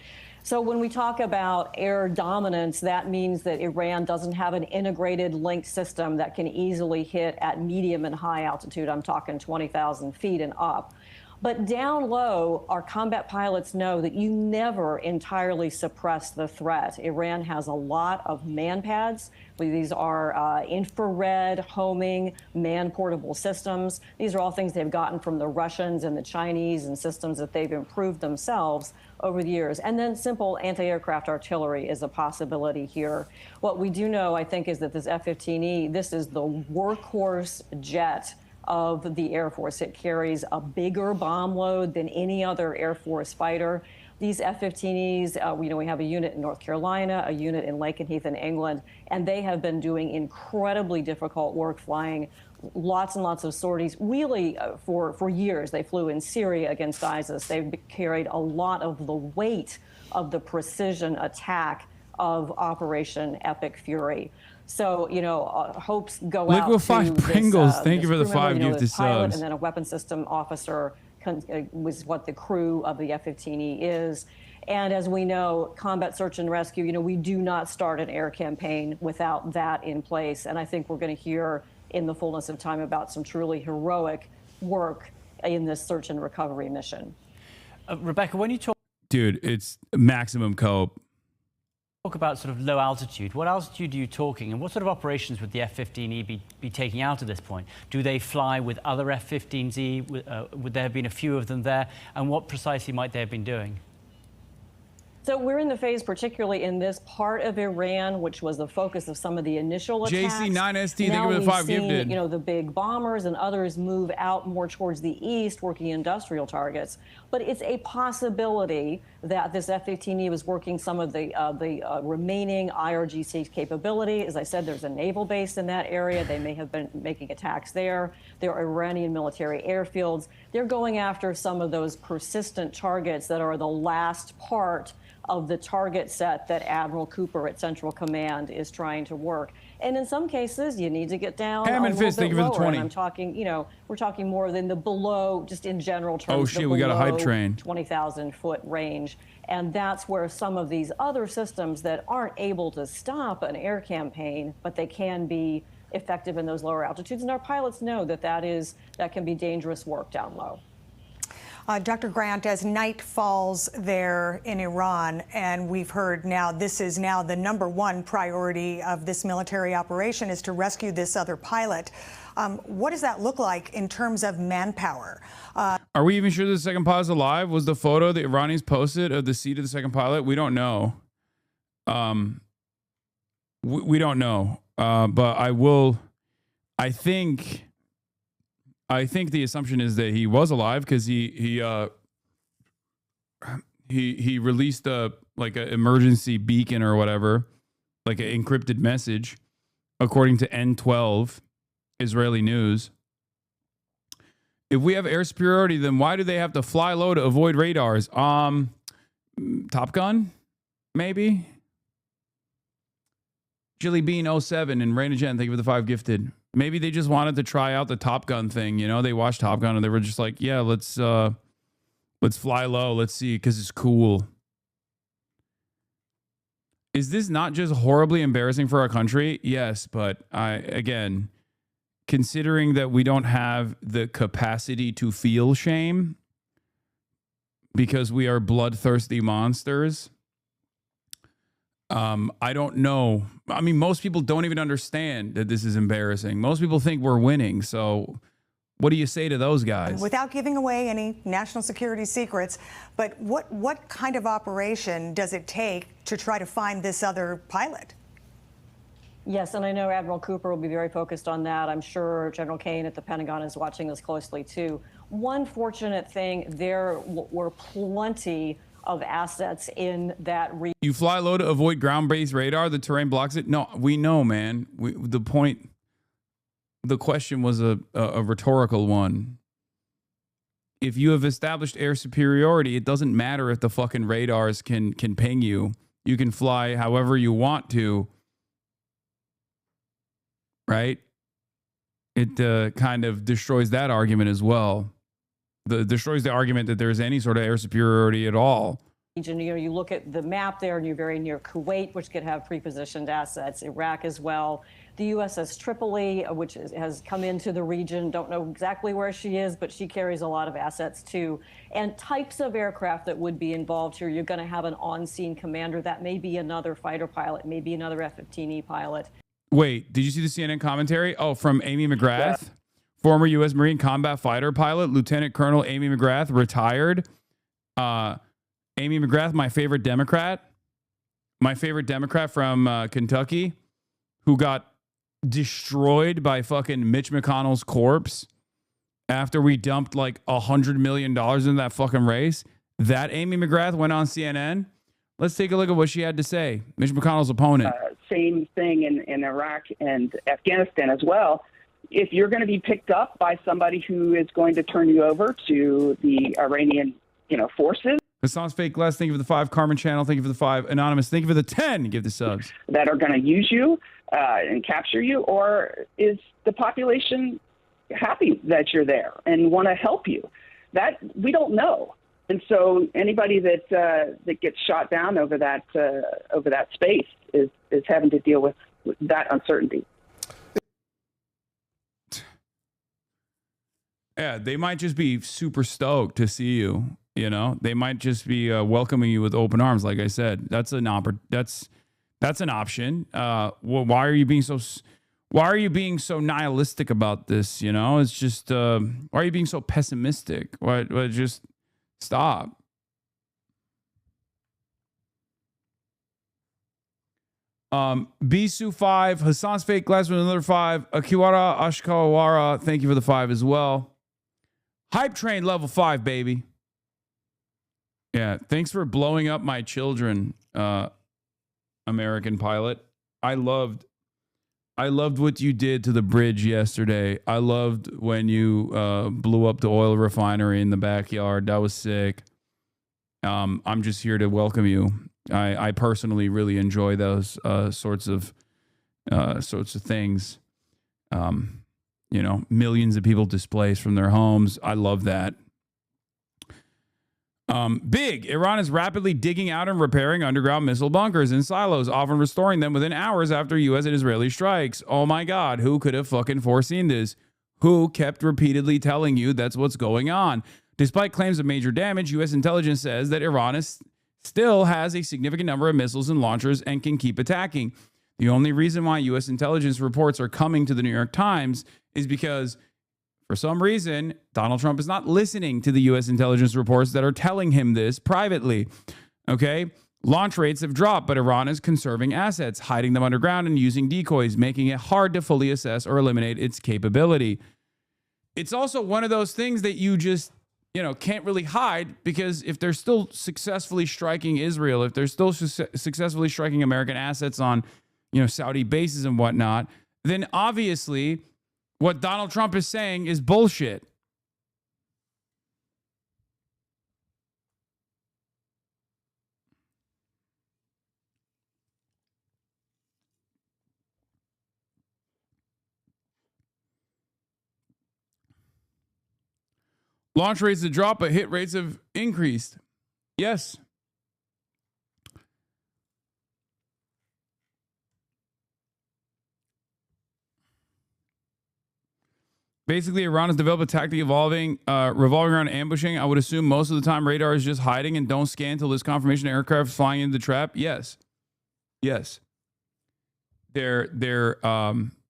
[SPEAKER 21] So when we talk about air dominance, that means that Iran doesn't have an integrated linked system that can easily hit at medium and high altitude. I'm talking 20,000 feet and up. But down low, our combat pilots know that you never entirely suppress the threat. Iran has a lot of man pads. These are infrared homing, man-portable systems. These are all things they've gotten from the Russians and the Chinese and systems that they've improved themselves over the years. And then simple anti-aircraft artillery is a possibility here. What we do know, I think, is that this F-15E, this is the workhorse jet of the Air Force. It carries a bigger bomb load than any other Air Force fighter. These F-15Es, we have a unit in North Carolina, a unit in Lakenheath in England, and they have been doing incredibly difficult work, flying lots and lots of sorties. Really, for years, they flew in Syria against ISIS. They've carried a lot of the weight of the precision attack of Operation Epic Fury. So, hopes go out to
[SPEAKER 2] Liquefied Pringles. Thank you for the 5 gifted subs.
[SPEAKER 21] And then a weapon system officer was what the crew of the F-15E is. And as we know, combat search and rescue, we do not start an air campaign without that in place. And I think we're going to hear in the fullness of time about some truly heroic work in this search and recovery mission.
[SPEAKER 22] Rebecca, when you talk...
[SPEAKER 2] Dude, it's maximum cope.
[SPEAKER 22] Talk about sort of low altitude. What altitude are you talking, and what sort of operations would the F-15E be taking out at this point? Do they fly with other F-15Es? Would there have been a few of them there? And what precisely might they have been doing?
[SPEAKER 21] So we're in the phase, particularly in this part of Iran, which was the focus of some of the initial attacks.
[SPEAKER 2] JC9ST, thank you
[SPEAKER 21] now
[SPEAKER 2] for the 5 gifted.
[SPEAKER 21] The big bombers and others move out more towards the east, working industrial targets. But it's a possibility that this F-15E was working some of the remaining IRGC capability. As I said, there's a naval base in that area. They may have been making attacks there. There are Iranian military airfields. They're going after some of those persistent targets that are the last part of the target set that Admiral Cooper at Central Command is trying to work. And in some cases, you need to get down a little bit lower. And I'm talking, we're talking more than the below, just in general terms.
[SPEAKER 2] Oh shit, we got a hype train.
[SPEAKER 21] 20,000 foot range. And that's where some of these other systems that aren't able to stop an air campaign, but they can be effective in those lower altitudes. And our pilots know that can be dangerous work down low.
[SPEAKER 18] Dr. Grant, as night falls there in Iran, and we've heard now this is now the #1 priority of this military operation is to rescue this other pilot. What does that look like in terms of manpower?
[SPEAKER 2] Are we even sure the second pilot's alive? Was the photo the Iranians posted of the seat of the second pilot? We don't know. We don't know. But I think the assumption is that he was alive because he released an emergency beacon or whatever, like an encrypted message, according to N12 Israeli news. If we have air superiority, then why do they have to fly low to avoid radars? Top Gun, maybe. Jilly Bean 07 and Raina Jen, thank you for the 5 gifted. Maybe they just wanted to try out the Top Gun thing. They watched Top Gun and they were just like, yeah, let's fly low. Let's see, because it's cool. Is this not just horribly embarrassing for our country? Yes, but again, considering that we don't have the capacity to feel shame because we are bloodthirsty monsters, I don't know. I mean, most people don't even understand that this is embarrassing. Most people think we're winning. So what do you say to those guys?
[SPEAKER 18] Without giving away any national security secrets, but what kind of operation does it take to try to find this other pilot?
[SPEAKER 21] Yes, and I know Admiral Cooper will be very focused on that. I'm sure General Kane at the Pentagon is watching this closely, too. One fortunate thing, there were plenty of assets in that region.
[SPEAKER 2] You fly low to avoid ground-based radar. The terrain blocks it. No, we know, man. The question was a rhetorical one. If you have established air superiority, it doesn't matter if the fucking radars can ping you. You can fly however you want to. Right? It kind of destroys that argument as well. Destroys the argument that there's any sort of air superiority at all.
[SPEAKER 21] You know, you look at the map there and you're very near Kuwait, which could have pre-positioned assets, Iraq as well. The USS Tripoli, which has come into the region, don't know exactly where she is, but she carries a lot of assets too. And types of aircraft that would be involved here, you're going to have an on-scene commander. That may be another fighter pilot, maybe another F-15E pilot.
[SPEAKER 2] Wait, did you see the CNN commentary? Oh, from Amy McGrath, former U.S. Marine combat fighter pilot, Lieutenant Colonel Amy McGrath, retired. Amy McGrath, my favorite Democrat from Kentucky, who got destroyed by fucking Mitch McConnell's corpse after we dumped like $100 million in that fucking race. That Amy McGrath went on CNN. Let's take a look at what she had to say. Mitch McConnell's opponent.
[SPEAKER 1] Same thing in Iraq and Afghanistan as well. If you're going to be picked up by somebody who is going to turn you over to the Iranian, forces.
[SPEAKER 2] Hasan's Fake Glass, thank you for the 5. Carmen Channel, thank you for the 5. Anonymous, thank you for the 10. Give the subs.
[SPEAKER 1] That are going to use you and capture you, or is the population happy that you're there and want to help you? That we don't know. And so anybody that gets shot down over that space is having to deal with that uncertainty.
[SPEAKER 2] Yeah, they might just be super stoked to see you. They might just be welcoming you with open arms. Like I said, that's an option. Why are you being so nihilistic about this? It's just why are you being so pessimistic? Why just stop? Bisu 5, Hasan's Fake Glass with another 5. Akiwara Ashkawara, thank you for the 5 as well. Hype Train level 5, baby. Yeah, thanks for blowing up my children, American pilot. I loved what you did to the bridge yesterday. I loved when you blew up the oil refinery in the backyard. That was sick. I'm just here to welcome you. I personally really enjoy those sorts of things. Millions of people displaced from their homes. I love that. Big. Iran is rapidly digging out and repairing underground missile bunkers and silos, often restoring them within hours after U.S. and Israeli strikes. Oh my God, who could have fucking foreseen this? Who kept repeatedly telling you that's what's going on? Despite claims of major damage, U.S. intelligence says that Iran still has a significant number of missiles and launchers and can keep attacking. The only reason why U.S. intelligence reports are coming to the New York Times is because for some reason, Donald Trump is not listening to the U.S. intelligence reports that are telling him this privately. Okay? Launch rates have dropped, but Iran is conserving assets, hiding them underground and using decoys, making it hard to fully assess or eliminate its capability. It's also one of those things that you just, can't really hide, because if they're still successfully striking Israel, if they're still successfully striking American assets on, Saudi bases and whatnot, then obviously what Donald Trump is saying is bullshit. Launch rates have dropped, but hit rates have increased. Yes. Basically, Iran has developed a tactic revolving around ambushing. I would assume most of the time radar is just hiding and don't scan until there's confirmation aircraft flying into the trap. Yes. Their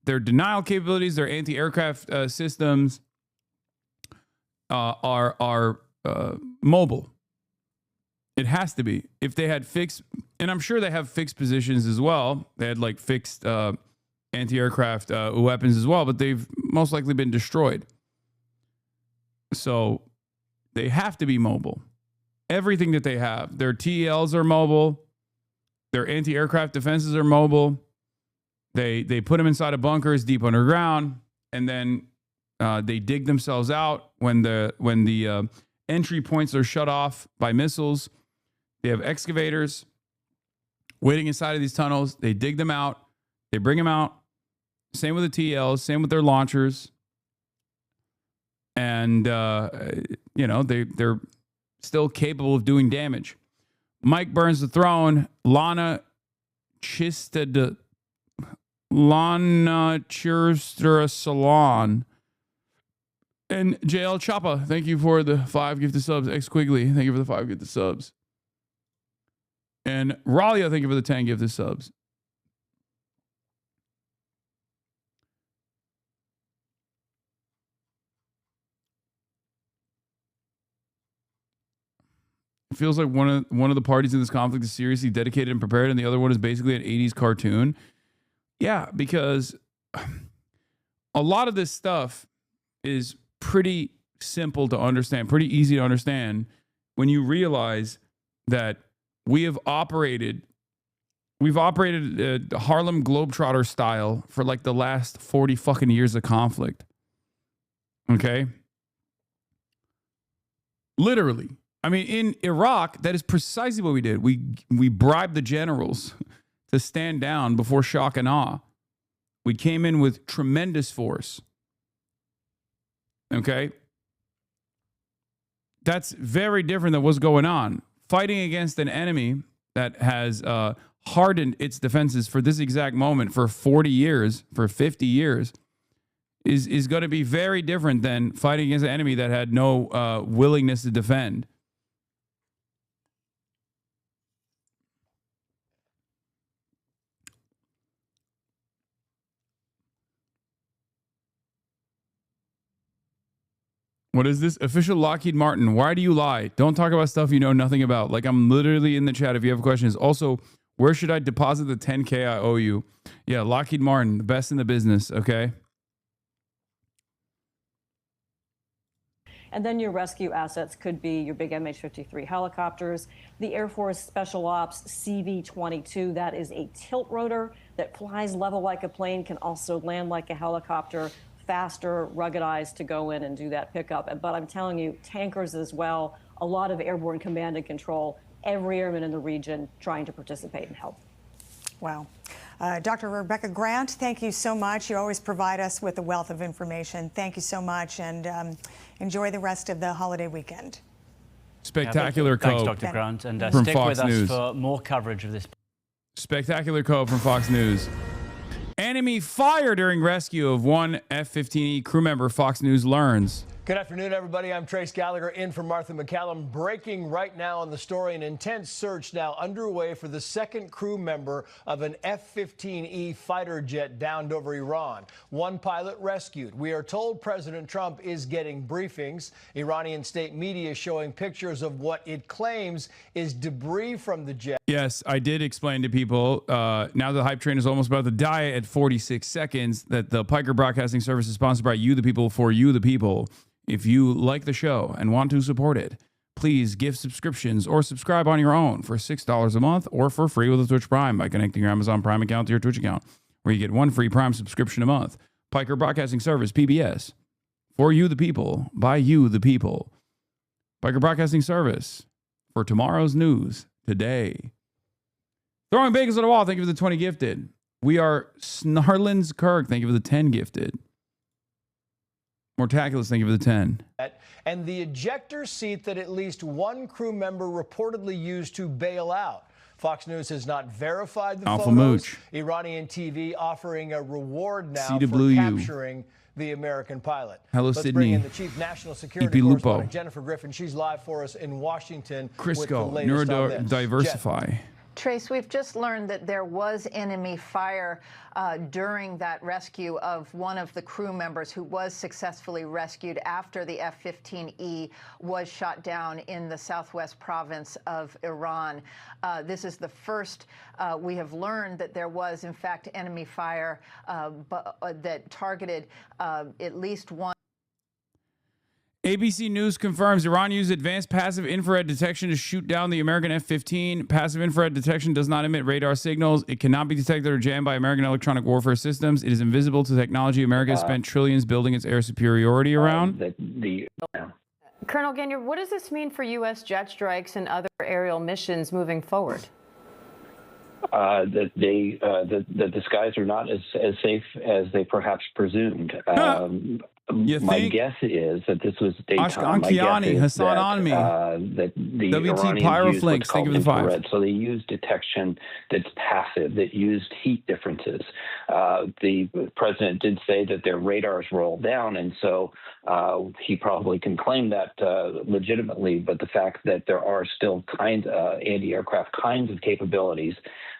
[SPEAKER 2] denial capabilities, their anti-aircraft systems are mobile. It has to be. If they had fixed, and I'm sure they have fixed positions as well. They had like fixed anti-aircraft weapons as well, but they've most likely been destroyed. So they have to be mobile. Everything that they have, their TELs are mobile. Their anti-aircraft defenses are mobile. They put them inside of bunkers deep underground, and then they dig themselves out when the entry points are shut off by missiles. They have excavators waiting inside of these tunnels. They dig them out. They bring them out. Same with the TLs. Same with their launchers. And, they're still capable of doing damage. Mike Burns the Throne. Lana Chirster Salon. And JL Chapa, thank you for the 5 gifted subs. X Quigley, thank you for the 5 gifted subs. And Ralia, thank you for the 10 gifted subs. It feels like one of the parties in this conflict is seriously dedicated and prepared, and the other one is basically an 80s cartoon. Yeah, because a lot of this stuff is pretty simple to understand, pretty easy to understand when you realize that we've operated Harlem Globetrotter style for like the last 40 fucking years of conflict. Okay? Literally. I mean, in Iraq, that is precisely what we did. We bribed the generals to stand down before shock and awe. We came in with tremendous force. Okay? That's very different than what's going on. Fighting against an enemy that has hardened its defenses for this exact moment for 40 years, for 50 years, is going to be very different than fighting against an enemy that had no willingness to defend. What is this? Official Lockheed Martin. Why do you lie? Don't talk about stuff you know nothing about. Like, I'm literally in the chat if you have questions. Also, where should I deposit the 10K I owe you? Yeah, Lockheed Martin, the best in the business, okay?
[SPEAKER 21] And then your rescue assets could be your big MH-53 helicopters, the Air Force Special Ops CV-22. That is a tilt rotor that flies level like a plane, can also land like a helicopter, faster, ruggedized to go in and do that pickup. But I'm telling you, tankers as well, a lot of airborne command and control, every airman in the region trying to participate and help.
[SPEAKER 18] Wow. Dr. Rebecca Grant, thank you so much. You always provide us with a wealth of information. Thank you so much, and enjoy the rest of the holiday weekend.
[SPEAKER 2] Spectacular
[SPEAKER 22] Thanks,
[SPEAKER 2] code
[SPEAKER 22] Dr. Grant, and
[SPEAKER 2] from
[SPEAKER 22] stick
[SPEAKER 2] Fox
[SPEAKER 22] with us
[SPEAKER 2] News.
[SPEAKER 22] for more coverage of this.
[SPEAKER 2] Spectacular code from Fox News. Enemy fire during rescue of one F-15E crew member, Fox News learns.
[SPEAKER 4] Good afternoon, everybody. I'm Trace Gallagher in for Martha McCallum. Breaking right now on the story, an intense search now underway for the second crew member of an F-15E fighter jet downed over Iran. One pilot rescued. We are told President Trump is getting briefings. Iranian state media showing pictures of what it claims is debris from the jet.
[SPEAKER 2] Yes, I did explain to people, now the hype train is almost about to die at 46 seconds, that the Piker Broadcasting Service is sponsored by you, the people, for you, the people. If you like the show and want to support it, please give subscriptions or subscribe on your own for $6 a month or for free with a Twitch Prime by connecting your Amazon Prime account to your Twitch account, where you get one free Prime subscription a month. Piker Broadcasting Service, PBS, for you, the people, by you, the people. Piker Broadcasting Service, for tomorrow's news today. Throwing bagels at the wall, thank you for the 20 gifted. We are Snarlins Kirk, thank you for the 10 gifted. Mortaculous, thank you for the 10.
[SPEAKER 4] And the ejector seat that at least one crew member reportedly used to bail out. Fox News has not verified the
[SPEAKER 2] Alpha
[SPEAKER 4] photos.
[SPEAKER 2] Mooch.
[SPEAKER 4] Iranian TV offering a reward now
[SPEAKER 2] CWU.
[SPEAKER 4] for capturing the American pilot.
[SPEAKER 2] Hello,
[SPEAKER 4] Let's
[SPEAKER 2] Sydney.
[SPEAKER 4] bring in the chief national security
[SPEAKER 2] EP Lupo.
[SPEAKER 4] correspondent, Jennifer Griffin. She's live for us in Washington with the
[SPEAKER 2] Crisco,
[SPEAKER 4] latest on this.
[SPEAKER 2] neurodiversify.
[SPEAKER 5] Trace, we've just learned that there was enemy fire during that rescue of one of the crew members who was successfully rescued after the F-15E was shot down in the southwest province of Iran. This is the first we have learned that there was, in fact, enemy fire that targeted at least one.
[SPEAKER 2] ABC News confirms Iran used advanced passive infrared detection to shoot down the American F-15. Passive infrared detection does not emit radar signals. It cannot be detected or jammed by American electronic warfare systems. It is invisible to technology America has spent trillions building its air superiority around.
[SPEAKER 13] Colonel Gagne, what does this mean for U.S. jet strikes and other aerial missions moving forward?
[SPEAKER 14] That the skies are not as safe as they perhaps presumed. My guess is that this was daytime. My guess is that the
[SPEAKER 2] WT
[SPEAKER 14] Iranians used what's
[SPEAKER 2] Pyroflinks, thank
[SPEAKER 14] called
[SPEAKER 2] you for the 5.
[SPEAKER 14] infrared. So they used detection that's passive, that used heat differences. The president did say that their radars roll down, and so he probably can claim that legitimately. But the fact that there are still anti-aircraft kinds of capabilities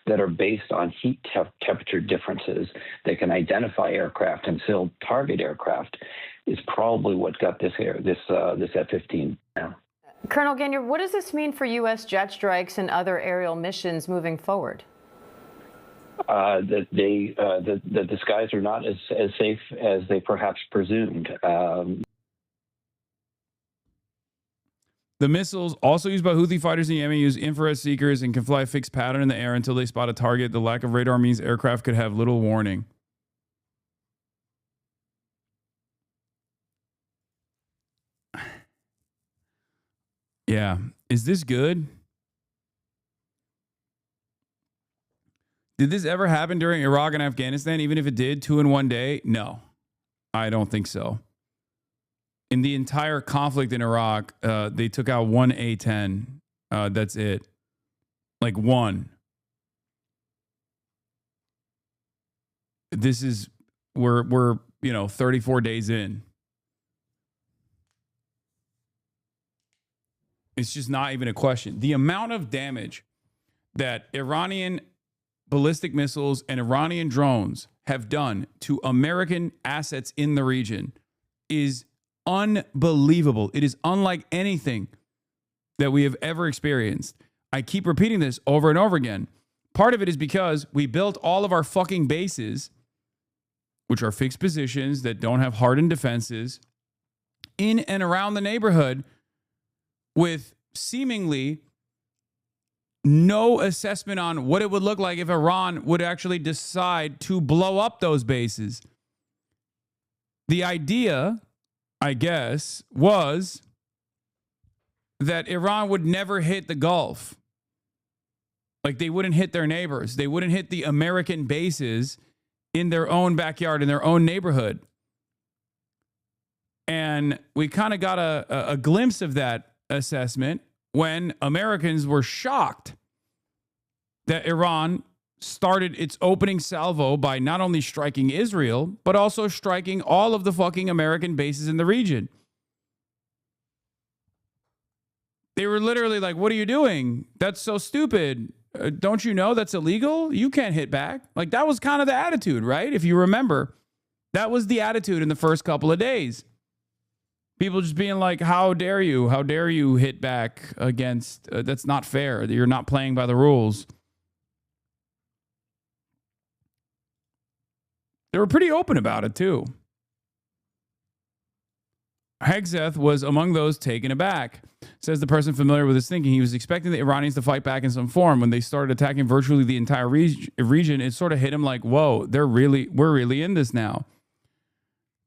[SPEAKER 14] that are based on heat temperature differences that can identify aircraft and still target aircraft is probably what got this F-15 down.
[SPEAKER 13] Colonel Gagne, what does this mean for U.S. jet strikes and other aerial missions moving forward?
[SPEAKER 14] That the skies are not as safe as they perhaps presumed.
[SPEAKER 2] The missiles, also used by Houthi fighters in Yemen, use infrared seekers and can fly a fixed pattern in the air until they spot a target. The lack of radar means aircraft could have little warning. Yeah. Is this good? Did this ever happen during Iraq and Afghanistan? Even if it did, 2 in 1 day? No, I don't think so. In the entire conflict in Iraq, they took out 1 A-10. That's it. Like 1. This is, we're 34 days in. It's just not even a question. The amount of damage that Iranian ballistic missiles and Iranian drones have done to American assets in the region is unbelievable. It is unlike anything that we have ever experienced. I keep repeating this over and over again. Part of it is because we built all of our fucking bases, which are fixed positions that don't have hardened defenses, in and around the neighborhood with seemingly no assessment on what it would look like if Iran would actually decide to blow up those bases. The idea, I guess, was that Iran would never hit the Gulf. Like, they wouldn't hit their neighbors. They wouldn't hit the American bases in their own backyard, in their own neighborhood. And we kind of got a glimpse of that assessment when Americans were shocked that Iran started its opening salvo by not only striking Israel, but also striking all of the fucking American bases in the region. They were literally like, what are you doing? That's so stupid. Don't you know that's illegal? You can't hit back. Like, that was kind of the attitude, right? If you remember, that was the attitude in the first couple of days. People just being like, how dare you? How dare you hit back against, that's not fair. You're not playing by the rules. They were pretty open about it, too. Hegseth was among those taken aback. Says the person familiar with his thinking. He was expecting the Iranians to fight back in some form. When they started attacking virtually the entire region, it sort of hit him like, whoa, we're really in this now.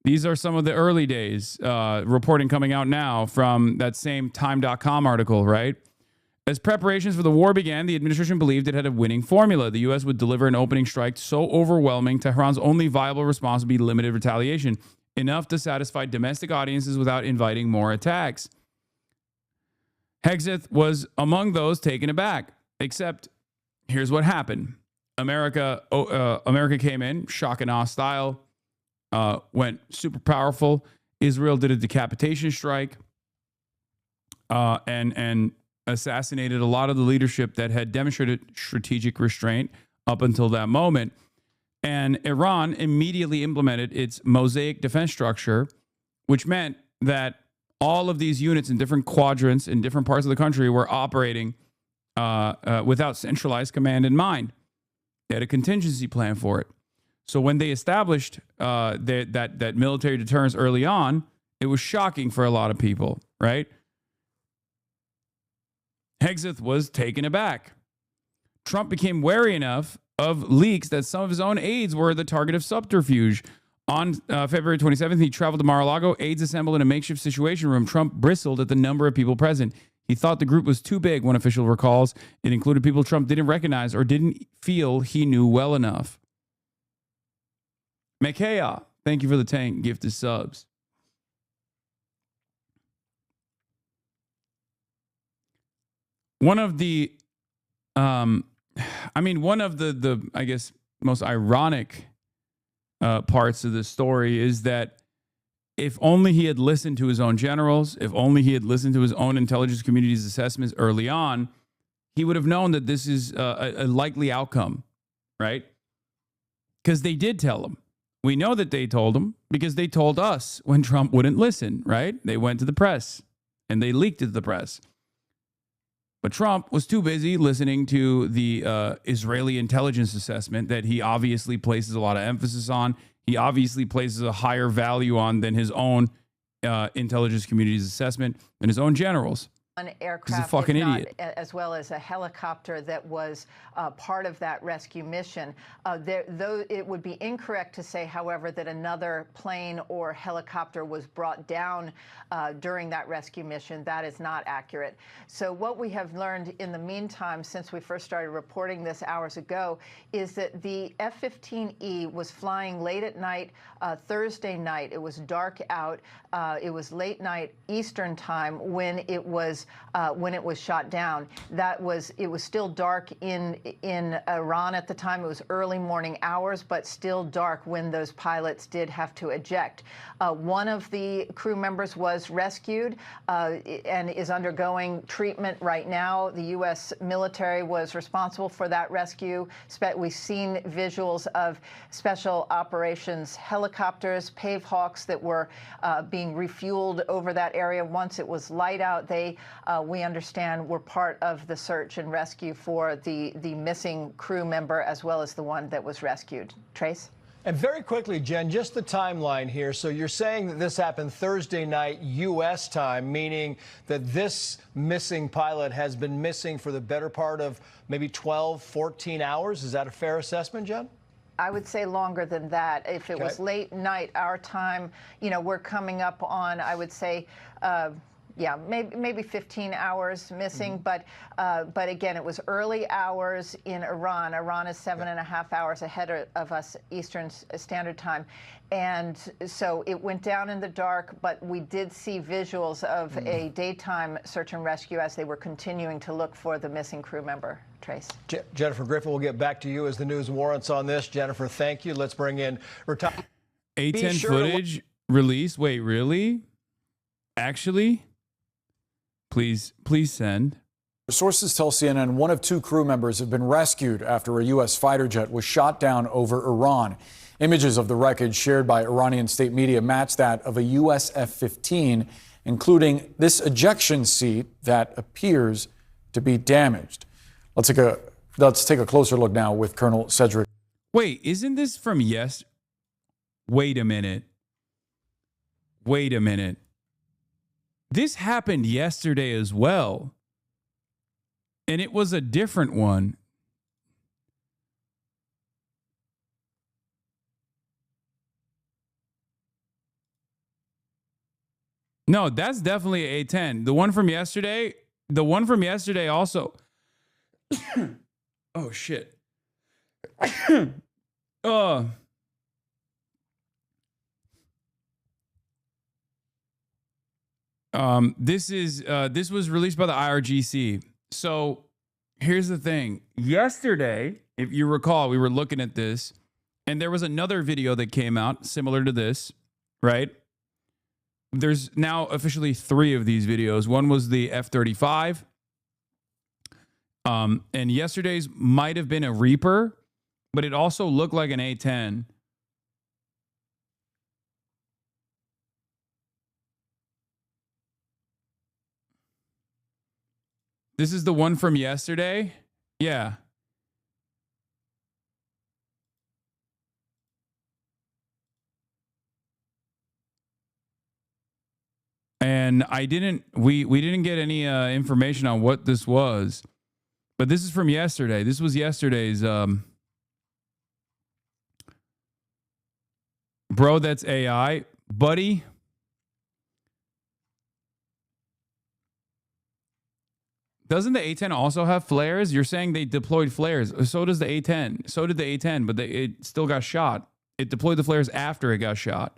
[SPEAKER 2] These are some of the early days, reporting coming out now from that same Time.com article, right? As preparations for the war began, the administration believed it had a winning formula. The U.S. would deliver an opening strike so overwhelming, Tehran's only viable response would be limited retaliation, enough to satisfy domestic audiences without inviting more attacks. Hegseth was among those taken aback, except here's what happened. America came in, shock and awe style, went super powerful. Israel did a decapitation strike, and assassinated a lot of the leadership that had demonstrated strategic restraint up until that moment. And Iran immediately implemented its mosaic defense structure, which meant that all of these units in different quadrants in different parts of the country were operating without centralized command in mind. They had a contingency plan for it. So when they established that military deterrence early on, it was shocking for a lot of people, right? Hegseth was taken aback. Trump became wary enough of leaks that some of his own aides were the target of subterfuge. On February 27th, he traveled to Mar-a-Lago. Aides assembled in a makeshift situation room. Trump bristled at the number of people present. He thought the group was too big, one official recalls. It included people Trump didn't recognize or didn't feel he knew well enough. Mekaya, thank you for the tank. Gifted subs. One of the, I guess, most ironic parts of this story is that if only he had listened to his own generals, if only he had listened to his own intelligence community's assessments early on, he would have known that this is a likely outcome, right? Because they did tell him. We know that they told him because they told us when Trump wouldn't listen, right? They went to the press and they leaked it to the press. But Trump was too busy listening to the Israeli intelligence assessment that he obviously places a lot of emphasis on. He obviously places a higher value on than his own intelligence community's assessment and his own generals.
[SPEAKER 5] An aircraft,
[SPEAKER 2] he's a fucking idiot.
[SPEAKER 5] As well as a helicopter that was part of that rescue mission. Though it would be incorrect to say, however, that another plane or helicopter was brought down during that rescue mission. That is not accurate. So what we have learned in the meantime, since we first started reporting this hours ago, is that the F-15E was flying late at night, Thursday night. It was dark out. It was late night Eastern time when it was shot down. It was still dark in Iran at the time. It was early morning hours, but still dark when those pilots did have to eject. One of the crew members was rescued and is undergoing treatment right now. The U.S. military was responsible for that rescue. We've seen visuals of special operations helicopters, Pavehawks that were being refueled over that area. Once it was light out, we understand, were part of the search and rescue for the missing crew member as well as the one that was rescued. Trace?
[SPEAKER 4] And very quickly, Jen, just the timeline here. So you're saying that this happened Thursday night U.S. time, meaning that this missing pilot has been missing for the better part of maybe 12, 14 hours. Is that a fair assessment, Jen?
[SPEAKER 5] I would say longer than that. If it was late night, our time, we're coming up on, I would say, maybe 15 hours missing. But again, it was early hours in Iran. Iran is 7.5 hours ahead of us Eastern Standard Time. And so it went down in the dark, but we did see visuals of a daytime search and rescue as they were continuing to look for the missing crew member. Trace.
[SPEAKER 4] Jennifer Griffin, we'll get back to you as the news warrants on this. Jennifer, thank you. Let's bring in retired
[SPEAKER 2] A10 footage released. Wait, really? Actually? Please send.
[SPEAKER 7] Sources tell CNN one of two crew members have been rescued after a U.S. fighter jet was shot down over Iran. Images of the wreckage shared by Iranian state media match that of a U.S. F-15, including this ejection seat that appears to be damaged. Let's take a closer look now with Colonel Cedric.
[SPEAKER 2] Wait, isn't this from Wait a minute. This happened yesterday as well. And it was a different one. No, that's definitely A10. The one from yesterday also. Oh, shit. This was released by the IRGC. So here's the thing. Yesterday, if you recall, we were looking at this, and there was another video that came out similar to this, right? There's now officially 3 of these videos. One was the F-35, And yesterday's might have been a Reaper, but it also looked like an A-10. This is the one from yesterday? Yeah. And we didn't get any information on what this was. But this is from yesterday. This was yesterday's bro, that's AI. Buddy. Doesn't the A-10 also have flares? You're saying they deployed flares. So does the A-10. So did the A-10, but it still got shot. It deployed the flares after it got shot.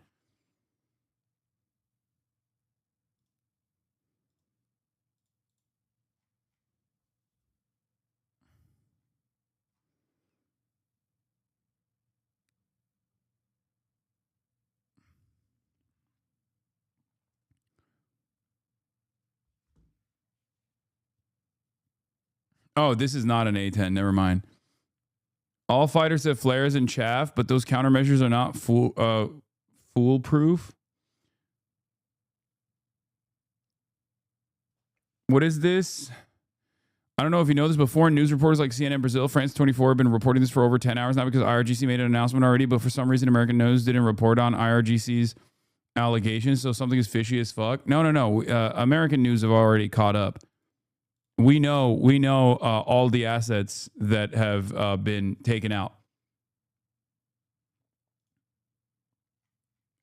[SPEAKER 2] Oh, this is not an A-10. Never mind. All fighters have flares and chaff, but those countermeasures are not foolproof. What is this? I don't know if you know this before. News reporters like CNN Brazil, France 24 have been reporting this for over 10 hours now because IRGC made an announcement already, but for some reason American news didn't report on IRGC's allegations, so something is fishy as fuck. No. American news have already caught up. We know all the assets that have been taken out.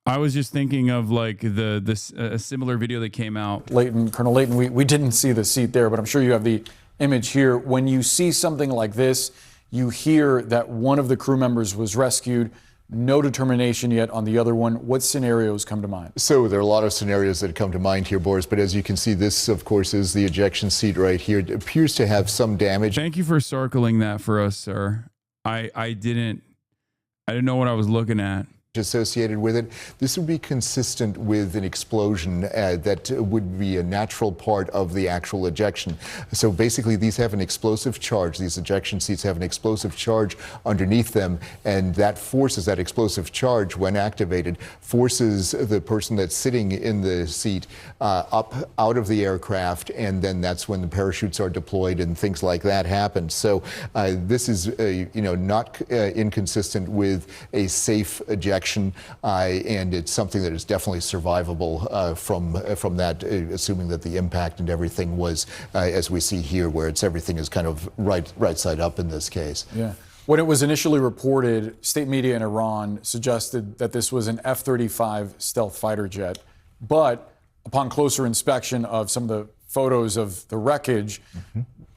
[SPEAKER 2] I was just thinking of like this similar video that came out.
[SPEAKER 7] Colonel Layton, we didn't see the seat there, but I'm sure you have the image here. When you see something like this, you hear that one of the crew members was rescued. No determination yet on the other one. What scenarios come to mind?
[SPEAKER 3] So there are a lot of scenarios that come to mind here, Boris, but as you can see, this, of course, is the ejection seat right here. It appears to have some damage.
[SPEAKER 2] Thank you for circling that for us, sir. I didn't know what I was looking at.
[SPEAKER 3] Associated with it. This would be consistent with an explosion that would be a natural part of the actual ejection. So basically these have an explosive charge. These ejection seats have an explosive charge underneath them, and that forces, that explosive charge when activated, forces the person that's sitting in the seat up out of the aircraft, and then that's when the parachutes are deployed and things like that happen. So this is not inconsistent with a safe ejection. And it's something that is definitely survivable from that, assuming that the impact and everything was, as we see here, where everything is kind of right side up in this case.
[SPEAKER 7] Yeah. When it was initially reported, state media in Iran suggested that this was an F-35 stealth fighter jet. But upon closer inspection of some of the photos of the wreckage,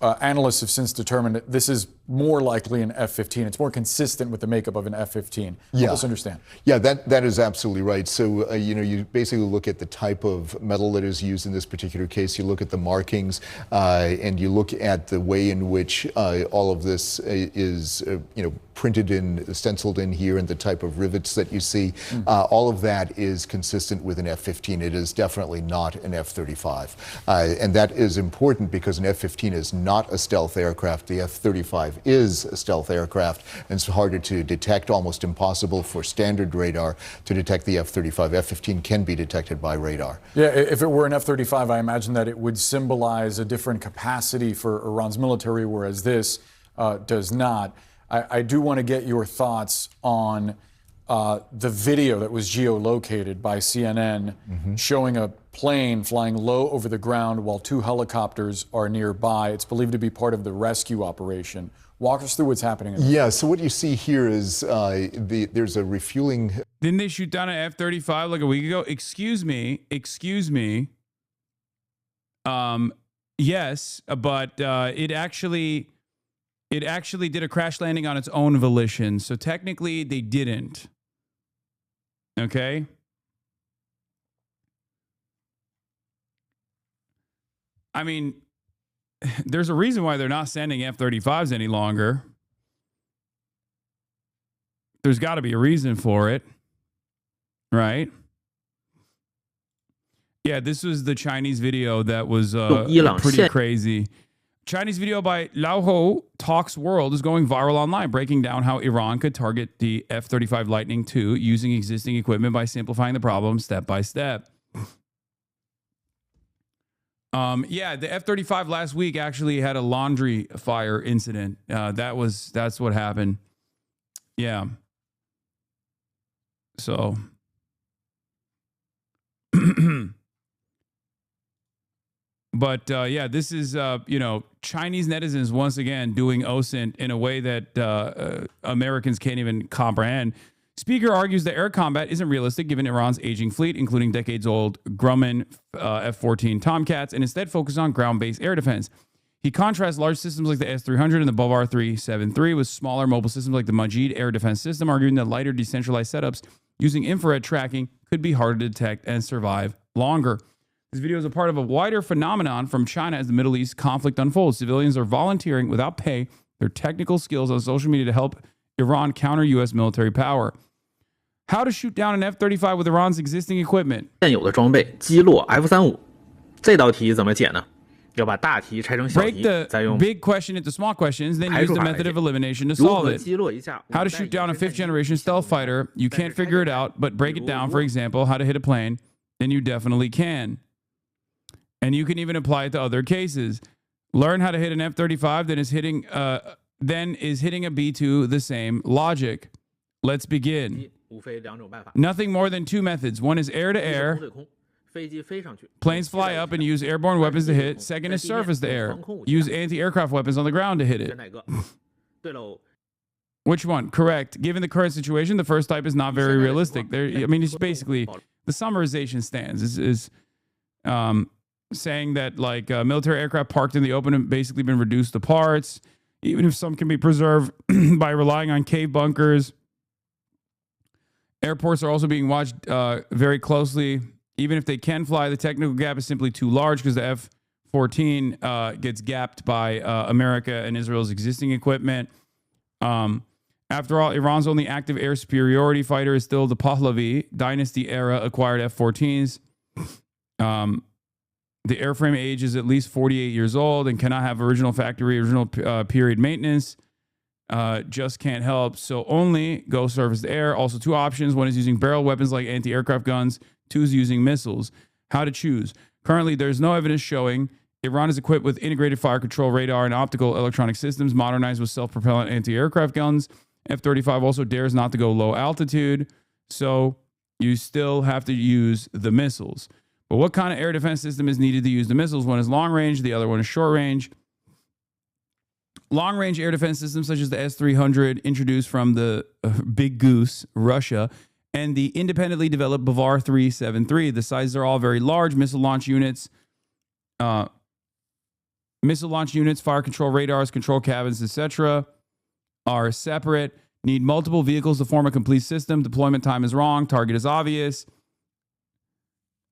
[SPEAKER 7] analysts have since determined that this is more likely an F-15. It's more consistent with the makeup of an F-15. Help us understand.
[SPEAKER 3] Yeah, that is absolutely right. So, you basically look at the type of metal that is used in this particular case. You look at the markings, and you look at the way in which all of this is, printed in, stenciled in here, and the type of rivets that you see. All of that is consistent with an F-15. It is definitely not an F-35. And that is important because an F-15 is not a stealth aircraft. The F-35 is a stealth aircraft, and it's harder to detect, almost impossible for standard radar to detect the F-35. F-15 can be detected by radar.
[SPEAKER 7] Yeah, if it were an F-35, I imagine that it would symbolize a different capacity for Iran's military, whereas this does not. I do want to get your thoughts on the video that was geolocated by CNN showing a plane flying low over the ground while two helicopters are nearby. It's believed to be part of the rescue operation. Walk us through what's happening.
[SPEAKER 3] Yeah, so what you see here is there's a refueling.
[SPEAKER 2] Didn't they shoot down an F-35 like a week ago? Excuse me. Yes, but it actually did a crash landing on its own volition. So technically they didn't. Okay? I mean, there's a reason why they're not sending F-35s any longer. There's got to be a reason for it. Right? Yeah, this was the Chinese video that was pretty crazy. Chinese video by Lao Ho Talks World is going viral online, breaking down how Iran could target the F-35 Lightning II using existing equipment by simplifying the problem step by step. Yeah, the F-35 last week actually had a laundry fire incident. That's what happened. Yeah. So, but yeah, this is Chinese netizens once again doing OSINT in a way that Americans can't even comprehend. Speaker argues that air combat isn't realistic given Iran's aging fleet, including decades-old Grumman F-14 Tomcats, and instead focus on ground-based air defense. He contrasts large systems like the S-300 and the Bavar 373 with smaller mobile systems like the Majid air defense system, arguing that lighter decentralized setups using infrared tracking could be harder to detect and survive longer. This video is a part of a wider phenomenon from China as the Middle East conflict unfolds. Civilians are volunteering without pay their technical skills on social media to help Iran counter U.S. military power. How to shoot down an F-35 with Iran's existing equipment.
[SPEAKER 8] 现有的装备击落 F-35，这道题怎么解呢？要把大题拆成小
[SPEAKER 2] Break
[SPEAKER 8] 题，
[SPEAKER 2] the
[SPEAKER 8] 再用
[SPEAKER 2] big question into small questions, then use the method of elimination to
[SPEAKER 8] 如
[SPEAKER 2] solve
[SPEAKER 8] 何
[SPEAKER 2] it.
[SPEAKER 8] 击落一架
[SPEAKER 2] How to shoot down a 5th generation stealth fighter. You can't figure it out, but break it down. For example, how to hit a plane, then you definitely can. And you can even apply it to other cases. Learn how to hit an F-35, then is hitting a B-2 the same logic. Let's begin.
[SPEAKER 8] 无非两种办法。
[SPEAKER 2] Nothing more than two methods. One is air to air.
[SPEAKER 8] 空对空，飞机飞上去，
[SPEAKER 2] Planes fly up and use airborne weapons to hit. Second is surface to air. Use anti-aircraft weapons on the ground to hit
[SPEAKER 8] 选
[SPEAKER 2] it.
[SPEAKER 8] 哪个？对喽。
[SPEAKER 2] Which one? Correct. Given the current situation, the first type is not very realistic. I mean, it's basically the summarization stance is saying that like military aircraft parked in the open have basically been reduced to parts, even if some can be preserved by relying on cave bunkers. Airports are also being watched very closely. Even if they can fly, the technical gap is simply too large because the F-14 gets gapped by America and Israel's existing equipment. After all, Iran's only active air superiority fighter is still the Pahlavi dynasty-era acquired F-14s. The airframe age is at least 48 years old and cannot have original period maintenance. Just can't help. So only go surface to air. Also, two options. One is using barrel weapons like anti-aircraft guns. Two is using missiles. How to choose. Currently, there's no evidence showing Iran is equipped with integrated fire control radar and optical electronic systems modernized with self-propellant anti-aircraft guns. F-35 also dares not to go low altitude. So you still have to use the missiles. But what kind of air defense system is needed to use the missiles? One is long range. The other one is short range. Long-range air defense systems such as the S-300 introduced from the Big Goose, Russia, and the independently developed Bavar 373. The sizes are all very large. Missile launch units, fire control radars, control cabins, etc. are separate. Need multiple vehicles to form a complete system. Deployment time is wrong. Target is obvious.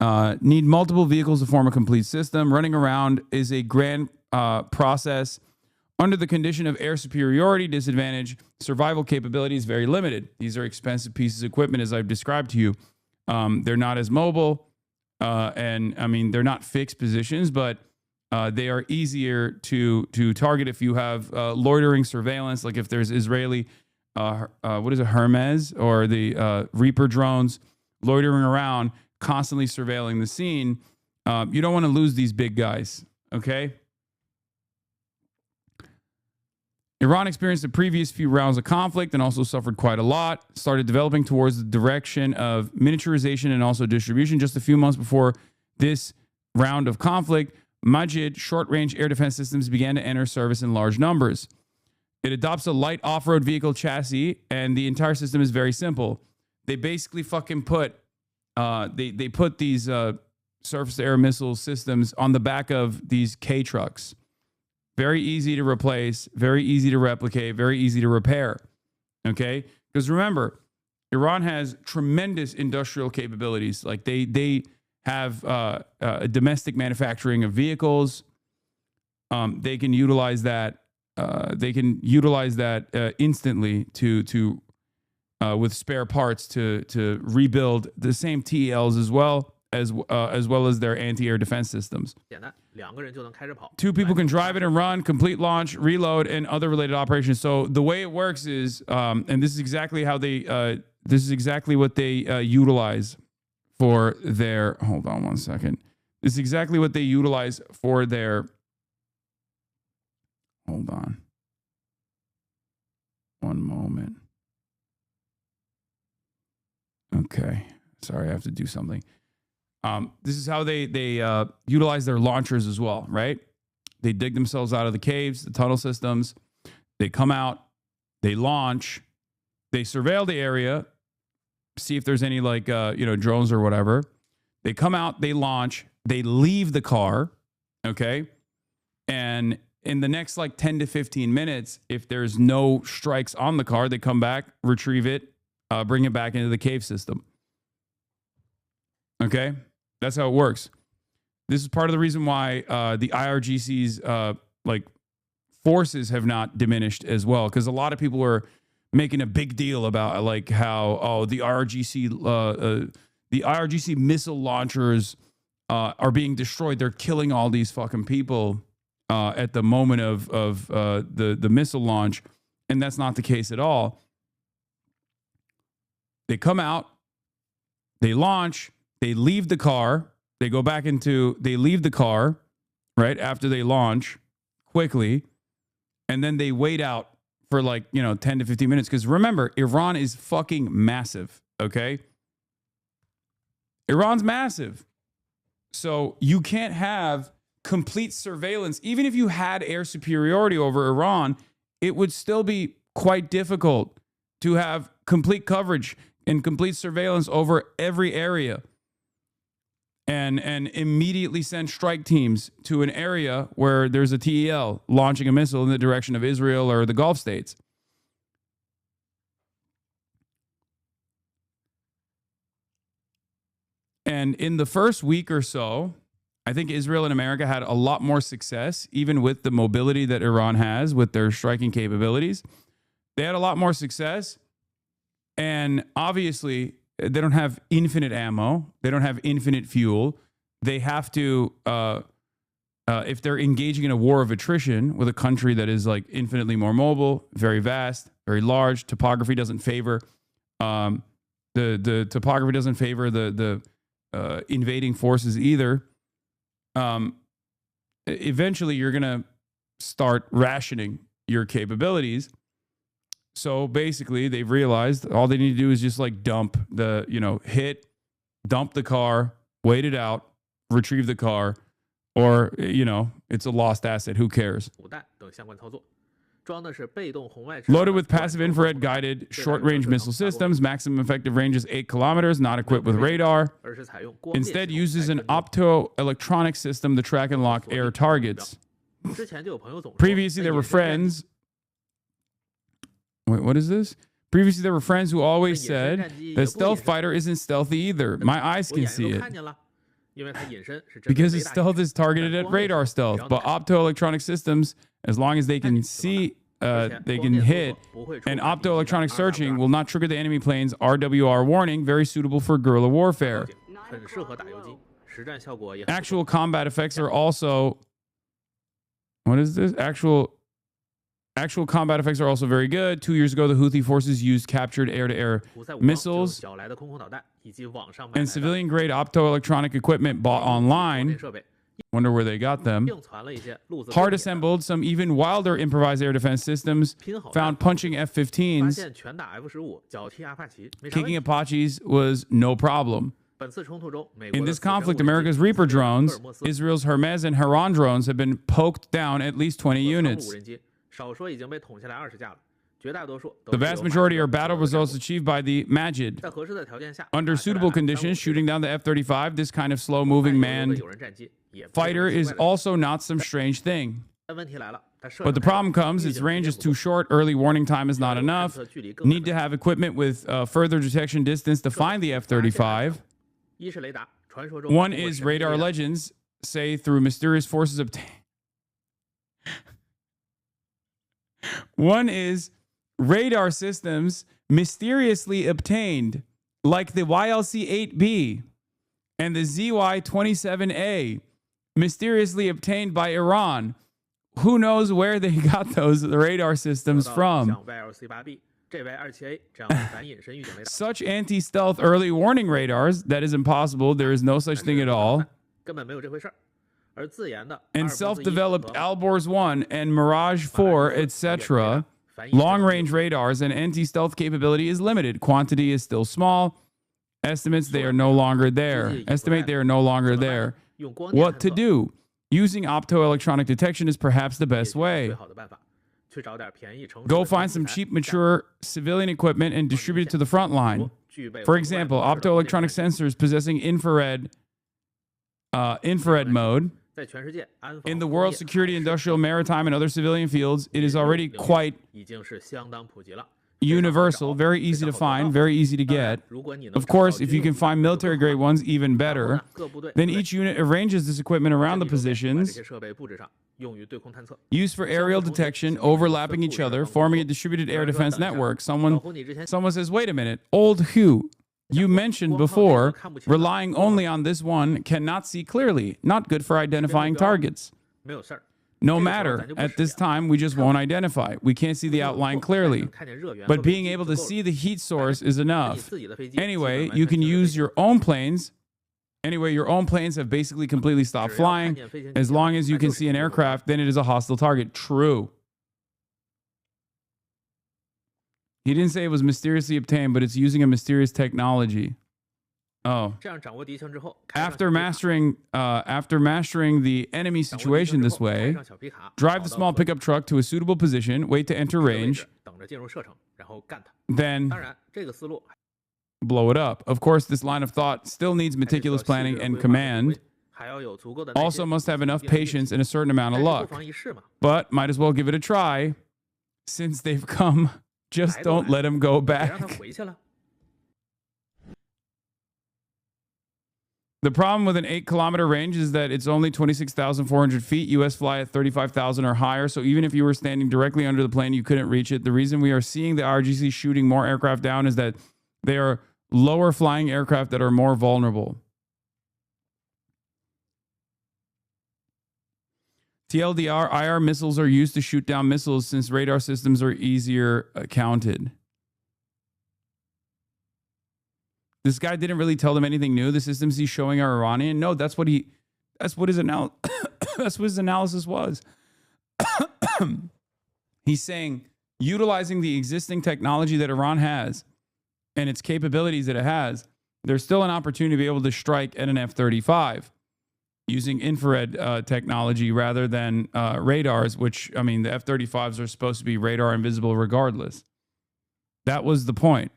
[SPEAKER 2] Need multiple vehicles to form a complete system. Running around is a grand process. Under the condition of air superiority disadvantage, survival capability is very limited. These are expensive pieces of equipment, as I've described to you. They're not as mobile, and I mean, they're not fixed positions, but they are easier to target if you have loitering surveillance, like if there's Israeli, Hermes or the Reaper drones loitering around, constantly surveilling the scene. You don't want to lose these big guys, okay? Iran experienced the previous few rounds of conflict and also suffered quite a lot, started developing towards the direction of miniaturization and also distribution. Just a few months before this round of conflict, Majid short-range air defense systems began to enter service in large numbers. It adopts a light off-road vehicle chassis, and the entire system is very simple. They basically fucking put they put these surface-to-air missile systems on the back of these K trucks. Very easy to replace, very easy to replicate, very easy to repair. Okay? Because remember, Iran has tremendous industrial capabilities. Like they have a domestic manufacturing of vehicles. They can utilize that. Instantly to with spare parts to rebuild the same TELs as well as well as their anti-air defense systems. 2 people can drive it and run, complete launch, reload, and other related operations. So the way it works is, and this is exactly how they, this is exactly what they utilize for their. Hold on one second. This is exactly what they utilize for their. Hold on. One moment. Okay. Sorry, I have to do something. This is how they utilize their launchers as well, right? They dig themselves out of the caves, the tunnel systems. They come out, they launch, they surveil the area, see if there's any like drones or whatever. They come out, they launch, they leave the car, okay? And in the next like 10 to 15 minutes, if there's no strikes on the car, they come back, retrieve it, bring it back into the cave system. Okay? That's how it works. This is part of the reason why the IRGC's like forces have not diminished as well, because a lot of people were making a big deal about like how the IRGC missile launchers are being destroyed. They're killing all these fucking people at the moment of the missile launch, and that's not the case at all. They come out, they launch, they leave the car, they leave the car right after they launch quickly, and then they wait out for like 10 to 15 minutes, because remember, Iran is fucking massive, okay? Iran's massive. So you can't have complete surveillance. Even if you had air superiority over Iran, it would still be quite difficult to have complete coverage and complete surveillance over every area and immediately send strike teams to an area where there's a TEL launching a missile in the direction of Israel or the Gulf states. And in the first week or so, I think Israel and America had a lot more success, even with the mobility that Iran has with their striking capabilities. They had a lot more success. And obviously, they don't have infinite ammo. They don't have infinite fuel. They have to, if they're engaging in a war of attrition with a country that is like infinitely more mobile, very vast, very large, topography doesn't favor, the topography doesn't favor the invading forces either. Eventually, you're going to start rationing your capabilities. So basically, they've realized all they need to do is just like dump the, dump the car, wait it out, retrieve the car, or, it's a lost asset. Who cares? Loaded with passive infrared guided short-range missile systems, maximum effective range is 8 kilometers, not equipped with radar. Instead, uses an optoelectronic system to track and lock air targets. Previously, there were friends. Wait, what is this? Previously, there were friends who always said that stealth fighter isn't stealthy either. My eyes can see it. Because its stealth is targeted at radar stealth, but optoelectronic systems, as long as they can see, they can hit, and optoelectronic searching will not trigger the enemy plane's RWR warning, very suitable for guerrilla warfare. Actual combat effects are also... What is this? Actual combat effects are also very good. 2 years ago, the Houthi forces used captured air-to-air missiles and civilian-grade optoelectronic equipment bought online. Wonder where they got them. Hard assembled, some even wilder improvised air defense systems found punching F-15s. Kicking Apaches was no problem. In this conflict, America's Reaper drones, Israel's Hermes and Haran drones have been poked down at least 20 units. The vast majority are battle results achieved by the Majid. Under suitable conditions, shooting down the F-35, this kind of slow-moving manned fighter is also not some strange thing. But the problem comes, its range is too short, early warning time is not enough, need to have equipment with further detection distance to find the F-35. One is radar legends say through mysterious forces obtained. One is radar systems mysteriously obtained, like the YLC-8B, and the ZY-27A, mysteriously obtained by Iran. Who knows where they got those radar systems from? Such anti-stealth early warning radars, that is impossible. There is no such thing at all. And self-developed Alborz 1 and Mirage 4, etc. Long-range radars and anti-stealth capability is limited. Quantity is still small. Estimates they are no longer there. Estimate they are no longer there. What to do? Using optoelectronic detection is perhaps the best way. Go find some cheap, mature civilian equipment and distribute it to the front line. For example, optoelectronic sensors possessing infrared mode. In the world security, industrial, maritime, and other civilian fields, it is already quite universal, very easy to find, very easy to get. Of course, if you can find military-grade ones, even better. Then each unit arranges this equipment around the positions, used for aerial detection, overlapping each other, forming a distributed air defense network. Someone says, wait a minute, old Hugh, you mentioned before, relying only on this one cannot see clearly. Not good for identifying targets. No matter, at this time, we just won't identify. We can't see the outline clearly. But being able to see the heat source is enough. Anyway, you can use your own planes. Anyway, your own planes have basically completely stopped flying. As long as you can see an aircraft, then it is a hostile target. True. He didn't say it was mysteriously obtained, but it's using a mysterious technology. Oh. After mastering the enemy situation this way, drive the small pickup truck to a suitable position, wait to enter range, then blow it up. Of course, this line of thought still needs meticulous planning and command. Also must have enough patience and a certain amount of luck. But might as well give it a try. Since they've come, just don't let them go back. The problem with an 8-kilometer range is that it's only 26,400 feet. US fly at 35,000 or higher. So even if you were standing directly under the plane, you couldn't reach it. The reason we are seeing the RGC shooting more aircraft down is that they are lower flying aircraft that are more vulnerable. TLDR, IR missiles are used to shoot down missiles since radar systems are easier counted. This guy didn't really tell them anything new. The systems he's showing are Iranian. No, that's what his analysis was. He's saying utilizing the existing technology that Iran has and its capabilities that it has, there's still an opportunity to be able to strike at an F-35 using infrared technology rather than radars, which, I mean, the F-35s are supposed to be radar invisible regardless. That was the point.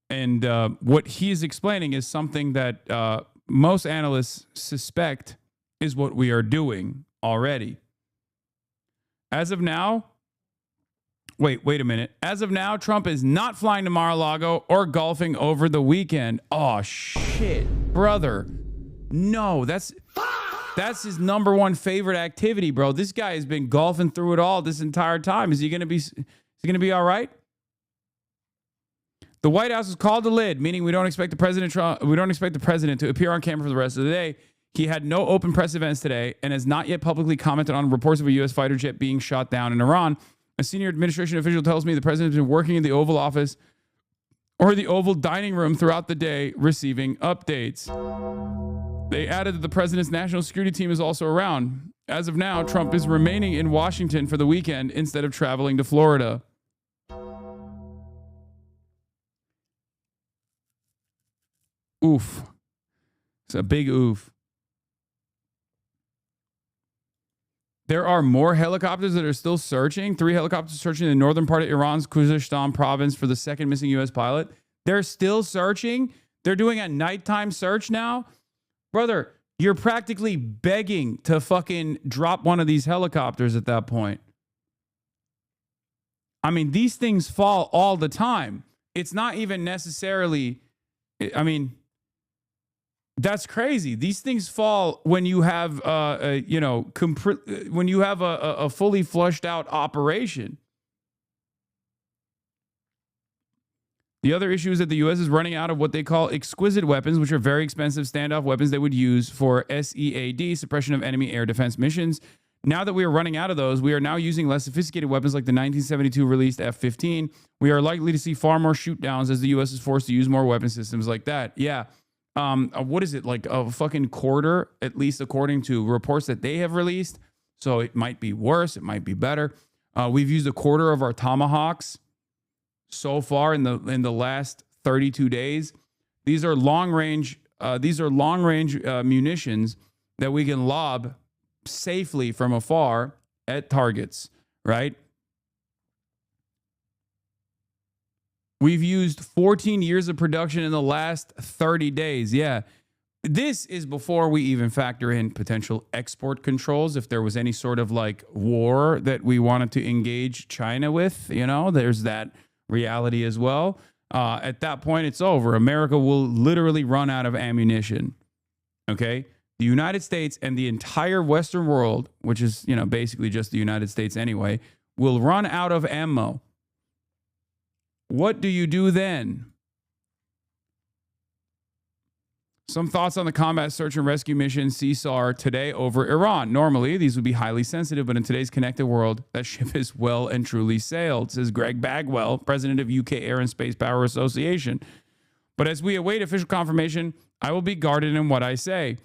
[SPEAKER 2] And what he is explaining is something that most analysts suspect is what we are doing already. As of now, wait a minute. As of now, Trump is not flying to Mar-a-Lago or golfing over the weekend. Oh, shit, brother. No, that's his number one favorite activity, bro. This guy has been golfing through it all this entire time. Is he going to be all right? The White House has called the lid, meaning we don't expect the president to appear on camera for the rest of the day. He had no open press events today and has not yet publicly commented on reports of a U.S. fighter jet being shot down in Iran. A senior administration official tells me the president has been working in the Oval Office or the Oval Dining Room throughout the day, receiving updates. They added that the president's national security team is also around. As of now, Trump is remaining in Washington for the weekend instead of traveling to Florida. Oof. It's a big oof. There are more helicopters that are still searching. 3 helicopters searching in the northern part of Iran's Khuzestan province for the second missing U.S. pilot. They're still searching. They're doing a nighttime search now. Brother, you're practically begging to fucking drop one of these helicopters at that point. I mean, these things fall all the time. It's not even necessarily, I mean, that's crazy. These things fall when you have, when you have a fully flushed out operation. The other issue is that the U.S. is running out of what they call exquisite weapons, which are very expensive standoff weapons they would use for SEAD, suppression of enemy air defense missions. Now that we are running out of those, we are now using less sophisticated weapons like the 1972 released F-15. We are likely to see far more shoot downs as the U.S. is forced to use more weapon systems like that. Yeah. What is it, like a fucking quarter, at least according to reports that they have released? So it might be worse. It might be better. We've used a quarter of our Tomahawks so far in the last 32 days. These are long range munitions that we can lob safely from afar at targets, right? We've used 14 years of production in the last 30 days. Yeah. This is before we even factor in potential export controls. If there was any sort of like war that we wanted to engage China with, there's that reality as well. At that point, it's over. America will literally run out of ammunition. Okay? The United States and the entire Western world, which is, basically just the United States anyway, will run out of ammo. What do you do then? Some thoughts on the combat search and rescue mission CSAR today over Iran. Normally, these would be highly sensitive, but in today's connected world, that ship is well and truly sailed, says Greg Bagwell, president of UK Air and Space Power Association. But as we await official confirmation, I will be guarded in what I say.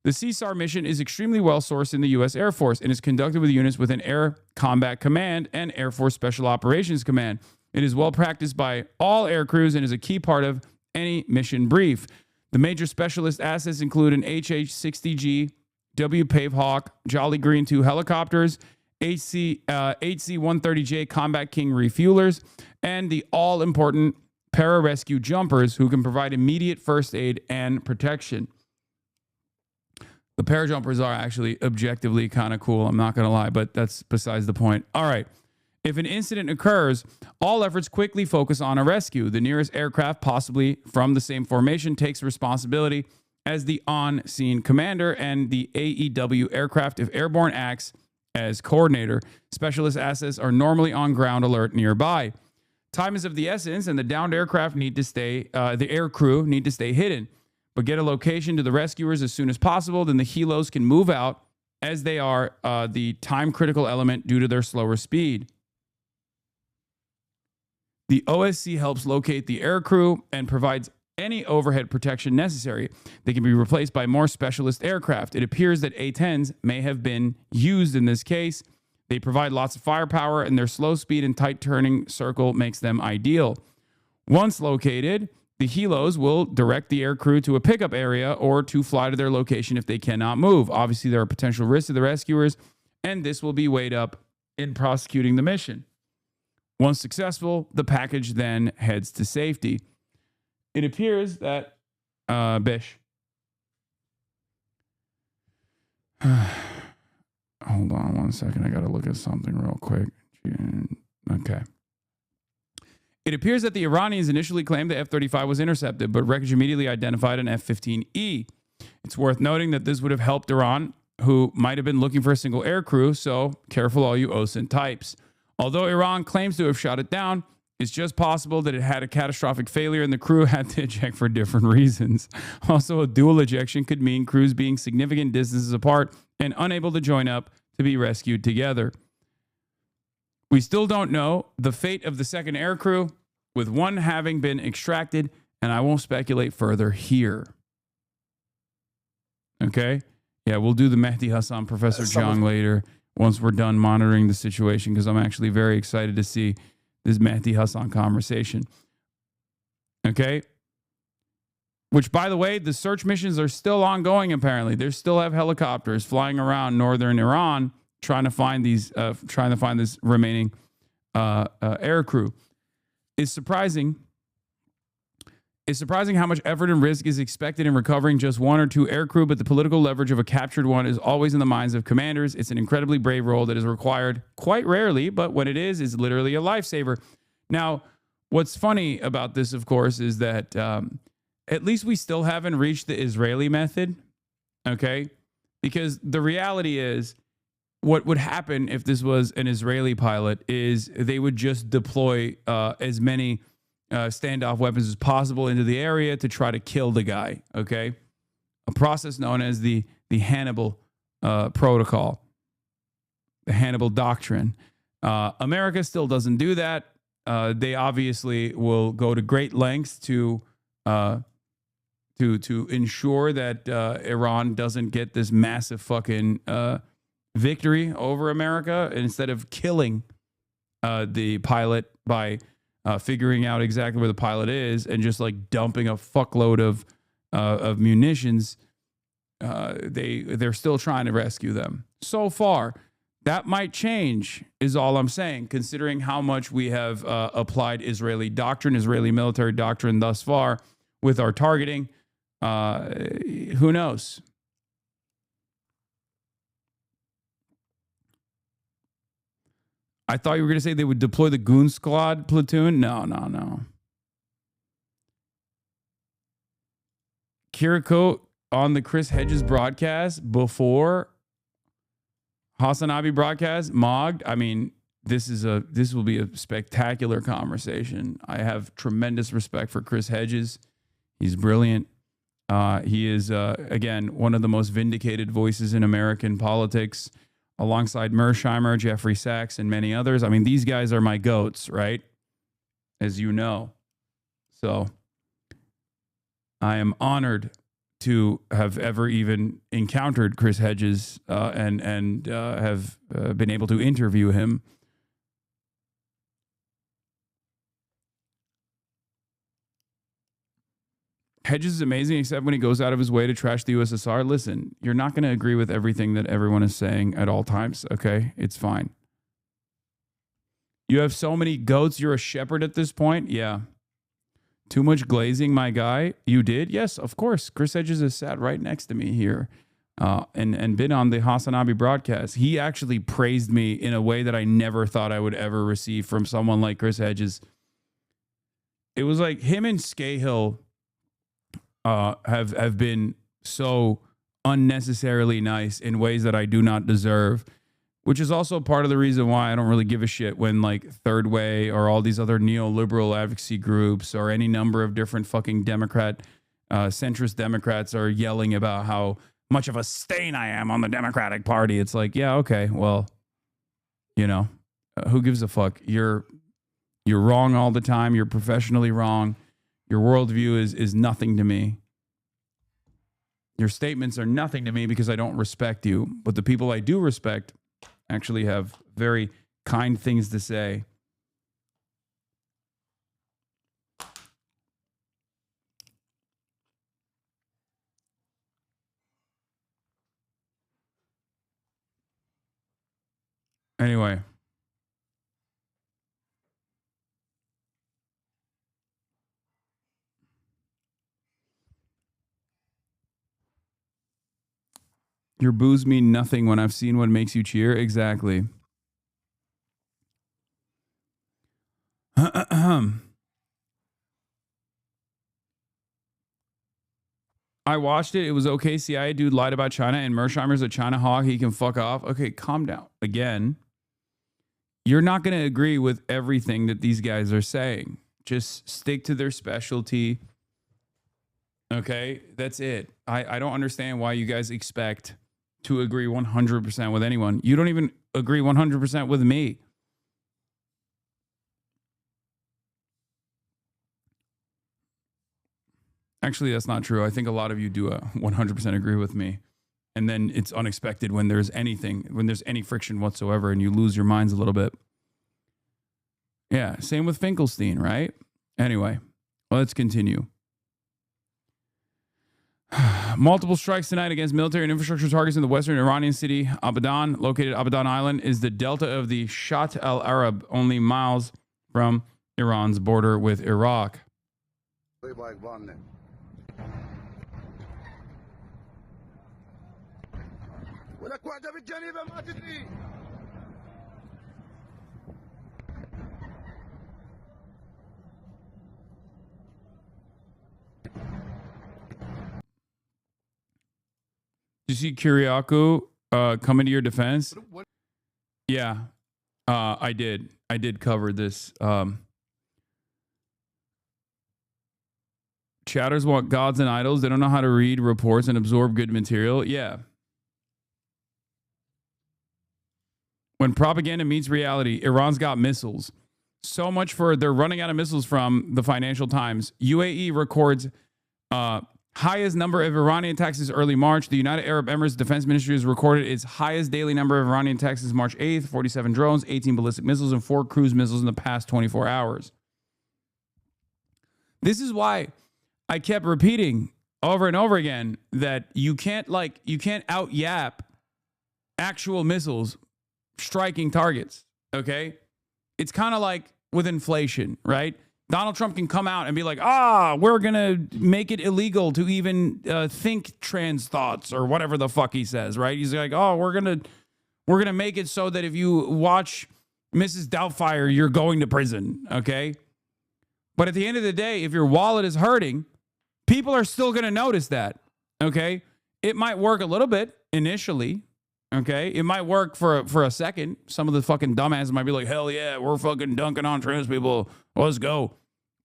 [SPEAKER 2] The CSAR mission is extremely well sourced in the U.S. Air Force and is conducted with units with an Air Combat Command and Air Force Special Operations Command. It is well practiced by all air crews and is a key part of any mission brief. The major specialist assets include an HH-60G, W-Pave Hawk, Jolly Green 2 helicopters, HC-130J Combat King refuelers, and the all-important pararescue jumpers who can provide immediate first aid and protection. The parajumpers are actually objectively kind of cool, I'm not going to lie, but that's besides the point. All right. If an incident occurs, all efforts quickly focus on a rescue. The nearest aircraft, possibly from the same formation, takes responsibility as the on-scene commander, and the AEW aircraft, if airborne, acts as coordinator. Specialist assets are normally on ground alert nearby. Time is of the essence, and the downed aircraft need to stay, the air crew need to stay hidden, but get a location to the rescuers as soon as possible. Then the helos can move out, as they are the time-critical element due to their slower speed. The OSC helps locate the air crew and provides any overhead protection necessary. They can be replaced by more specialist aircraft. It appears that A-10s may have been used in this case. They provide lots of firepower, and their slow speed and tight turning circle makes them ideal. Once located, the helos will direct the air crew to a pickup area or to fly to their location if they cannot move. Obviously, there are potential risks to the rescuers, and this will be weighed up in prosecuting the mission. Once successful, the package then heads to safety. It appears that Bish. Hold on one second. I got to look at something real quick. Okay. It appears that the Iranians initially claimed the F-35 was intercepted, but wreckage immediately identified an F-15E. It's worth noting that this would have helped Iran, who might have been looking for a single air crew, so careful all you OSINT types. Although Iran claims to have shot it down, it's just possible that it had a catastrophic failure and the crew had to eject for different reasons. Also, a dual ejection could mean crews being significant distances apart and unable to join up to be rescued together. We still don't know the fate of the second air crew, with one having been extracted, and I won't speculate further here. Okay? Yeah, we'll do the Mehdi Hasan, Professor Jang later, once we're done monitoring the situation, because I'm actually very excited to see this Mehdi Hasan conversation. Okay? Which, by the way, the search missions are still ongoing, apparently. They still have helicopters flying around northern Iran trying to find this remaining air crew. It's surprising how much effort and risk is expected in recovering just one or two air crew, but the political leverage of a captured one is always in the minds of commanders. It's an incredibly brave role that is required quite rarely, but when it is literally a lifesaver. Now, what's funny about this, of course, is that at least we still haven't reached the Israeli method, okay? Because the reality is, what would happen if this was an Israeli pilot is they would just deploy as many standoff weapons as possible into the area to try to kill the guy. Okay, a process known as the Hannibal protocol, the Hannibal doctrine. America still doesn't do that. They obviously will go to great lengths to ensure that Iran doesn't get this massive fucking victory over America. And instead of killing the pilot by figuring out exactly where the pilot is and just like dumping a fuckload of munitions, they're still trying to rescue them. So far, that might change, is all I'm saying, considering how much we have applied Israeli doctrine, Israeli military doctrine thus far with our targeting. Who knows? I thought you were going to say they would deploy the goon squad platoon. No. Kiriko on the Chris Hedges broadcast before HasanAbi broadcast mogged. I mean, this will be a spectacular conversation. I have tremendous respect for Chris Hedges. He's brilliant. He is, again, one of the most vindicated voices in American politics, alongside Mersheimer, Jeffrey Sachs, and many others. I mean, these guys are my goats, right? As you know. So I am honored to have ever even encountered Chris Hedges and have been able to interview him. Hedges is amazing, except when he goes out of his way to trash the USSR. Listen, you're not going to agree with everything that everyone is saying at all times, okay? It's fine. You have so many goats, you're a shepherd at this point? Yeah. Too much glazing, my guy? You did? Yes, of course. Chris Hedges has sat right next to me here and been on the HasanAbi broadcast. He actually praised me in a way that I never thought I would ever receive from someone like Chris Hedges. It was like him and Scahill have been so unnecessarily nice in ways that I do not deserve, which is also part of the reason why I don't really give a shit when like Third Way or all these other neoliberal advocacy groups or any number of different fucking centrist Democrats are yelling about how much of a stain I am on the Democratic Party. It's like, yeah, okay, well, you know, who gives a fuck? You're wrong all the time. You're professionally wrong. Your worldview is nothing to me. Your statements are nothing to me because I don't respect you. But the people I do respect actually have very kind things to say. Anyway. Your boos mean nothing when I've seen what makes you cheer. Exactly. I watched it. It was okay. CIA dude lied about China and Mersheimer's a China hog. He can fuck off. Okay, calm down. Again, you're not going to agree with everything that these guys are saying. Just stick to their specialty. Okay, that's it. I don't understand why you guys expect to agree 100% with anyone. You don't even agree 100% with me. Actually, that's not true. I think a lot of you do 100% agree with me. And then it's unexpected when there's any friction whatsoever and you lose your minds a little bit. Yeah, same with Finkelstein, right? Anyway, let's continue. Multiple strikes tonight against military and infrastructure targets in the western Iranian city Abadan. Located Abadan Island is the delta of the Shat al-Arab, only miles from Iran's border with Iraq. Did you see Kyriakou coming to your defense? Yeah, I did. I did cover this. Chatters want gods and idols. They don't know how to read reports and absorb good material. Yeah. When propaganda meets reality, Iran's got missiles. So much for they're running out of missiles from the Financial Times. UAE records highest number of Iranian attacks since early March. The United Arab Emirates Defense Ministry has recorded its highest daily number of Iranian attacks since March 8th, 47 drones, 18 ballistic missiles, and 4 cruise missiles in the past 24 hours. This is why I kept repeating over and over again that you can't out yap actual missiles striking targets, okay? It's kind of like with inflation, right? Donald Trump can come out and be like, we're going to make it illegal to even think trans thoughts or whatever the fuck he says, right? He's like, we're going to make it so that if you watch Mrs. Doubtfire, you're going to prison, okay? But at the end of the day, if your wallet is hurting, people are still going to notice that, okay? It might work a little bit initially, okay? It might work for a second. Some of the fucking dumbasses might be like, hell yeah, we're fucking dunking on trans people. Let's go.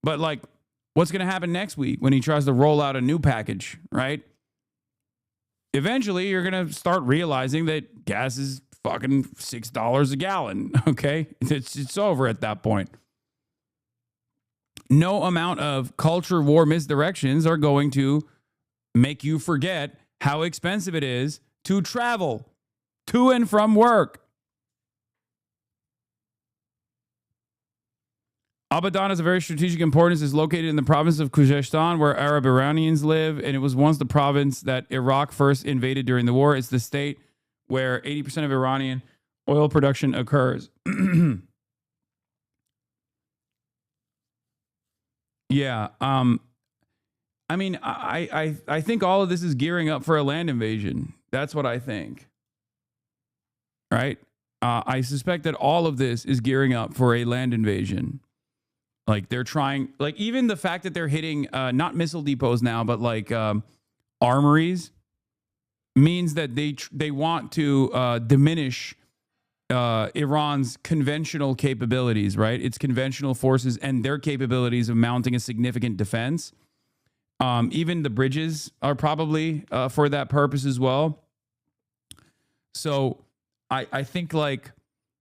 [SPEAKER 2] But like, what's going to happen next week when he tries to roll out a new package, right? Eventually, you're going to start realizing that gas is fucking $6 a gallon, okay? It's over at that point. No amount of culture war misdirections are going to make you forget how expensive it is to travel to and from work. Abadan is of very strategic importance. It's located in the province of Khuzestan, where Arab Iranians live, and it was once the province that Iraq first invaded during the war. It's the state where 80% of Iranian oil production occurs. Yeah. I mean, I think all of this is gearing up for a land invasion. That's what I think. Right? I suspect that all of this is gearing up for a land invasion. Like they're trying, like even the fact that they're hitting not missile depots now, but like armories means that they want to diminish Iran's conventional capabilities, right? Its conventional forces and their capabilities of mounting a significant defense. Even the bridges are probably for that purpose as well. So I think like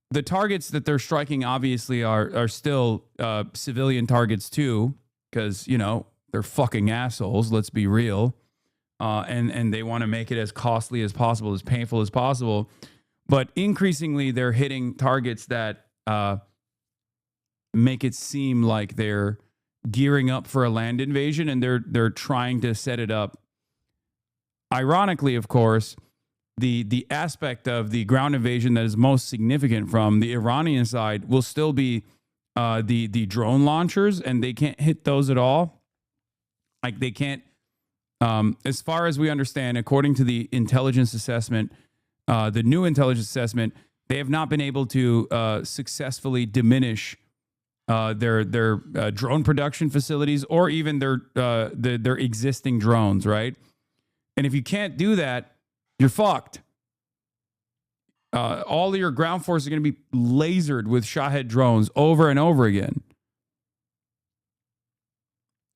[SPEAKER 2] the targets that they're striking obviously are still civilian targets too, because, you know, they're fucking assholes. Let's be real. And they want to make it as costly as possible, as painful as possible. But increasingly, they're hitting targets that make it seem like they're gearing up for a land invasion, and they're trying to set it up. Ironically, of course, the aspect of the ground invasion that is most significant from the Iranian side will still be the drone launchers, and they can't hit those at all. Like they can't, as far as we understand, according to the intelligence assessment. The new intelligence assessment, they have not been able to successfully diminish their drone production facilities or even their existing drones, right? And if you can't do that, you're fucked. All of your ground forces are going to be lasered with Shahed drones over and over again.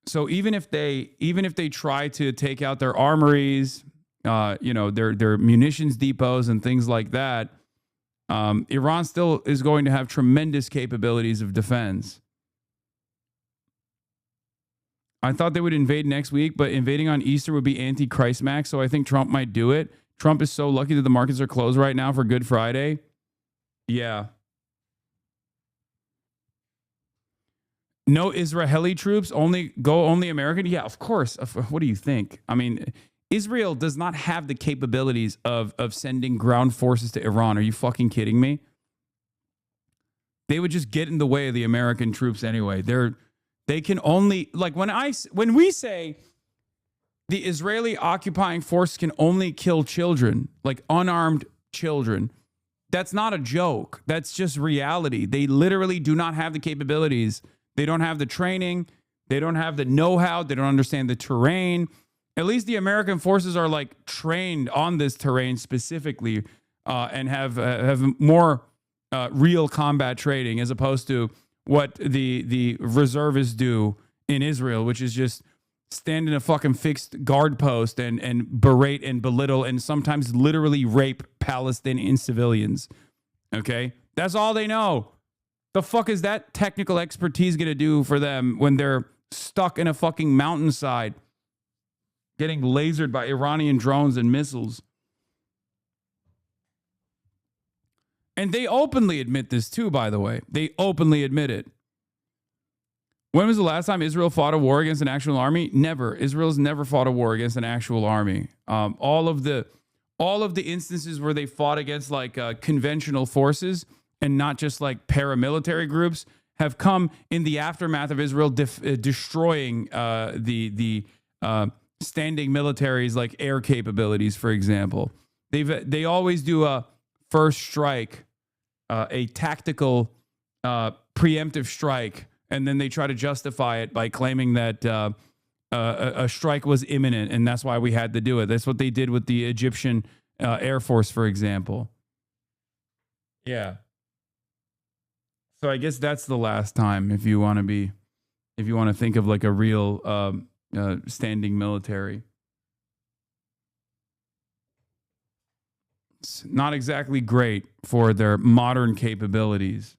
[SPEAKER 2] So even if they try to take out their armories, their munitions depots and things like that, Iran still is going to have tremendous capabilities of defense. I thought they would invade next week, but invading on Easter would be anti-Christ max, so I think Trump might do it. Trump is so lucky that the markets are closed right now for Good Friday. Yeah. No Israeli troops, only American? Yeah, of course. What do you think? I mean, Israel does not have the capabilities of sending ground forces to Iran. Are you fucking kidding me? They would just get in the way of the American troops anyway. They can only, like when we say the Israeli occupying force can only kill children, like unarmed children, that's not a joke. That's just reality. They literally do not have the capabilities. They don't have the training. They don't have the know-how. They don't understand the terrain. At least the American forces are like trained on this terrain specifically and have more real combat training as opposed to what the reservists do in Israel, which is just stand in a fucking fixed guard post and berate and belittle and sometimes literally rape Palestinian civilians. Okay? That's all they know. The fuck is that technical expertise going to do for them when they're stuck in a fucking mountainside getting lasered by Iranian drones and missiles? And they openly admit this too, by the way. They openly admit it. When was the last time Israel fought a war against an actual army? Never. Israel's never fought a war against an actual army. All of the instances where they fought against like conventional forces and not just like paramilitary groups have come in the aftermath of Israel destroying the standing militaries like air capabilities, for example. They always do a first strike, a tactical preemptive strike, and then they try to justify it by claiming that a strike was imminent, and that's why we had to do it. That's what they did with the Egyptian Air Force, for example. Yeah. So I guess that's the last time if you want to think of like a real standing military. It's not exactly great for their modern capabilities.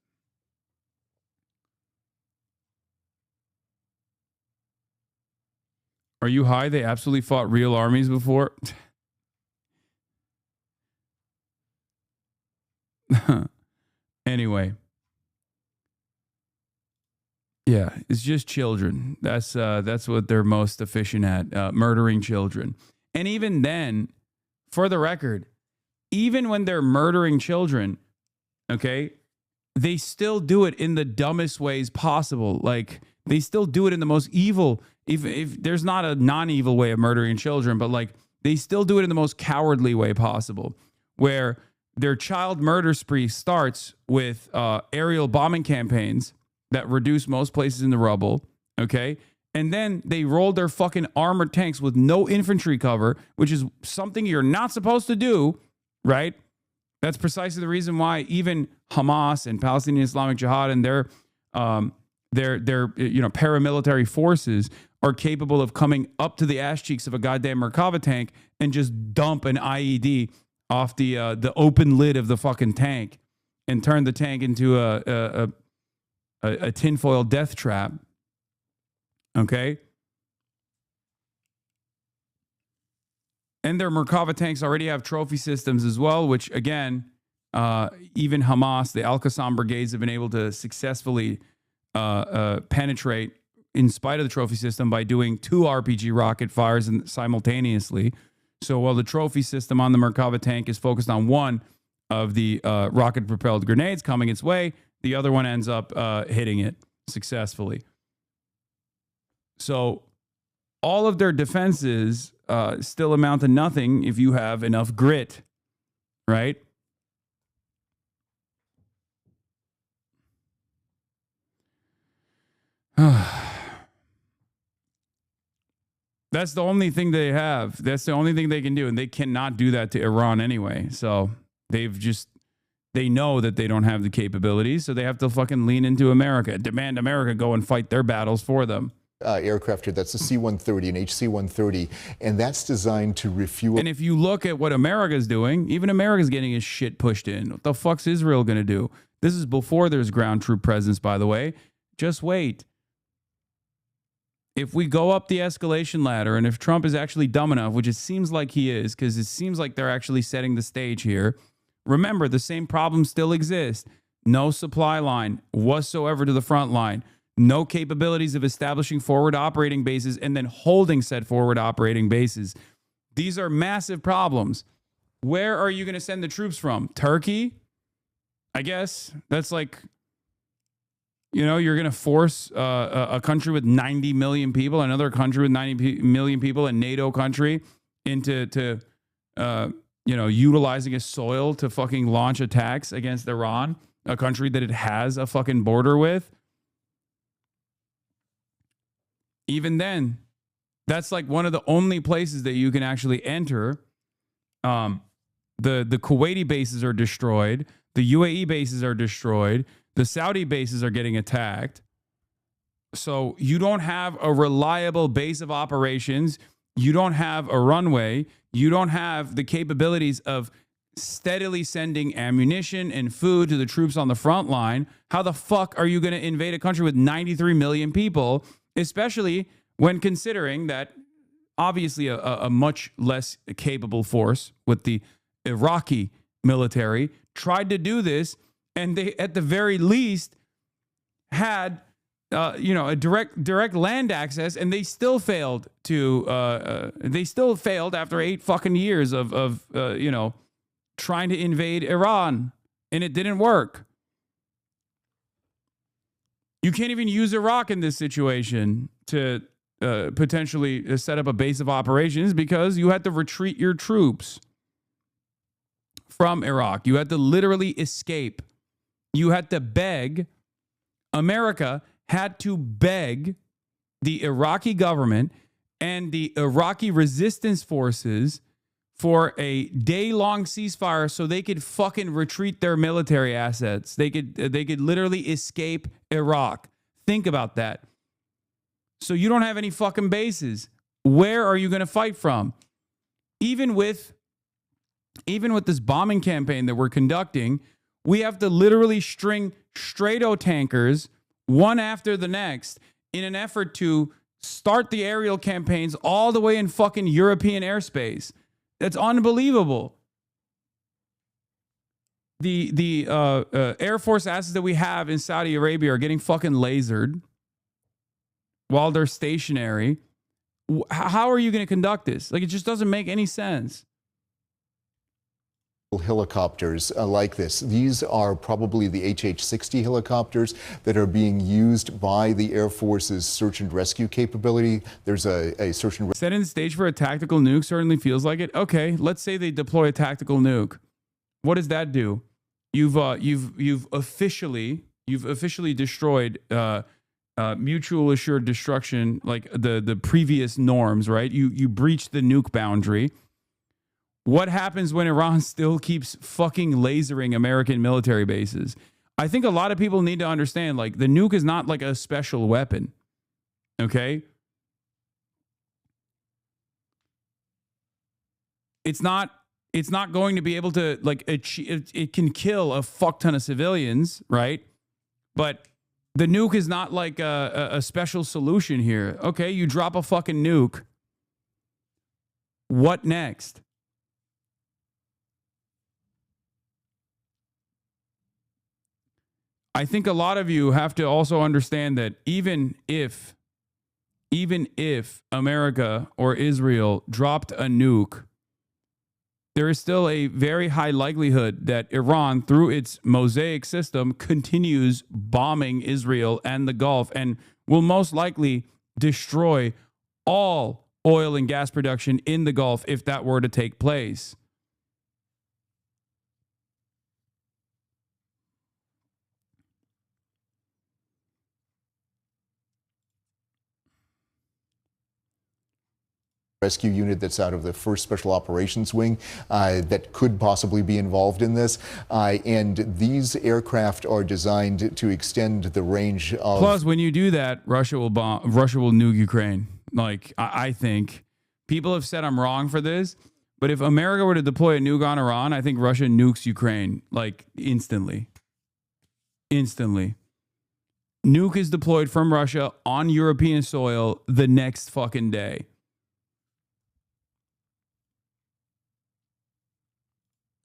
[SPEAKER 2] Are you high? They absolutely fought real armies before. Anyway. Yeah, it's just children. That's what they're most efficient at, murdering children. And even then, for the record, even when they're murdering children, okay, they still do it in the dumbest ways possible. Like, they still do it in the most evil, if there's not a non-evil way of murdering children, but like, they still do it in the most cowardly way possible, where their child murder spree starts with aerial bombing campaigns that reduce most places in the rubble, okay? And then they rolled their fucking armored tanks with no infantry cover, which is something you're not supposed to do, right? That's precisely the reason why even Hamas and Palestinian Islamic Jihad and their paramilitary forces are capable of coming up to the ass cheeks of a goddamn Merkava tank and just dump an IED off the open lid of the fucking tank and turn the tank into a tinfoil death trap. Okay? And their Merkava tanks already have trophy systems as well, which again, even Hamas, the Al-Qassam brigades have been able to successfully penetrate in spite of the trophy system by doing 2 RPG rocket fires simultaneously. So while the trophy system on the Merkava tank is focused on one of the rocket-propelled grenades coming its way, the other one ends up hitting it successfully. So all of their defenses still amount to nothing if you have enough grit, right? That's the only thing they have. That's the only thing they can do. And they cannot do that to Iran anyway. So they know that they don't have the capabilities. So they have to fucking lean into America, demand America go and fight their battles for them.
[SPEAKER 3] Aircraft here, that's the C-130 and HC-130, and that's designed to refuel.
[SPEAKER 2] And if you look at what America's doing, even America's getting his shit pushed in. What the fuck's Israel going to do? This is before there's ground troop presence, by the way. Just wait. If we go up the escalation ladder, and if Trump is actually dumb enough, which it seems like he is, because it seems like they're actually setting the stage here, remember, the same problems still exist. No supply line whatsoever to the front line. No capabilities of establishing forward operating bases and then holding said forward operating bases. These are massive problems. Where are you going to send the troops from? Turkey? I guess that's like, you're going to force a country with 90 million people, another country with 90 million people, a NATO country, into utilizing its soil to fucking launch attacks against Iran, a country that it has a fucking border with. Even then, that's like one of the only places that you can actually enter. The Kuwaiti bases are destroyed. The UAE bases are destroyed. The Saudi bases are getting attacked. So you don't have a reliable base of operations. You don't have a runway. You don't have the capabilities of steadily sending ammunition and food to the troops on the front line. How the fuck are you going to invade a country with 93 million people, especially when considering that obviously a much less capable force with the Iraqi military tried to do this, and they at the very least had a direct land access, and they still failed to after 8 fucking years of trying to invade Iran, and it didn't work. You can't even use Iraq in this situation to potentially set up a base of operations because you had to retreat your troops from Iraq. You had to literally escape. You had to beg. America had to beg the Iraqi government and the Iraqi resistance forces for a day-long ceasefire so they could fucking retreat their military assets. They could literally escape Iraq. Think about that. So you don't have any fucking bases. Where are you going to fight from? Even with this bombing campaign that we're conducting, we have to literally string Strato tankers one after the next in an effort to start the aerial campaigns all the way in fucking European airspace. That's unbelievable. The Air Force assets that we have in Saudi Arabia are getting fucking lasered while they're stationary. How are you going to conduct this? Like, it just doesn't make any sense.
[SPEAKER 3] Helicopters like this. These are probably the HH-60 helicopters that are being used by the Air Force's search and rescue capability. There's a search and
[SPEAKER 2] setting the stage for a tactical nuke certainly feels like it. Okay, let's say they deploy a tactical nuke. What does that do? You've officially destroyed mutual assured destruction, like the previous norms, right? You breached the nuke boundary. What happens when Iran still keeps fucking lasering American military bases? I think a lot of people need to understand, like, the nuke is not like a special weapon. Okay? It's not going to be able to, like, achieve, it can kill a fuck ton of civilians, right? But the nuke is not like a special solution here. Okay, you drop a fucking nuke. What next? I think a lot of you have to also understand that even if America or Israel dropped a nuke, there is still a very high likelihood that Iran, through its Mosaic system, continues bombing Israel and the Gulf and will most likely destroy all oil and gas production in the Gulf if that were to take place.
[SPEAKER 3] Rescue unit that's out of the 1st Special Operations Wing that could possibly be involved in this. And these aircraft are designed to extend the range of...
[SPEAKER 2] Plus, when you do that, Russia will nuke Ukraine. Like, I think people have said I'm wrong for this, but if America were to deploy a nuke on Iran, I think Russia nukes Ukraine, like, instantly. Instantly. Nuke is deployed from Russia on European soil the next fucking day.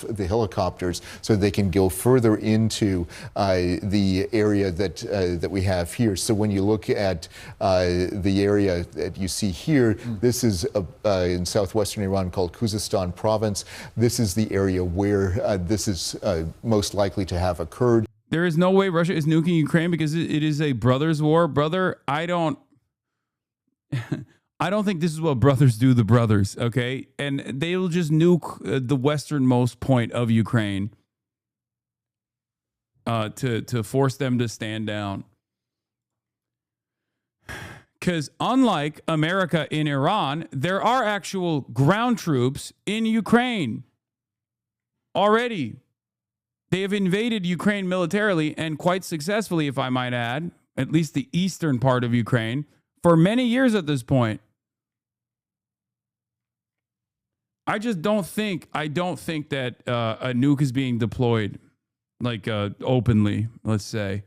[SPEAKER 3] The helicopters so they can go further into the area that we have here. So when you look at the area that you see here, this is in southwestern Iran called Khuzestan province. This is the area where this is most likely to have occurred.
[SPEAKER 2] There is no way Russia is nuking Ukraine because it is a brothers' war. Brother, I don't think this is what brothers do to brothers, okay? And they'll just nuke the westernmost point of Ukraine to force them to stand down. Because unlike America in Iran, there are actual ground troops in Ukraine already. They have invaded Ukraine militarily and quite successfully, if I might add, at least the eastern part of Ukraine, for many years at this point. I don't think that a nuke is being deployed like openly, let's say,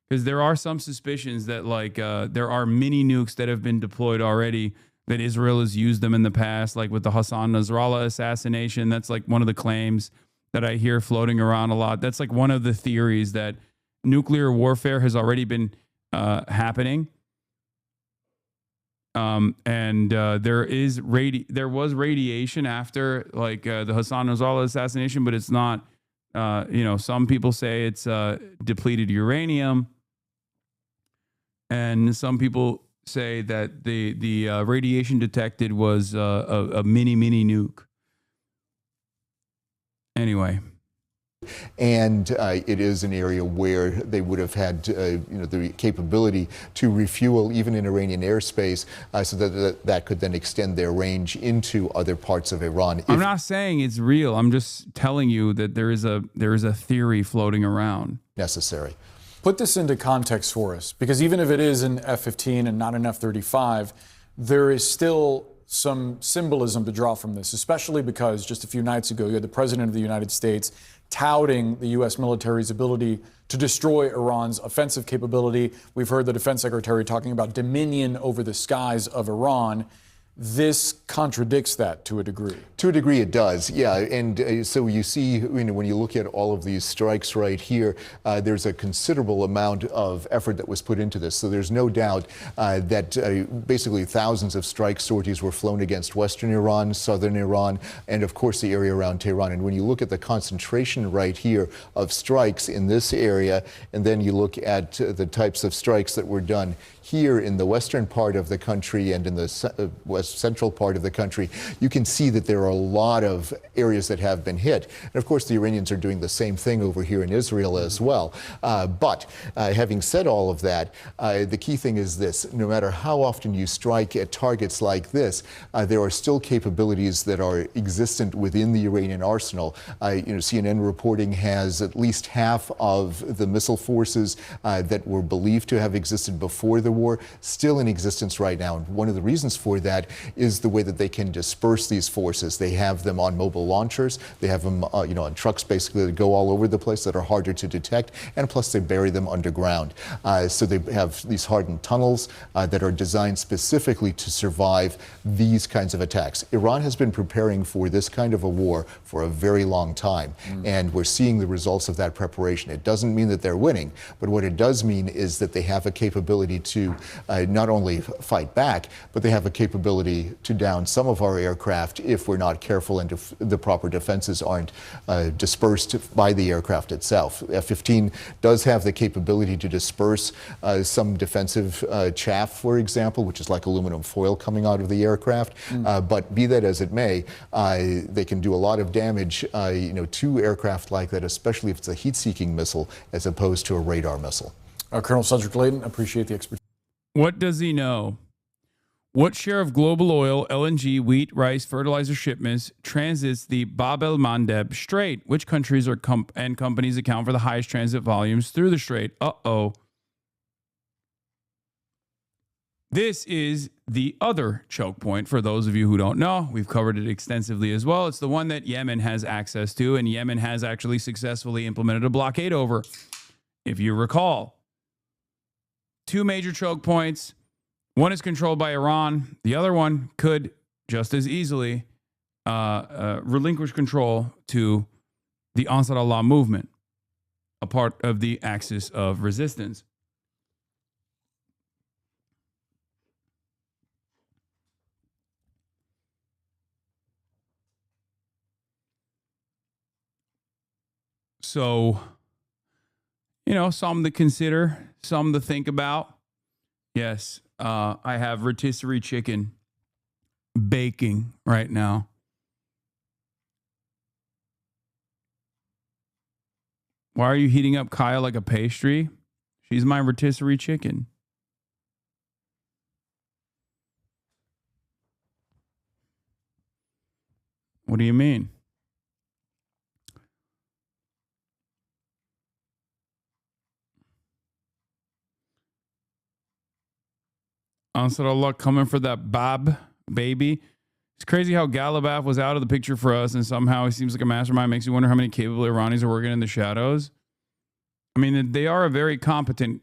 [SPEAKER 2] because there are some suspicions that like there are mini nukes that have been deployed already, that Israel has used them in the past, like with the Hasan Nasrallah assassination. That's like one of the claims that I hear floating around a lot. That's like one of the theories, that nuclear warfare has already been happening. There was radiation after like the Hasan Nasrallah assassination, but it's not, some people say it's depleted uranium. And some people say that the radiation detected was a mini nuke. Anyway.
[SPEAKER 3] And it is an area where they would have had, the capability to refuel even in Iranian airspace, so that could then extend their range into other parts of Iran.
[SPEAKER 2] I'm not saying it's real. I'm just telling you that there is a theory floating around.
[SPEAKER 3] Necessary.
[SPEAKER 7] Put this into context for us, because even if it is an F-15 and not an F-35, there is still some symbolism to draw from this, especially because just a few nights ago, you had the President of the United States touting the U.S. military's ability to destroy Iran's offensive capability. We've heard the Defense Secretary talking about dominion over the skies of Iran. This contradicts that to a degree.
[SPEAKER 3] To a degree it does, yeah. And so you see, when you look at all of these strikes right here, there's a considerable amount of effort that was put into this. So there's no doubt that basically thousands of strike sorties were flown against western Iran, southern Iran, and of course the area around Tehran. And when you look at the concentration right here of strikes in this area, and then you look at the types of strikes that were done here in the western part of the country and in the west central part of the country, you can see that there are a lot of areas that have been hit. And of course, the Iranians are doing the same thing over here in Israel as well. But having said all of that, the key thing is this: no matter how often you strike at targets like this, there are still capabilities that are existent within the Iranian arsenal. CNN reporting has at least half of the missile forces that were believed to have existed before the war still in existence right now. And one of the reasons for that is the way that they can disperse these forces. They have them on mobile launchers. They have them, on trucks basically that go all over the place that are harder to detect. And plus they bury them underground. So they have these hardened tunnels that are designed specifically to survive these kinds of attacks. Iran has been preparing for this kind of a war for a very long time. And we're seeing the results of that preparation. It doesn't mean that they're winning, but what it does mean is that they have a capability to not only fight back, but they have a capability to down some of our aircraft if we're not careful and if the proper defenses aren't dispersed by the aircraft itself. F-15 does have the capability to disperse some defensive chaff, for example, which is like aluminum foil coming out of the aircraft. But be that as it may, they can do a lot of damage to aircraft like that, especially if it's a heat-seeking missile as opposed to a radar missile.
[SPEAKER 7] Colonel Cedric Layton, appreciate the expertise.
[SPEAKER 2] What does he know? What share of global oil, LNG, wheat, rice, fertilizer shipments transits the Bab el-Mandeb Strait? Which countries and companies account for the highest transit volumes through the strait? This is the other choke point for those of you who don't know. We've covered it extensively as well. It's the one that Yemen has access to, and Yemen has actually successfully implemented a blockade over, if you recall. Two major choke points. One is controlled by Iran. The other one could just as easily relinquish control to the Ansar Allah movement, a part of the axis of resistance. So, some to consider, some to think about. Yes, I have rotisserie chicken baking right now. Why are you heating up Kaya like a pastry? She's my rotisserie chicken. What do you mean? Allah coming for that Bab baby. It's crazy how Galibaf was out of the picture for us, and somehow he seems like a mastermind. Makes you wonder how many capable Iranis are working in the shadows. I mean, they are a very competent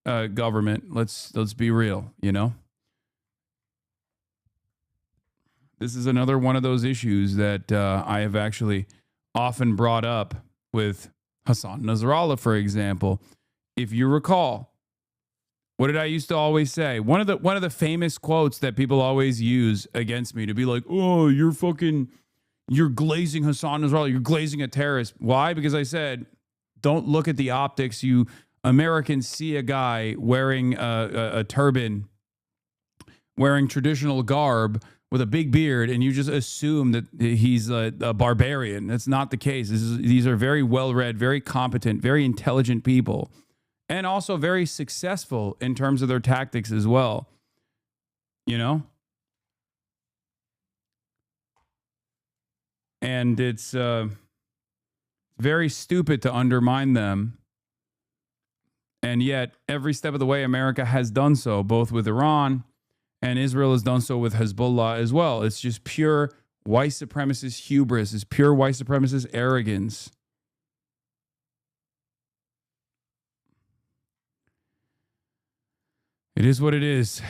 [SPEAKER 2] government. Let's be real, you know? This is another one of those issues that I have actually often brought up with Hasan Nasrallah, for example. If you recall, what did I used to always say? One of the famous quotes that people always use against me to be like, oh, you're glazing Hasan Nasrallah. You're glazing a terrorist. Why? Because I said, don't look at the optics. You Americans see a guy wearing a turban, wearing traditional garb with a big beard, and you just assume that he's a barbarian. That's not the case. These are very well-read, very competent, very intelligent people, and also very successful in terms of their tactics as well. You know? And it's very stupid to undermine them. And yet, every step of the way, America has done so, both with Iran, and Israel has done so with Hezbollah as well. It's just pure white supremacist hubris. It's pure white supremacist arrogance. It is what it is.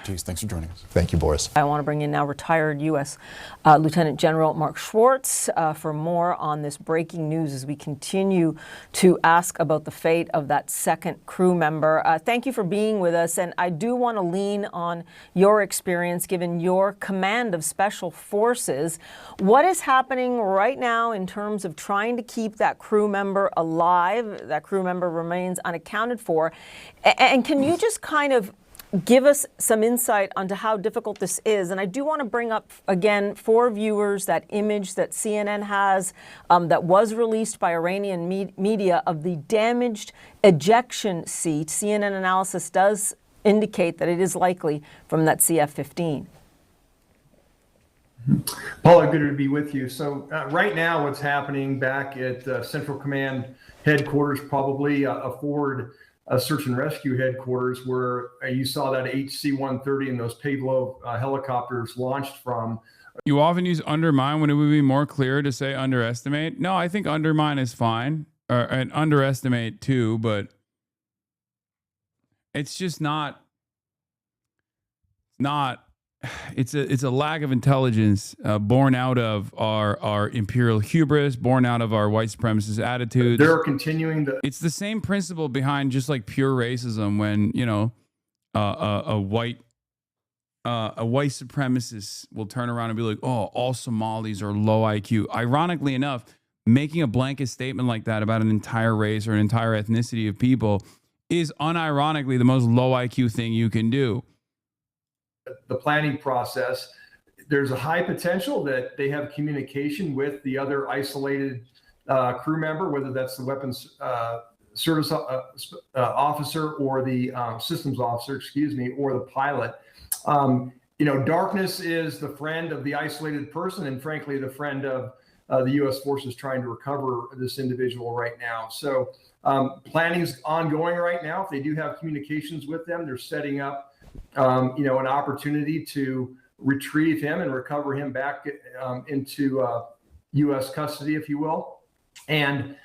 [SPEAKER 7] Jeez, thanks for joining us.
[SPEAKER 3] Thank you, Boris.
[SPEAKER 10] I want to bring in now retired U.S. Lieutenant General Mark Schwartz for more on this breaking news as we continue to ask about the fate of that second crew member. Thank you for being with us, and I do want to lean on your experience given your command of special forces. What is happening right now in terms of trying to keep that crew member alive? That crew member remains unaccounted for. And can you just kind of give us some insight onto how difficult this is? And I do want to bring up again for viewers that image that CNN has that was released by Iranian media of the damaged ejection seat. CNN analysis does indicate that it is likely from that CF-15.
[SPEAKER 11] Paula, good to be with you. So right now what's happening back at Central Command headquarters, probably a forward search and rescue headquarters where you saw that HC-130 and those Pavlov helicopters launched from.
[SPEAKER 2] You often use undermine when it would be more clear to say underestimate. No, I think undermine is fine, and underestimate too, but it's just not. It's a lack of intelligence born out of our imperial hubris, born out of our white supremacist attitudes.
[SPEAKER 11] They're continuing the.
[SPEAKER 2] It's the same principle behind just like pure racism when, you know, a white supremacist will turn around and be like, oh, all Somalis are low IQ. Ironically enough, making a blanket statement like that about an entire race or an entire ethnicity of people is unironically the most low IQ thing you can do.
[SPEAKER 11] The planning process, there's a high potential that they have communication with the other isolated crew member, whether that's the weapons service officer or the systems officer, or the pilot. You know, darkness is the friend of the isolated person and frankly, the friend of the U.S. forces trying to recover this individual right now. So planning is ongoing right now. If they do have communications with them, they're setting up you know, an opportunity to retrieve him and recover him back into U.S. custody, if you will. And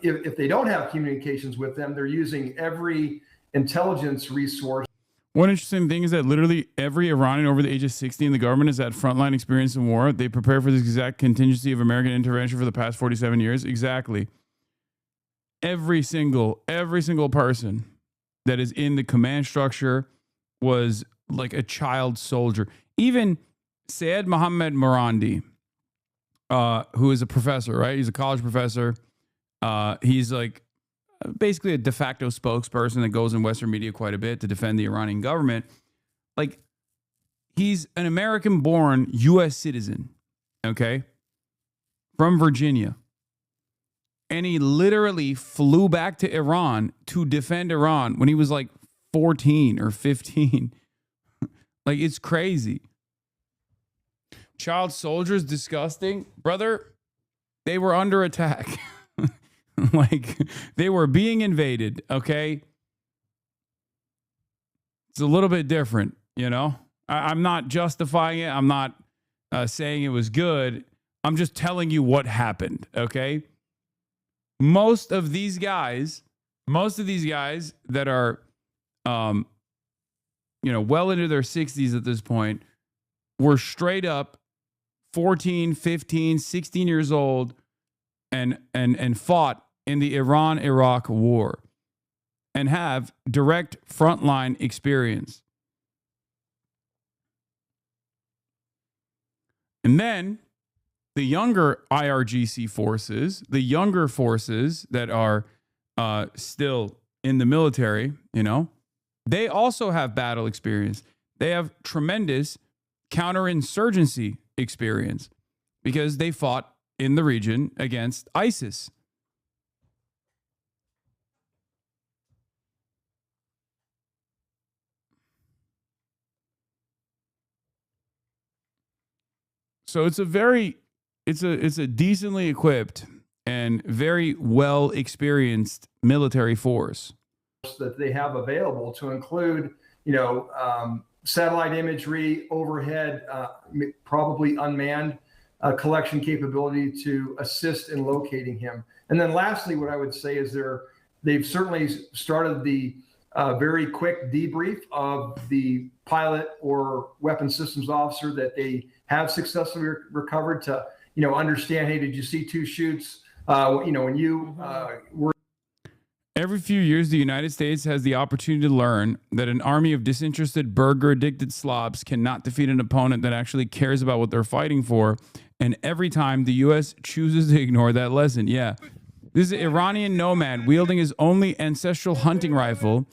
[SPEAKER 11] if they don't have communications with them, they're using every intelligence resource.
[SPEAKER 2] One interesting thing is that literally every Iranian over the age of 60 in the government has had frontline experience in war. They prepare for this exact contingency of American intervention for the past 47 years. Exactly. Every single person that is in the command structure was like a child soldier. Even Syed Mohammed Morandi, who is a professor, right? He's a college professor. He's like basically a de facto spokesperson that goes in Western media quite a bit to defend the Iranian government. Like, he's an American-born U.S. citizen, okay, from Virginia. And he literally flew back to Iran to defend Iran when he was like 14 or 15. Like, it's crazy. Child soldiers, disgusting. Brother, they were under attack. Like, they were being invaded, okay? It's a little bit different. You know, I'm not justifying it. I'm not saying it was good. I'm just telling you what happened. Okay. Most of these guys that are, well into their 60s at this point, were straight up 14, 15, 16 years old and fought in the Iran-Iraq war and have direct frontline experience. And then the younger IRGC forces, the younger forces that are still in the military, they also have battle experience. They have tremendous counterinsurgency experience because they fought in the region against ISIS. So it's a decently equipped and very well experienced military force
[SPEAKER 11] that they have available, to include, satellite imagery, overhead, probably unmanned collection capability to assist in locating him. And then lastly, what I would say is they've certainly started the very quick debrief of the pilot or weapons systems officer that they have successfully recovered to, understand, hey, did you see two shoots? When you were.
[SPEAKER 2] Every few years, the United States has the opportunity to learn that an army of disinterested, burger-addicted slobs cannot defeat an opponent that actually cares about what they're fighting for. And every time the U.S. chooses to ignore that lesson. Yeah. This is an Iranian nomad wielding his only ancestral hunting rifle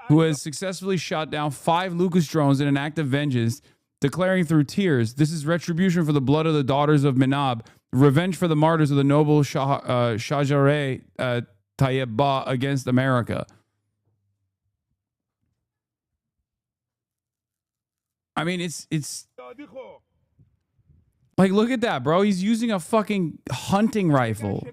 [SPEAKER 2] who has successfully shot down 5 Lucas drones in an act of vengeance, declaring through tears, "This is retribution for the blood of the daughters of Minab, revenge for the martyrs of the noble Shajareh Tayyibah against America." I mean, it's like, look at that, bro. He's using a fucking hunting rifle.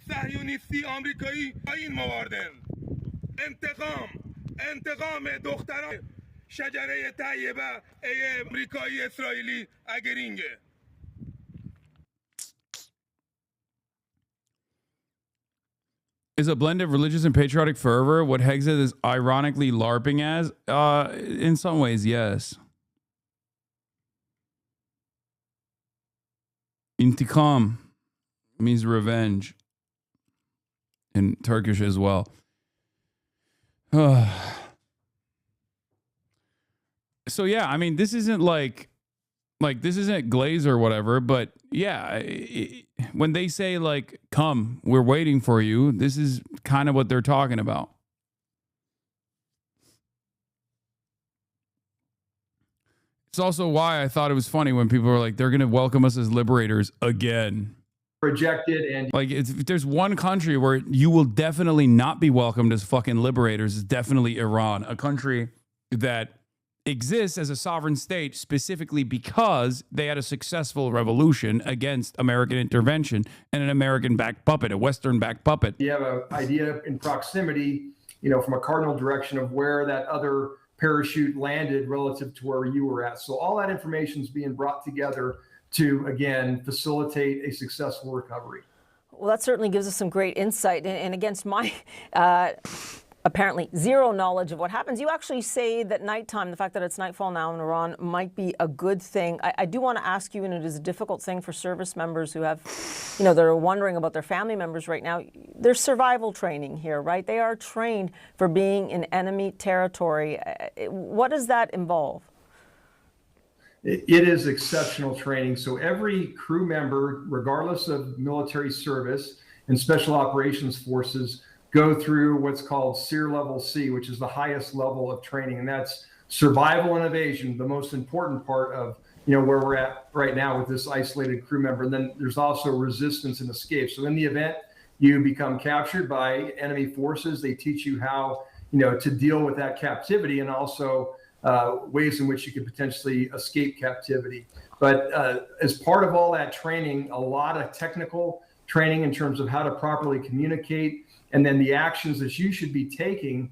[SPEAKER 9] صهیونیستی آمریکایی این مواردن انتقام دختران شجره طیبه آمریکایی اسرائیلی اگرینگه.
[SPEAKER 2] Is a blend of religious and patriotic fervor what Hegseth is ironically LARPing as? In some ways, yes. İntikam means revenge in Turkish as well. So yeah, I mean, this isn't like this isn't Glaze or whatever, but yeah, when they say like, "Come, we're waiting for you," this is kind of what they're talking about. It's also why I thought it was funny when people were like, "They're going to welcome us as liberators again."
[SPEAKER 11] Rejected, and
[SPEAKER 2] like, if there's one country where you will definitely not be welcomed as fucking liberators, it's definitely Iran, a country that exists as a sovereign state specifically because they had a successful revolution against American intervention and an American-backed puppet, a Western-backed puppet.
[SPEAKER 11] You have an idea in proximity, from a cardinal direction of where that other parachute landed relative to where you were at. So all that information is being brought together to, again, facilitate a successful recovery.
[SPEAKER 10] Well, that certainly gives us some great insight. And against my apparently zero knowledge of what happens, you actually say that nighttime, the fact that it's nightfall now in Iran, might be a good thing. I do want to ask you, and it is a difficult thing for service members who have, that are wondering about their family members right now. There's survival training here, right? They are trained for being in enemy territory. What does that involve?
[SPEAKER 11] It is exceptional training. So every crew member, regardless of military service and special operations forces, go through what's called SEER Level C, which is the highest level of training. And that's survival and evasion, the most important part of where we're at right now with this isolated crew member. And then there's also resistance and escape. So in the event you become captured by enemy forces, they teach you how to deal with that captivity, and also ways in which you could potentially escape captivity. But as part of all that training, a lot of technical training in terms of how to properly communicate, and then the actions that you should be taking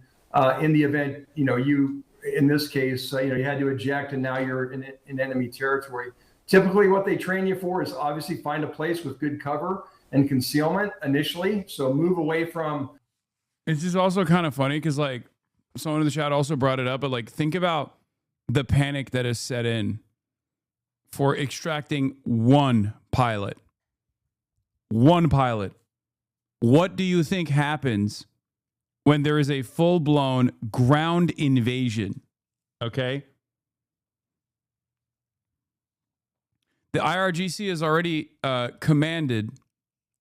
[SPEAKER 11] in the event, you, in this case, you had to eject and now you're in enemy territory. Typically what they train you for is obviously find a place with good cover and concealment initially. So move away from.
[SPEAKER 2] It's just also kind of funny because like someone in the chat also brought it up, but like think about the panic that is set in for extracting one pilot. One pilot. What do you think happens when there is a full-blown ground invasion? Okay? The IRGC has already commanded,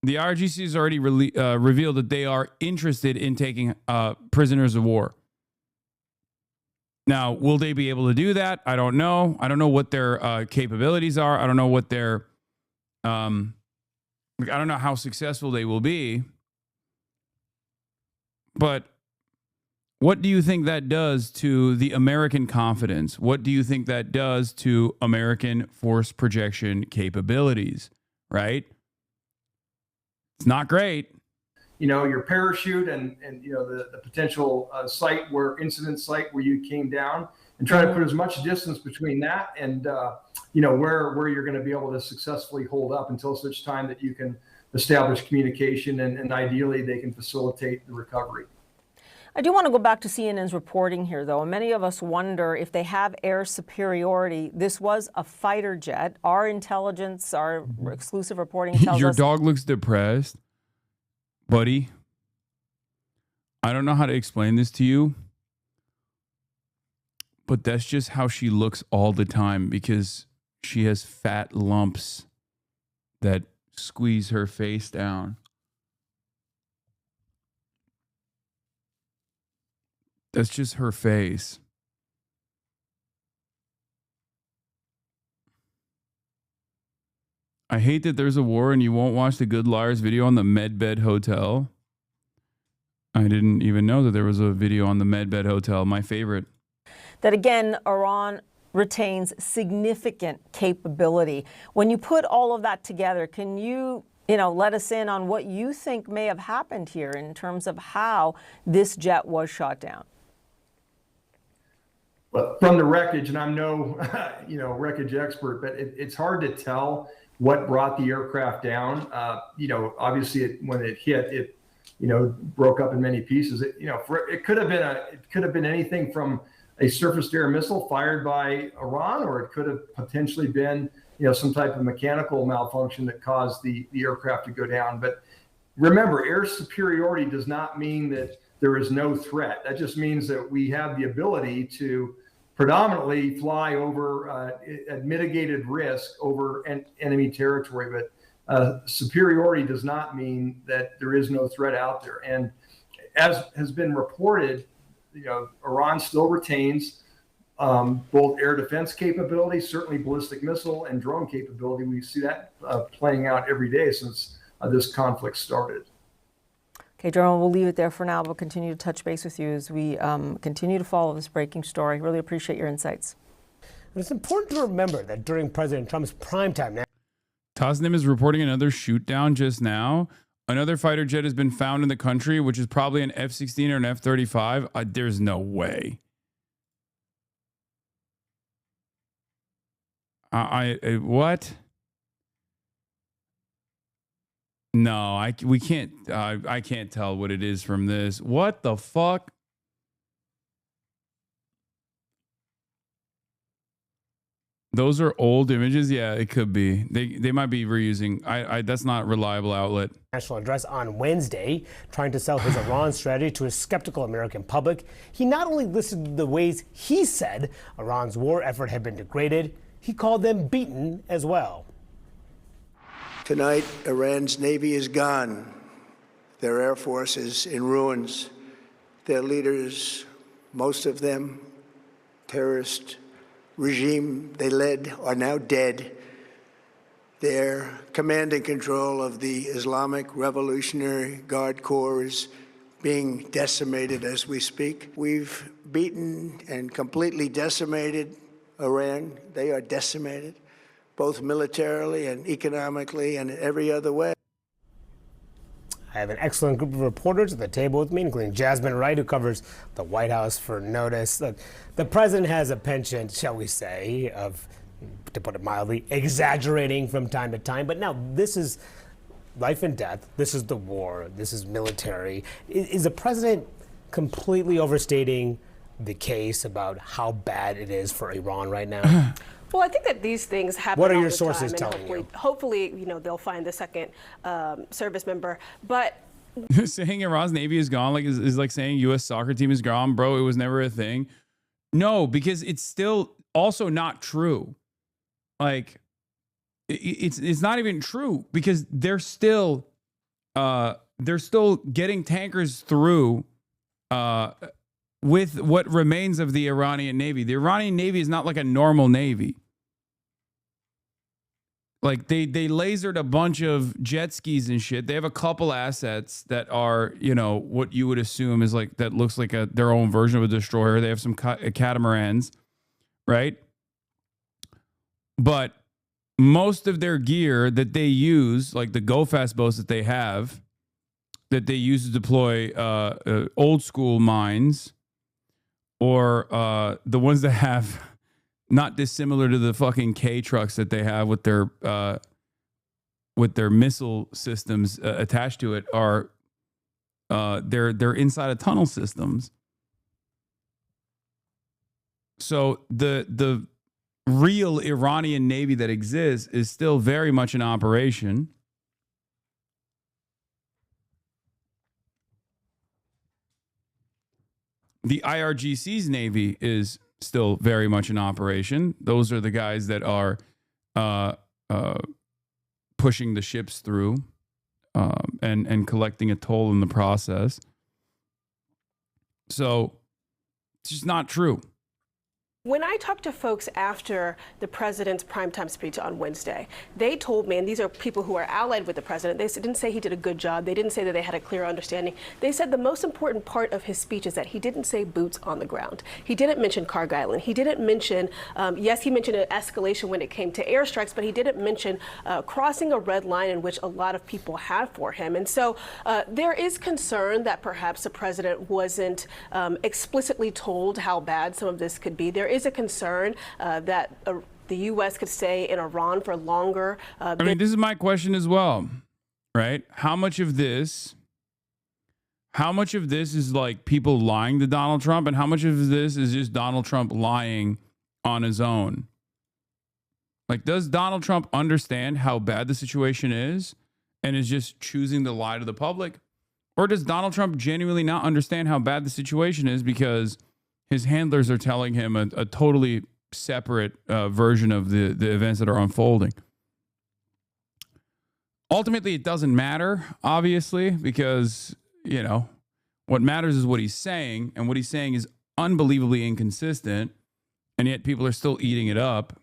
[SPEAKER 2] the IRGC has already revealed that they are interested in taking prisoners of war. Now, will they be able to do that? I don't know. I don't know what their capabilities are. I don't know what their, I don't know how successful they will be. But what do you think that does to the American confidence? What do you think that does to American force projection capabilities, right? It's not great.
[SPEAKER 11] Your parachute and the potential incident site where you came down, and try to put as much distance between that and, where you're going to be able to successfully hold up until such time that you can establish communication and ideally they can facilitate the recovery.
[SPEAKER 10] I do want to go back to CNN's reporting here, though. Many of us wonder if they have air superiority. This was a fighter jet. Our intelligence, our exclusive reporting tells us...
[SPEAKER 2] Your dog looks depressed. Buddy, I don't know how to explain this to you, but that's just how she looks all the time because she has fat lumps that squeeze her face down. That's just her face. I hate that there's a war and you won't watch the Good Liars video on the Medbed Hotel. I didn't even know that there was a video on the Medbed Hotel, my favorite.
[SPEAKER 10] That again, Iran retains significant capability. When you put all of that together, can you let us in on what you think may have happened here in terms of how this jet was shot down?
[SPEAKER 11] Well, from the wreckage, and I'm no, wreckage expert, but it's hard to tell what brought the aircraft down. Obviously, when it hit, it, broke up in many pieces. It could have been anything from a surface-to-air missile fired by Iran, or it could have potentially been, some type of mechanical malfunction that caused the aircraft to go down. But remember, air superiority does not mean that there is no threat. That just means that we have the ability to predominantly fly over at mitigated risk over enemy territory. But superiority does not mean that there is no threat out there. And as has been reported, Iran still retains both air defense capability, certainly ballistic missile and drone capability. We see that playing out every day since this conflict started.
[SPEAKER 10] Okay, Jerome, we'll leave it there for now. We'll continue to touch base with you as we continue to follow this breaking story. Really appreciate your insights.
[SPEAKER 12] It's important to remember that during President Trump's primetime now.
[SPEAKER 2] Tasnim is reporting another shoot down just now. Another fighter jet has been found in the country, which is probably an F-16 or an F-35. There's no way. What? No, we can't. I can't tell what it is from this. What the fuck? Those are old images. Yeah, it could be. They might be reusing. That's not a reliable outlet.
[SPEAKER 12] National address on Wednesday, trying to sell his Iran strategy to a skeptical American public. He not only listed the ways he said Iran's war effort had been degraded, he called them beaten as well.
[SPEAKER 16] Tonight, Iran's Navy is gone. Their Air Force is in ruins. Their leaders, most of them, terrorist regime they led, are now dead. Their command and control of the Islamic Revolutionary Guard Corps is being decimated as we speak. We've beaten and completely decimated Iran. They are decimated, both militarily and economically and in every other way.
[SPEAKER 12] I have an excellent group of reporters at the table with me, including Jasmine Wright, who covers the White House for Notice. Look, the president has a penchant, shall we say, of, to put it mildly, exaggerating from time to time. But now this is life and death. This is the war. This is military. Is the president completely overstating the case about how bad it is for Iran right now?
[SPEAKER 15] Well, I think that these things happen.
[SPEAKER 12] What are
[SPEAKER 15] all
[SPEAKER 12] your
[SPEAKER 15] the
[SPEAKER 12] sources
[SPEAKER 15] time,
[SPEAKER 12] telling you?
[SPEAKER 15] Hopefully, you know, they'll find the second service member. But
[SPEAKER 2] saying Iran's Navy is gone is like saying U.S. soccer team is gone, bro. It was never a thing. No, because it's still also not true. Like, it's not even true because they're still getting tankers through with what remains of the Iranian Navy. The Iranian Navy is not like a normal Navy. Like they lasered a bunch of jet skis and shit. They have a couple assets that are, you know, what you would assume is like, that looks like their own version of a destroyer. They have some catamarans, right? But most of their gear that they use, like the go-fast boats that they have, that they use to deploy old school mines, or the ones that have, not dissimilar to the fucking K trucks that they have with their missile systems attached to it, are they're inside of tunnel systems. So the real Iranian Navy that exists is still very much in operation. The IRGC's Navy is still very much in operation. Those are the guys that are pushing the ships through and collecting a toll in the process. So it's just not true.
[SPEAKER 15] when I talked to folks after the president's primetime speech on Wednesday, they told me, and these are people who are allied with the president, they didn't say he did a good job. They didn't say that they had a clear understanding. They said the most important part of his speech is that he didn't say boots on the ground. He didn't mention Carg Island. He didn't mention, yes, he mentioned an escalation when it came to airstrikes, but he didn't mention crossing a red line in which a lot of people have for him. And so there is concern that perhaps the president wasn't explicitly told how bad some of this could be. There is a concern that the U.S. could stay in Iran for longer.
[SPEAKER 2] I mean, this is my question as well, right? How much of this is like people lying to Donald Trump, and how much of this is just Donald Trump lying on his own? Like, does Donald Trump understand how bad the situation is and is just choosing to lie to the public? Or does Donald Trump genuinely not understand how bad the situation is because his handlers are telling him a totally separate version of the events that are unfolding? Ultimately, it doesn't matter, obviously, because, you know, what matters is what he's saying, and what he's saying is unbelievably inconsistent, and yet people are still eating it up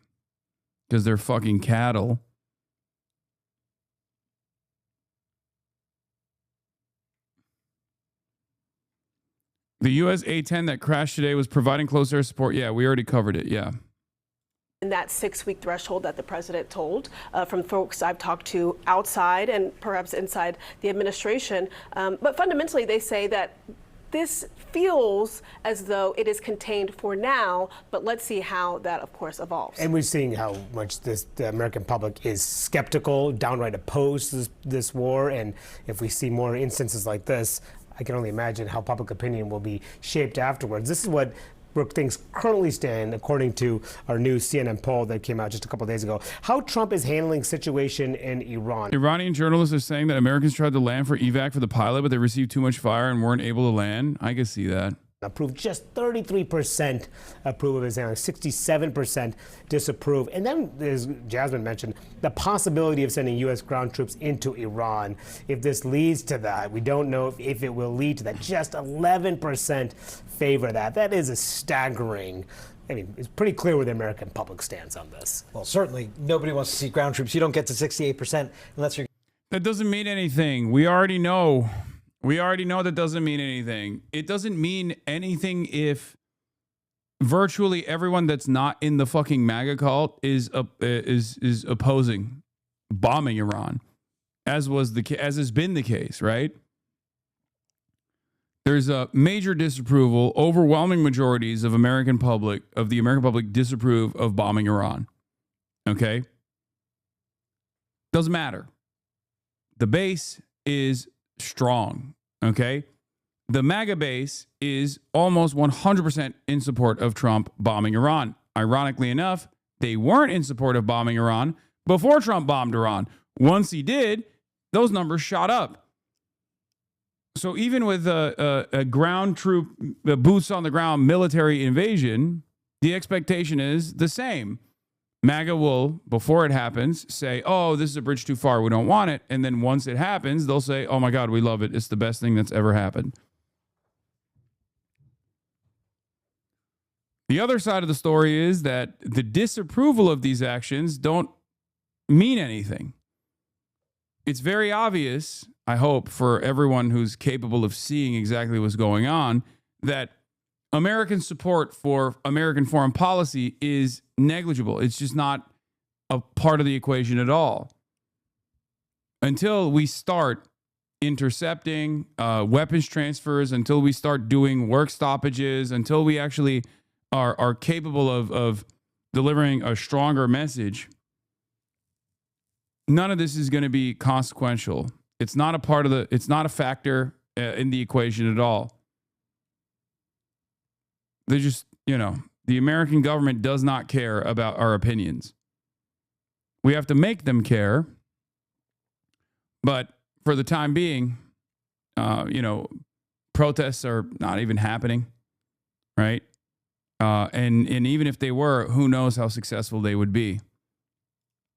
[SPEAKER 2] because they're fucking cattle. The U.S. A-10 that crashed today was providing close air support. Yeah, we already covered it. Yeah.
[SPEAKER 15] And that 6-week threshold that the president told from folks I've talked to outside and perhaps inside the administration. But fundamentally, they say that this feels as though it is contained for now, but let's see how that, of course, evolves.
[SPEAKER 12] And we're seeing how much the American public is skeptical, downright opposed this war. And if we see more instances like this, I can only imagine how public opinion will be shaped afterwards. This is what things currently stand, according to our new CNN poll that came out just a couple of days ago. How Trump is handling situation in Iran.
[SPEAKER 2] Iranian journalists are saying that Americans tried to land for evac for the pilot, but they received too much fire and weren't able to land. I can see that.
[SPEAKER 12] Approve, just 33% approve of his handling, 67% disapprove. And then, as Jasmine mentioned, the possibility of sending U.S. ground troops into Iran. If this leads to that, we don't know if it will lead to that. Just 11% favor that. That is a staggering. I mean, it's pretty clear where the American public stands on this.
[SPEAKER 17] Well, certainly nobody wants to see ground troops. You don't get to 68% unless you're.
[SPEAKER 2] That doesn't mean anything. We already know We already know that doesn't mean anything. It doesn't mean anything if virtually everyone that's not in the fucking MAGA cult is opposing bombing Iran, as has been the case, right? There's a major disapproval. Overwhelming majorities of the American public disapprove of bombing Iran. Okay? Doesn't matter. The base is strong. Okay? The MAGA base is almost 100% in support of Trump bombing Iran. Ironically enough, they weren't in support of bombing Iran before Trump bombed Iran. Once he did, those numbers shot up. So even with a ground troop, boots on the ground military invasion, the expectation is the same. MAGA will, before it happens, say, oh, this is a bridge too far. We don't want it. And then once it happens, they'll say, oh my God, we love it. It's the best thing that's ever happened. The other side of the story is that the disapproval of these actions don't mean anything. It's very obvious, I hope, for everyone who's capable of seeing exactly what's going on, that American support for American foreign policy is negligible. It's just not a part of the equation at all. Until we start intercepting weapons transfers, until we start doing work stoppages, until we actually are capable of delivering a stronger message, none of this is going to be consequential. It's not a factor in the equation at all. They just, the American government does not care about our opinions. We have to make them care. But for the time being, protests are not even happening, right? And even if they were, who knows how successful they would be.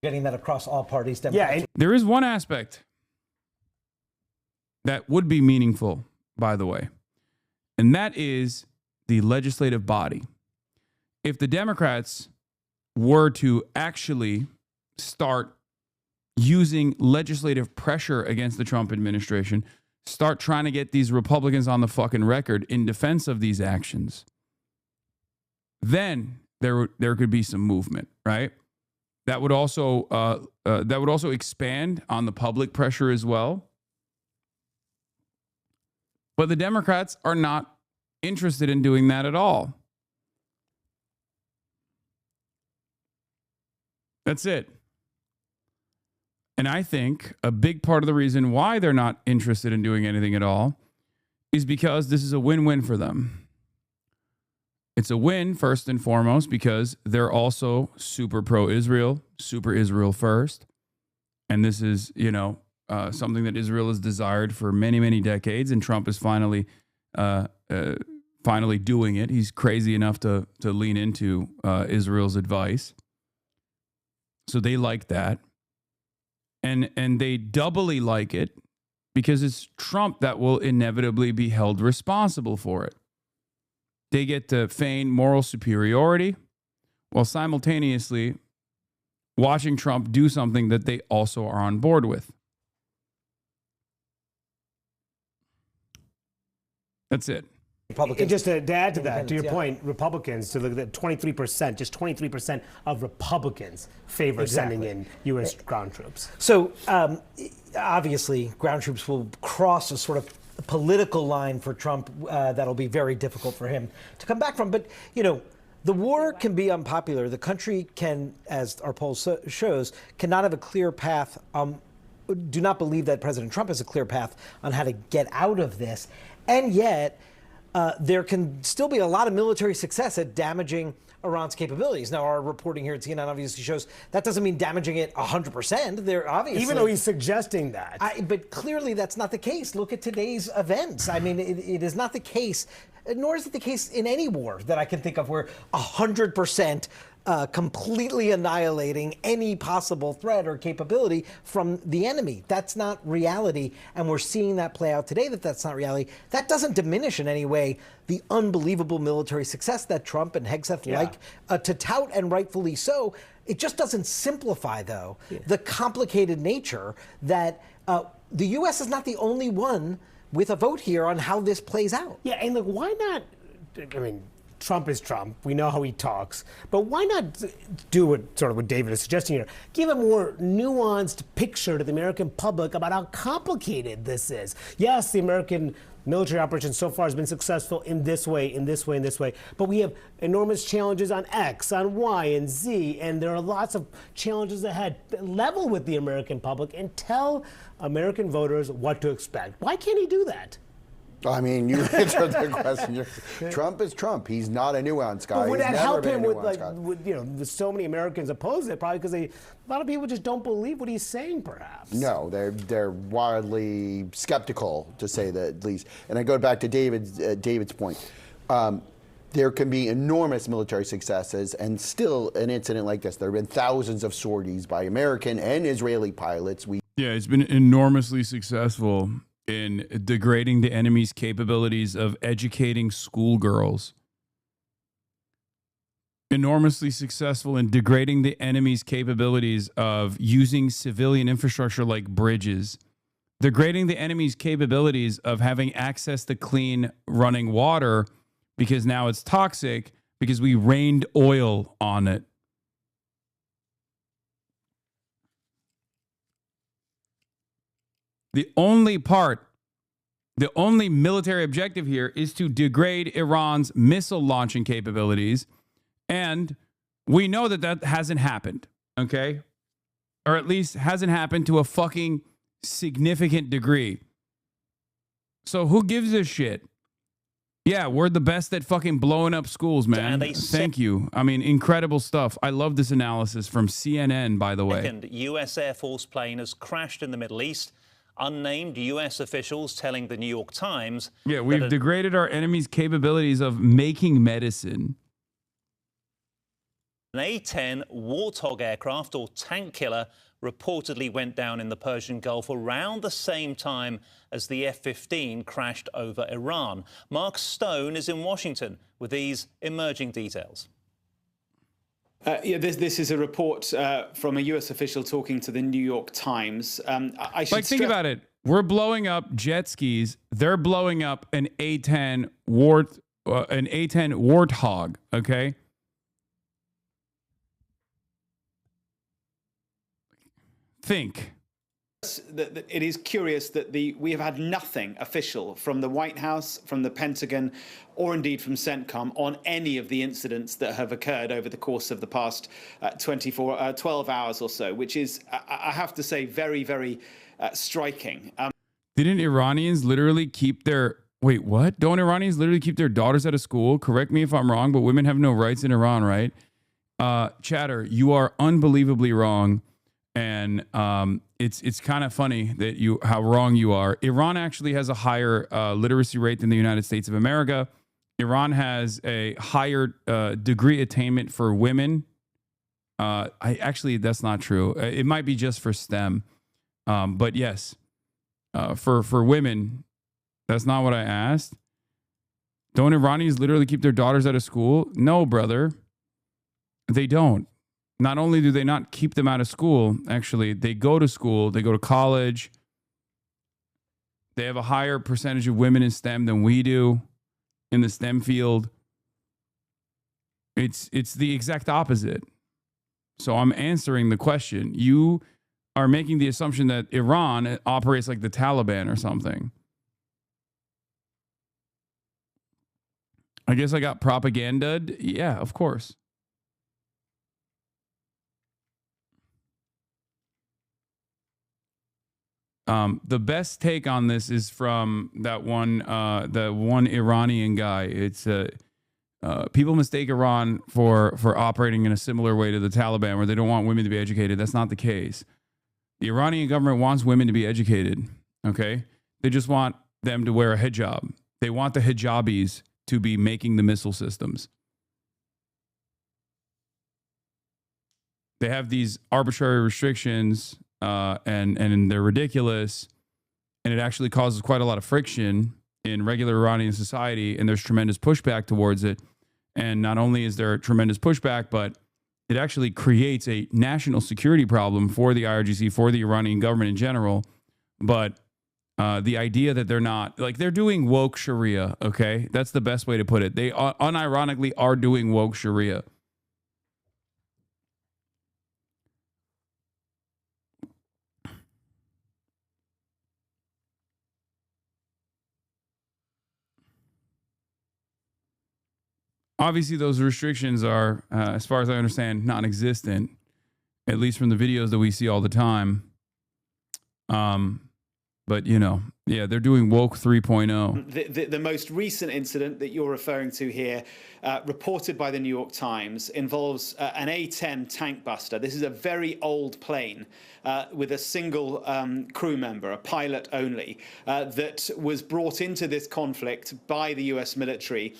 [SPEAKER 17] Getting that across all parties.
[SPEAKER 2] Yeah, there is one aspect that would be meaningful, by the way, and that is the legislative body. If the Democrats were to actually start using legislative pressure against the Trump administration, start trying to get these Republicans on the fucking record in defense of these actions, then there could be some movement, right? That would also expand on the public pressure as well. But the Democrats are not interested in doing that at all. That's it. And I think a big part of the reason why they're not interested in doing anything at all is because this is a win-win for them. It's a win, first and foremost, because they're also super pro-Israel, super Israel first. And this is, something that Israel has desired for many, many decades. And Trump is finally doing it. He's crazy enough to lean into Israel's advice. So they like that. And they doubly like it because it's Trump that will inevitably be held responsible for it. They get to feign moral superiority while simultaneously watching Trump do something that they also are on board with. That's it.
[SPEAKER 12] And just to add to that, to your point, Republicans, to look at 23%, just 23% of Republicans favor sending in U.S. ground troops.
[SPEAKER 17] So obviously, ground troops will cross a sort of political line for Trump that'll be very difficult for him to come back from. But, the war can be unpopular. The country can, as our poll shows, cannot have a clear path. Do not believe that President Trump has a clear path on how to get out of this. And yet, there can still be a lot of military success at damaging Iran's capabilities. Now, our reporting here at CNN obviously shows that doesn't mean damaging it 100%. They're obviously,
[SPEAKER 12] even though he's suggesting that.
[SPEAKER 17] But clearly that's not the case. Look at today's events. I mean, it is not the case, nor is it the case in any war that I can think of where 100% completely annihilating any possible threat or capability from the enemy. That's not reality, and we're seeing that play out today, that's not reality. That doesn't diminish in any way the unbelievable military success that Trump and Hegseth like to tout, and rightfully so. It just doesn't simplify, though, the complicated nature that the U.S. is not the only one with a vote here on how this plays out.
[SPEAKER 12] Yeah, and look, why not? I mean, Trump is Trump. We know how he talks. But why not do what David is suggesting here? Give a more nuanced picture to the American public about how complicated this is. Yes, the American military operation so far has been successful in this way, in this way, in this way. But we have enormous challenges on X, on Y, and Z. And there are lots of challenges ahead. Level with the American public and tell American voters what to expect. Why can't he do that?
[SPEAKER 6] I mean, you answered the question. Trump is Trump. He's not a nuanced guy.
[SPEAKER 12] But would
[SPEAKER 6] He's
[SPEAKER 12] that
[SPEAKER 6] never
[SPEAKER 12] help
[SPEAKER 6] been
[SPEAKER 12] him
[SPEAKER 6] a
[SPEAKER 12] with,
[SPEAKER 6] nuanced guy.
[SPEAKER 12] you know, so many Americans oppose it? Probably because a lot of people just don't believe what he's saying, perhaps.
[SPEAKER 6] No, they're wildly skeptical, to say the least. And I go back to David's point. There can be enormous military successes, and still an incident like this. There have been thousands of sorties by American and Israeli pilots.
[SPEAKER 2] Yeah, it's been enormously successful in degrading the enemy's capabilities of educating schoolgirls. Enormously successful in degrading the enemy's capabilities of using civilian infrastructure like bridges. Degrading the enemy's capabilities of having access to clean running water because now it's toxic because we rained oil on it. The only military objective here is to degrade Iran's missile launching capabilities. And we know that that hasn't happened, okay? Or at least hasn't happened to a fucking significant degree. So who gives a shit? Yeah, we're the best at fucking blowing up schools, man. Thank you. I mean, incredible stuff. I love this analysis from CNN, by the way.
[SPEAKER 20] Second U.S. Air Force plane has crashed in the Middle East. Unnamed U.S. officials telling the New York Times.
[SPEAKER 2] Yeah, we've degraded our enemy's capabilities of making medicine.
[SPEAKER 20] An A-10 Warthog aircraft or tank killer reportedly went down in the Persian Gulf around the same time as the F-15 crashed over Iran. Mark Stone is in Washington with these emerging details.
[SPEAKER 23] Yeah, this is a report from a U.S. official talking to the New York Times.
[SPEAKER 2] Think about it. We're blowing up jet skis. They're blowing up an A-10 Warthog. Okay. Think.
[SPEAKER 23] It is curious that we have had nothing official from the White House, from the Pentagon, or indeed from CENTCOM on any of the incidents that have occurred over the course of the past 12 hours or so, which is, I have to say, very, very striking.
[SPEAKER 2] Didn't Iranians literally keep their... Wait, what? Don't Iranians literally keep their daughters out of school? Correct me if I'm wrong, but women have no rights in Iran, right? Chatter, you are unbelievably wrong. And it's kind of funny that how wrong you are. Iran actually has a higher literacy rate than the United States of America. Iran has a higher degree attainment for women. That's not true. It might be just for STEM, but yes, for women, that's not what I asked. Don't Iranians literally keep their daughters out of school? No, brother, they don't. Not only do they not keep them out of school, actually, they go to school, they go to college. They have a higher percentage of women in STEM than we do in the STEM field. It's the exact opposite. So I'm answering the question. You are making the assumption that Iran operates like the Taliban or something. I guess I got propaganda'd. Yeah, of course. The best take on this is from the one Iranian guy. It's people mistake Iran for operating in a similar way to the Taliban, where they don't want women to be educated. That's not the case. The Iranian government wants women to be educated. Okay, they just want them to wear a hijab. They want the hijabis to be making the missile systems. They have these arbitrary restrictions. And they're ridiculous, and it actually causes quite a lot of friction in regular Iranian society, and there's tremendous pushback towards it. And not only is there tremendous pushback, but it actually creates a national security problem for the IRGC, for the Iranian government in general. But the idea that they're not, like, they're doing woke Sharia, okay? That's the best way to put it. They unironically are doing woke Sharia. Obviously, those restrictions are, as far as I understand, non-existent, at least from the videos that we see all the time. But, you know, yeah, they're doing woke 3.0.
[SPEAKER 23] The most recent incident that you're referring to here, reported by the New York Times, involves an A-10 tank buster. This is a very old plane with a single crew member, a pilot only, that was brought into this conflict by the US military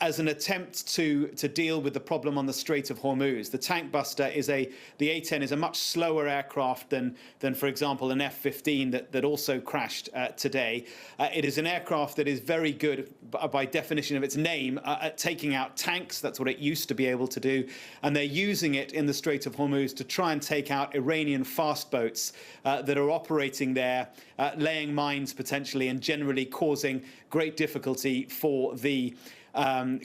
[SPEAKER 23] as an attempt to deal with the problem on the Strait of Hormuz. The tank buster is the A-10 is a much slower aircraft than for example, an F-15 that also crashed today. It is an aircraft that is very good, by definition of its name, at taking out tanks. That's what it used to be able to do. And they're using it in the Strait of Hormuz to try and take out Iranian fast boats that are operating there, laying mines potentially, and generally causing great difficulty for the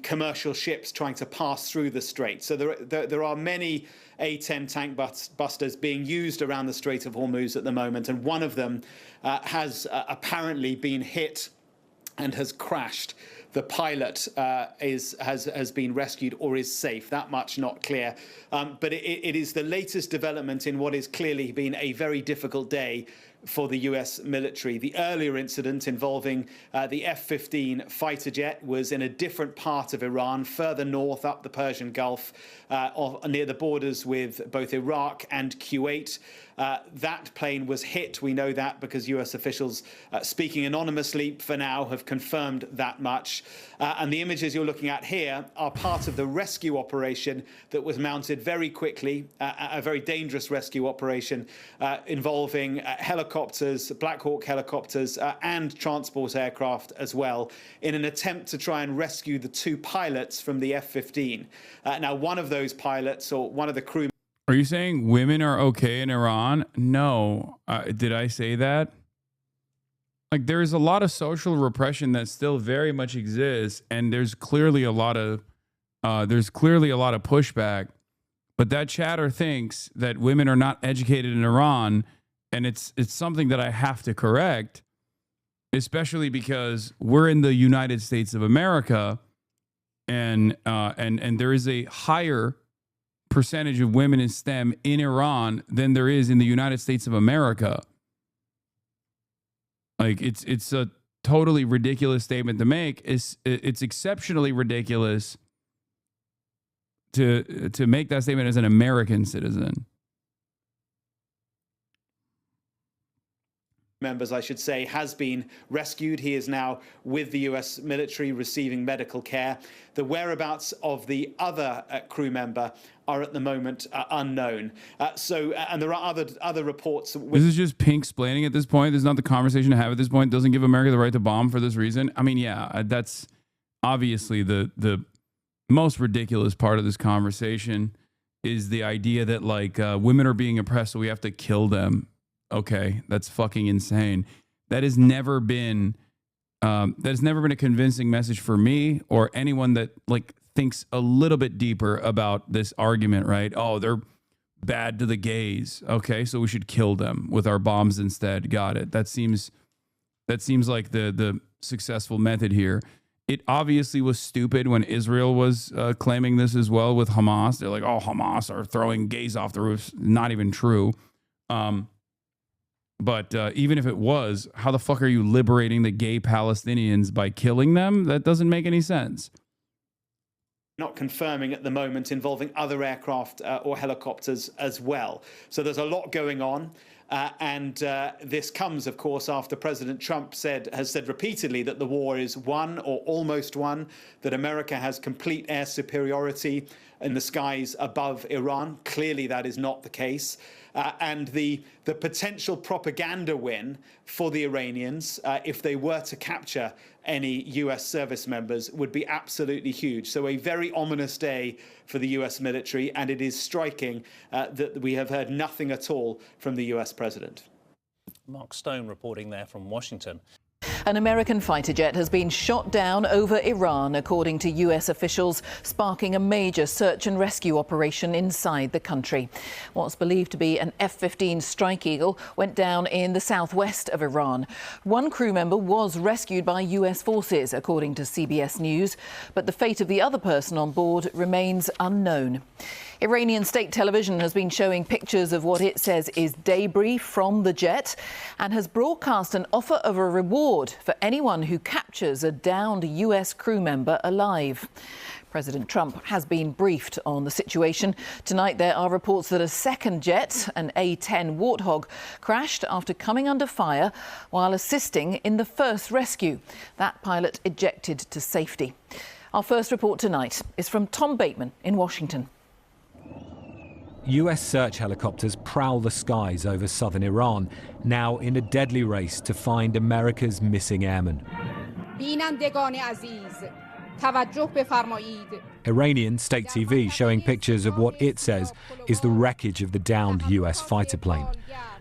[SPEAKER 23] commercial ships trying to pass through the strait. So there are many A-10 tank busters being used around the Strait of Hormuz at the moment, and one of them has apparently been hit and has crashed. The pilot has been rescued or is safe. That much not clear. But it is the latest development in what has clearly been a very difficult day for the US military. The earlier incident involving the F-15 fighter jet was in a different part of Iran, further north up the Persian Gulf, near the borders with both Iraq and Kuwait. That plane was hit. We know that because US officials, speaking anonymously for now, have confirmed that much. And the images you're looking at here are part of the rescue operation that was mounted very quickly, a very dangerous rescue operation involving helicopters, Black Hawk helicopters, and transport aircraft as well, in an attempt to try and rescue the two pilots from the F-15. Now, one of those pilots, or one of the crew...
[SPEAKER 2] Are you saying women are okay in Iran? No. Did I say that? Like, there's a lot of social repression that still very much exists, and there's clearly a lot of pushback. But that chatter thinks that women are not educated in Iran, and it's something that I have to correct, especially because we're in the United States of America, and there is a higher percentage of women in STEM in Iran than there is in the United States of America. Like, it's a totally ridiculous statement to make. It's exceptionally ridiculous to make that statement as an American citizen.
[SPEAKER 23] Members, I should say, has been rescued. He is now with the US military receiving medical care. The whereabouts of the other crew member are at the moment unknown. And there are other reports.
[SPEAKER 2] This is just pink splaining at this point. This is not the conversation to have at this point. It doesn't give America the right to bomb for this reason. I mean, yeah, that's obviously the most ridiculous part of this conversation is the idea that, like, women are being oppressed, so we have to kill them. Okay, that's fucking insane. That has never been a convincing message for me or anyone that, like, thinks a little bit deeper about this argument, right? Oh, they're bad to the gays. Okay, so we should kill them with our bombs instead. Got it. That seems like the successful method here. It obviously was stupid when Israel was claiming this as well with Hamas. They're like, oh, Hamas are throwing gays off the roofs. Not even true. But even if it was, how the fuck are you liberating the gay Palestinians by killing them? That doesn't make any sense.
[SPEAKER 23] Not confirming at the moment, involving other aircraft or helicopters as well. So there's a lot going on. And this comes, of course, after President Trump has said repeatedly that the war is won or almost won, that America has complete air superiority in the skies above Iran. Clearly, that is not the case. And the potential propaganda win for the Iranians, if they were to capture any US service members, would be absolutely huge. So a very ominous day for the US military, and it is striking that we have heard nothing at all from the US president.
[SPEAKER 20] Mark Stone reporting there from Washington.
[SPEAKER 1] An American fighter jet has been shot down over Iran, according to US officials, sparking a major search and rescue operation inside the country. What's believed to be an F-15 Strike Eagle went down in the southwest of Iran. One crew member was rescued by US forces, according to CBS News, but the fate of the other person on board remains unknown. Iranian state television has been showing pictures of what it says is debris from the jet and has broadcast an offer of a reward for anyone who captures a downed US crew member alive. President Trump has been briefed on the situation. Tonight there are reports that a second jet, an A-10 Warthog, crashed after coming under fire while assisting in the first rescue. That pilot ejected to safety. Our first report tonight is from Tom Bateman in Washington.
[SPEAKER 19] US search helicopters prowl the skies over southern Iran, now in a deadly race to find America's missing airmen. Iranian state TV showing pictures of what it says is the wreckage of the downed US fighter plane.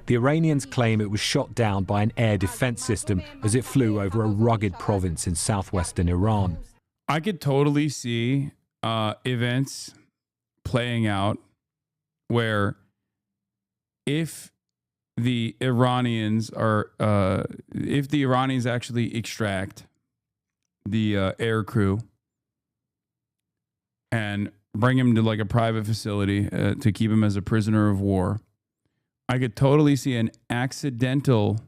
[SPEAKER 19] The Iranians claim it was shot down by an air defense system as it flew over a rugged province in southwestern Iran.
[SPEAKER 2] I could totally see events playing out where if the Iranians actually extract the air crew and bring him to like a private facility to keep him as a prisoner of war, I could totally see an accidental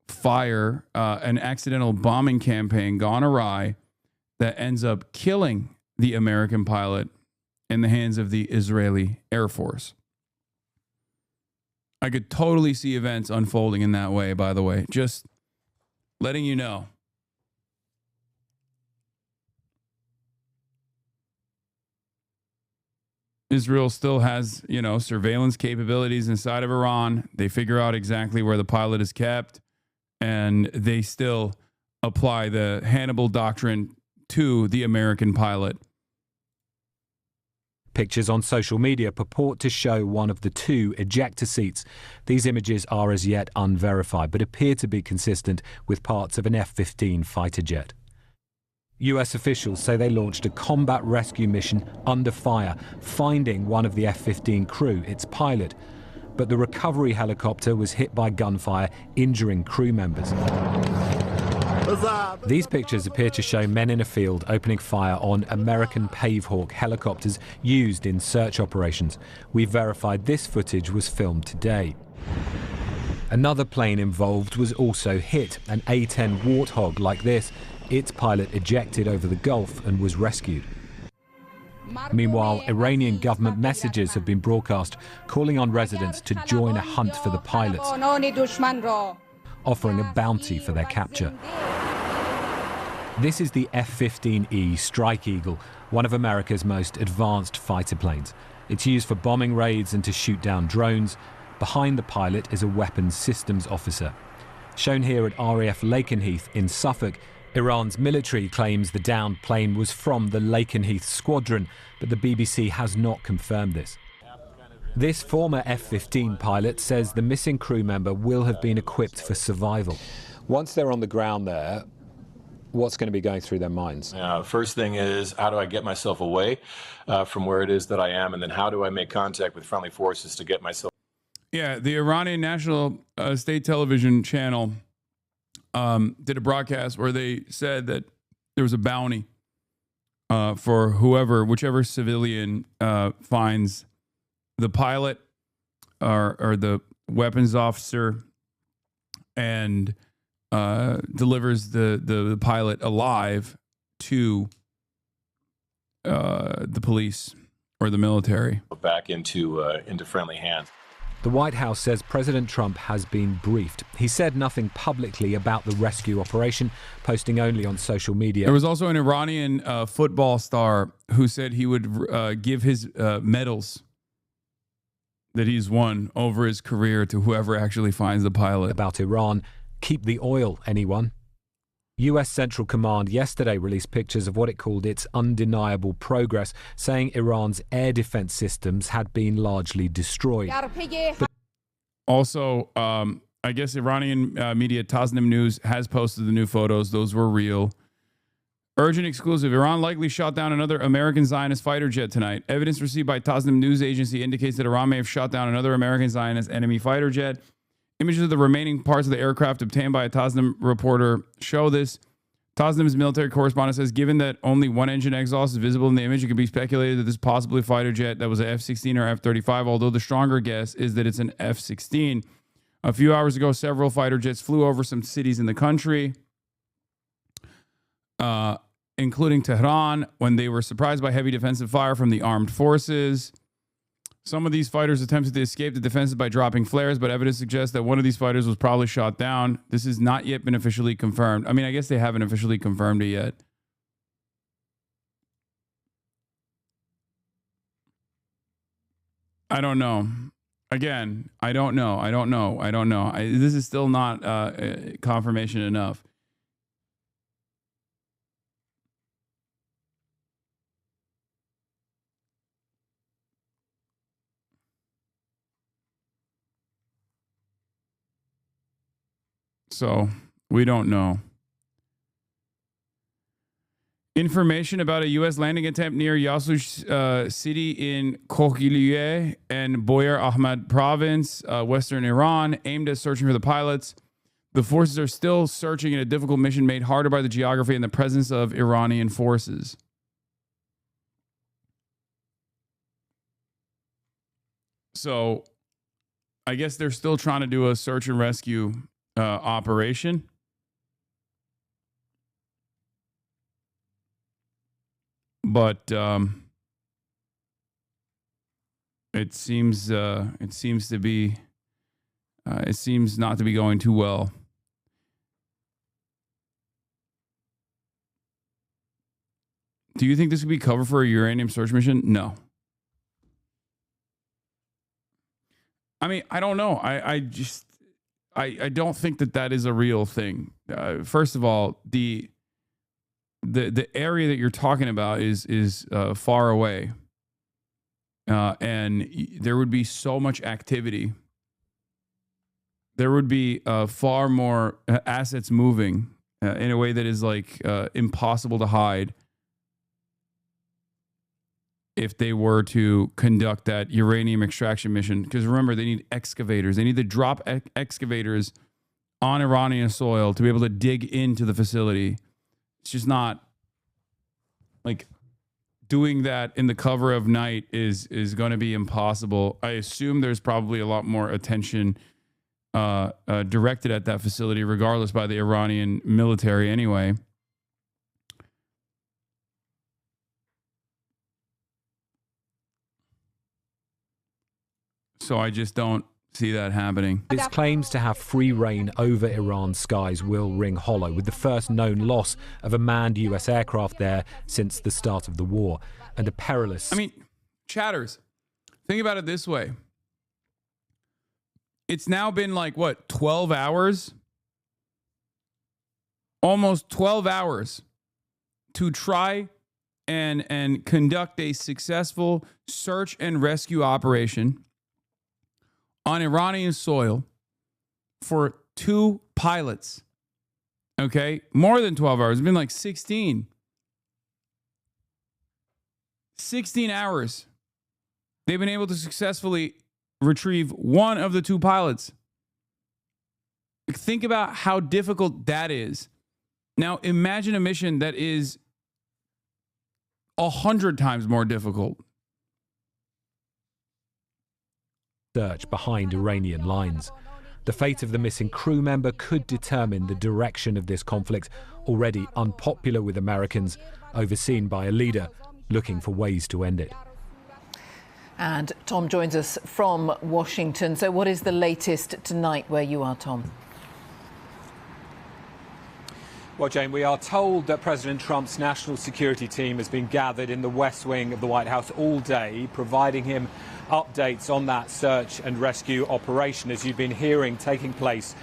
[SPEAKER 2] fire, an accidental bombing campaign gone awry that ends up killing the American pilot in the hands of the Israeli Air Force. I could totally see events unfolding in that way, by the way. Just letting you know. Israel still has, surveillance capabilities inside of Iran. They figure out exactly where the pilot is kept, and they still apply the Hannibal doctrine to the American pilot.
[SPEAKER 19] Pictures on social media purport to show one of the two ejector seats. These images are as yet unverified, but appear to be consistent with parts of an F-15 fighter jet. US officials say they launched a combat rescue mission under fire, finding one of the F-15 crew, its pilot. But the recovery helicopter was hit by gunfire, injuring crew members. These pictures appear to show men in a field opening fire on American Pavehawk helicopters used in search operations. We verified this footage was filmed today. Another plane involved was also hit, an A-10 Warthog like this. Its pilot ejected over the Gulf and was rescued. Meanwhile, Iranian government messages have been broadcast calling on residents to join a hunt for the pilots, offering a bounty for their capture. This is the F-15E Strike Eagle, one of America's most advanced fighter planes. It's used for bombing raids and to shoot down drones. Behind the pilot is a weapons systems officer. Shown here at RAF Lakenheath in Suffolk, Iran's military claims the downed plane was from the Lakenheath squadron, but the BBC has not confirmed this. This former F-15 pilot says the missing crew member will have been equipped for survival. Once they're on the ground there, what's going to be going through their minds?
[SPEAKER 21] First thing is, how do I get myself away from where it is that I am? And then how do I make contact with friendly forces to get myself?
[SPEAKER 2] Yeah, the Iranian National State Television channel did a broadcast where they said that there was a bounty for whichever civilian finds the pilot or the weapons officer and delivers the pilot alive to the police or the military.
[SPEAKER 21] Back into friendly hands.
[SPEAKER 19] The White House says President Trump has been briefed. He said nothing publicly about the rescue operation, posting only on social media.
[SPEAKER 2] There was also an Iranian football star who said he would give his medals that he's won over his career to whoever actually finds the pilot.
[SPEAKER 19] About Iran, keep the oil, anyone? US Central Command yesterday released pictures of what it called its undeniable progress, saying Iran's air defense systems had been largely destroyed.
[SPEAKER 2] Also, I guess Iranian media Tasnim News has posted the new photos. Those were real. Urgent exclusive. Iran likely shot down another American Zionist fighter jet tonight. Evidence received by Tasnim News Agency indicates that Iran may have shot down another American Zionist enemy fighter jet. Images of the remaining parts of the aircraft obtained by a Tasnim reporter show this. Tasnim's military correspondent says, given that only one engine exhaust is visible in the image, it could be speculated that this is possibly a fighter jet that was an F-16 or F-35, although the stronger guess is that it's an F-16. A few hours ago, several fighter jets flew over some cities in the country, including Tehran, when they were surprised by heavy defensive fire from the armed forces. Some of these fighters attempted to escape the defenses by dropping flares, but evidence suggests that one of these fighters was probably shot down. This has not yet been officially confirmed. I mean, I guess they haven't officially confirmed it yet. I don't know. Again, I don't know. This is still not confirmation enough. So we don't know. Information about a U.S. landing attempt near Yasuj city in Kokhiliye and Boyar Ahmad province, western Iran, aimed at searching for the pilots. The forces are still searching in a difficult mission made harder by the geography and the presence of Iranian forces. So I guess they're still trying to do a search and rescue operation. But it seems not to be going too well. Do you think this could be cover for a uranium search mission? No. I mean, I don't know. I don't think that is a real thing. First of all, the area that you're talking about is far away, and there would be so much activity. There would be far more assets moving in a way that is like impossible to hide if they were to conduct that uranium extraction mission. Because remember, they need excavators. They need to drop excavators on Iranian soil to be able to dig into the facility. It's just not like doing that in the cover of night is going to be impossible. I assume there's probably a lot more attention directed at that facility, regardless, by the Iranian military anyway. So I just don't see that happening.
[SPEAKER 19] Its claims to have free reign over Iran's skies will ring hollow, with the first known loss of a manned US aircraft there since the start of the war, and a perilous...
[SPEAKER 2] I mean, chatters, think about it this way. It's now been like, what, 12 hours? Almost 12 hours to try and conduct a successful search and rescue operation on Iranian soil for 2 pilots. Okay? More than 12 hours. It's been like 16. 16 hours. They've been able to successfully retrieve one of the 2 pilots. Think about how difficult that is. Now, imagine a mission that is 100 times more difficult.
[SPEAKER 19] Search behind Iranian lines. The fate of the missing crew member could determine the direction of this conflict, already unpopular with Americans, overseen by a leader looking for ways to end it.
[SPEAKER 1] And Tom joins us from Washington. So what is the latest tonight where you are, Tom?
[SPEAKER 13] Well, Jane, we are told that President Trump's national security team has been gathered in the West Wing of the White House all day, providing him updates on that search and rescue operation, as you've been hearing, taking place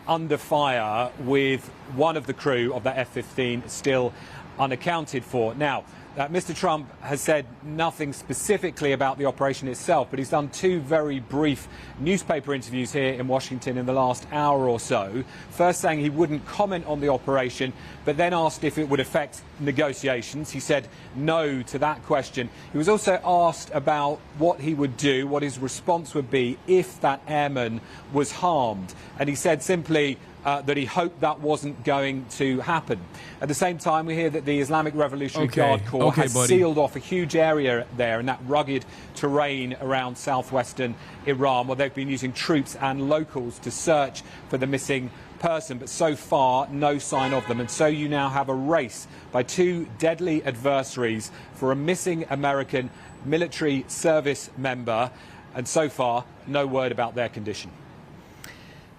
[SPEAKER 13] under fire with one of the crew of the F-15 still unaccounted for. Now, Mr. Trump has said nothing specifically about the operation itself, but he's done two very brief newspaper interviews here in Washington in the last hour or so. First saying he wouldn't comment on the operation, but then asked if it would affect negotiations. He said no to that question. He was also asked about what he would do, what his response would be if that airman was harmed. And he said simply that he hoped that wasn't going to happen. At the same time, we hear that the Islamic Revolutionary Guard Corps has sealed off a huge area there in that rugged terrain around southwestern Iran, where they've been using troops and locals to search for the missing person. But so far, no sign of them. And so you now have a race by two deadly adversaries for a missing American military service member. And so far, no word about their condition.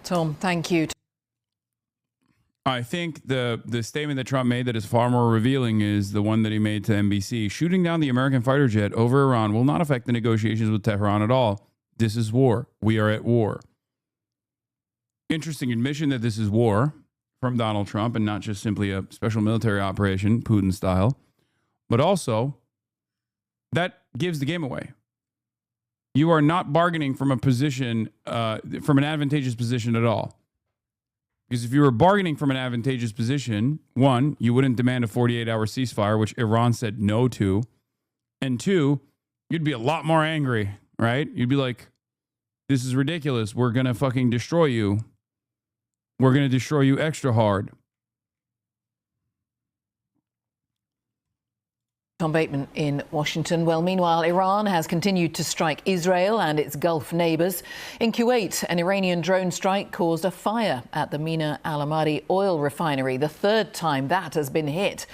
[SPEAKER 1] Tom, thank you.
[SPEAKER 2] I think the statement that Trump made that is far more revealing is the one that he made to NBC. Shooting down the American fighter jet over Iran will not affect the negotiations with Tehran at all. This is war. We are at war. Interesting admission that this is war from Donald Trump and not just simply a special military operation, Putin style. But also, that gives the game away. You are not bargaining from a position, from an advantageous position at all. Because if you were bargaining from an advantageous position, one, you wouldn't demand a 48-hour ceasefire, which Iran said no to. And two, you'd be a lot more angry, right? You'd be like, this is ridiculous. We're going to fucking destroy you. We're going to destroy you extra hard.
[SPEAKER 1] Tom Bateman in Washington. Well, meanwhile, Iran has continued to strike Israel and its Gulf neighbours. In Kuwait, an Iranian drone strike caused a fire at the Mina al-Amadi oil refinery, the third time that has been hit.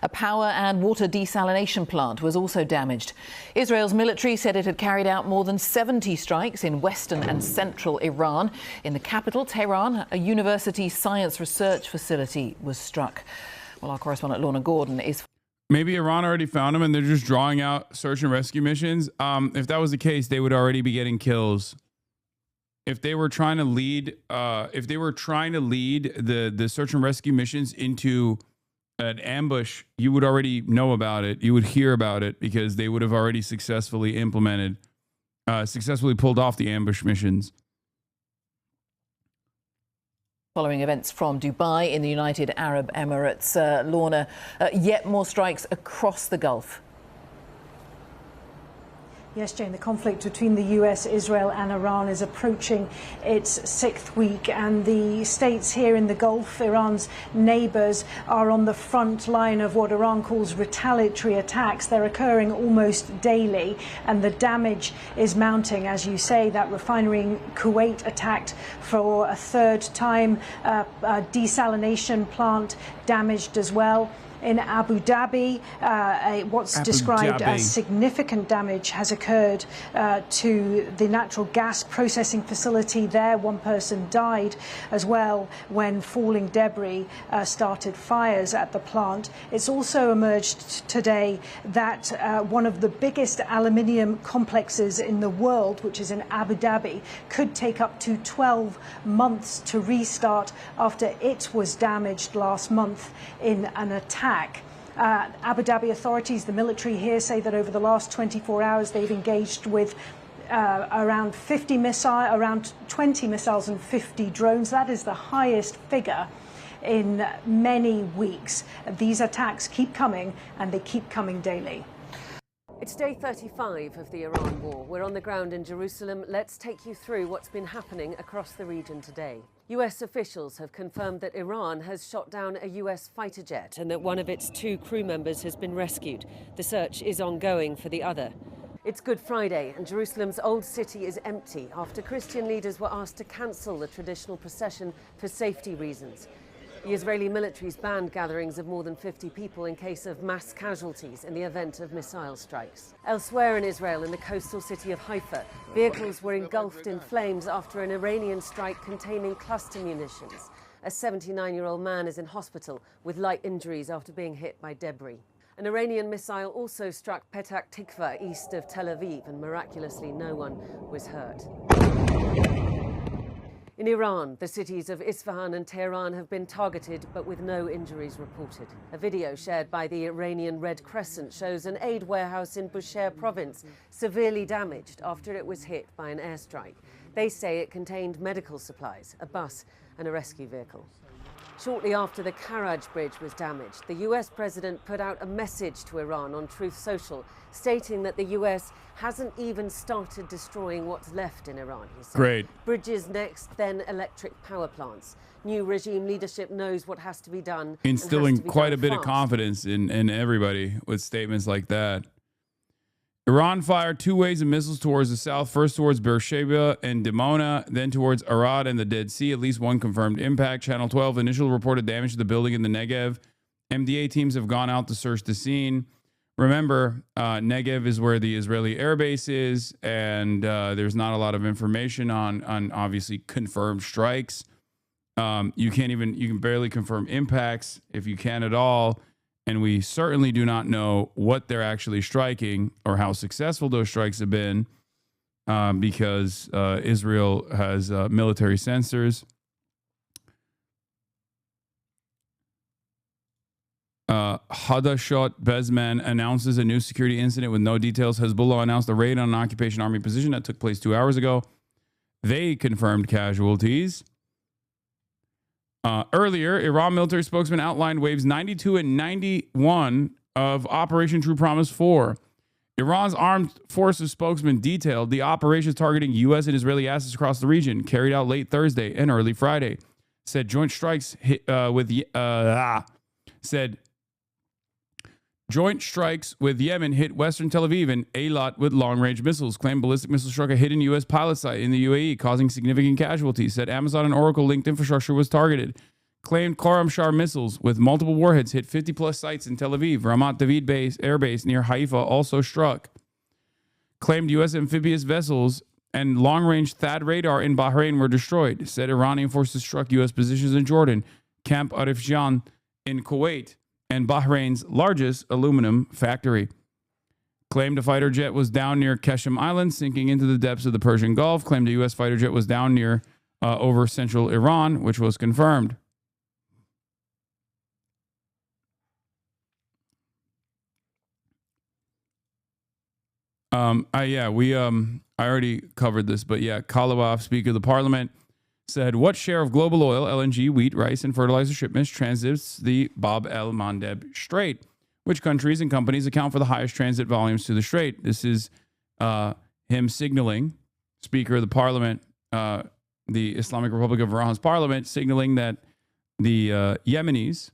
[SPEAKER 1] A power and water desalination plant was also damaged. Israel's military said it had carried out more than 70 strikes in western and central Iran. In the capital, Tehran, a university science research facility was struck. Well, our correspondent Lorna Gordon is...
[SPEAKER 2] Maybe Iran already found them and they're just drawing out search and rescue missions. If that was the case, they would already be getting kills. If they were trying to lead, the search and rescue missions into an ambush, you would already know about it. You would hear about it because they would have already successfully pulled off the ambush missions.
[SPEAKER 1] Following events from Dubai in the United Arab Emirates, Lorna, yet more strikes across the Gulf.
[SPEAKER 14] Yes, Jane, the conflict between the US, Israel and Iran is approaching its 6th week, and the states here in the Gulf, Iran's neighbours, are on the front line of what Iran calls retaliatory attacks. They're occurring almost daily, and the damage is mounting. As you say, that refinery in Kuwait attacked for a third time, a desalination plant damaged as well. In Abu Dhabi, what's described as significant damage has occurred to the natural gas processing facility there. One person died as well when falling debris started fires at the plant. It's also emerged today that one of the biggest aluminium complexes in the world, which is in Abu Dhabi, could take up to 12 months to restart after it was damaged last month in an attack. Abu Dhabi authorities, the military here, say that over the last 24 hours they've engaged with around 20 missiles and 50 drones. That is the highest figure in many weeks. These attacks keep coming, and they keep coming daily.
[SPEAKER 18] It's day 35 of the Iran war. We're on the ground in Jerusalem. Let's take you through what's been happening across the region today. US officials have confirmed that Iran has shot down a US fighter jet and that one of its 2 crew members has been rescued. The search is ongoing for the other. It's Good Friday and Jerusalem's old city is empty after Christian leaders were asked to cancel the traditional procession for safety reasons. The Israeli military's banned gatherings of more than 50 people in case of mass casualties in the event of missile strikes. Elsewhere in Israel, in the coastal city of Haifa, vehicles were engulfed in flames after an Iranian strike containing cluster munitions. A 79-year-old man is in hospital with light injuries after being hit by debris. An Iranian missile also struck Petah Tikva east of Tel Aviv, and miraculously no one was hurt. In Iran, the cities of Isfahan and Tehran have been targeted, but with no injuries reported. A video shared by the Iranian Red Crescent shows an aid warehouse in Bushehr province severely damaged after it was hit by an airstrike. They say it contained medical supplies, a bus and a rescue vehicle. Shortly after the Karaj bridge was damaged, the US president put out a message to Iran on Truth Social, stating that the US hasn't even started destroying what's left in Iran, he said.
[SPEAKER 2] Great.
[SPEAKER 18] Bridges next, then electric power plants. New regime leadership knows what has to be done.
[SPEAKER 2] Instilling quite a bit of
[SPEAKER 18] fast.
[SPEAKER 2] confidence in everybody with statements like that. Iran fired 2 waves of missiles towards the south, first towards Beersheba and Dimona, then towards Arad and the Dead Sea. At least one confirmed impact. Channel 12 initial reported damage to the building in the Negev. MDA teams have gone out to search the scene. Remember, Negev is where the Israeli airbase is, and there's not a lot of information on obviously confirmed strikes. You can barely confirm impacts if you can at all. And we certainly do not know what they're actually striking or how successful those strikes have been because Israel has military sensors. Hadashot Bezman announces a new security incident with no details. Hezbollah announced a raid on an occupation army position that took place 2 hours ago. They confirmed casualties. Earlier, Iran military spokesman outlined waves 92 and 91 of Operation True Promise 4. Iran's armed forces spokesman detailed the operations targeting U.S. and Israeli assets across the region, carried out late Thursday and early Friday. Said joint strikes hit joint strikes with Yemen hit western Tel Aviv and Eilat with long-range missiles. Claimed ballistic missile struck a hidden U.S. pilot site in the UAE, causing significant casualties. Said Amazon and Oracle-linked infrastructure was targeted. Claimed Khorramshahr missiles with multiple warheads hit 50-plus sites in Tel Aviv. Ramat David Air Base near Haifa also struck. Claimed U.S. amphibious vessels and long-range THAAD radar in Bahrain were destroyed. Said Iranian forces struck U.S. positions in Jordan, Camp Arifjan in Kuwait, and Bahrain's largest aluminum factory. Claimed a fighter jet was down near Keshem Island, sinking into the depths of the Persian Gulf. Claimed a U.S. fighter jet was down near over central Iran, which was confirmed. I already covered this, but yeah, Kalawaf, Speaker of the Parliament, said, what share of global oil, LNG, wheat, rice, and fertilizer shipments transits the Bab el-Mandeb Strait? Which countries and companies account for the highest transit volumes to the strait? This is him signaling, Speaker of the Parliament, the Islamic Republic of Iran's parliament, signaling that the Yemenis,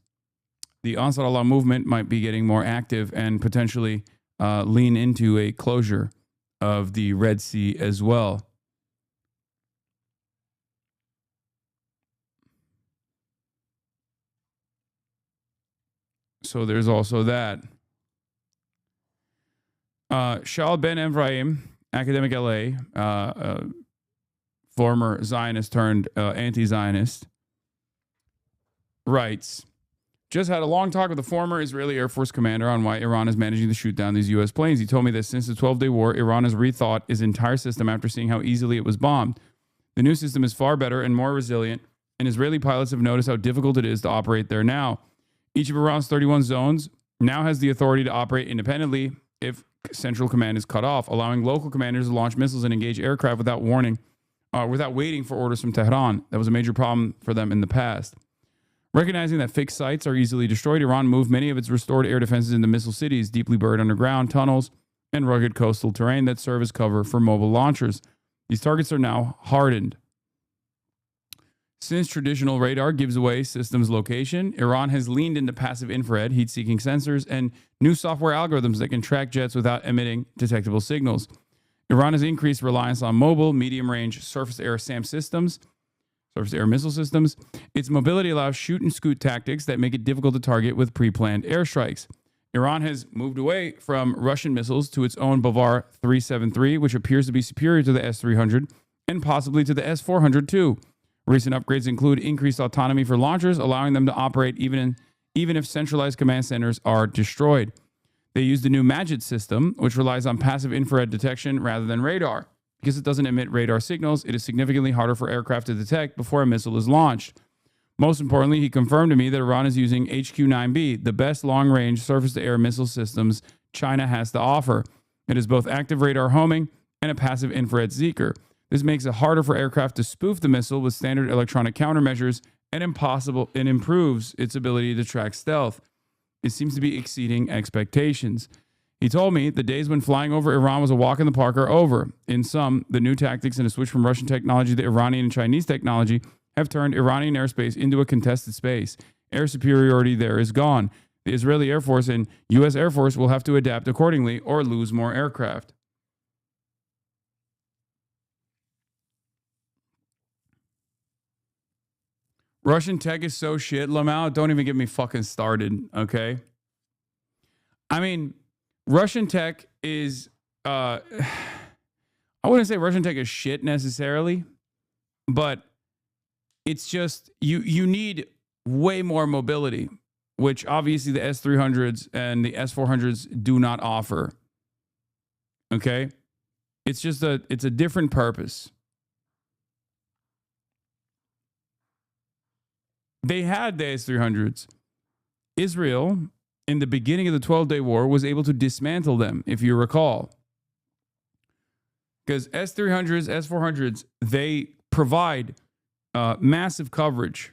[SPEAKER 2] the Ansar Allah movement, might be getting more active and potentially lean into a closure of the Red Sea as well. So there's also that. Shal Ben Ephraim, academic LA, former Zionist turned anti-Zionist, writes, just had a long talk with the former Israeli Air Force commander on why Iran is managing to shoot down these U.S. planes. He told me that since the 12-day war, Iran has rethought its entire system after seeing how easily it was bombed. The new system is far better and more resilient, and Israeli pilots have noticed how difficult it is to operate there now. Each of Iran's 31 zones now has the authority to operate independently if central command is cut off, allowing local commanders to launch missiles and engage aircraft without warning, without waiting for orders from Tehran. That was a major problem for them in the past. Recognizing that fixed sites are easily destroyed, Iran moved many of its restored air defenses into missile cities, deeply buried underground tunnels, and rugged coastal terrain that serve as cover for mobile launchers. These targets are now hardened. Since traditional radar gives away systems location, Iran has leaned into passive infrared, heat-seeking sensors, and new software algorithms that can track jets without emitting detectable signals. Iran has increased reliance on mobile, medium-range surface-air SAM systems, surface-air missile systems. Its mobility allows shoot-and-scoot tactics that make it difficult to target with pre-planned airstrikes. Iran has moved away from Russian missiles to its own Bavar 373, which appears to be superior to the S-300 and possibly to the S-400 too. Recent upgrades include increased autonomy for launchers, allowing them to operate even if centralized command centers are destroyed. They use the new Majid system, which relies on passive infrared detection rather than radar. Because it doesn't emit radar signals, it is significantly harder for aircraft to detect before a missile is launched. Most importantly, he confirmed to me that Iran is using HQ-9B, the best long-range surface-to-air missile systems China has to offer. It is both active radar homing and a passive infrared seeker. This makes it harder for aircraft to spoof the missile with standard electronic countermeasures and improves its ability to track stealth. It seems to be exceeding expectations. He told me the days when flying over Iran was a walk in the park are over. In sum, the new tactics and a switch from Russian technology to Iranian and Chinese technology have turned Iranian airspace into a contested space. Air superiority there is gone. The Israeli Air Force and U.S. Air Force will have to adapt accordingly or lose more aircraft. Russian tech is so shit, Lamau. Don't even get me fucking started, okay? I mean, Russian tech is, I wouldn't say Russian tech is shit necessarily, but it's just, you need way more mobility, which obviously the S-300s and the S-400s do not offer, okay? It's just it's a different purpose. They had the S-300s. Israel, in the beginning of the 12-Day War, was able to dismantle them, if you recall. Because S-300s, S-400s, they provide massive coverage.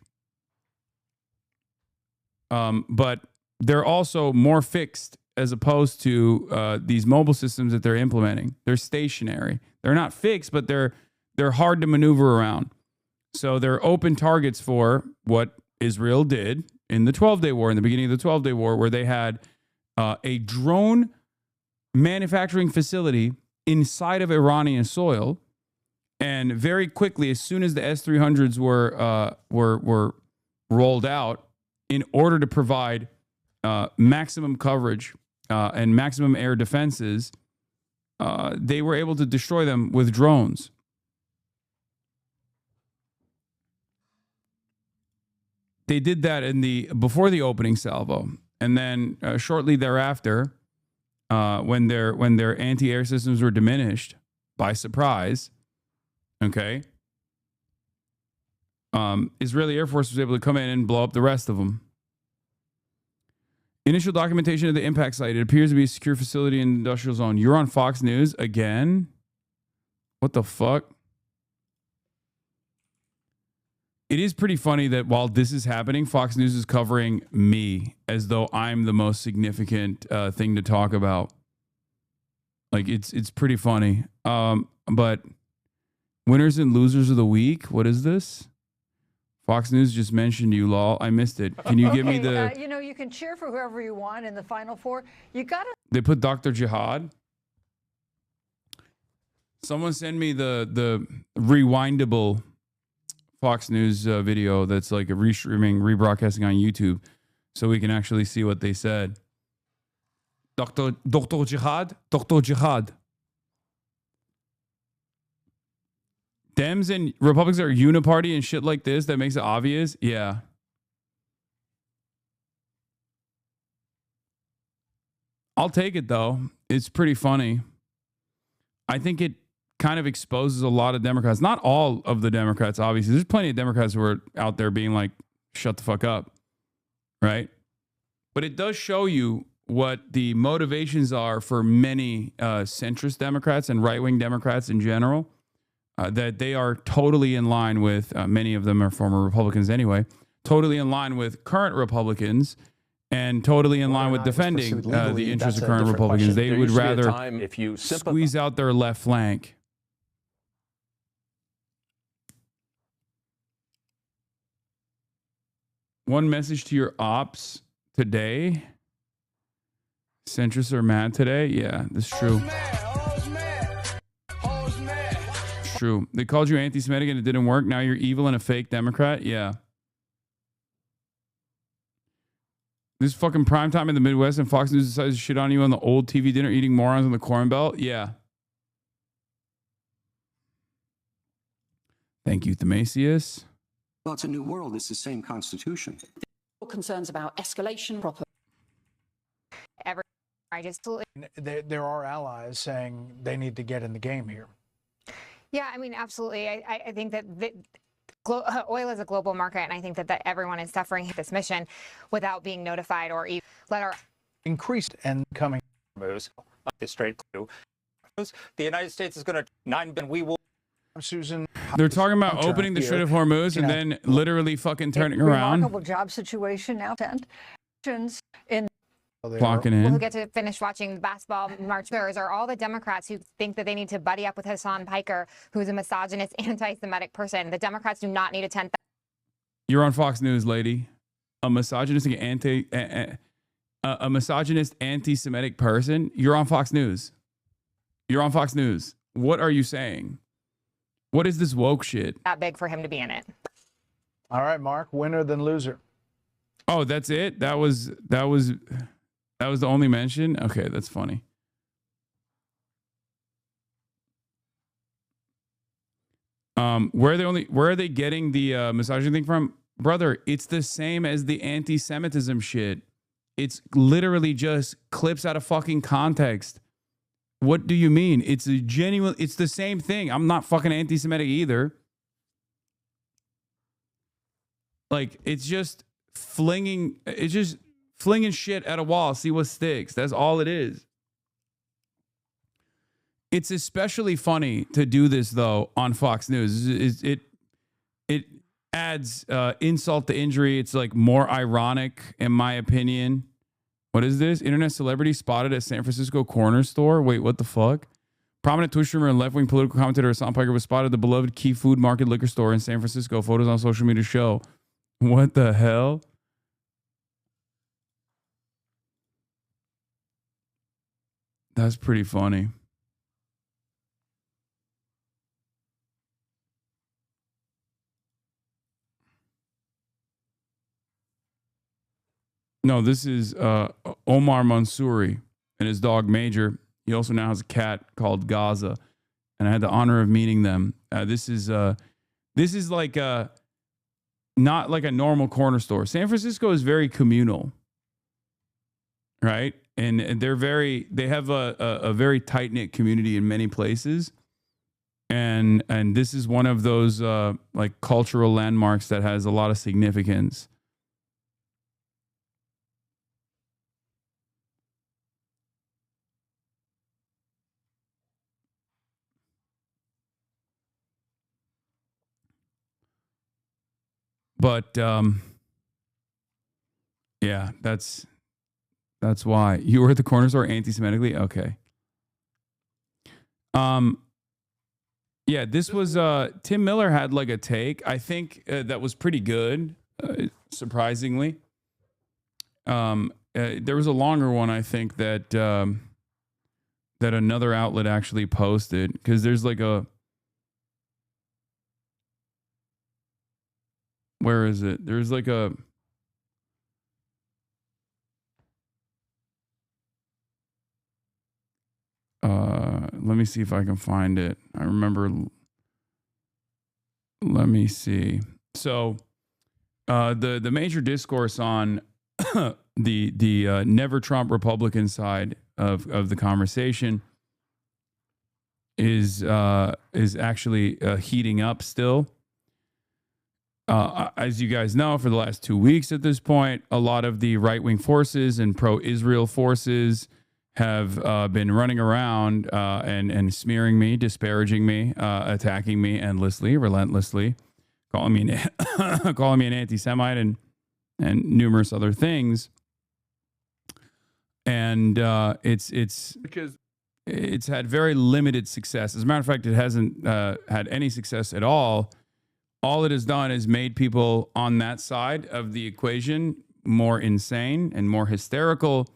[SPEAKER 2] But they're also more fixed as opposed to these mobile systems that they're implementing. They're stationary. They're not fixed, but they're hard to maneuver around. So they're open targets for what Israel did in the 12-Day War, in the beginning of the 12-Day War, where they had a drone manufacturing facility inside of Iranian soil. And very quickly, as soon as the S-300s were rolled out, in order to provide maximum coverage and maximum air defenses, they were able to destroy them with drones. They did that before the opening salvo, and then shortly thereafter, when their anti-air systems were diminished by surprise, okay, Israeli Air Force was able to come in and blow up the rest of them. Initial documentation of the impact site. It appears to be a secure facility in the industrial zone. You're on Fox News again? What the fuck? It is pretty funny that while this is happening, Fox News is covering me as though I'm the most significant thing to talk about. Like, it's pretty funny. But winners and losers of the week. What is this? Fox News just mentioned you, lol. I missed it. Can you give me the...
[SPEAKER 4] you know, you can cheer for whoever you want in the Final Four. You got to...
[SPEAKER 2] They put Dr. Jihad. Someone send me the rewindable Fox News video that's like a restreaming, rebroadcasting on YouTube so we can actually see what they said. Dr. Jihad? Dr. Jihad. Dems and Republicans are uniparty and shit like this that makes it obvious? Yeah. I'll take it, though. It's pretty funny. I think it kind of exposes a lot of Democrats. Not all of the Democrats, obviously. There's plenty of Democrats who are out there being like, shut the fuck up. Right? But it does show you what the motivations are for many centrist Democrats and right-wing Democrats in general. That they are totally in line with, many of them are former Republicans anyway, totally in line with current Republicans and totally in line with defending the interests of current Republicans. They would rather squeeze out their left flank. One message to your ops today. Centrists are mad today. Yeah, that's true. True. They called you anti-Semitic and it didn't work. Now you're evil and a fake Democrat. Yeah. This is fucking prime time in the Midwest and Fox News decides to shit on you on the old TV dinner eating morons on the Corn Belt. Yeah. Thank you, Themasius.
[SPEAKER 5] Well, it's a new world. It's the same constitution.
[SPEAKER 4] Concerns about escalation.
[SPEAKER 22] There are allies saying they need to get in the game here.
[SPEAKER 7] Yeah, I mean, absolutely. I think that oil is a global market, and I think that everyone is suffering this mission without being notified or even let our
[SPEAKER 8] increased and coming moves the straight through. The United States is going to $9 billion. We will. Susan,
[SPEAKER 2] They're talking about opening the Strait of Hormuz and then literally fucking turning around.
[SPEAKER 4] Remarkable job situation now. In
[SPEAKER 2] Clocking in.
[SPEAKER 7] We'll get to finish watching basketball marchers are all the Democrats who think that they need to buddy up with Hasan Piker, who's a misogynist, anti-Semitic person. The Democrats do not need a 10th.
[SPEAKER 2] You're on Fox News, lady. A misogynistic anti-Semitic person. You're on Fox News. You're on Fox News. What are you saying? What is this woke shit?
[SPEAKER 7] That big for him to be in it.
[SPEAKER 8] All right, Mark. Winner then loser.
[SPEAKER 2] Oh, that's it. That was the only mention. Okay, that's funny. Where are they getting the misogyny thing from? Brother, it's the same as the anti-Semitism shit. It's literally just clips out of fucking context. What do you mean? It's the same thing. I'm not fucking anti-Semitic either. Like, it's just flinging shit at a wall, see what sticks. That's all it is. It's especially funny to do this though on Fox News. It adds insult to injury. It's like more ironic, in my opinion. What is this? Internet celebrity spotted at San Francisco corner store. Wait, what the fuck? Prominent Twitch streamer and left-wing political commentator Hasan Piker was spotted at the beloved Key Food Market liquor store in San Francisco. Photos on social media show. What the hell? That's pretty funny. No, this is Omar Mansouri and his dog Major. He also now has a cat called Gaza, and I had the honor of meeting them. This is like not like a normal corner store. San Francisco is very communal, right? And they have a very tight knit community in many places, and this is one of those like cultural landmarks that has a lot of significance. But yeah, that's why you were at the corner store anti-Semitically. Okay. Yeah, this was Tim Miller had like a take. I think that was pretty good, surprisingly. There was a longer one, I think, that that another outlet actually posted, because there's like a, where is it? There's like a, let me see if I can find it. I remember. Let me see. So, the major discourse on the never Trump Republican side of the conversation is actually heating up still. As you guys know, for the last 2 weeks at this point, a lot of the right-wing forces and pro-Israel forces have been running around and smearing me, disparaging me, attacking me endlessly, relentlessly, calling me an anti-Semite and numerous other things. And it's because it's had very limited success. As a matter of fact, it hasn't had any success at all. All it has done is made people on that side of the equation more insane and more hysterical,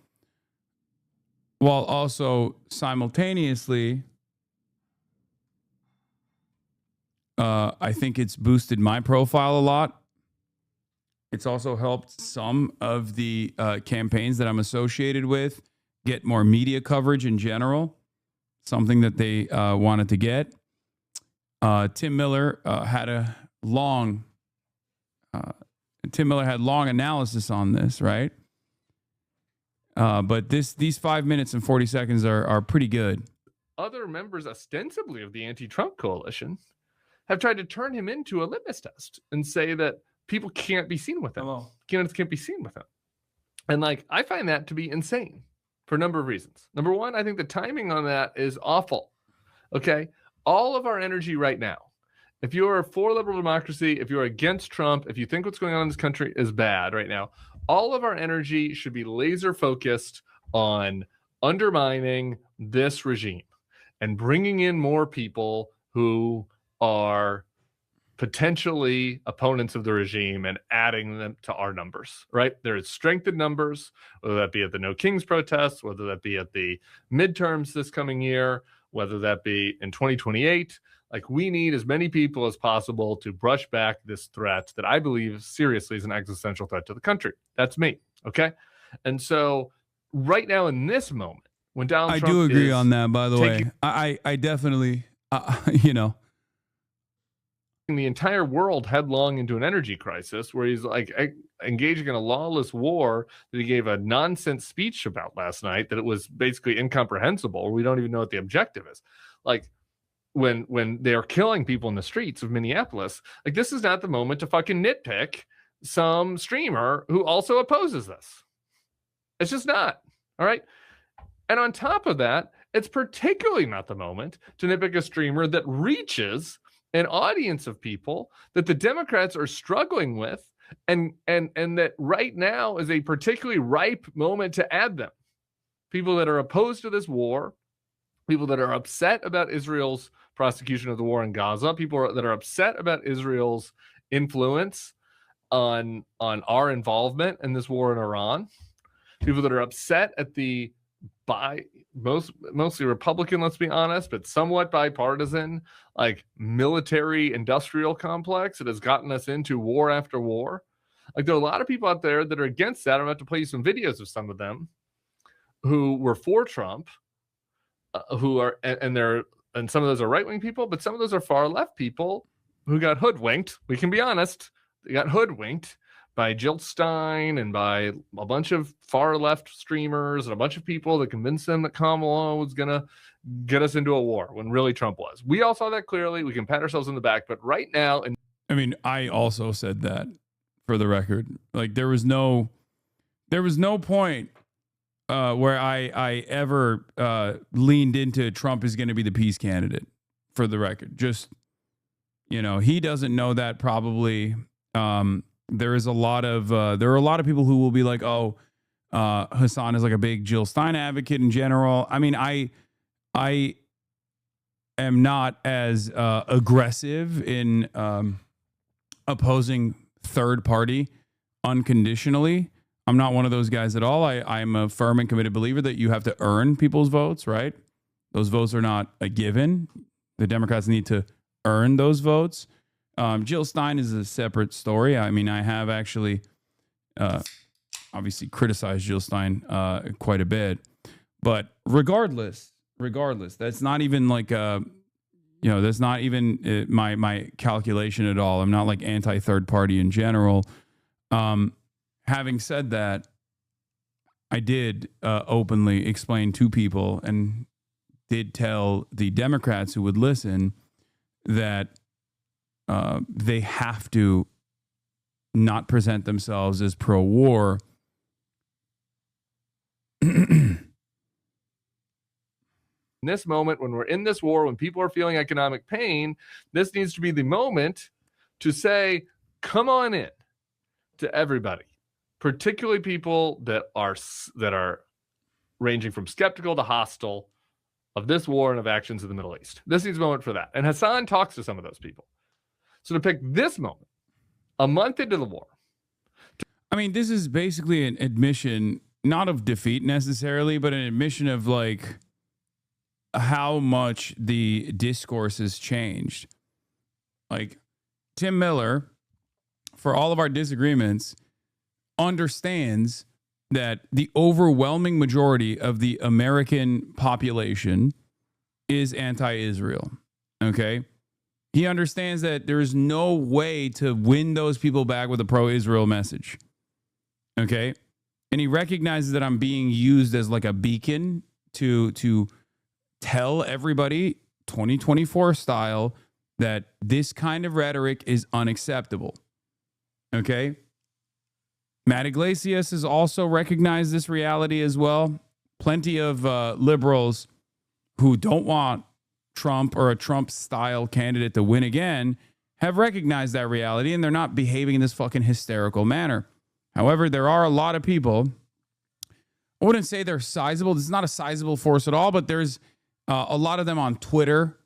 [SPEAKER 2] while also simultaneously, I think it's boosted my profile a lot. It's also helped some of the campaigns that I'm associated with get more media coverage in general, something that they wanted to get. Tim Miller had long analysis on this, right? But these 5 minutes and 40 seconds are pretty good.
[SPEAKER 3] other members ostensibly of the anti-Trump coalition have tried to turn him into a litmus test and say that people can't be seen with him. Candidates can't be seen with him. And like, I find that to be insane for a number of reasons. Number one, I think the timing on that is awful. Okay. All of our energy right now, if you're for liberal democracy, if you're against Trump, if you think what's going on in this country is bad right now, all of our energy should be laser focused on undermining this regime and bringing in more people who are potentially opponents of the regime and adding them to our numbers, right? There is strength in numbers, whether that be at the No Kings protests, whether that be at the midterms this coming year, whether that be in 2028. Like, we need as many people as possible to brush back this threat that I believe seriously is an existential threat to the country. That's me, okay? And so right now in this moment, when Donald Trump
[SPEAKER 2] I do agree on that, by the way. I definitely, you know,
[SPEAKER 3] the entire world headlong into an energy crisis where he's like engaging in a lawless war that he gave a nonsense speech about last night that it was basically incomprehensible. We don't even know what the objective is. Like, when they are killing people in the streets of Minneapolis, like, this is not the moment to fucking nitpick some streamer who also opposes this. It's just not. All right. And on top of that, it's particularly not the moment to nitpick a streamer that reaches an audience of people that the Democrats are struggling with, and that right now is a particularly ripe moment to add them. People that are opposed to this war, people that are upset about Israel's prosecution of the war in Gaza, people that are upset about Israel's influence on our involvement in this war in Iran, people that are upset at the mostly Republican, let's be honest, but somewhat bipartisan, like, military industrial complex that has gotten us into war after war. Like, there are a lot of people out there that are against that. I'm about to play you some videos of some of them who were for Trump, who are, and some of those are right-wing people, but some of those are far-left people who got hoodwinked. We can be honest. They got hoodwinked by Jill Stein and by a bunch of far-left streamers and a bunch of people that convinced them that Kamala was going to get us into a war when really Trump was. We all saw that clearly. We can pat ourselves on the back. But right now...
[SPEAKER 2] I mean, I also said that, for the record. Like, there was no point where I ever leaned into Trump is going to be the peace candidate, for the record. Just, you know, he doesn't know that probably. There are a lot of people who will be like, oh, Hasan is like a big Jill Stein advocate in general. I mean, I am not as aggressive in opposing third party unconditionally. I'm not one of those guys at all. I'm a firm and committed believer that you have to earn people's votes, right? Those votes are not a given. The Democrats need to earn those votes. Jill Stein is a separate story. I mean, I have actually obviously criticized Jill Stein quite a bit. But regardless, that's not even like that's not even my calculation at all. I'm not like anti-third party in general. Having said that, I did openly explain to people and did tell the Democrats who would listen that they have to not present themselves as pro-war.
[SPEAKER 3] In this moment, when we're in this war, when people are feeling economic pain, this needs to be the moment to say, come on in to everybody, particularly people that are ranging from skeptical to hostile of this war and of actions in the Middle East. This needs a moment for that. And Hasan talks to some of those people. So to pick this moment, a month into the war.
[SPEAKER 2] I mean, this is basically an admission, not of defeat necessarily, but an admission of like how much the discourse has changed. Like, Tim Miller, for all of our disagreements, understands that the overwhelming majority of the American population is anti-Israel. Okay? He understands that there is no way to win those people back with a pro-Israel message. Okay? And he recognizes that I'm being used as like a beacon to tell everybody 2024 style that this kind of rhetoric is unacceptable. Okay? Matt Iglesias has also recognized this reality as well. Plenty of liberals who don't want Trump or a Trump-style candidate to win again have recognized that reality, and they're not behaving in this fucking hysterical manner. However, there are a lot of people, I wouldn't say they're sizable. This is not a sizable force at all, but there's a lot of them on Twitter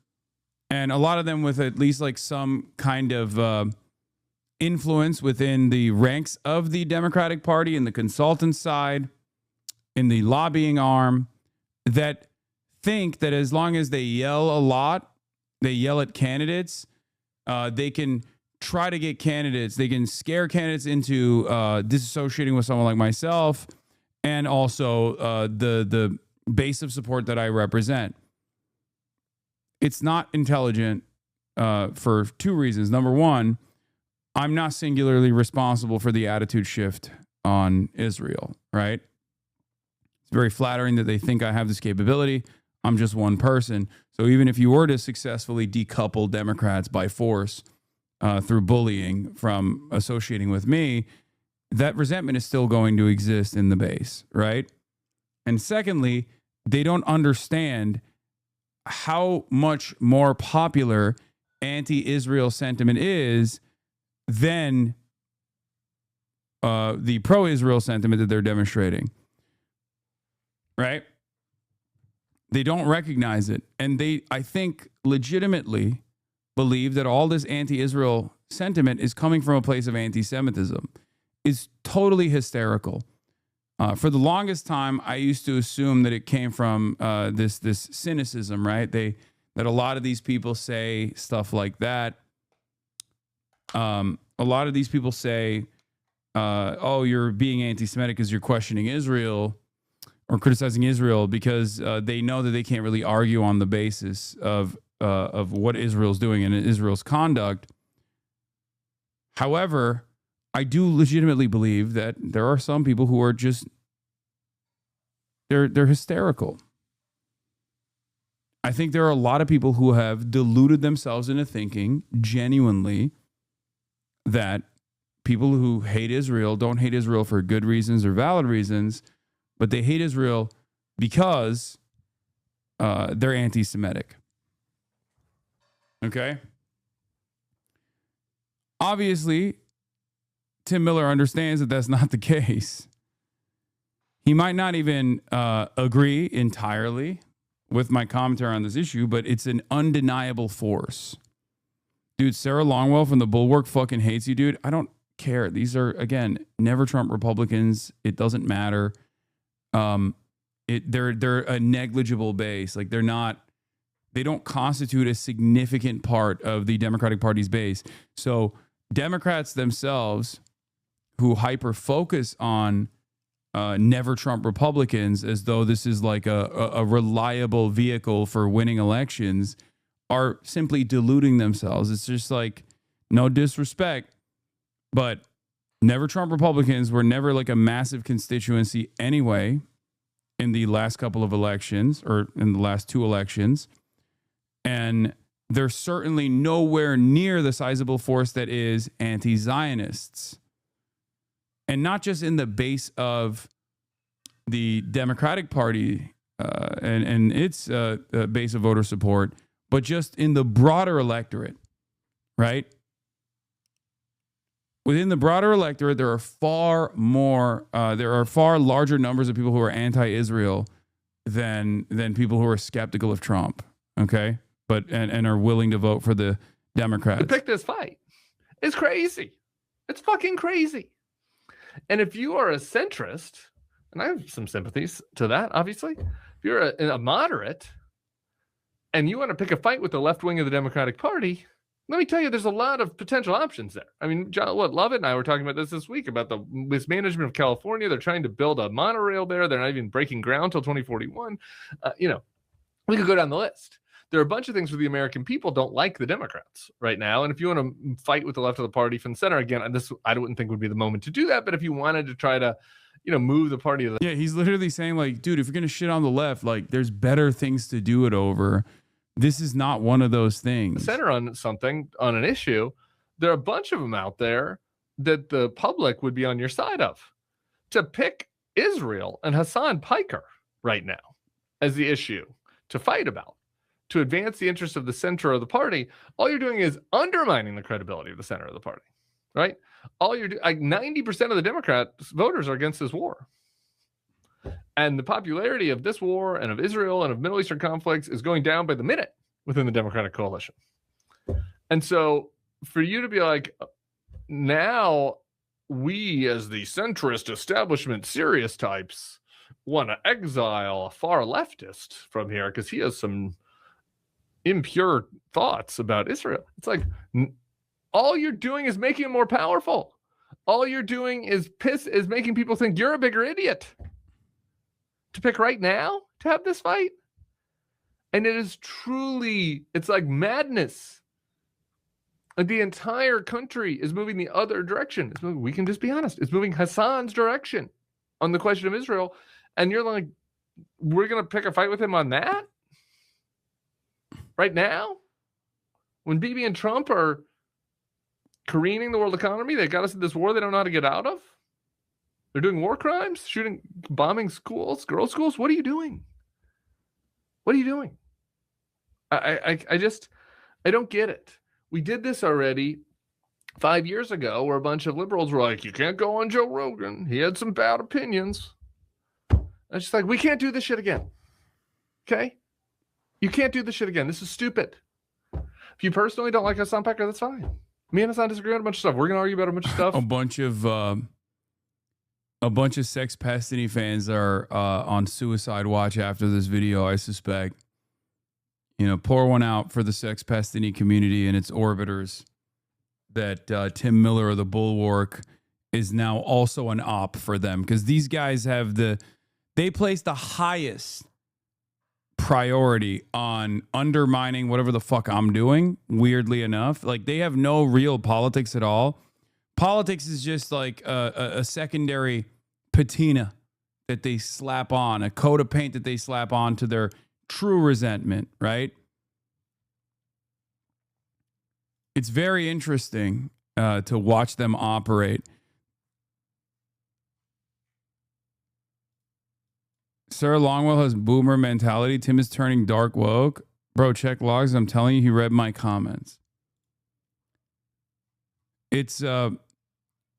[SPEAKER 2] and a lot of them with at least like some kind of influence within the ranks of the Democratic Party in the consultant side, in the lobbying arm, that think that as long as they yell a lot, they yell at candidates, they can try to get candidates, they can scare candidates into disassociating with someone like myself and also the base of support that I represent. It's not intelligent for two reasons. Number one, I'm not singularly responsible for the attitude shift on Israel, right? It's very flattering that they think I have this capability. I'm just one person. So even if you were to successfully decouple Democrats by force through bullying from associating with me, that resentment is still going to exist in the base, right? And secondly, they don't understand how much more popular anti-Israel sentiment is than the pro-Israel sentiment that they're demonstrating, right? They don't recognize it. And they, I think, legitimately believe that all this anti-Israel sentiment is coming from a place of anti-Semitism. It's totally hysterical. For the longest time, I used to assume that it came from this cynicism, right? That a lot of these people say stuff like that. A lot of these people say, oh, you're being anti-Semitic because you're questioning Israel or criticizing Israel because they know that they can't really argue on the basis of what Israel's doing and Israel's conduct. However, I do legitimately believe that there are some people who are just, they're hysterical. I think there are a lot of people who have deluded themselves into thinking genuinely that people who hate Israel don't hate Israel for good reasons or valid reasons, but they hate Israel because they're anti-Semitic. Okay? Obviously, Tim Miller understands that that's not the case. He might not even agree entirely with my commentary on this issue, but it's an undeniable force. Dude, Sarah Longwell from the Bulwark fucking hates you, dude. I don't care. These are, again, never Trump Republicans. It doesn't matter. They're a negligible base. Like they don't constitute a significant part of the Democratic Party's base. So Democrats themselves who hyper focus on never Trump Republicans as though this is like a reliable vehicle for winning elections are simply deluding themselves. It's just like, no disrespect, but never Trump Republicans were never like a massive constituency anyway in the last couple of elections or in the last two elections. And they're certainly nowhere near the sizable force that is anti-Zionists. And not just in the base of the Democratic Party and its base of voter support, but just in the broader electorate, right? Within the broader electorate, there are far larger numbers of people who are anti-Israel than people who are skeptical of Trump, okay? But and are willing to vote for the Democrats.
[SPEAKER 3] To pick this fight. It's crazy. It's fucking crazy. And if you are a centrist, and I have some sympathies to that, obviously, if you're a moderate and you want to pick a fight with the left wing of the Democratic Party, let me tell you, there's a lot of potential options there. I mean, John Lovett and I were talking about this week about the mismanagement of California. They're trying to build a monorail there. They're not even breaking ground till 2041. We could go down the list. There are a bunch of things where the American people don't like the Democrats right now. And if you want to fight with the left of the party from the center, again, I wouldn't think would be the moment to do that. But if you wanted to try to, move the party to the
[SPEAKER 2] Yeah, he's literally saying like, dude, if you're gonna shit on the left, like there's better things to do it over. This is not one of those things.
[SPEAKER 3] center on something, on an issue. There are a bunch of them out there that the public would be on your side of. To pick Israel and Hasan Piker right now as the issue to fight about, to advance the interests of the center of the party, all you're doing is undermining the credibility of the center of the party, right? All you're doing, like 90% of the Democrat voters are against this war. And the popularity of this war and of Israel and of Middle Eastern conflicts is going down by the minute within the Democratic coalition. And so for you to be like, now we as the centrist establishment serious types want to exile a far leftist from here because he has some impure thoughts about Israel. It's like all you're doing is making him more powerful. All you're doing is making people think you're a bigger idiot. To pick right now to have this fight. And it is truly, it's like madness. Like the entire country is moving the other direction. We can just be honest. It's moving Hasan's direction on the question of Israel. And you're like, we're going to pick a fight with him on that? Right now? When Bibi and Trump are careening the world economy, they got us in this war they don't know how to get out of? They're doing war crimes, bombing schools, girls' schools. What are you doing? What are you doing? I don't get it. We did this already 5 years ago where a bunch of liberals were like, you can't go on Joe Rogan. He had some bad opinions. I was just like, we can't do this shit again. Okay? You can't do this shit again. This is stupid. If you personally don't like Hasan Piker, that's fine. Me and Hasan disagree on a bunch of stuff. We're going to argue about a bunch of stuff.
[SPEAKER 2] A bunch of Sex Pastiny fans are on suicide watch after this video, I suspect. Pour one out for the Sex Pastiny community and its orbiters that Tim Miller of the Bulwark is now also an op for them. Because these guys they place the highest priority on undermining whatever the fuck I'm doing, weirdly enough. Like, they have no real politics at all. Politics is just like a secondary patina that they slap on, a coat of paint that they slap on to their true resentment, right? It's very interesting to watch them operate. Sarah Longwell has boomer mentality. Tim is turning dark woke. Bro, check logs. I'm telling you, he read my comments. It's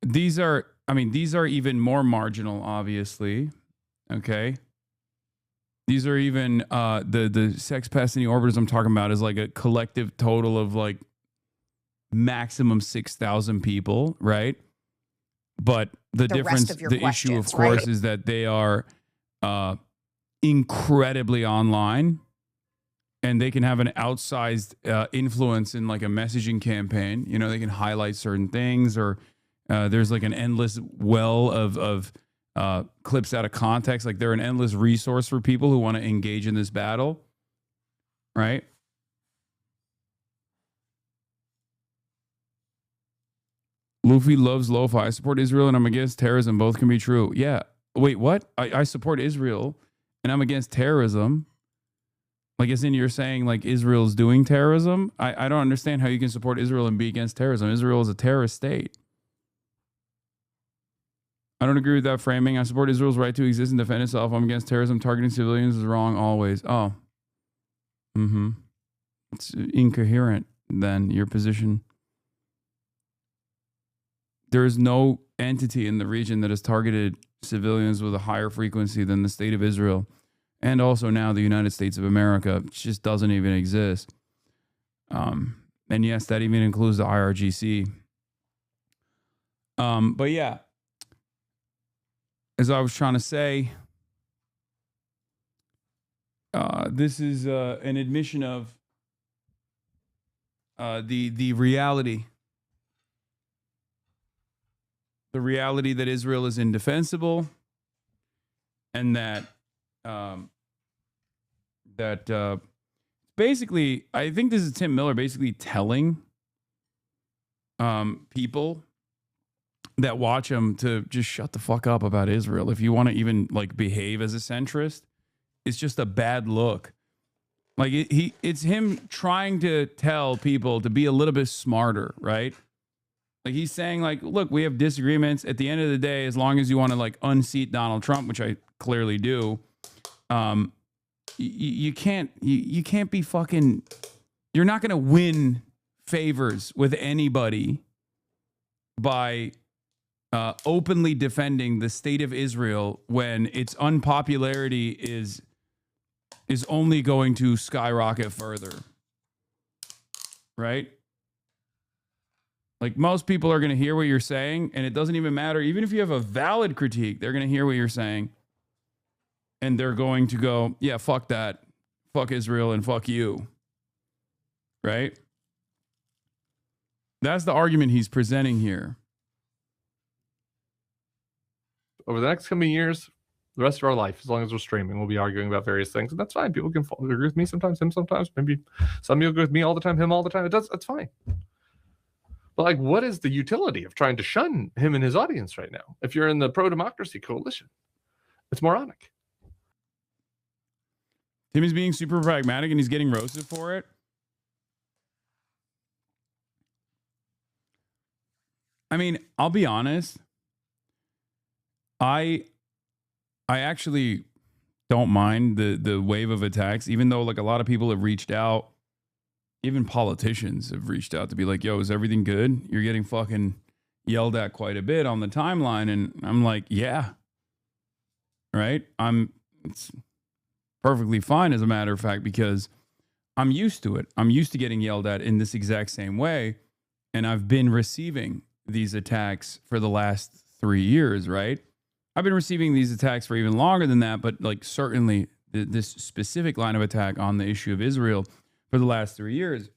[SPEAKER 2] these are even more marginal, obviously. Okay. These are even the Sex Pastiny orbiters I'm talking about is like a collective total of like maximum 6,000 people, right? But the difference, the issue, of course, is that they are incredibly online. And they can have an outsized influence in like a messaging campaign. They can highlight certain things, or there's like an endless well of clips out of context. Like they're an endless resource for people who want to engage in this battle, right? Luffy loves lo-fi. I support Israel and I'm against terrorism. Both can be true. Yeah. Wait, what? I support Israel and I'm against terrorism. Like, as in you're saying, like, Israel's doing terrorism? I don't understand how you can support Israel and be against terrorism. Israel is a terrorist state. I don't agree with that framing. I support Israel's right to exist and defend itself. I'm against terrorism. Targeting civilians is wrong always. Oh. Mm-hmm. It's incoherent, then, your position. There is no entity in the region that has targeted civilians with a higher frequency than the state of Israel. And also now the United States of America. It just doesn't even exist. And yes, that even includes the IRGC. But yeah, as I was trying to say, this is an admission of the reality. The reality that Israel is indefensible and that basically, I think this is Tim Miller basically telling people that watch him to just shut the fuck up about Israel. If you want to even like behave as a centrist, it's just a bad look. Like it's him trying to tell people to be a little bit smarter, right? Like he's saying like, look, we have disagreements. At the end of the day, as long as you want to like unseat Donald Trump, which I clearly do, you can't be fucking, you're not going to win favors with anybody by openly defending the state of Israel when its unpopularity is only going to skyrocket further. Right? Like most people are going to hear what you're saying, and it doesn't even matter. Even if you have a valid critique, they're going to hear what you're saying. And they're going to go, yeah, fuck that. Fuck Israel and fuck you. Right? That's the argument he's presenting here.
[SPEAKER 3] Over the next coming years, the rest of our life, as long as we're streaming, we'll be arguing about various things, and that's fine. People can agree with me sometimes, him sometimes. Maybe some people agree with me all the time, him all the time. That's fine. But like, what is the utility of trying to shun him and his audience right now? If you're in the pro-democracy coalition, it's moronic.
[SPEAKER 2] Timmy's being super pragmatic and he's getting roasted for it. I mean, I'll be honest. I actually don't mind the wave of attacks, even though like a lot of people have reached out. Even politicians have reached out to be like, yo, is everything good? You're getting fucking yelled at quite a bit on the timeline. And I'm like, yeah. Right? It's perfectly fine, as a matter of fact, because I'm used to it. I'm used to getting yelled at in this exact same way. And I've been receiving these attacks for the last 3 years, right? I've been receiving these attacks for even longer than that, but like certainly this specific line of attack on the issue of Israel for the last 3 years.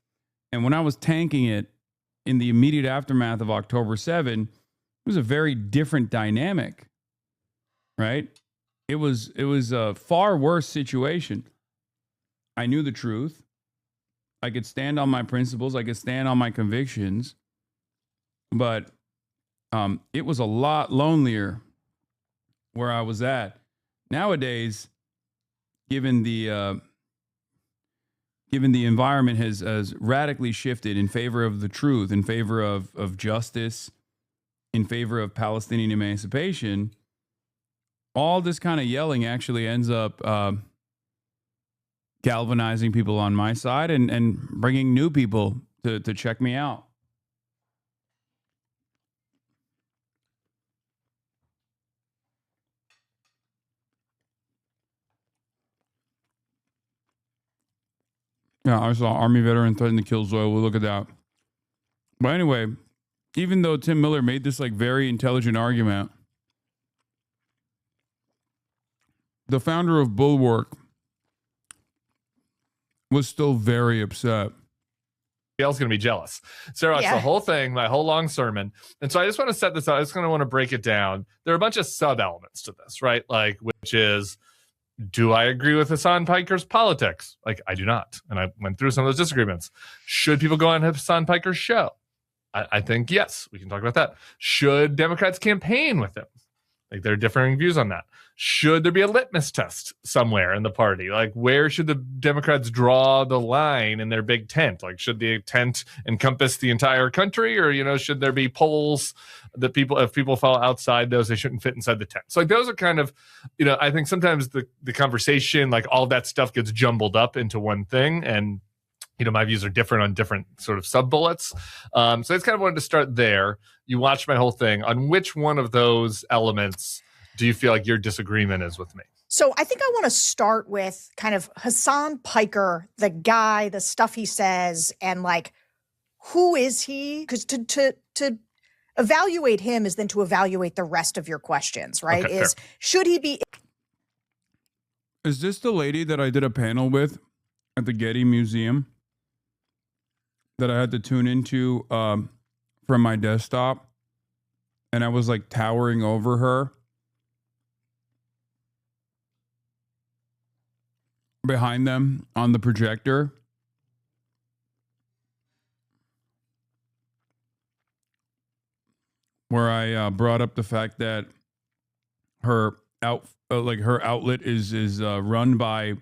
[SPEAKER 2] And when I was tanking it in the immediate aftermath of October 7, it was a very different dynamic, right? It was a far worse situation. I knew the truth. I could stand on my principles. I could stand on my convictions. But it was a lot lonelier where I was at. Nowadays, given the environment has radically shifted in favor of the truth, in favor of justice, in favor of Palestinian emancipation, all this kind of yelling actually ends up galvanizing people on my side and bringing new people to check me out. Yeah, I saw Army veteran threaten to kill Zoe. We'll look at that. But anyway, even though Tim Miller made this like very intelligent argument, the founder of Bulwark was still very upset.
[SPEAKER 3] Gail's going to be jealous. Sarah, it's the whole thing, my whole long sermon. And so I just want to set this out. I just kind of want to break it down. There are a bunch of sub-elements to this, right? Like, which is, do I agree with Hasan Piker's politics? Like, I do not. And I went through some of those disagreements. Should people go on Hasan Piker's show? I think yes. We can talk about that. Should Democrats campaign with him? Like, there are differing views on that. Should there be a litmus test somewhere in the party? Like, where should the Democrats draw the line in their big tent? Like, should the tent encompass the entire country? Or, you know, should there be polls that if people fall outside those, they shouldn't fit inside the tent? So, like, those are kind of, you know, I think sometimes the conversation, like, all that stuff gets jumbled up into one thing. And, you know, my views are different on different sort of sub-bullets. So I just kind of wanted to start there. You watched my whole thing. On which one of those elements do you feel like your disagreement is with me?
[SPEAKER 9] So I think I want to start with kind of Hasan Piker, the guy, the stuff he says, and like, who is he? Because to evaluate him is then to evaluate the rest of your questions, right?
[SPEAKER 2] Okay,
[SPEAKER 9] should he be?
[SPEAKER 2] Is this the lady that I did a panel with at the Getty Museum that I had to tune into from my desktop? And I was like towering over her. Behind them on the projector. where I brought up the fact that her outlet is run by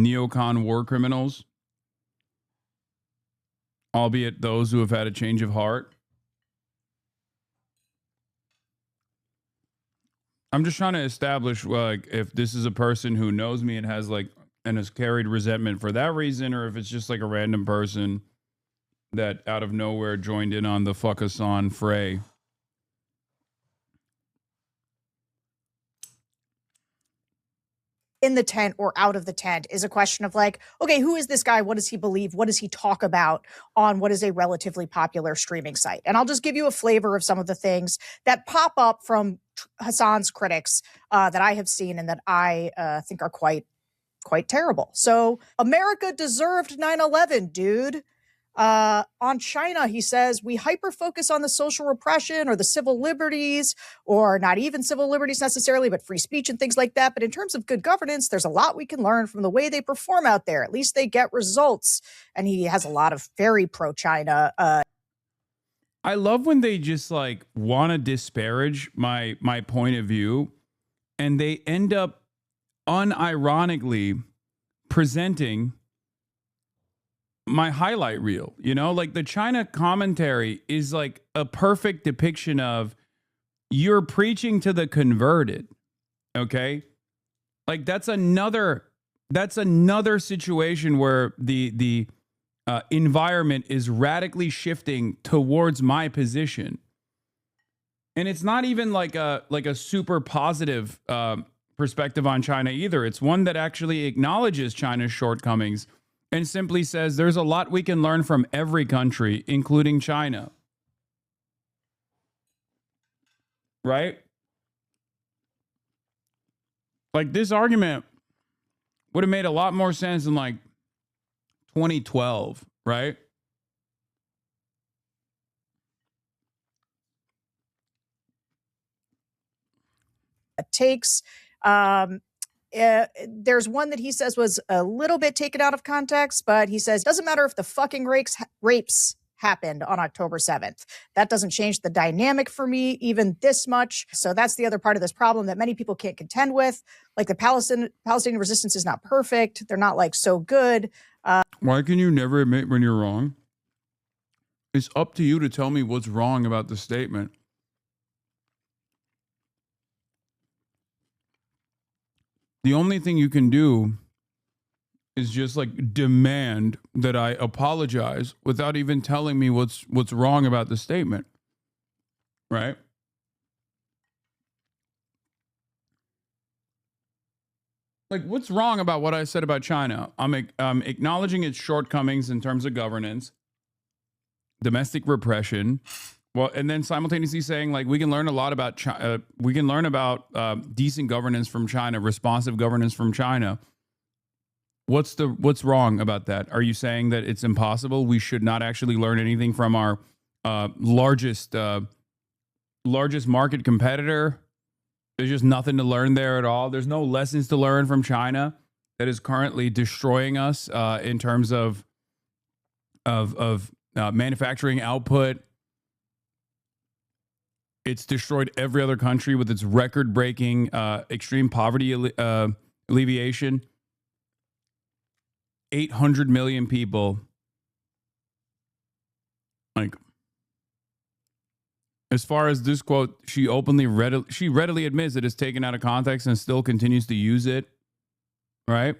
[SPEAKER 2] neocon war criminals, albeit those who have had a change of heart. I'm just trying to establish, like, if this is a person who knows me and has carried resentment for that reason, or if it's just like a random person that out of nowhere joined in on the fuck Hasan fray.
[SPEAKER 9] In the tent or out of the tent is a question of like, okay, who is this guy? What does he believe? What does he talk about on what is a relatively popular streaming site? And I'll just give you a flavor of some of the things that pop up from Hasan's critics that I have seen and that I think are quite terrible. So America deserved 9/11, dude. On China, he says, we hyper-focus on the social repression or the civil liberties, or not even civil liberties necessarily, but free speech and things like that. But in terms of good governance, there's a lot we can learn from the way they perform out there. At least they get results. And he has a lot of very pro-China.
[SPEAKER 2] I love when they just like want to disparage my point of view, and they end up unironically presenting my highlight reel. You know, like the China commentary is like a perfect depiction of you're preaching to the converted. Okay, like that's another situation where the environment is radically shifting towards my position, and it's not even like a super positive perspective on China either. It's one that actually acknowledges China's shortcomings and simply says there's a lot we can learn from every country, including China. Right? Like this argument would have made a lot more sense in like 2012, right?
[SPEAKER 9] Takes. There's one that he says was a little bit taken out of context, but he says, doesn't matter if the fucking rapes happened on October 7th. That doesn't change the dynamic for me even this much. So that's the other part of this problem that many people can't contend with. Like the Palestinian resistance is not perfect. They're not like so good.
[SPEAKER 2] Why can you never admit when you're wrong? It's up to you to tell me what's wrong about the statement. The only thing you can do is just like demand that I apologize without even telling me what's wrong about the statement. Right? Like, what's wrong about what I said about China? I'm acknowledging its shortcomings in terms of governance, domestic repression. Well, and then simultaneously saying, like, we can learn a lot about China. We can learn about decent governance from China, responsive governance from China. What's wrong about that? Are you saying that it's impossible? We should not actually learn anything from our largest market competitor? There's just nothing to learn there at all. There's no lessons to learn from China that is currently destroying us in terms of manufacturing output. It's destroyed every other country with its record-breaking extreme poverty alleviation. 800 million people. Like, as far as this quote, she readily admits it is taken out of context and still continues to use it. Right?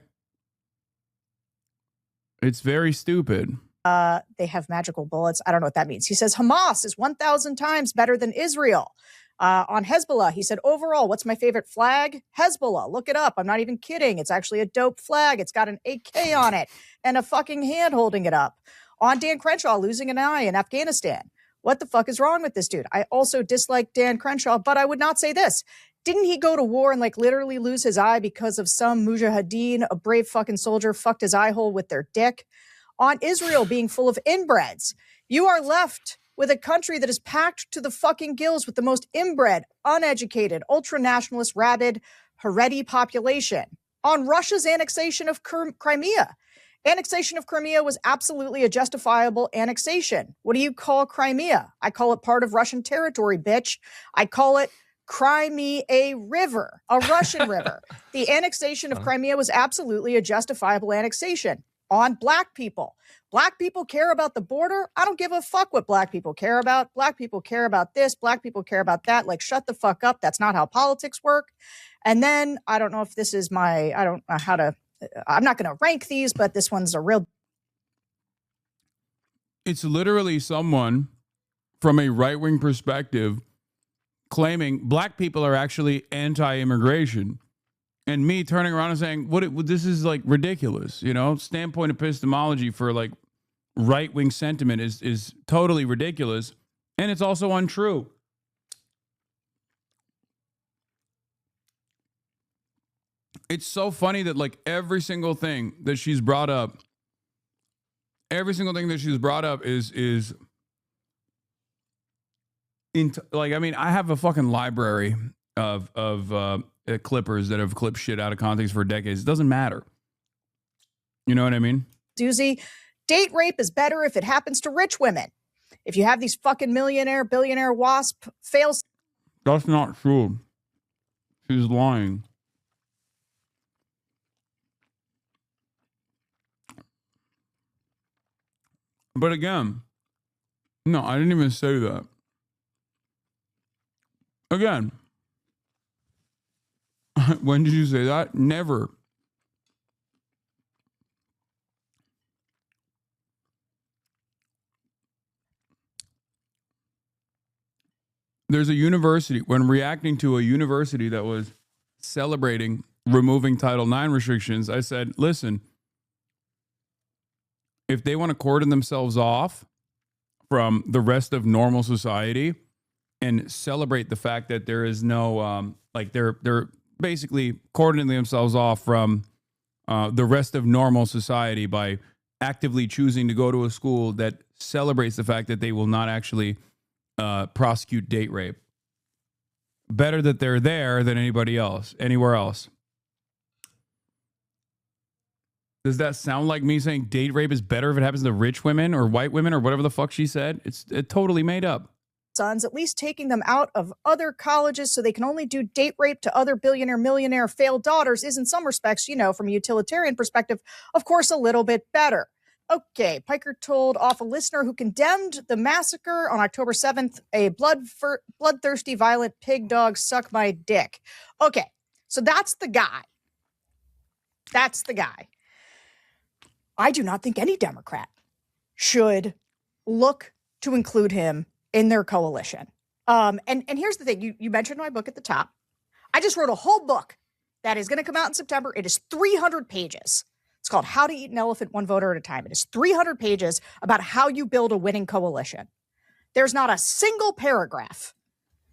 [SPEAKER 2] It's very stupid.
[SPEAKER 9] They have magical bullets. I don't know what that means. He says Hamas is 1,000 times better than Israel. On Hezbollah, he said, overall, what's my favorite flag? Hezbollah. Look it up. I'm not even kidding. It's actually a dope flag. It's got an AK on it and a fucking hand holding it up. On Dan Crenshaw losing an eye in Afghanistan. What the fuck is wrong with this dude? I also dislike Dan Crenshaw, but I would not say this. Didn't he go to war and like literally lose his eye because of some mujahideen, a brave fucking soldier, fucked his eye hole with their dick? On Israel being full of inbreds. You are left with a country that is packed to the fucking gills with the most inbred, uneducated, ultra-nationalist, rabid, Haredi population. On Russia's annexation of Crimea. Annexation of Crimea was absolutely a justifiable annexation. What do you call Crimea? I call it part of Russian territory, bitch. I call it Crimea a river, a Russian river. The annexation of Crimea was absolutely a justifiable annexation on black people. Black people care about the border. I don't give a fuck what black people care about. Black people care about this. Black people care about that. Like, shut the fuck up. That's not how politics work. And then I don't know if this is I don't know how to, I'm not going to rank these, but this one's a real.
[SPEAKER 2] It's literally someone from a right-wing perspective claiming black people are actually anti-immigration, and me turning around and saying, this is like ridiculous, you know, standpoint epistemology for like right-wing sentiment is totally ridiculous. And it's also untrue. It's so funny that like every single thing that she's brought up is like, I mean, I have a fucking library of clippers that have clipped shit out of context for decades. It doesn't matter. You know what I mean?
[SPEAKER 9] Doozy. Date rape is better if it happens to rich women. If you have these fucking millionaire, billionaire wasp fails.
[SPEAKER 2] That's not true. She's lying. But again, no, I didn't even say that. Again, when did you say that? Never. There's a university, when reacting to a university that was celebrating removing Title IX restrictions, I said, listen, if they want to cordon themselves off from the rest of normal society and celebrate the fact that there is no, they're basically cordoning themselves off from the rest of normal society by actively choosing to go to a school that celebrates the fact that they will not actually prosecute date rape. Better that they're there than anybody else, anywhere else. Does that sound like me saying date rape is better if it happens to rich women or white women or whatever the fuck she said? It's totally made up.
[SPEAKER 9] Sons, at least taking them out of other colleges so they can only do date rape to other billionaire, millionaire failed daughters is in some respects, you know, from a utilitarian perspective, of course, a little bit better. Okay, Piker told off a listener who condemned the massacre on October 7th, a bloodthirsty, violent pig dog suck my dick. Okay, so that's the guy. That's the guy. I do not think any Democrat should look to include him in their coalition. And here's the thing. You mentioned my book at the top. I just wrote a whole book that is going to come out in September. It is 300 pages. It's called How to Eat an Elephant One Voter at a Time. It is 300 pages about how you build a winning coalition. There's not a single paragraph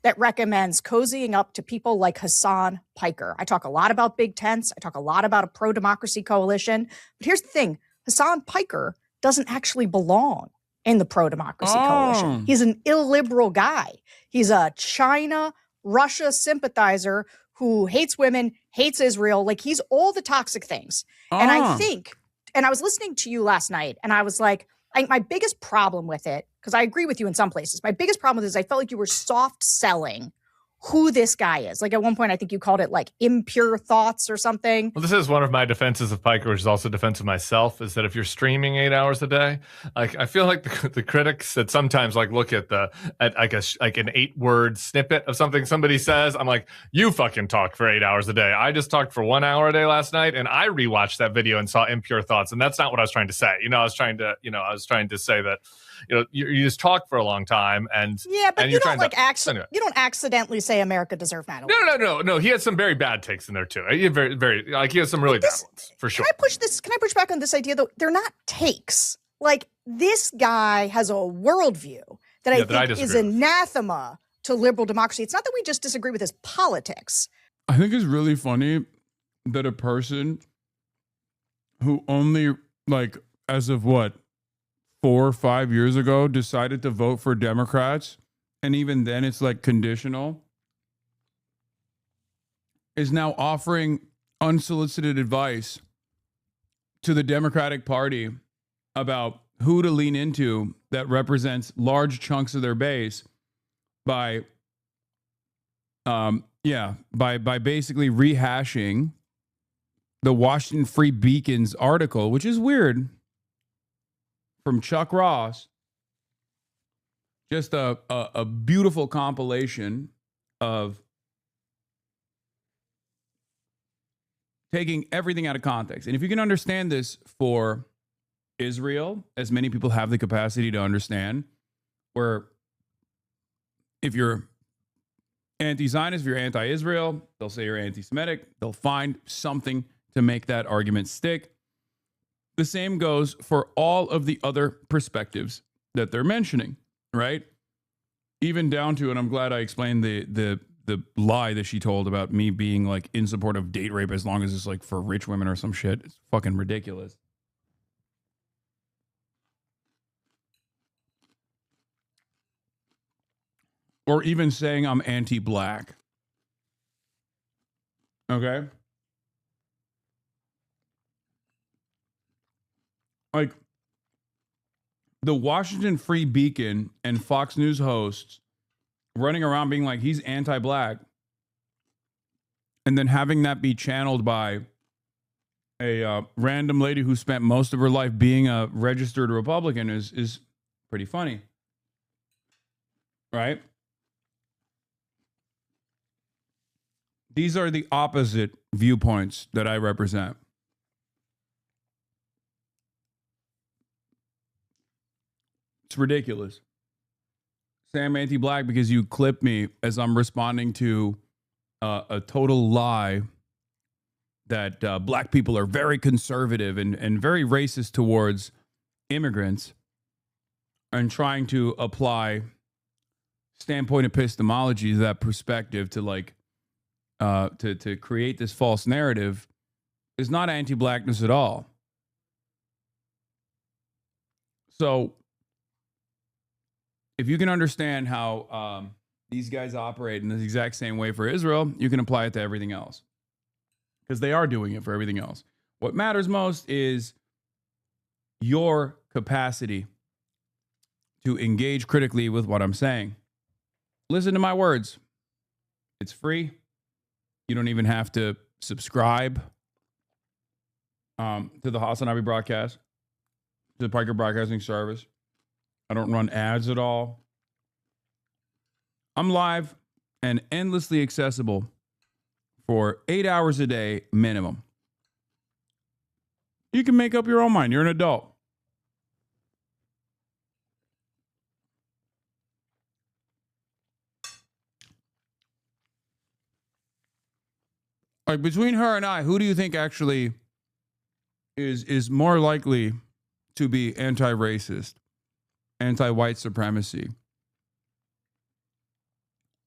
[SPEAKER 9] that recommends cozying up to people like Hasan Piker. I talk a lot about big tents. I talk a lot about a pro-democracy coalition. But here's the thing. Hasan Piker doesn't actually belong in the pro-democracy coalition. He's an illiberal guy. He's a China-Russia sympathizer who hates women, hates Israel. Like, he's all the toxic things. And I think, and I was listening to you last night, and I was like, my biggest problem with it, because I agree with you in some places, my biggest problem with it is I felt like you were soft selling who this guy is. Like, at one point, I think you called it like impure thoughts or something.
[SPEAKER 3] Well, this is one of my defenses of Piker, which is also a defense of myself, is that if you're streaming 8 hours a day, like, I feel like the critics that sometimes like look at an 8-word snippet of something somebody says, I'm like, you fucking talk for 8 hours a day. I just talked for 1 hour a day last night, and I rewatched that video and saw impure thoughts, and that's not what I was trying to say. I was trying to say that, you just talk for a long time, and
[SPEAKER 9] yeah, but
[SPEAKER 3] and
[SPEAKER 9] you don't you don't accidentally say America deserved 9/11.
[SPEAKER 3] No. He had some very bad takes in there too. He has some really bad ones for sure.
[SPEAKER 9] Can I push back on this idea though? They're not takes. Like, this guy has a worldview that I think is anathema to liberal democracy. It's not that we just disagree with his politics.
[SPEAKER 2] I think it's really funny that a person who only, like, as of 4 or 5 years ago decided to vote for Democrats, and even then it's like conditional, is now offering unsolicited advice to the Democratic Party about who to lean into that represents large chunks of their base by basically rehashing the Washington Free Beacon's article, which is weird, from Chuck Ross. Just a beautiful compilation of taking everything out of context. And if you can understand this for Israel, as many people have the capacity to understand, where if you're anti-Zionist, if you're anti-Israel, they'll say you're anti-Semitic. They'll find something to make that argument stick. The same goes for all of the other perspectives that they're mentioning, right? Even down to, and I'm glad I explained the lie that she told about me being like in support of date rape as long as it's like for rich women or some shit. It's fucking ridiculous. Or even saying I'm anti-black. Okay? Like, the Washington Free Beacon and Fox News hosts running around being like, he's anti-black, and then having that be channeled by a random lady who spent most of her life being a registered Republican is pretty funny. Right? These are the opposite viewpoints that I represent. It's ridiculous. Say I'm anti-black because you clip me as I'm responding to a total lie that black people are very conservative and very racist towards immigrants, and trying to apply standpoint epistemology to that perspective to like to create this false narrative is not anti-blackness at all. So if you can understand how these guys operate in the exact same way for Israel, you can apply it to everything else. Because they are doing it for everything else. What matters most is your capacity to engage critically with what I'm saying. Listen to my words. It's free. You don't even have to subscribe to the HasanAbi broadcast, to the Piker Broadcasting Service. I don't run ads at all. I'm live and endlessly accessible for 8 hours a day minimum. You can make up your own mind. You're an adult. Like, between her and I, who do you think actually is more likely to be anti-racist, anti-white supremacy?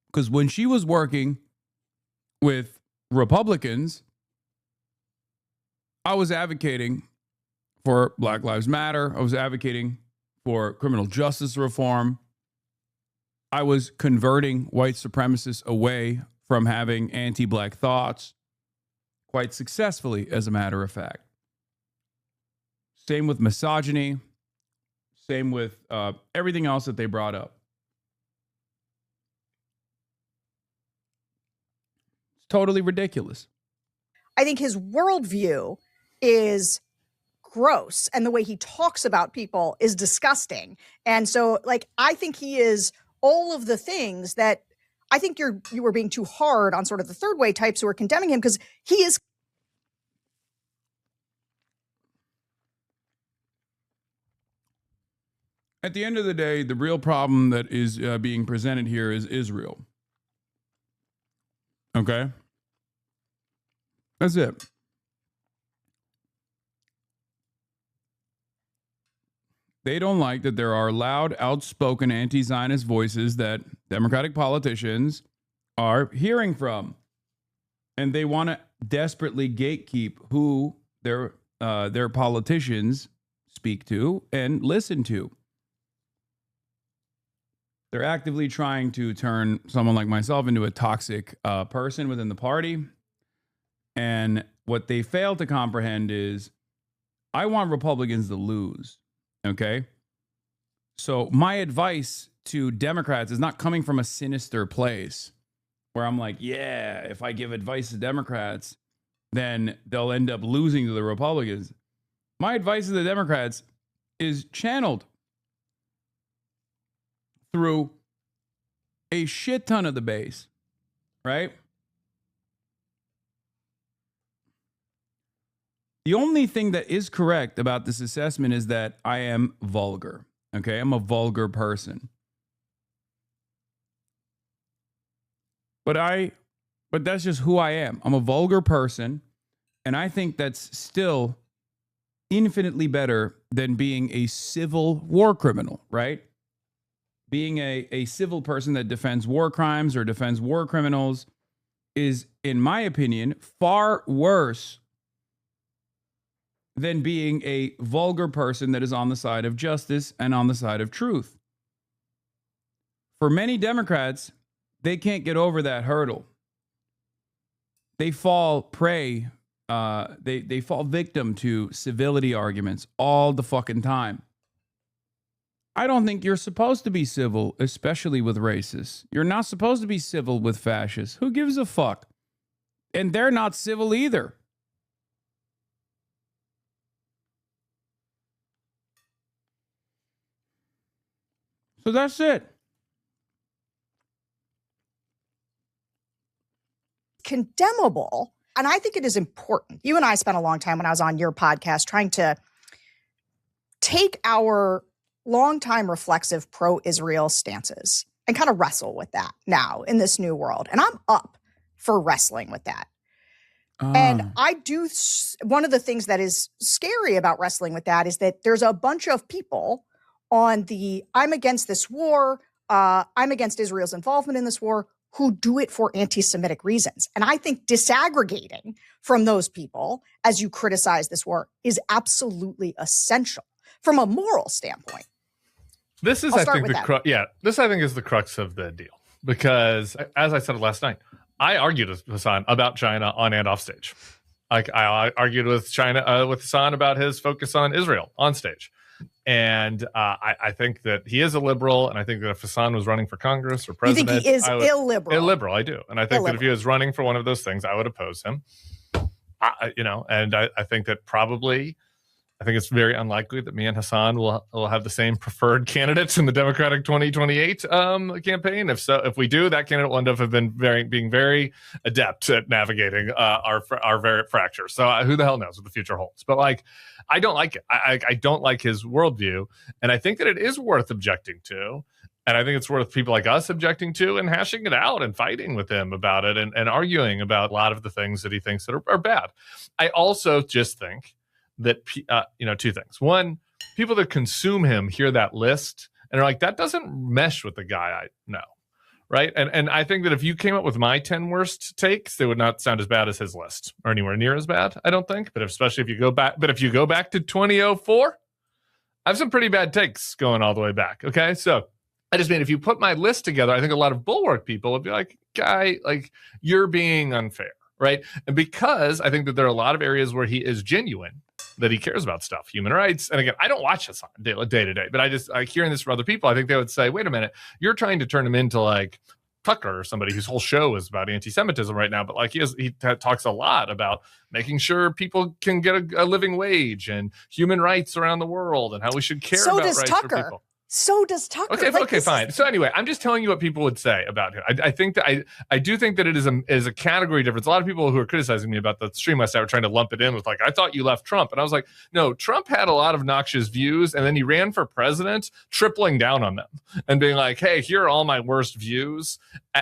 [SPEAKER 2] Because when she was working with Republicans, I was advocating for Black Lives Matter. I was advocating for criminal justice reform. I was converting white supremacists away from having anti-black thoughts quite successfully, as a matter of fact. Same with misogyny. Same with everything else that they brought up. It's totally ridiculous.
[SPEAKER 9] I think his worldview is gross, and the way he talks about people is disgusting. And so, like, I think he is all of the things that I think you were being too hard on sort of the third way types who are condemning him, because he is.
[SPEAKER 2] At the end of the day, the real problem that is being presented here is Israel. Okay? That's it. They don't like that there are loud, outspoken anti-Zionist voices that Democratic politicians are hearing from. And they want to desperately gatekeep who their politicians speak to and listen to. They're actively trying to turn someone like myself into a toxic person within the party. And what they fail to comprehend is I want Republicans to lose. Okay. So my advice to Democrats is not coming from a sinister place where I'm like, yeah, if I give advice to Democrats, then they'll end up losing to the Republicans. My advice to the Democrats is channeled through a shit ton of the base, right? The only thing that is correct about this assessment is that I am vulgar. Okay, I'm a vulgar person. But that's just who I am. I'm a vulgar person, and I think that's still infinitely better than being a civil war criminal, right? Being a civil person that defends war crimes or defends war criminals is, in my opinion, far worse than being a vulgar person that is on the side of justice and on the side of truth. For many Democrats, they can't get over that hurdle. They fall prey, they fall victim to civility arguments all the fucking time. I don't think you're supposed to be civil, especially with racists. You're not supposed to be civil with fascists. Who gives a fuck? And they're not civil either. So that's it.
[SPEAKER 9] Condemnable. And I think it is important. You and I spent a long time when I was on your podcast trying to take our longtime reflexive pro-Israel stances and kind of wrestle with that now in this new world. And I'm up for wrestling with that. And I do, one of the things that is scary about wrestling with that is that there's a bunch of people on the I'm against this war, I'm against Israel's involvement in this war, who do it for anti-Semitic reasons. And I think disaggregating from those people as you criticize this war is absolutely essential from a moral standpoint.
[SPEAKER 3] This is, I think, this I think is the crux of the deal, because as I said last night, I argued with Hasan about China on and off stage. Like I argued with Hasan about his focus on Israel on stage. And I think that he is a liberal, and I think that if Hasan was running for Congress or president,
[SPEAKER 9] you think he is illiberal?
[SPEAKER 3] Illiberal, I do, and I think that if he was running for one of those things, I would oppose him. And I think that probably, I think it's very unlikely that me and Hasan will have the same preferred candidates in the Democratic 2028 campaign. If we do, that candidate will end up being very adept at navigating our very fractures. So who the hell knows what the future holds? But like, I don't like it. I don't like his worldview, and I think that it is worth objecting to. And I think it's worth people like us objecting to and hashing it out and fighting with him about it and arguing about a lot of the things that he thinks that are bad. I also just think that, two things. One, people that consume him hear that list and are like, that doesn't mesh with the guy I know, right? And I think that if you came up with my 10 worst takes, they would not sound as bad as his list, or anywhere near as bad, I don't think. But especially if you go back to 2004, I have some pretty bad takes going all the way back, okay? So I just mean, if you put my list together, I think a lot of Bulwark people would be like, guy, like, you're being unfair, right? And because I think that there are a lot of areas where he is genuine, that he cares about stuff, human rights. And again, I don't watch Hasan day to day, but I hearing this from other people, I think they would say, wait a minute, you're trying to turn him into like Tucker or somebody whose whole show is about anti-Semitism right now. But like he talks a lot about making sure people can get a living wage and human rights around the world and how we should care about rights for people.
[SPEAKER 9] So does Tucker.
[SPEAKER 3] Okay, fine. So anyway, I'm just telling you what people would say about him. I think that I do think that it is a category difference. A lot of people who are criticizing me about the stream last night were trying to lump it in with like, I thought you left Trump. And I was like, no, Trump had a lot of noxious views, and then he ran for president, tripling down on them and being like, hey, here are all my worst views.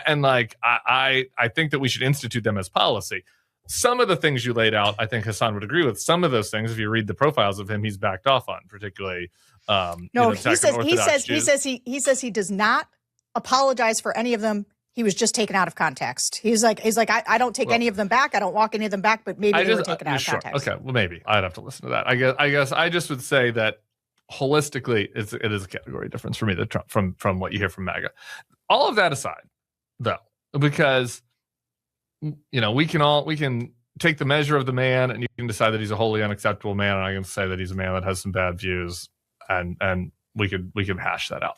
[SPEAKER 3] And like, I think that we should institute them as policy. Some of the things you laid out, I think Hasan would agree with. Some of those things, if you read the profiles of him, he's backed off on, particularly.
[SPEAKER 9] He says he does not apologize for any of them. He was just taken out of context. He's like, I don't take any of them back. I don't walk any of them back, but maybe they were taken out of context.
[SPEAKER 3] Okay, well, maybe I'd have to listen to that. I guess I just would say that holistically, it is a category difference for me that Trump from what you hear from MAGA. All of that aside, though, because we can take the measure of the man and you can decide that he's a wholly unacceptable man, and I can say that he's a man that has some bad views, and we could hash that out.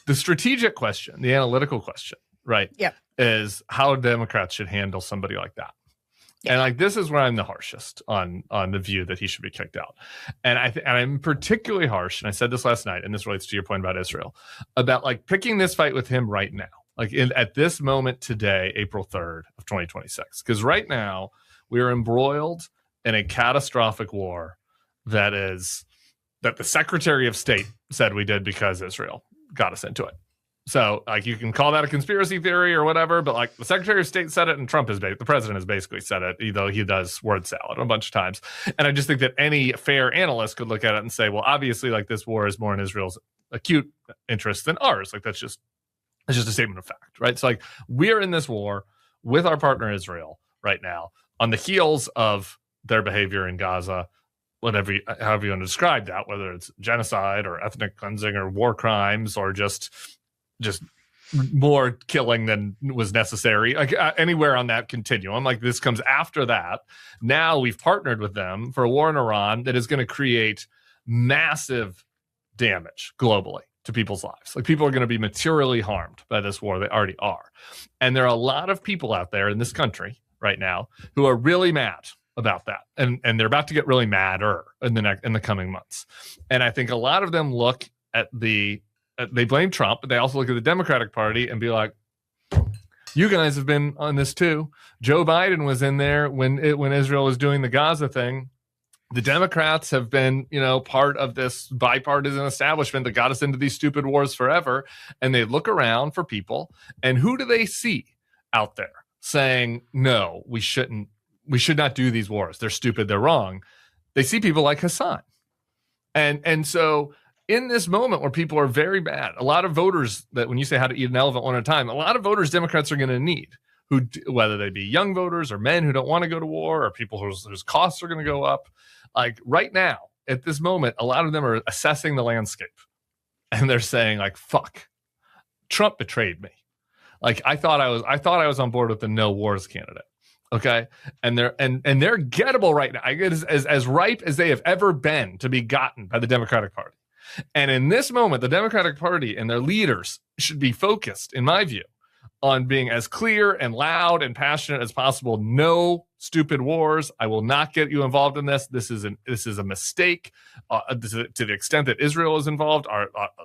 [SPEAKER 3] The strategic question, the analytical question, right?
[SPEAKER 9] Yep.
[SPEAKER 3] Is how Democrats should handle somebody like that. Yeah. And like, this is where I'm the harshest on the view that he should be kicked out. And I'm particularly harsh, and I said this last night, and this relates to your point about Israel, about like picking this fight with him right now, like at this moment today, April 3rd of 2026. Because right now we are embroiled in a catastrophic war that the Secretary of State said we did because Israel got us into it. So, like, you can call that a conspiracy theory or whatever, but like the Secretary of State said it, and the president has basically said it, though he does word salad a bunch of times. And I just think that any fair analyst could look at it and say, well, obviously, like, this war is more in Israel's acute interest than ours. Like, that's just a statement of fact, right? So, like, we're in this war with our partner Israel right now on the heels of their behavior in Gaza, however you want to describe that, whether it's genocide or ethnic cleansing or war crimes or just more killing than was necessary, like anywhere on that continuum. Like, this comes after that. Now we've partnered with them for a war in Iran that is going to create massive damage globally to people's lives. Like, people are going to be materially harmed by this war. They already are. And there are a lot of people out there in this country right now who are really mad about that. And they're about to get really madder in the coming months. And I think a lot of them look at they blame Trump, but they also look at the Democratic Party and be like, you guys have been on this too. Joe Biden was in there when Israel was doing the Gaza thing. The Democrats have been, part of this bipartisan establishment that got us into these stupid wars forever. And they look around for people, and who do they see out there saying, no, we should not do these wars. They're stupid. They're wrong. They see people like Hasan. And so in this moment where people are very bad, a lot of voters, that when you say how to eat an elephant one at a time, a lot of voters Democrats are going to need, whether they be young voters or men who don't want to go to war or people whose costs are going to go up. Like, right now, at this moment, a lot of them are assessing the landscape, and they're saying, like, fuck, Trump betrayed me. Like, I thought I was on board with the no wars candidate. Okay. And they're gettable right now. I get as ripe as they have ever been to be gotten by the Democratic Party. And in this moment, the Democratic Party and their leaders should be focused, in my view, on being as clear and loud and passionate as possible. No stupid wars. I will not get you involved in this. This is a mistake. To the extent that Israel is involved,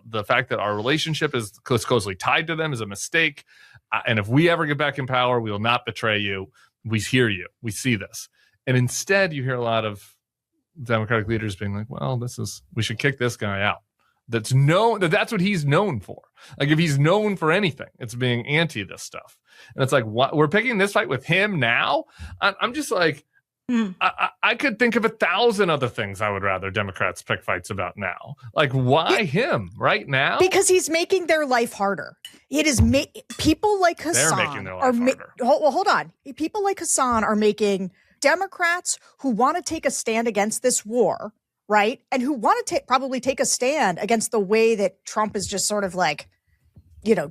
[SPEAKER 3] the fact that our relationship is closely tied to them is a mistake. And if we ever get back in power, we will not betray you. We hear you. We see this. And instead, you hear a lot of Democratic leaders being like, well, we should kick this guy out. That's what he's known for. Like, if he's known for anything, it's being anti this stuff. And it's like, what? We're picking this fight with him now? I'm just like, I could think of 1,000 other things I would rather Democrats pick fights about now. Like, why him right now?
[SPEAKER 9] Because he's making their life harder. It is people like Hasan.
[SPEAKER 3] They're making their life harder.
[SPEAKER 9] Hold on. People like Hasan are making Democrats who want to take a stand against this war, right? And who want to probably take a stand against the way that Trump is just sort of like,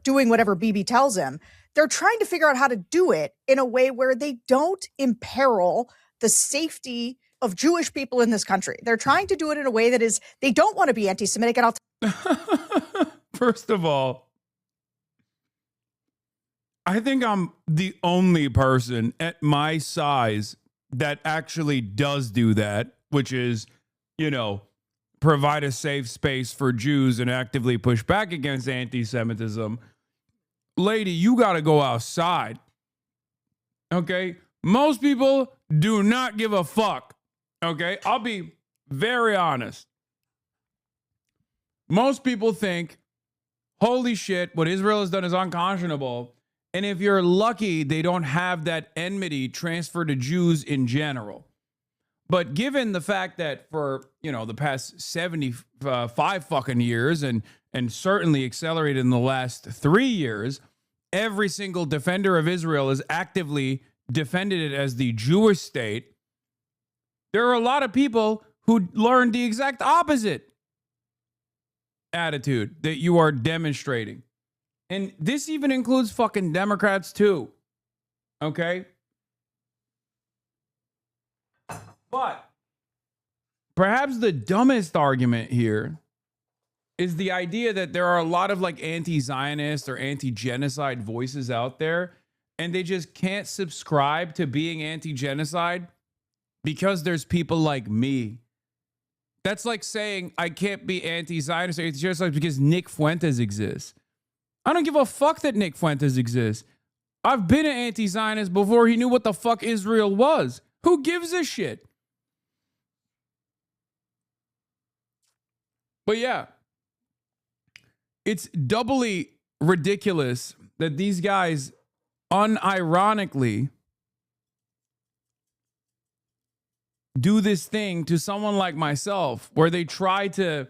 [SPEAKER 9] doing whatever Bibi tells him. They're trying to figure out how to do it in a way where they don't imperil the safety of Jewish people in this country. They're trying to do it in a way that is, they don't want to be anti-Semitic. And
[SPEAKER 2] First of all, I think I'm the only person at my size that actually does do that, which is, provide a safe space for Jews and actively push back against anti-Semitism. Lady, you got to go outside. Okay? Most people do not give a fuck. Okay? I'll be very honest. Most people think, holy shit, what Israel has done is unconscionable. And if you're lucky, they don't have that enmity transferred to Jews in general. But given the fact that for, the past 75 fucking years and certainly accelerated in the last 3 years, every single defender of Israel has actively defended it as the Jewish state. There are a lot of people who learned the exact opposite attitude that you are demonstrating. And this even includes fucking Democrats too. Okay? But perhaps the dumbest argument here is the idea that there are a lot of like anti-Zionist or anti-genocide voices out there, and they just can't subscribe to being anti-genocide because there's people like me. That's like saying I can't be anti-Zionist or anti-genocide because Nick Fuentes exists. I don't give a fuck that Nick Fuentes exists. I've been an anti-Zionist before he knew what the fuck Israel was. Who gives a shit? But yeah, it's doubly ridiculous that these guys unironically do this thing to someone like myself where they try to,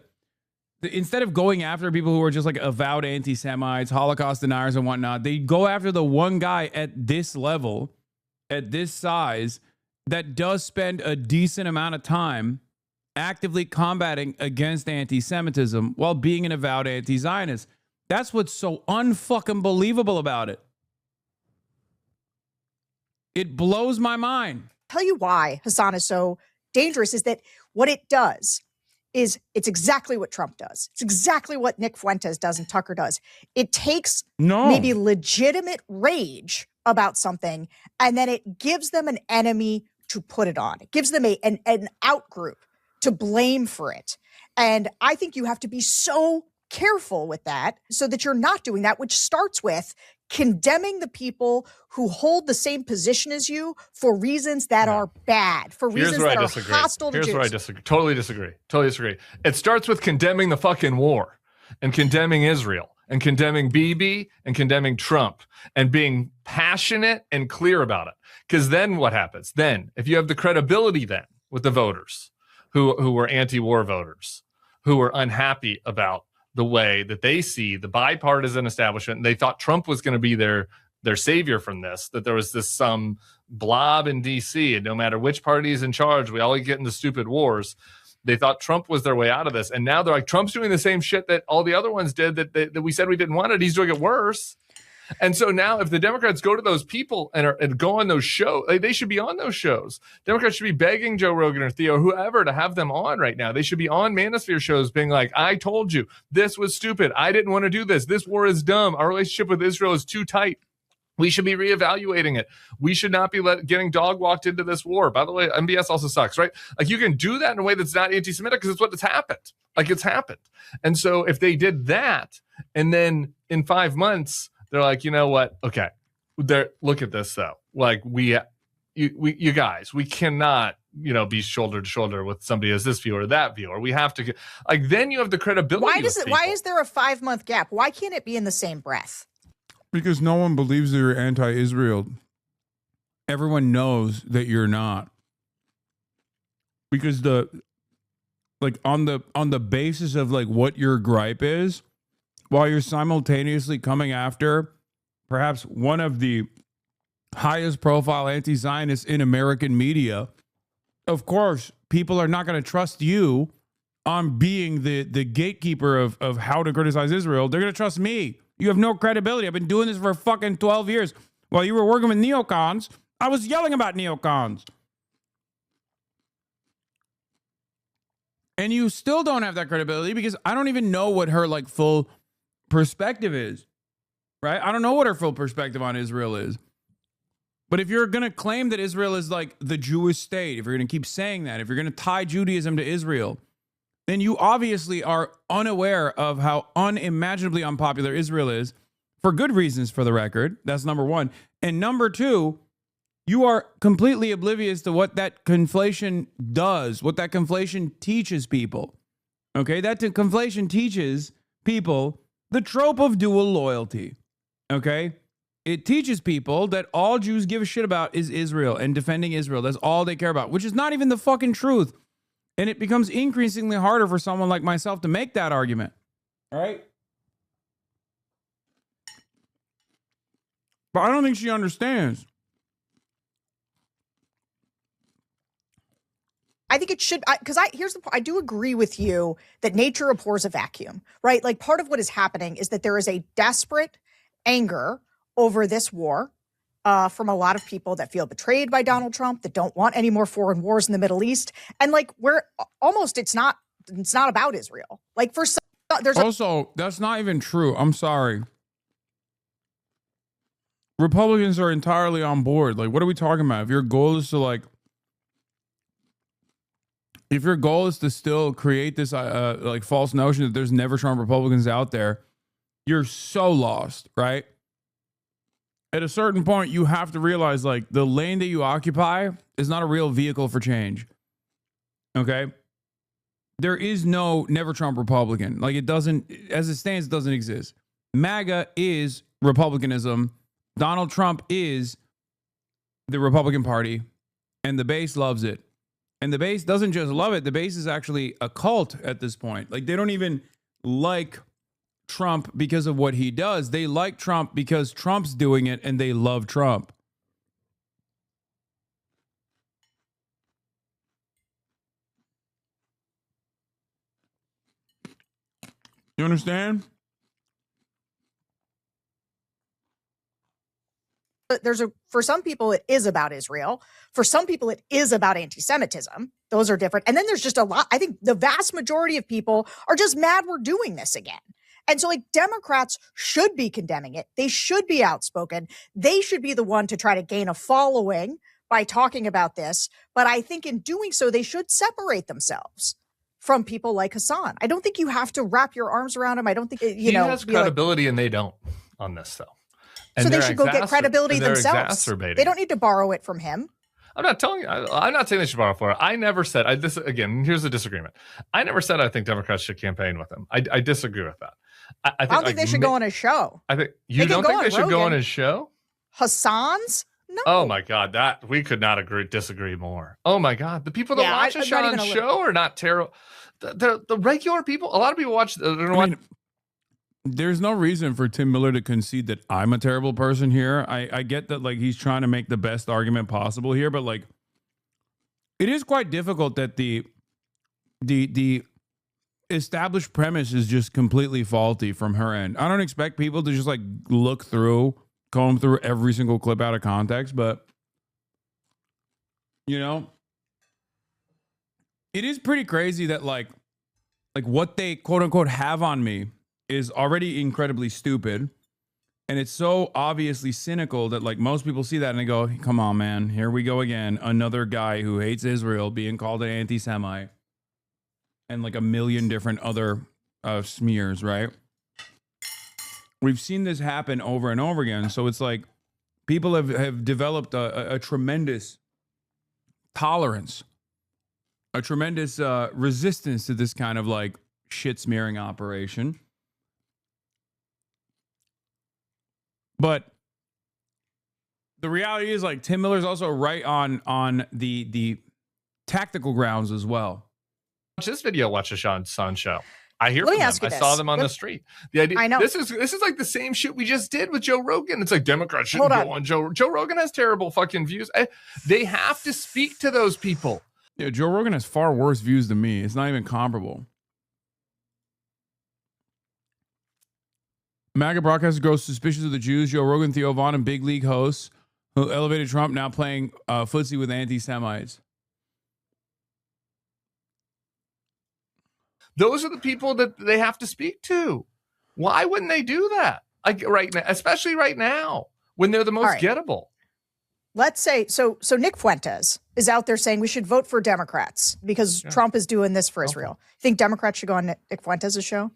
[SPEAKER 2] instead of going after people who are just like avowed anti-Semites, Holocaust deniers and whatnot, they go after the one guy at this level, at this size, that does spend a decent amount of time actively combating against anti-Semitism while being an avowed anti-Zionist. That's what's so unfucking believable about it. It blows my mind.
[SPEAKER 9] Tell you why Hasan is so dangerous is that what it does is it's exactly what Trump does. It's exactly what Nick Fuentes does and Tucker does. It takes maybe legitimate rage about something, and then it gives them an enemy to put it on. It gives them an out group to blame for it. And I think you have to be so careful with that so that you're not doing that, which starts with condemning the people who hold the same position as you for reasons that are bad, for reasons that are hostile to Jews.
[SPEAKER 3] Here's where I disagree. Totally disagree. It starts with condemning the fucking war and condemning Israel and condemning Bibi and condemning Trump and being passionate and clear about it. Because then what happens? Then, if you have the credibility then with the voters who were anti-war voters, who were unhappy about the way that they see the bipartisan establishment, and they thought Trump was going to be their savior from this, that there was this some blob in D.C., and no matter which party is in charge, we all get into stupid wars. They thought Trump was their way out of this. And now they're like, Trump's doing the same shit that all the other ones did that we said we didn't want it. He's doing it worse. And so now if the Democrats go to those people and go on those shows, they should be on those shows. Democrats should be begging Joe Rogan or Theo or whoever to have them on right now. They should be on Manosphere shows being like, I told you, this was stupid. I didn't want to do this. This war is dumb. Our relationship with Israel is too tight. We should be reevaluating it. We should not be getting dog walked into this war. By the way, MBS also sucks, right? Like you can do that in a way that's not anti-Semitic because it's what has happened. Like it's happened. And so if they did that and then in 5 months, they're like, you know what? Okay, look at this though. Like you guys, we cannot, be shoulder to shoulder with somebody as this viewer or that viewer. We have to like then you have the credibility.
[SPEAKER 9] Why is there a 5-month gap? Why can't it be in the same breath?
[SPEAKER 2] Because no one believes that you're anti-Israel. Everyone knows that you're not. Because on the basis of like what your gripe is, while you're simultaneously coming after perhaps one of the highest profile anti-Zionists in American media, of course, people are not going to trust you on being the gatekeeper of how to criticize Israel. They're going to trust me. You have no credibility. I've been doing this for fucking 12 years. While you were working with neocons, I was yelling about neocons. And you still don't have that credibility because I don't even know what her like full perspective is, right? I don't know what her full perspective on Israel is. But if you're going to claim that Israel is like the Jewish state, if you're going to keep saying that, if you're going to tie Judaism to Israel, then you obviously are unaware of how unimaginably unpopular Israel is, for good reasons, for the record. That's number one. And number two, you are completely oblivious to what that conflation does, what that conflation teaches people. Okay, that conflation teaches people the trope of dual loyalty. Okay, it teaches people that all Jews give a shit about is Israel and defending Israel. That's all they care about, which is not even the fucking truth. And it becomes increasingly harder for someone like myself to make that argument. All right. But I don't think she understands.
[SPEAKER 9] I think it should, because here's the point. I do agree with you that nature abhors a vacuum, right? Like part of what is happening is that there is a desperate anger over this war from a lot of people that feel betrayed by Donald Trump, that don't want any more foreign wars in the Middle East. And like, we're almost, it's not about Israel. Like for some, there's
[SPEAKER 2] also, that's not even true. I'm sorry. Republicans are entirely on board. Like, what are we talking about? If your goal is to still create this like false notion that there's never Trump Republicans out there, you're so lost, right? At a certain point, you have to realize like the lane that you occupy is not a real vehicle for change. Okay? There is no never Trump Republican. Like it doesn't, as it stands, it doesn't exist. MAGA is Republicanism. Donald Trump is the Republican Party, and the base loves it. And the base doesn't just love it. The base is actually a cult at this point. Like they don't even like Trump because of what he does. They like Trump because Trump's doing it, and they love Trump. You understand?
[SPEAKER 9] For some people, it is about Israel. For some people, it is about anti-Semitism. Those are different. And then there's just a lot. I think the vast majority of people are just mad we're doing this again. And so like Democrats should be condemning it. They should be outspoken. They should be the one to try to gain a following by talking about this. But I think in doing so, they should separate themselves from people like Hasan. I don't think you have to wrap your arms around him. I don't think,
[SPEAKER 3] he has credibility and they don't on this though. And
[SPEAKER 9] so they should go get credibility themselves.
[SPEAKER 3] They
[SPEAKER 9] don't need to borrow it from him.
[SPEAKER 3] I'm not telling you. I'm not saying they should borrow for it. I never said. Again, here's the disagreement. I never said I think Democrats should campaign with him. I disagree with that.
[SPEAKER 9] I don't think they should go on his show.
[SPEAKER 3] I think you don't think they should go on his show.
[SPEAKER 9] Hasan's? No.
[SPEAKER 3] Oh my God, that we could not disagree more. Oh my God, the people that watch Hasan's show are not terrible. The regular people. A lot of people watch.
[SPEAKER 2] There's no reason for Tim Miller to concede that I'm a terrible person here. I get that like he's trying to make the best argument possible here, but like it is quite difficult that the established premise is just completely faulty from her end. I don't expect people to just like comb through every single clip out of context, but you know, it is pretty crazy that like what they quote unquote have on me is already incredibly stupid, and it's so obviously cynical that like most people see that and they go, come on man, here we go again, another guy who hates Israel being called an anti-Semite, and like a million different other smears, right? We've seen this happen over and over again, so it's like people have developed a tremendous tolerance, a tremendous resistance to this kind of like shit smearing operation. But the reality is like Tim Miller's also right on the tactical grounds as well.
[SPEAKER 3] Watch this video, watch the Hasan show. I hear from them. I saw them on the street. The idea,
[SPEAKER 9] I know.
[SPEAKER 3] This is like the same shit we just did with Joe Rogan. It's like Democrats shouldn't go on Joe Rogan has terrible fucking views. They have to speak to those people.
[SPEAKER 2] Yeah, Joe Rogan has far worse views than me. It's not even comparable. MAGA broadcaster grows suspicious of the Jews. Joe Rogan, Theo Vaughn, and big league hosts who elevated Trump now playing footsie with anti-Semites.
[SPEAKER 3] Those are the people that they have to speak to. Why wouldn't they do that? Like right now, especially right now when they're the most gettable.
[SPEAKER 9] Let's say so Nick Fuentes is out there saying we should vote for Democrats because Trump is doing this for Israel. You think Democrats should go on Nick Fuentes' show?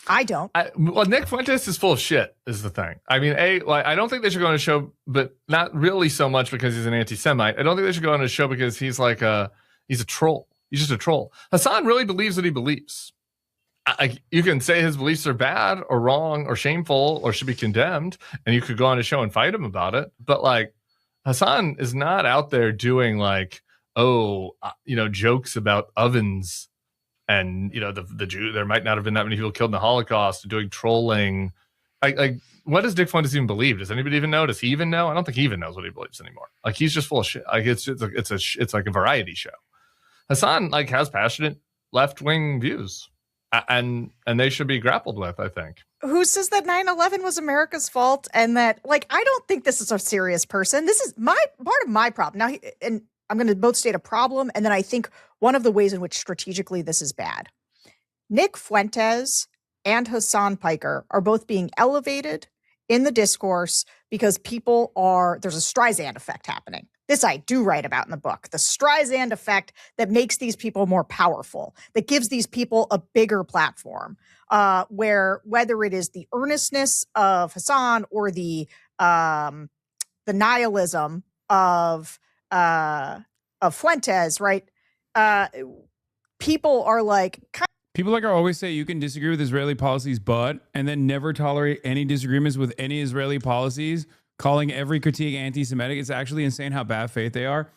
[SPEAKER 9] I don't.
[SPEAKER 3] Well, Nick Fuentes is full of shit, is the thing. I mean, I don't think they should go on a show, but not really so much because he's an anti-Semite. I don't think they should go on a show because he's he's a troll. He's just a troll. Hasan really believes what he believes. You can say his beliefs are bad or wrong or shameful or should be condemned, and you could go on a show and fight him about it. But like, Hasan is not out there doing jokes about ovens. And the Jew, there might not have been that many people killed in the Holocaust, doing trolling. Like, what does Nick Fuentes even believe? Does anybody even know? Does he even know? I don't think he even knows what he believes anymore. Like, he's just full of shit. Like, it's like a variety show. Hasan has passionate left wing views, and they should be grappled with, I think.
[SPEAKER 9] who says that 9/11 was America's fault and that, like, I don't think this is a serious person. This is part of my problem. Now, and I'm going to both state a problem, and then I think one of the ways in which strategically this is bad. Nick Fuentes and Hasan Piker are both being elevated in the discourse because there's a Streisand effect happening. This I do write about in the book, the Streisand effect that makes these people more powerful, that gives these people a bigger platform, where whether it is the earnestness of Hasan or the nihilism of Fuentes, right? People are like...
[SPEAKER 2] People like I always say you can disagree with Israeli policies, and then never tolerate any disagreements with any Israeli policies, calling every critique anti-Semitic. It's actually insane how bad faith they are.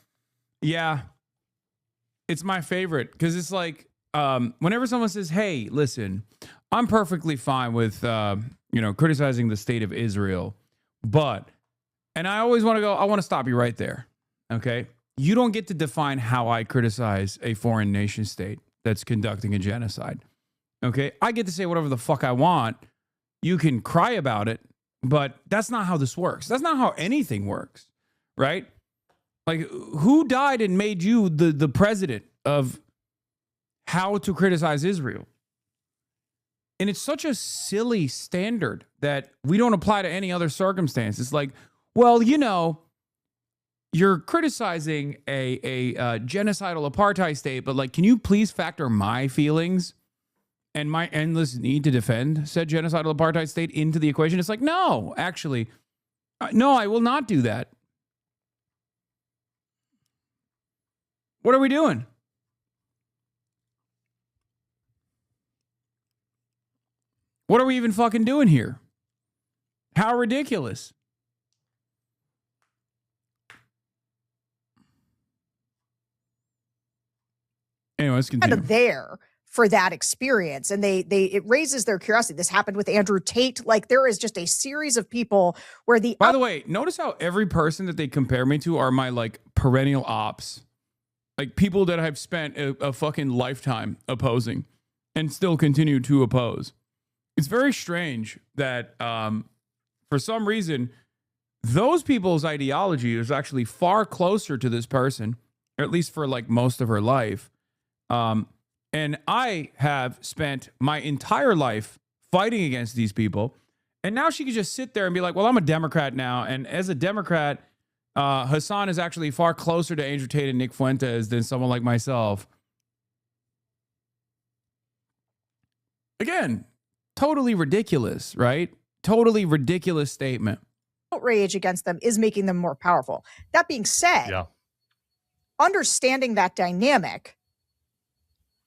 [SPEAKER 2] Yeah, it's my favorite because it's like whenever someone says, "Hey, listen, I'm perfectly fine with criticizing the state of Israel, and I always want to go, I want to stop you right there. Okay, you don't get to define how I criticize a foreign nation state that's conducting a genocide. Okay, I get to say whatever the fuck I want. You can cry about it, but that's not how this works. That's not how anything works, right? Like, who died and made you the president of how to criticize Israel? And it's such a silly standard that we don't apply to any other circumstance. It's like, well, you're criticizing a genocidal apartheid state, but like, can you please factor my feelings and my endless need to defend said genocidal apartheid state into the equation? It's like, no, actually, no, I will not do that. What are we doing? What are we even fucking doing here? How ridiculous. Anyway, let's continue.
[SPEAKER 9] Kind of there for that experience, and it raises their curiosity. This happened with Andrew Tate. Like, there is just a series of people where
[SPEAKER 2] By the way, notice how every person that they compare me to are my like perennial ops, like people that I've spent a fucking lifetime opposing and still continue to oppose. It's very strange that for some reason those people's ideology is actually far closer to this person, or at least for like most of her life. And I have spent my entire life fighting against these people. And now she could just sit there and be like, well, I'm a Democrat now. And as a Democrat, Hasan is actually far closer to Andrew Tate and Nick Fuentes than someone like myself. Again, totally ridiculous, right? Totally ridiculous statement.
[SPEAKER 9] Outrage against them is making them more powerful. That being said, understanding that dynamic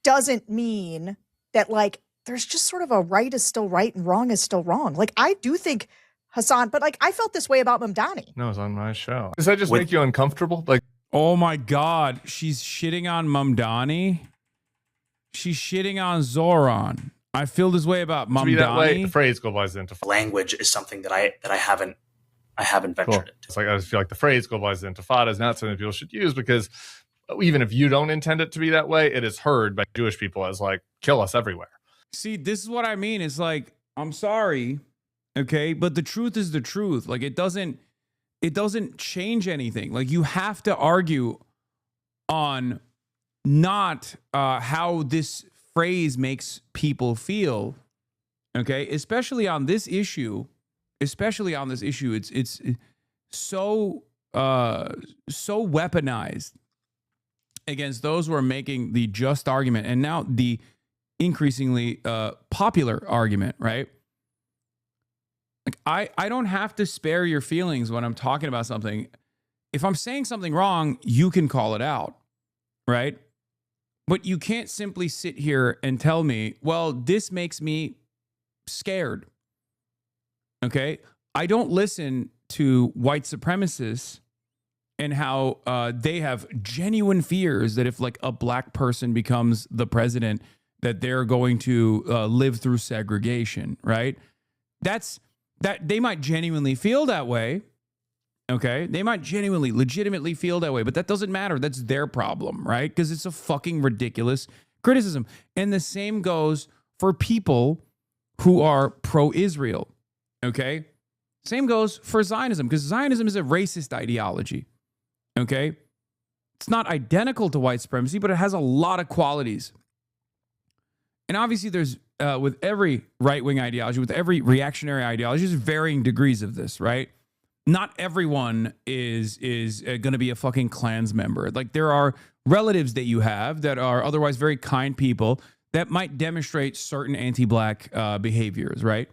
[SPEAKER 9] doesn't mean that, like, there's just sort of a right is still right and wrong is still wrong. Like, I do think Hasan, but like, I felt this way about Mamdani.
[SPEAKER 3] No, it's on my show. Does that just make you uncomfortable? Like,
[SPEAKER 2] oh my God, she's shitting on Mamdani. She's shitting on Zoran. I feel this way about Mamdani.
[SPEAKER 3] That way, the phrase globalized intifada.
[SPEAKER 10] Language is something that I haven't ventured into.
[SPEAKER 3] It's like, I just feel like the phrase globalized intifada is not something people should use, because even if you don't intend it to be that way, it is heard by Jewish people as like, kill us everywhere.
[SPEAKER 2] See, this is what I mean. It's like, I'm sorry, okay, but the truth is the truth. Like, it doesn't change anything. Like, you have to argue on not how this phrase makes people feel, okay, especially on this issue. It's so weaponized against those who are making the just argument, and now the increasingly popular argument, right? Like, I don't have to spare your feelings when I'm talking about something. If I'm saying something wrong, you can call it out, right? But you can't simply sit here and tell me, well, this makes me scared. Okay? I don't listen to white supremacists and how they have genuine fears that if like a black person becomes the president, that they're going to live through segregation, right? That they might genuinely feel that way. Okay, they might legitimately feel that way, but that doesn't matter. That's their problem, right? Because it's a fucking ridiculous criticism. And the same goes for people who are pro-Israel. Okay? Same goes for Zionism, because Zionism is a racist ideology. Okay? It's not identical to white supremacy, but it has a lot of qualities. And obviously there's, with every right-wing ideology, with every reactionary ideology, there's varying degrees of this, right? Not everyone is going to be a fucking Klans member. Like, there are relatives that you have that are otherwise very kind people that might demonstrate certain anti-black behaviors, right?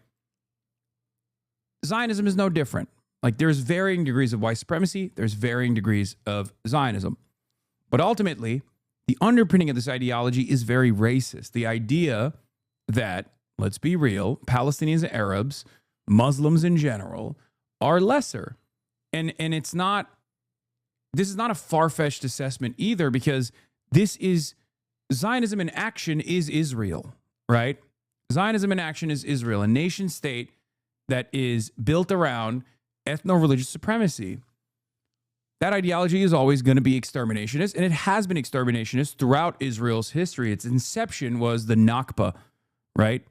[SPEAKER 2] Zionism is no different. Like, there's varying degrees of white supremacy. There's varying degrees of Zionism. But ultimately, the underpinning of this ideology is very racist. The idea that, let's be real, Palestinians and Arabs, Muslims in general, are lesser. And it's not, this is not a far-fetched assessment either, because this is, Zionism in action is Israel, right? Zionism in action is Israel, a nation state that is built around ethno-religious supremacy. That ideology is always going to be exterminationist, and it has been exterminationist throughout Israel's history. Its inception was the Nakba, right?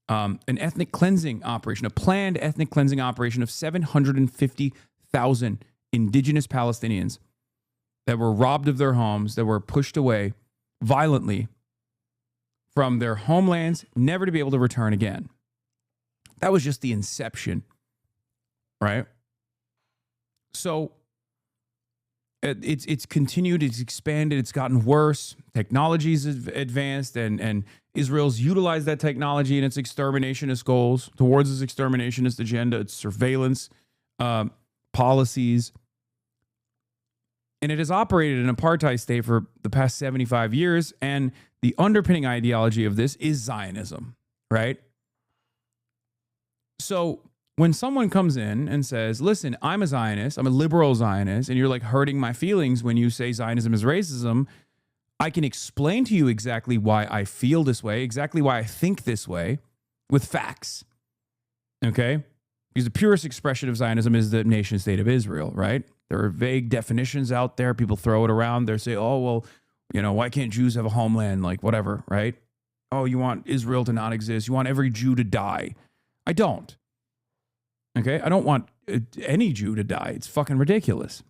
[SPEAKER 2] An ethnic cleansing operation, a planned ethnic cleansing operation of 750,000 indigenous Palestinians that were robbed of their homes, that were pushed away violently from their homelands, never to be able to return again. That was just the inception, right? So it's continued, it's expanded, it's gotten worse. Technology's advanced, and Israel's utilized that technology in its exterminationist goals, towards its exterminationist agenda, its surveillance policies. And it has operated in an apartheid state for the past 75 years. And the underpinning ideology of this is Zionism, right? So when someone comes in and says, listen, I'm a Zionist, I'm a liberal Zionist, and you're like hurting my feelings when you say Zionism is racism, I can explain to you exactly why I feel this way, exactly why I think this way, with facts. Okay? Because the purest expression of Zionism is the nation state of Israel, right? There are vague definitions out there. People throw it around. They say, oh, well, you know, why can't Jews have a homeland? Like, whatever, right? Oh, you want Israel to not exist. You want every Jew to die. I don't. Okay? I don't want any Jew to die. It's fucking ridiculous.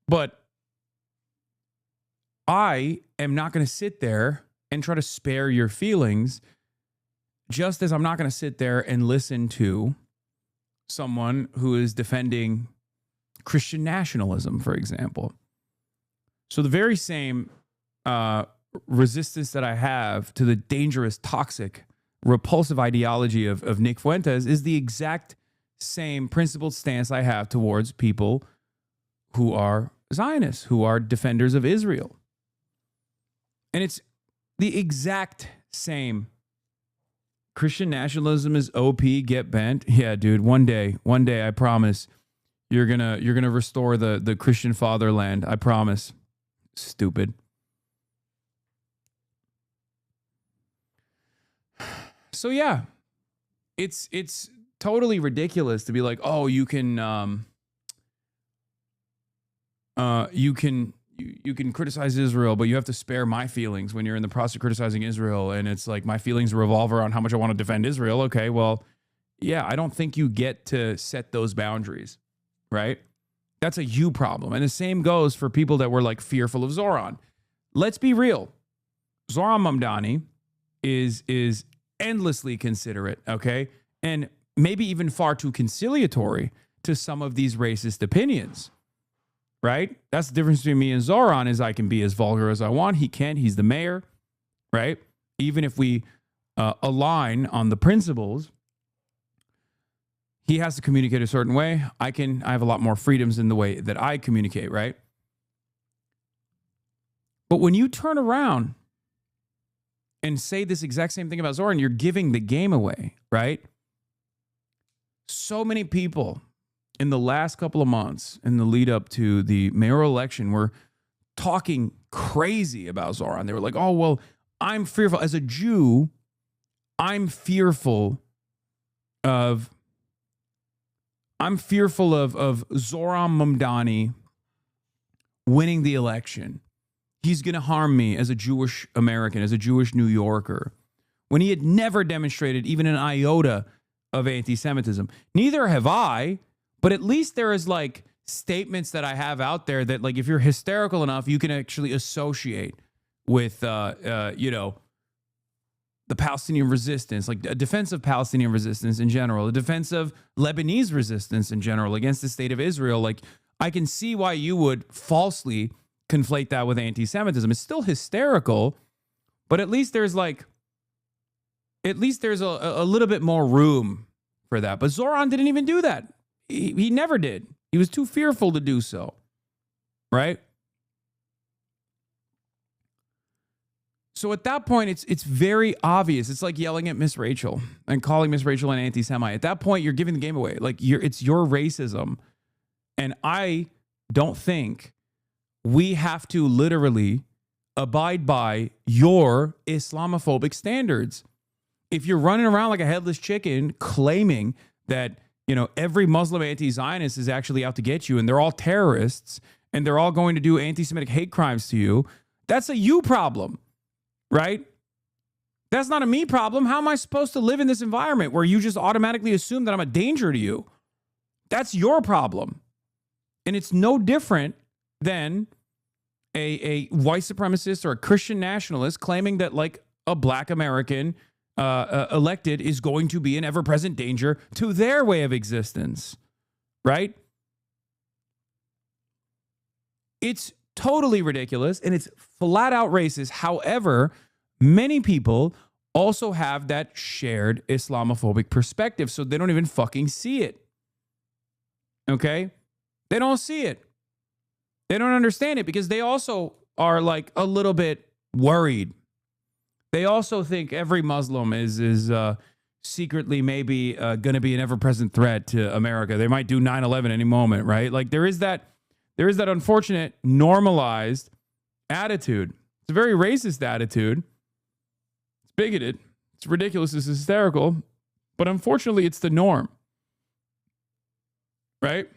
[SPEAKER 2] But I am not going to sit there and try to spare your feelings, just as I'm not going to sit there and listen to someone who is defending Christian nationalism, for example. So the very same resistance that I have to the dangerous, toxic, repulsive ideology of Nick Fuentes is the exact same principled stance I have towards people who are Zionists, who are defenders of Israel. And it's the exact same. Christian nationalism is OP, get bent. Yeah, dude, one day, I promise, you're gonna restore the Christian fatherland. I promise. Stupid. So yeah, it's totally ridiculous to be like, oh, you can criticize Israel, but you have to spare my feelings when you're in the process of criticizing Israel. And it's like, my feelings revolve around how much I want to defend Israel. Okay, well, yeah, I don't think you get to set those boundaries, right? That's a you problem. And the same goes for people that were like fearful of Zoran. Let's be real. Zoran Mamdani is endlessly considerate, okay? And maybe even far too conciliatory to some of these racist opinions. Right? That's the difference between me and Zoran, is I can be as vulgar as I want. He can't. He's the mayor, right? Even if we align on the principles, he has to communicate a certain way. I have a lot more freedoms in the way that I communicate, right? But when you turn around and say this exact same thing about Zoran, you're giving the game away, right? So many people in the last couple of months, in the lead up to the mayoral election, were talking crazy about Zoran. They were like, oh, well, I'm fearful. As a Jew, I'm fearful of Zoran Mamdani winning the election he's going to harm me as a Jewish American, as a Jewish New Yorker, when he had never demonstrated even an iota of anti-Semitism. Neither have I, but at least there is like statements that I have out there that, like, if you're hysterical enough, you can actually associate with, you know, the Palestinian resistance, like a defense of Palestinian resistance in general, a defense of Lebanese resistance in general against the state of Israel. Like, I can see why you would falsely conflate that with anti-Semitism. It's still hysterical, but at least there's like, at least there's a little bit more room for that. But Zoran didn't even do that. He never did. He was too fearful to do so, right? So at that point, it's very obvious. It's like yelling at Miss Rachel and calling Miss Rachel an anti-Semite. At that point, you're giving the game away. Like, it's your racism. And I don't think we have to literally abide by your Islamophobic standards. If you're running around like a headless chicken claiming that, you know, every Muslim anti-Zionist is actually out to get you and they're all terrorists and they're all going to do anti-Semitic hate crimes to you, that's a you problem. Right? That's not a me problem. How am I supposed to live in this environment where you just automatically assume that I'm a danger to you? That's your problem. And it's no different than a white supremacist or a Christian nationalist claiming that, like, a black American elected is going to be an ever-present danger to their way of existence. Right? It's totally ridiculous, and it's flat out racist. However, many people also have that shared Islamophobic perspective, so they don't even fucking see it. Okay? They don't see it. They don't understand it because they also are like a little bit worried. They also think every Muslim is secretly maybe going to be an ever-present threat to America. They might do 9/11 any moment, right? Like, there is that unfortunate normalized attitude. It's a very racist attitude. It's bigoted. It's ridiculous. It's hysterical. But unfortunately, it's the norm. Right?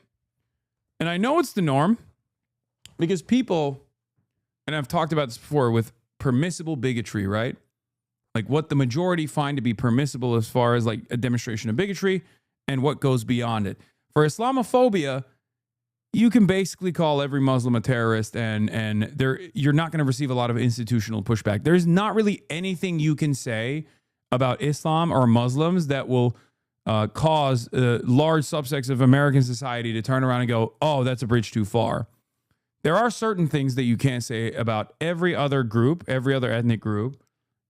[SPEAKER 2] And I know it's the norm because people, and I've talked about this before, with permissible bigotry, right? Like what the majority find to be permissible as far as like a demonstration of bigotry and what goes beyond it. For Islamophobia, you can basically call every Muslim a terrorist and you're not going to receive a lot of institutional pushback. There's not really anything you can say about Islam or Muslims that will cause large subsects of American society to turn around and go, oh, that's a bridge too far. There are certain things that you can't say about every other group, every other ethnic group,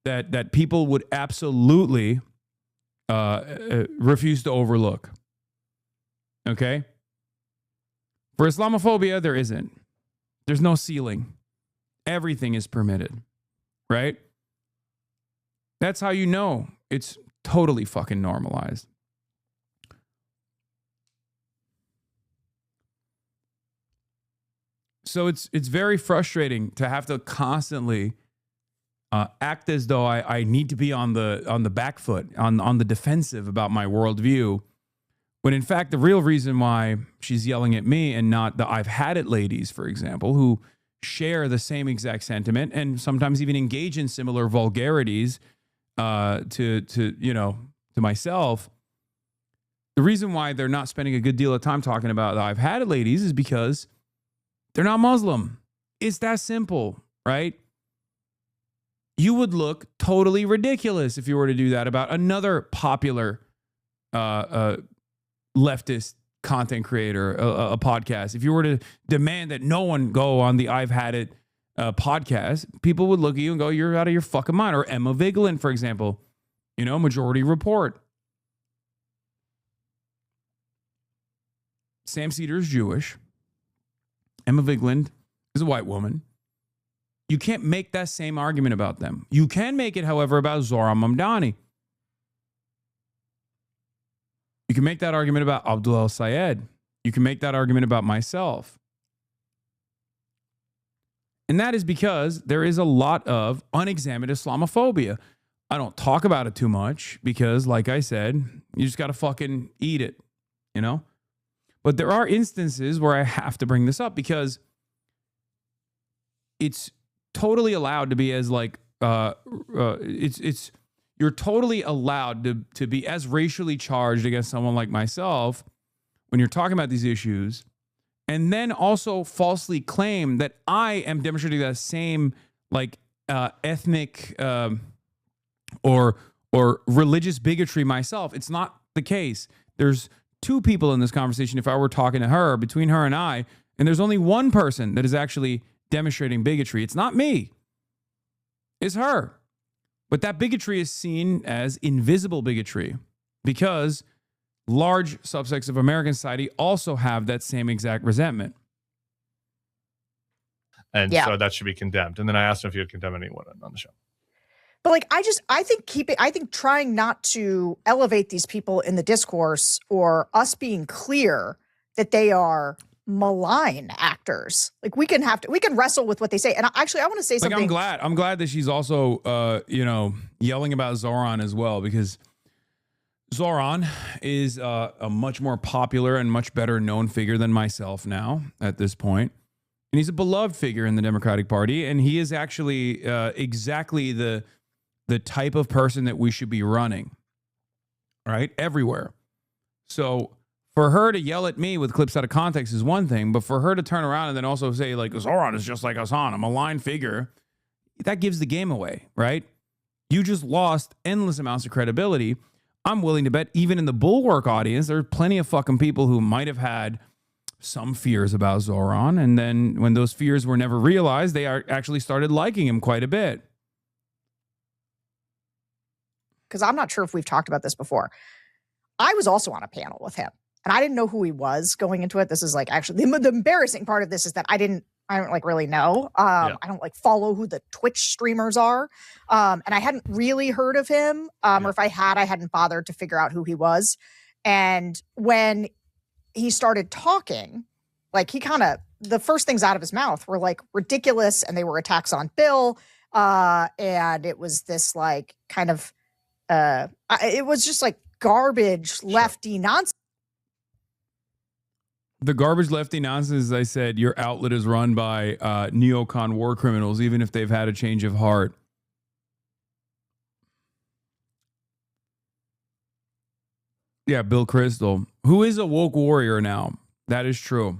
[SPEAKER 2] that people would absolutely refuse to overlook. Okay? For Islamophobia, there isn't. There's no ceiling. Everything is permitted, right? That's how you know it's totally fucking normalized. So it's very frustrating to have to constantly act as though I need to be on the back foot, on the defensive about my worldview, when in fact the real reason why she's yelling at me and not the I've had it ladies, for example, who share the same exact sentiment and sometimes even engage in similar vulgarities to myself. The reason why they're not spending a good deal of time talking about the I've had it ladies is because they're not Muslim. It's that simple, right? You would look totally ridiculous if you were to do that about another popular leftist content creator, a podcast. If you were to demand that no one go on the I've Had It podcast, people would look at you and go, you're out of your fucking mind. Or Emma Vigeland, for example, Majority Report. Sam Cedar is Jewish. Emma Vigeland is a white woman. You can't make that same argument about them. You can make it, however, about Zohran Mamdani. You can make that argument about Abdul El-Sayed. You can make that argument about myself. And that is because there is a lot of unexamined Islamophobia. I don't talk about it too much because, like I said, you just got to fucking eat it, But there are instances where I have to bring this up because it's totally allowed to be as like you're totally allowed to be as racially charged against someone like myself when you're talking about these issues, and then also falsely claim that I am demonstrating that same like ethnic or religious bigotry myself. It's not the case. There's two people in this conversation, if I were talking to her, between her and I, and there's only one person that is actually demonstrating bigotry. It's not me. It's her. But that bigotry is seen as invisible bigotry because large subsects of American society also have that same exact resentment.
[SPEAKER 3] And so that should be condemned. And then I asked him if he would condemn anyone on the show.
[SPEAKER 9] But like, I think trying not to elevate these people in the discourse, or us being clear that they are malign actors. Like we can wrestle with what they say. And actually, I want to say something.
[SPEAKER 2] I'm glad that she's also, yelling about Zoran as well, because Zoran is a much more popular and much better known figure than myself now at this point. And he's a beloved figure in the Democratic Party. And he is actually exactly the type of person that we should be running, right? Everywhere. So for her to yell at me with clips out of context is one thing, but for her to turn around and then also say, like, Zoran is just like Hasan, a malign figure, that gives the game away, right? You just lost endless amounts of credibility. I'm willing to bet even in the Bulwark audience, there are plenty of fucking people who might have had some fears about Zoran, and then when those fears were never realized, they actually started liking him quite a bit.
[SPEAKER 9] Because I'm not sure if we've talked about this before. I was also on a panel with him, and I didn't know who he was going into it. This is like actually the embarrassing part of this is that I don't like really know. I don't like follow who the Twitch streamers are. And I hadn't really heard of him. Or if I had, I hadn't bothered to figure out who he was. And when he started talking, like the first things out of his mouth were like ridiculous, and they were attacks on Bill. And it was this like kind of, it was just like garbage lefty nonsense.
[SPEAKER 2] The garbage lefty nonsense, as I said, your outlet is run by neocon war criminals, even if they've had a change of heart. Yeah, Bill Crystal, who is a woke warrior now. That is true.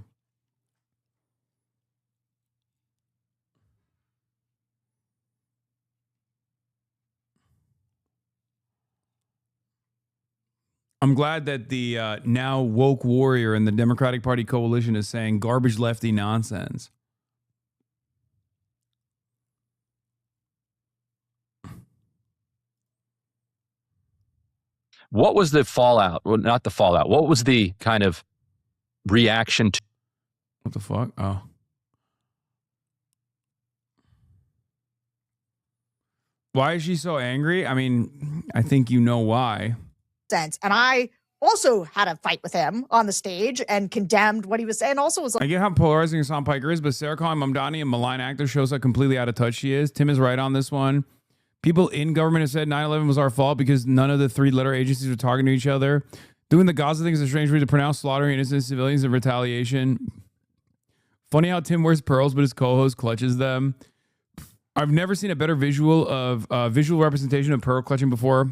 [SPEAKER 2] I'm glad that the now woke warrior in the Democratic Party coalition is saying garbage lefty nonsense.
[SPEAKER 11] What was the fallout? Well, not the fallout. What was the kind of reaction to?
[SPEAKER 2] What the fuck? Oh. Why is she so angry? I mean, I think you know why.
[SPEAKER 9] And I also had a fight with him on the stage and condemned what he was saying. Also was like,
[SPEAKER 2] I get how polarizing Hasan Piker is, but Sarah calling Mamdani a malign actor shows how completely out of touch she is. Tim is right on this one. People in government have said 9/11 was our fault because none of the three-letter agencies were talking to each other. Doing the Gaza thing is a strange way to pronounce slaughtering innocent civilians in retaliation. Funny how Tim wears pearls, but his co-host clutches them. I've never seen a better visual representation of pearl clutching before.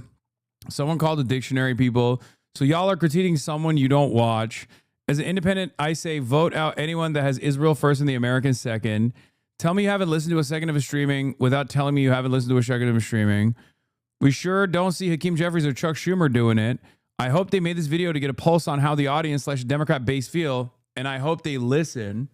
[SPEAKER 2] Someone called the dictionary, people. So y'all are critiquing someone you don't watch. As an independent, I say vote out anyone that has Israel first and the Americans second. Tell me you haven't listened to a second of his streaming without telling me you haven't listened to a second of his streaming. We sure don't see Hakeem Jeffries or Chuck Schumer doing it. I hope they made this video to get a pulse on how the audience / Democrat base feel, and I hope they listen.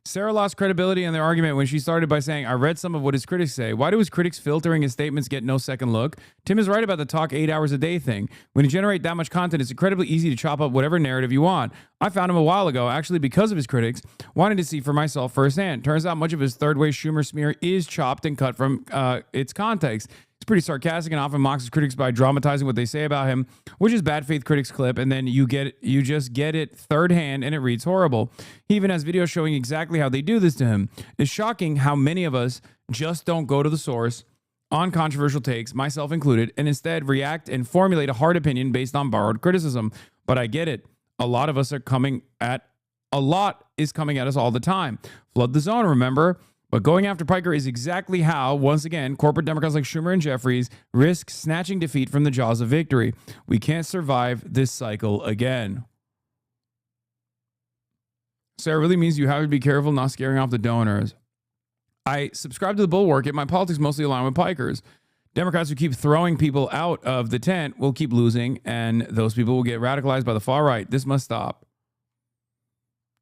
[SPEAKER 2] Sarah lost credibility in their argument when she started by saying, I read some of what his critics say. Why do his critics filtering his statements get no second look? Tim is right about the talk 8 hours a day thing. When you generate that much content, it's incredibly easy to chop up whatever narrative you want. I found him a while ago, actually because of his critics, wanting to see for myself firsthand. Turns out much of his third-way Schumer smear is chopped and cut from its context. He's pretty sarcastic and often mocks his critics by dramatizing what they say about him, which is bad faith critics clip, and then you just get it third hand and it reads horrible. He even has videos showing exactly how they do this to him. It's shocking how many of us just don't go to the source on controversial takes, myself included, and instead react and formulate a hard opinion based on borrowed criticism. But I get it. A lot is coming at us all the time. Flood the zone, remember? But going after Piker is exactly how, once again, corporate Democrats like Schumer and Jeffries risk snatching defeat from the jaws of victory. We can't survive this cycle again. Sarah, really means you have to be careful not scaring off the donors. I subscribe to the Bulwark, yet my politics mostly align with Pikers. Democrats who keep throwing people out of the tent will keep losing, and those people will get radicalized by the far right. This must stop.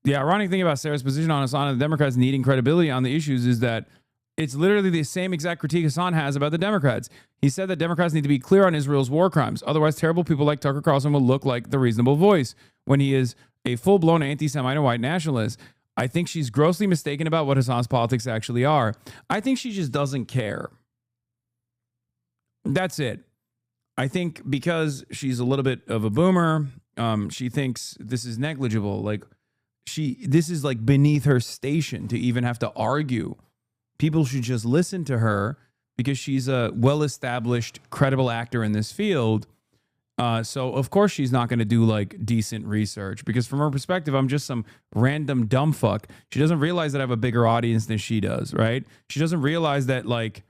[SPEAKER 2] The ironic thing about Sarah's position on Hasan and the Democrats needing credibility on the issues is that it's literally the same exact critique Hasan has about the Democrats. He said that Democrats need to be clear on Israel's war crimes. Otherwise, terrible people like Tucker Carlson will look like the reasonable voice when he is a full-blown anti-Semite and white nationalist. I think she's grossly mistaken about what Hasan's politics actually are. I think she just doesn't care. That's it. I think because she's a little bit of a boomer, she thinks this is negligible. Like, this is like beneath her station to even have to argue. People should just listen to her because she's a well-established, credible actor in this field. So of course she's not going to do like decent research, because from her perspective, I'm just some random dumb fuck. She doesn't realize that I have a bigger audience than she does, right? She doesn't realize that like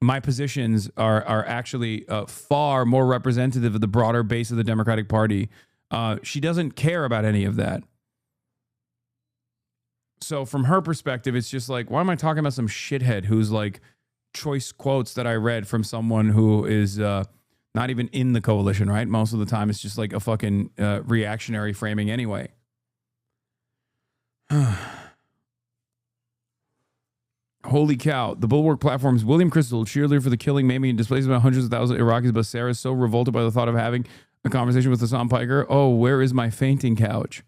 [SPEAKER 2] my positions are actually far more representative of the broader base of the Democratic Party. She doesn't care about any of that. So from her perspective, it's just like, why am I talking about some shithead who's like choice quotes that I read from someone who is not even in the coalition, right? Most of the time, it's just like a fucking reactionary framing anyway. Holy cow. The Bulwark platform's William Crystal, cheerleader for the killing, maiming, and displacement of hundreds of thousands of Iraqis, but Sarah is so revolted by the thought of having a conversation with Hasan Piker. Oh, where is my fainting couch?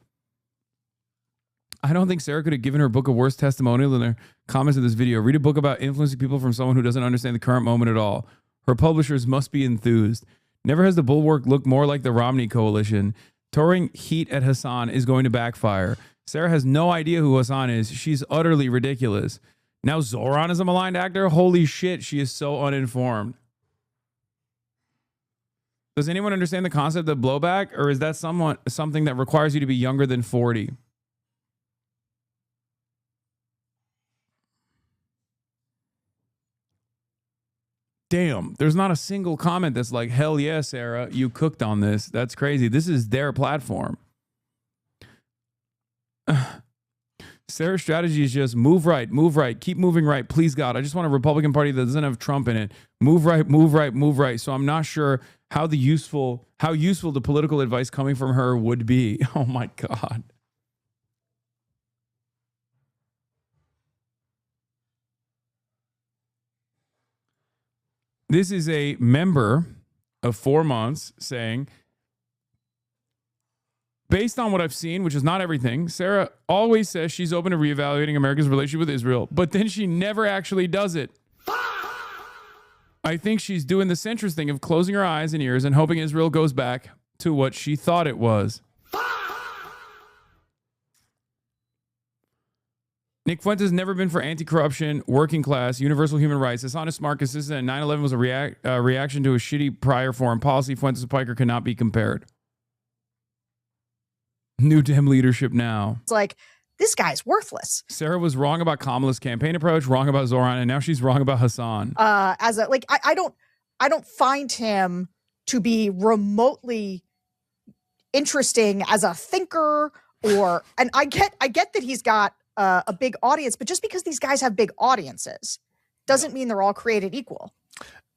[SPEAKER 2] I don't think Sarah could have given her book a worse testimonial than her comments in this video. Read a book about influencing people from someone who doesn't understand the current moment at all. Her publishers must be enthused. Never has the Bulwark looked more like the Romney coalition. Throwing heat at Hasan is going to backfire. Sarah has no idea who Hasan is. She's utterly ridiculous. Now Zoran is a maligned actor? Holy shit, she is so uninformed. Does anyone understand the concept of blowback, or is that something that requires you to be younger than 40? Damn, there's not a single comment that's like, hell yeah, Sarah, you cooked on this. That's crazy. This is their platform. Sarah's strategy is just move right, keep moving right. Please, God, I just want a Republican Party that doesn't have Trump in it. Move right, move right, move right. So I'm not sure how useful the political advice coming from her would be. Oh my God. This is a member of 4 months saying, based on what I've seen, which is not everything, Sarah always says she's open to reevaluating America's relationship with Israel, but then she never actually does it. I think she's doing the centrist thing of closing her eyes and ears and hoping Israel goes back to what she thought it was. Nick Fuentes has never been for anti-corruption, working class, universal human rights. Hasan is smart, consistent, and 9/11 was a reaction to a shitty prior foreign policy. Fuentes and Piker cannot be compared. New Dem leadership now.
[SPEAKER 9] It's like, this guy's worthless.
[SPEAKER 2] Sarah was wrong about Kamala's campaign approach, wrong about Zoran, and now she's wrong about Hasan.
[SPEAKER 9] I don't find him to be remotely interesting as a thinker, and I get that he's got a big audience, but just because these guys have big audiences doesn't mean they're all created equal.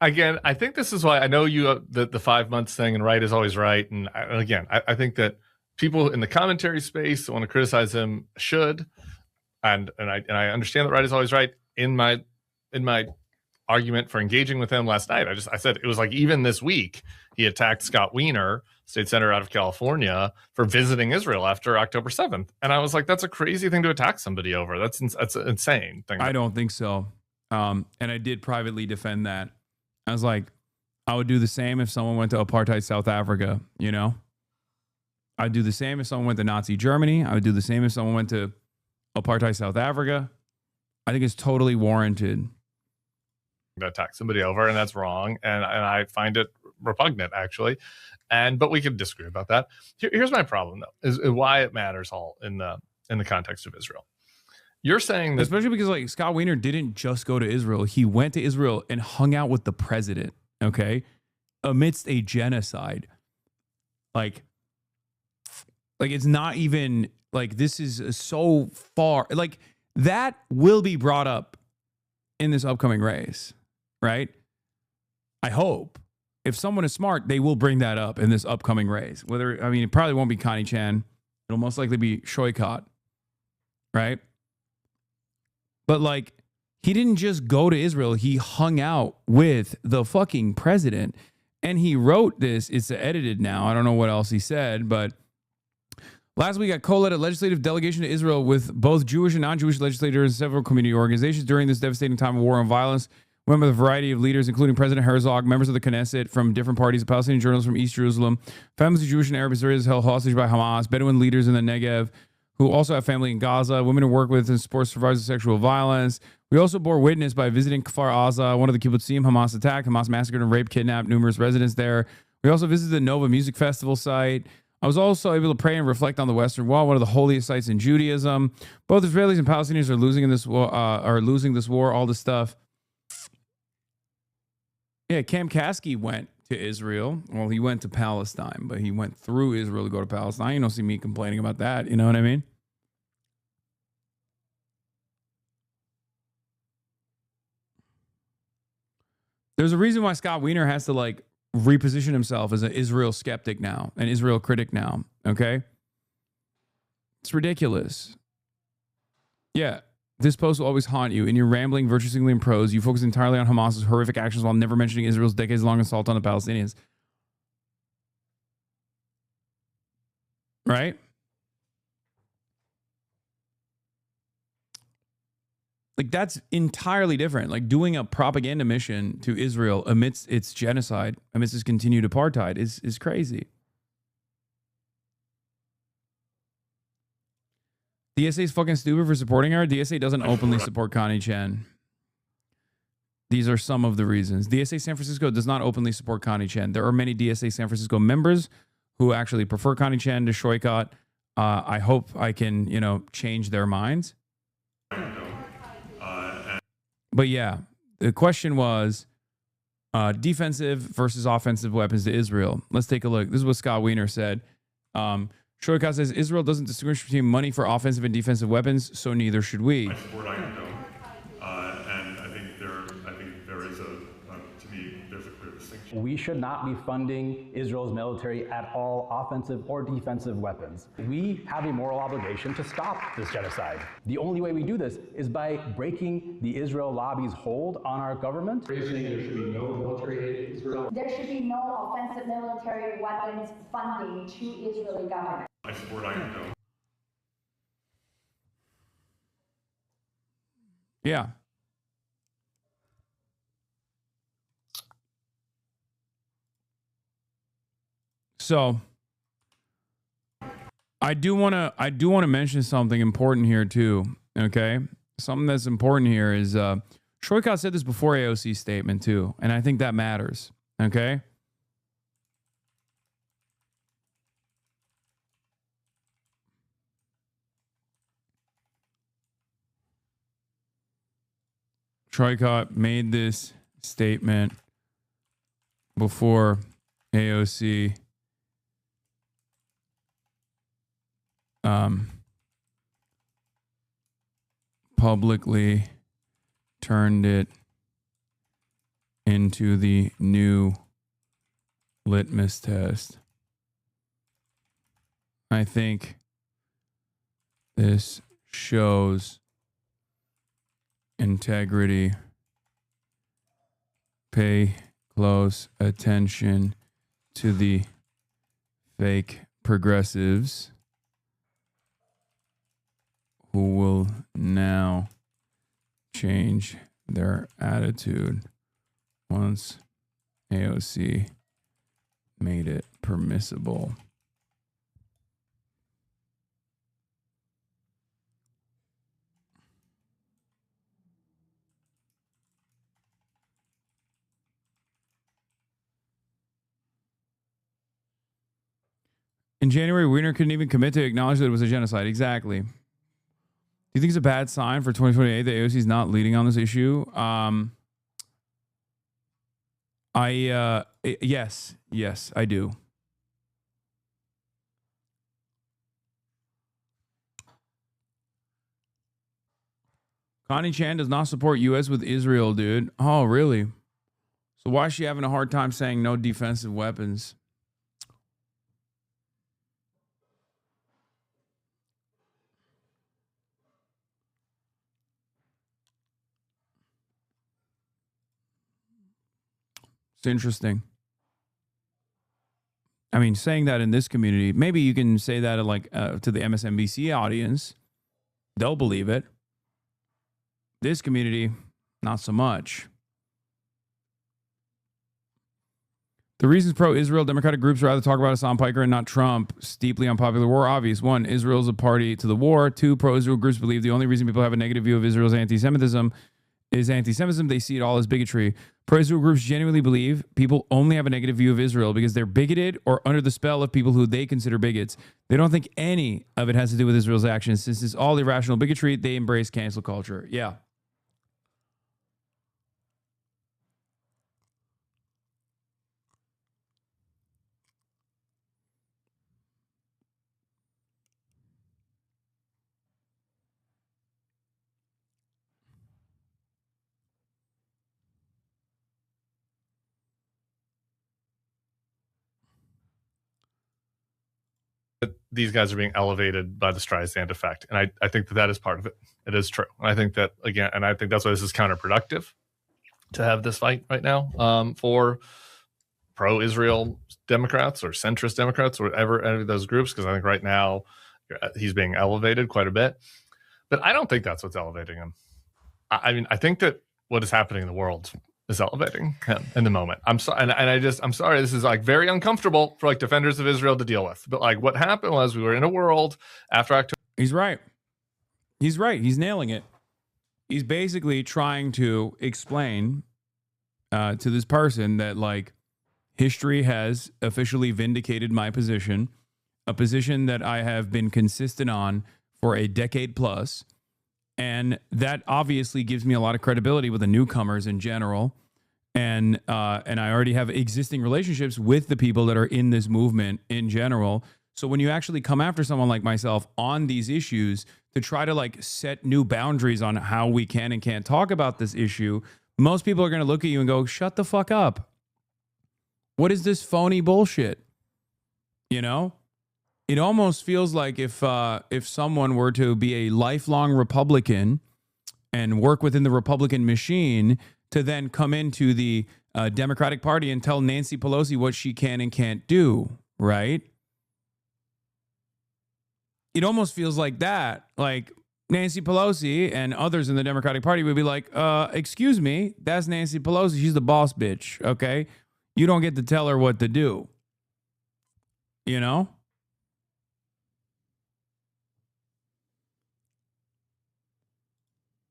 [SPEAKER 3] Again, I think this is why I know you the 5 months thing and right is always right. And I think that people in the commentary space that want to criticize him should, and I understand that right is always right. In my argument for engaging with him last night, I said it was like, even this week he attacked Scott Wiener, state senator out of California, for visiting Israel after October 7th, and I was like, that's a crazy thing to attack somebody over. That's an insane thing.
[SPEAKER 2] I don't think so. And I did privately defend that. I was like, I would do the same if someone went to apartheid South Africa, you know? I'd do the same if someone went to Nazi Germany. I would do the same if someone went to apartheid South Africa. I think it's totally warranted.
[SPEAKER 3] To attack somebody over, and that's wrong, and I find it repugnant, actually. But we could disagree about that. Here's my problem, though, is why it matters all in the context of Israel. You're saying that,
[SPEAKER 2] especially because like Scott Wiener didn't just go to Israel. He went to Israel and hung out with the president, okay, amidst a genocide. Like it's not even like this is so far. Like that will be brought up in this upcoming race, right? I hope. If someone is smart, they will bring that up in this upcoming race. Whether, I mean, it probably won't be Connie Chan. It'll most likely be Shoykot, right? But like, he didn't just go to Israel. He hung out with the fucking president. And he wrote this. It's edited now. I don't know what else he said, but last week I co-led a legislative delegation to Israel with both Jewish and non-Jewish legislators and several community organizations during this devastating time of war and violence. We met with a variety of leaders, including President Herzog, members of the Knesset from different parties, Palestinian journalists from East Jerusalem, families of Jewish and Arab Israelis held hostage by Hamas, Bedouin leaders in the Negev, who also have family in Gaza, women who work with and support survivors of sexual violence. We also bore witness by visiting Kfar Aza, one of the kibbutzim Hamas attacked. Hamas massacred and raped, kidnapped numerous residents there. We also visited the Nova Music Festival site. I was also able to pray and reflect on the Western Wall, one of the holiest sites in Judaism. Both Israelis and Palestinians are losing this war, all this stuff. Yeah, Cam Kasky went to Israel. Well, he went to Palestine, but he went through Israel to go to Palestine. You don't see me complaining about that. You know what I mean? There's a reason why Scott Wiener has to like reposition himself as an Israel skeptic now, an Israel critic now. Okay. It's ridiculous. Yeah. This post will always haunt you. In your rambling, virtue signaling prose, you focus entirely on Hamas's horrific actions while never mentioning Israel's decades-long assault on the Palestinians. Right? Like, that's entirely different. Like, doing a propaganda mission to Israel amidst its genocide, amidst its continued apartheid is crazy. DSA is fucking stupid for supporting her. DSA doesn't openly support Connie Chen. These are some of the reasons. DSA San Francisco does not openly support Connie Chen. There are many DSA San Francisco members who actually prefer Connie Chen to Shoykot. I hope I can, change their minds. But yeah, the question was defensive versus offensive weapons to Israel. Let's take a look. This is what Scott Wiener said. Shoykot says Israel doesn't distinguish between money for offensive and defensive weapons, so neither should we.
[SPEAKER 15] I support Iron Dome, and I think there is to me, there's a clear distinction.
[SPEAKER 16] We should not be funding Israel's military at all, offensive or defensive weapons. We have a moral obligation to stop this genocide. The only way we do this is by breaking the Israel lobby's hold on our government.
[SPEAKER 15] There should be no military aid to Israel.
[SPEAKER 22] There should be no offensive military weapons funding to Israeli government.
[SPEAKER 15] I support Iron Dome.
[SPEAKER 2] Yeah. So I do want to mention something important here too. Okay, something that's important here is Shoykot said this before AOC's statement too, and I think that matters. Okay. Shoykot made this statement before AOC publicly turned it into the new litmus test. I think this shows integrity. Pay close attention to the fake progressives who will now change their attitude once AOC made it permissible. In January, Wiener couldn't even commit to acknowledge that it was a genocide. Exactly. Do you think it's a bad sign for 2028 that AOC is not leading on this issue? Yes, I do. Connie Chan does not support U.S. with Israel, dude. Oh, really? So why is she having a hard time saying no defensive weapons? It's interesting. I mean, saying that in this community, maybe you can say that like to the MSNBC audience. They'll believe it. This community, not so much. The reasons pro-Israel Democratic groups rather talk about Hasan Piker and not Trump. Steeply unpopular war. Obvious. 1, Israel's a party to the war. 2, pro-Israel groups believe the only reason people have a negative view of Israel's anti-Semitism is anti-Semitism. They see it all as bigotry. Pro-Israel groups genuinely believe people only have a negative view of Israel because they're bigoted or under the spell of people who they consider bigots. They don't think any of it has to do with Israel's actions. Since it's all irrational bigotry, they embrace cancel culture. Yeah.
[SPEAKER 3] These guys are being elevated by the Streisand effect. And I think that is part of it. It is true. And I think that, again, and I think that's why this is counterproductive to have this fight right now for pro-Israel Democrats or centrist Democrats or whatever, any of those groups, because I think right now he's being elevated quite a bit. But I don't think that's what's elevating him. I mean, I think that what is happening in the world is elevating him in the moment. I'm sorry, and I'm sorry. This is like very uncomfortable for like defenders of Israel to deal with. But like, what happened was we were in a world after October.
[SPEAKER 2] He's right. He's right. He's nailing it. He's basically trying to explain to this person that like history has officially vindicated my position, a position that I have been consistent on for a decade plus. And that obviously gives me a lot of credibility with the newcomers in general. And I already have existing relationships with the people that are in this movement in general. So when you actually come after someone like myself on these issues to try to like set new boundaries on how we can and can't talk about this issue, most people are going to look at you and go, shut the fuck up. What is this phony bullshit? You know? It almost feels like if someone were to be a lifelong Republican and work within the Republican machine to then come into the Democratic Party and tell Nancy Pelosi what she can and can't do, right? It almost feels like that. Like Nancy Pelosi and others in the Democratic Party would be like, excuse me, that's Nancy Pelosi. She's the boss bitch, okay? You don't get to tell her what to do. You know?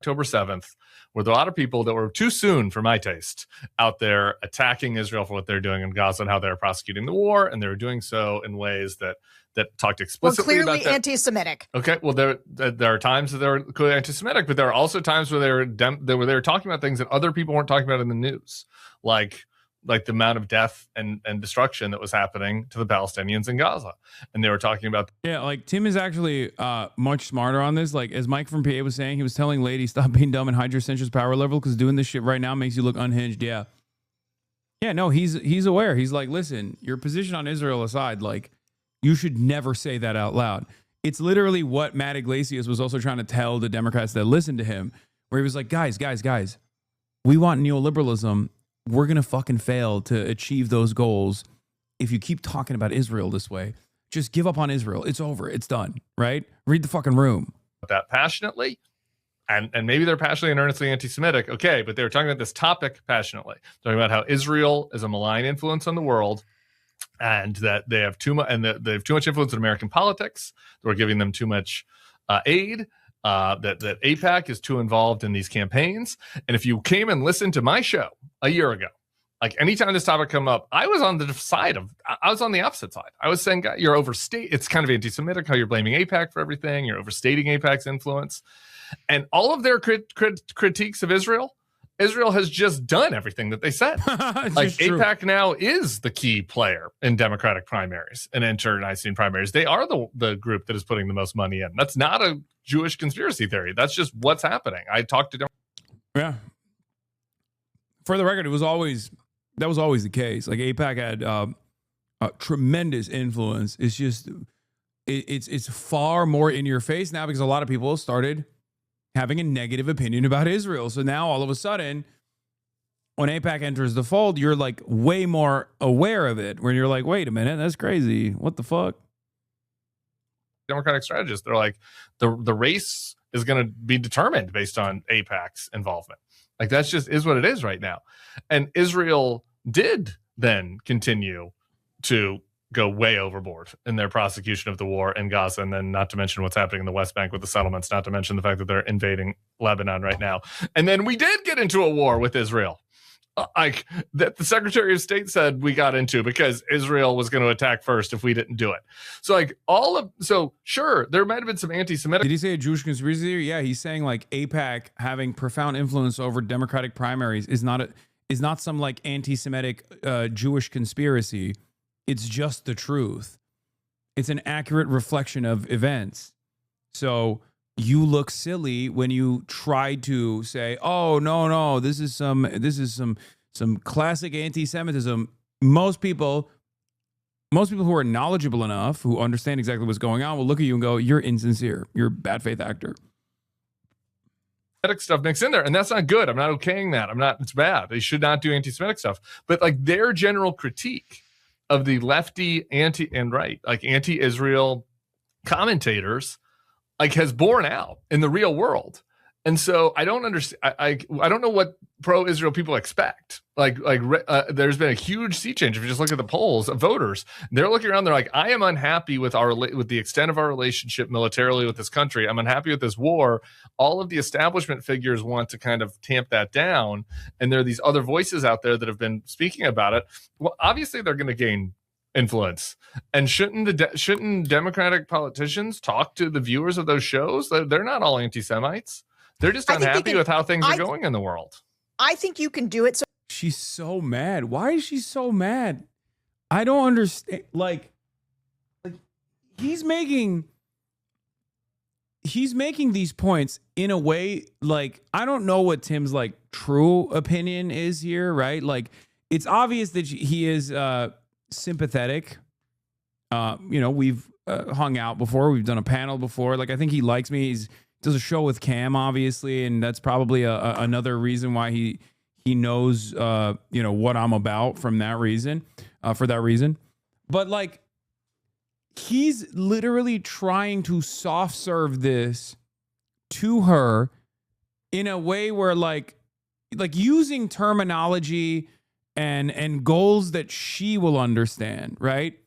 [SPEAKER 3] October 7th, where there were a lot of people that were too soon for my taste out there attacking Israel for what they're doing in Gaza and how they're prosecuting the war, and they're doing so in ways that talked explicitly
[SPEAKER 9] clearly
[SPEAKER 3] about that.
[SPEAKER 9] Anti-Semitic.
[SPEAKER 3] Okay, well there are times that they're clearly anti-Semitic, but there are also times where they were talking about things that other people weren't talking about in the news, like the amount of death and destruction that was happening to the Palestinians in Gaza. And they were talking about...
[SPEAKER 2] Yeah, like Tim is actually much smarter on this. Like as Mike from PA was saying, he was telling ladies, stop being dumb and hide your sensuous power level because doing this shit right now makes you look unhinged. Yeah. Yeah, no, he's aware. He's like, listen, your position on Israel aside, like you should never say that out loud. It's literally what Matt Iglesias was also trying to tell the Democrats that listened to him, where he was like, guys, we want neoliberalism. We're going to fucking fail to achieve those goals if you keep talking about Israel this way. Just give up on Israel. It's over. It's done, right? Read the fucking room.
[SPEAKER 3] That passionately, and maybe they're passionately and earnestly anti-Semitic, okay, but they were talking about this topic passionately, talking about how Israel is a malign influence on the world, and that they have too much, and that they have too much influence in American politics. We're giving them too much aid. That AIPAC is too involved in these campaigns. And if you came and listened to my show a year ago, Like anytime this topic come up, I was on the opposite side. I was saying, you're overstating. It's kind of anti-Semitic how you're blaming AIPAC for everything. You're overstating AIPAC's influence, and all of their critiques of Israel has just done everything that they said. Like AIPAC now is the key player in Democratic primaries and internecine primaries. They are the group that is putting the most money in. That's not a Jewish conspiracy theory. That's just what's happening. I talked to them.
[SPEAKER 2] Yeah. For the record, that was always the case. Like AIPAC had tremendous influence. It's just it's far more in your face now because a lot of people started having a negative opinion about Israel. So now all of a sudden, when AIPAC enters the fold, you're like way more aware of it. When you're like, wait a minute, that's crazy. What the fuck?
[SPEAKER 3] Democratic strategists, they're like, the race is going to be determined based on AIPAC's involvement. Like that's just is what it is right now. And Israel did then continue to go way overboard in their prosecution of the war in Gaza, and then not to mention what's happening in the West Bank with the settlements, not to mention the fact that they're invading Lebanon right now. And then we did get into a war with Israel. Like that the Secretary of State said we got into because Israel was going to attack first if we didn't do it. So like sure, there might have been some anti-Semitic.
[SPEAKER 2] Did he say a Jewish conspiracy theory? Yeah, he's saying like AIPAC having profound influence over Democratic primaries is not some like anti-Semitic Jewish conspiracy. It's just the truth. It's an accurate reflection of events. So you look silly when you try to say, "Oh no, this is some classic anti-Semitism." Most people who are knowledgeable enough, who understand exactly what's going on, will look at you and go, "You're insincere. You're a bad faith actor."
[SPEAKER 3] Stuff mixed in there, and that's not good. I'm not okaying that. It's bad. They should not do anti-Semitic stuff. But like their general critique of the lefty anti-Israel commentators like has borne out in the real world. And so I don't understand. I don't know what pro-Israel people expect. There's been a huge sea change. If you just look at the polls of voters, they're looking around. They're like, I am unhappy with the extent of our relationship militarily with this country. I'm unhappy with this war. All of the establishment figures want to kind of tamp that down. And there are these other voices out there that have been speaking about it. Well, obviously they're going to gain influence. And shouldn't Democratic politicians talk to the viewers of those shows? They're not all anti-Semites. They're just unhappy with how things are going in the world.
[SPEAKER 9] I think you can do it. So
[SPEAKER 2] she's so mad. Why is she so mad? I don't understand. Like he's making these points in a way, like, I don't know what Tim's like true opinion is here, right? Like, it's obvious that he is sympathetic. We've hung out before. We've done a panel before. Like, I think he likes me. He does a show with Cam, obviously, and that's probably another reason why he knows what I'm about for that reason. But like, he's literally trying to soft serve this to her in a way where like using terminology and goals that she will understand, right?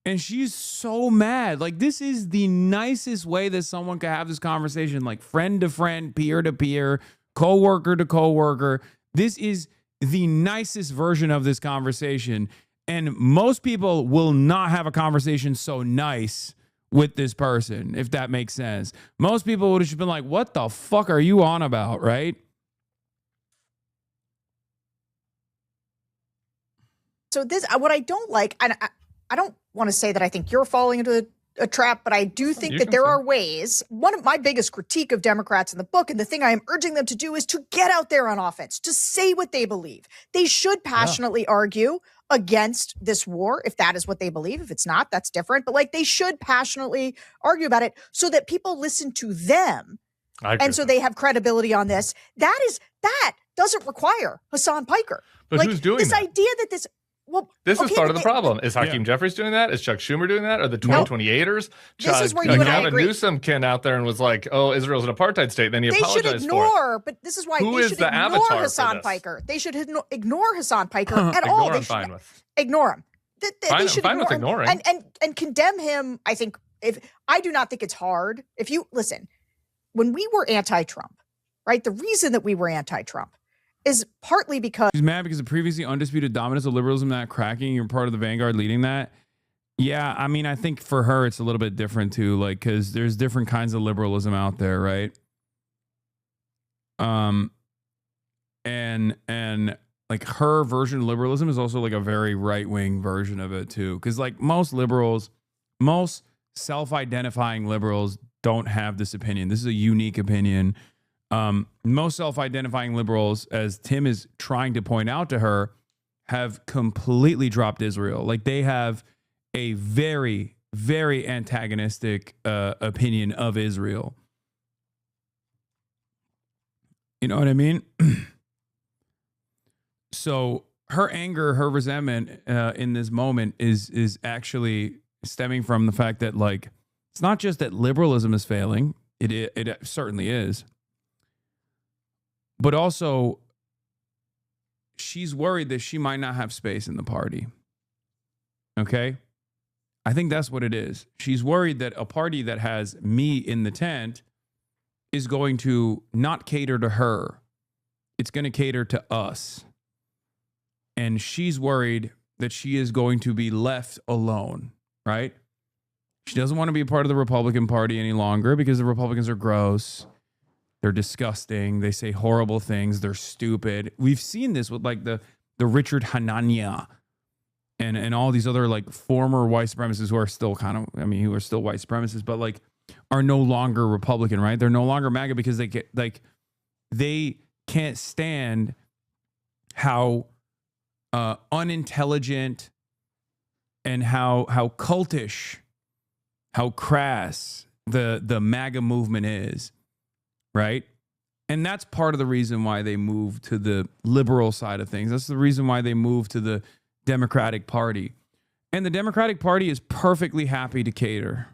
[SPEAKER 2] And she's so mad. Like, this is the nicest way that someone could have this conversation, like friend to friend, peer to peer, coworker to coworker. This is the nicest version of this conversation. And most people will not have a conversation so nice with this person, if that makes sense. Most people would have just been like, what the fuck are you on about, right?
[SPEAKER 9] So what I don't like, and I don't want to say that I think you're falling into a trap, but I do think that there are ways. One of my biggest critique of Democrats in the book, and the thing I am urging them to do, is to get out there on offense, to say what they believe. They should passionately argue against this war, if that is what they believe. If it's not, that's different. But like, they should passionately argue about it so that people listen to them. And so they have credibility on this. That doesn't require Hasan Piker.
[SPEAKER 3] But like, who's doing
[SPEAKER 9] this
[SPEAKER 3] that?
[SPEAKER 9] Idea that this... Well,
[SPEAKER 3] this is part of the problem. Is Hakeem Jeffries doing that? Is Chuck Schumer doing that? Are the 2028ers?
[SPEAKER 9] This is where you and I agree.
[SPEAKER 3] Gavin Newsom came out there and was like, "Oh, Israel's an apartheid state." Then he apologized
[SPEAKER 9] for it. They should ignore, but this is why they should ignore Hasan Piker. They should ignore Hasan Piker at all. They should ignore him. They should ignore him and condemn him. I do not think it's hard. If you listen, when we were anti-Trump, right? The reason that we were anti-Trump is partly because
[SPEAKER 2] she's mad because the previously undisputed dominance of liberalism not cracking. You're part of the vanguard leading that. Yeah, I mean, I think for her it's a little bit different too, like because there's different kinds of liberalism out there, right? And like her version of liberalism is also like a very right-wing version of it too, because like most liberals, most self-identifying liberals don't have this opinion. This is a unique opinion. Most self-identifying liberals, as Tim is trying to point out to her, have completely dropped Israel. Like they have a very, very antagonistic opinion of Israel. You know what I mean? So her anger, her resentment in this moment is actually stemming from the fact that like it's not just that liberalism is failing. It certainly is. But also she's worried that she might not have space in the party. Okay? I think that's what it is. She's worried that a party that has me in the tent is going to not cater to her. It's going to cater to us. And she's worried that she is going to be left alone, right? She doesn't want to be a part of the Republican Party any longer because the Republicans are gross. They're disgusting. They say horrible things. They're stupid. We've seen this with like the Richard Hanania and all these other like former white supremacists who are still kind of, I mean, who are still white supremacists, but like are no longer Republican, right? They're no longer MAGA because they get like, they can't stand how unintelligent and how cultish, how crass the MAGA movement is, right? And that's part of the reason why they moved to the liberal side of things. That's the reason why they moved to the Democratic Party. And the Democratic Party is perfectly happy to cater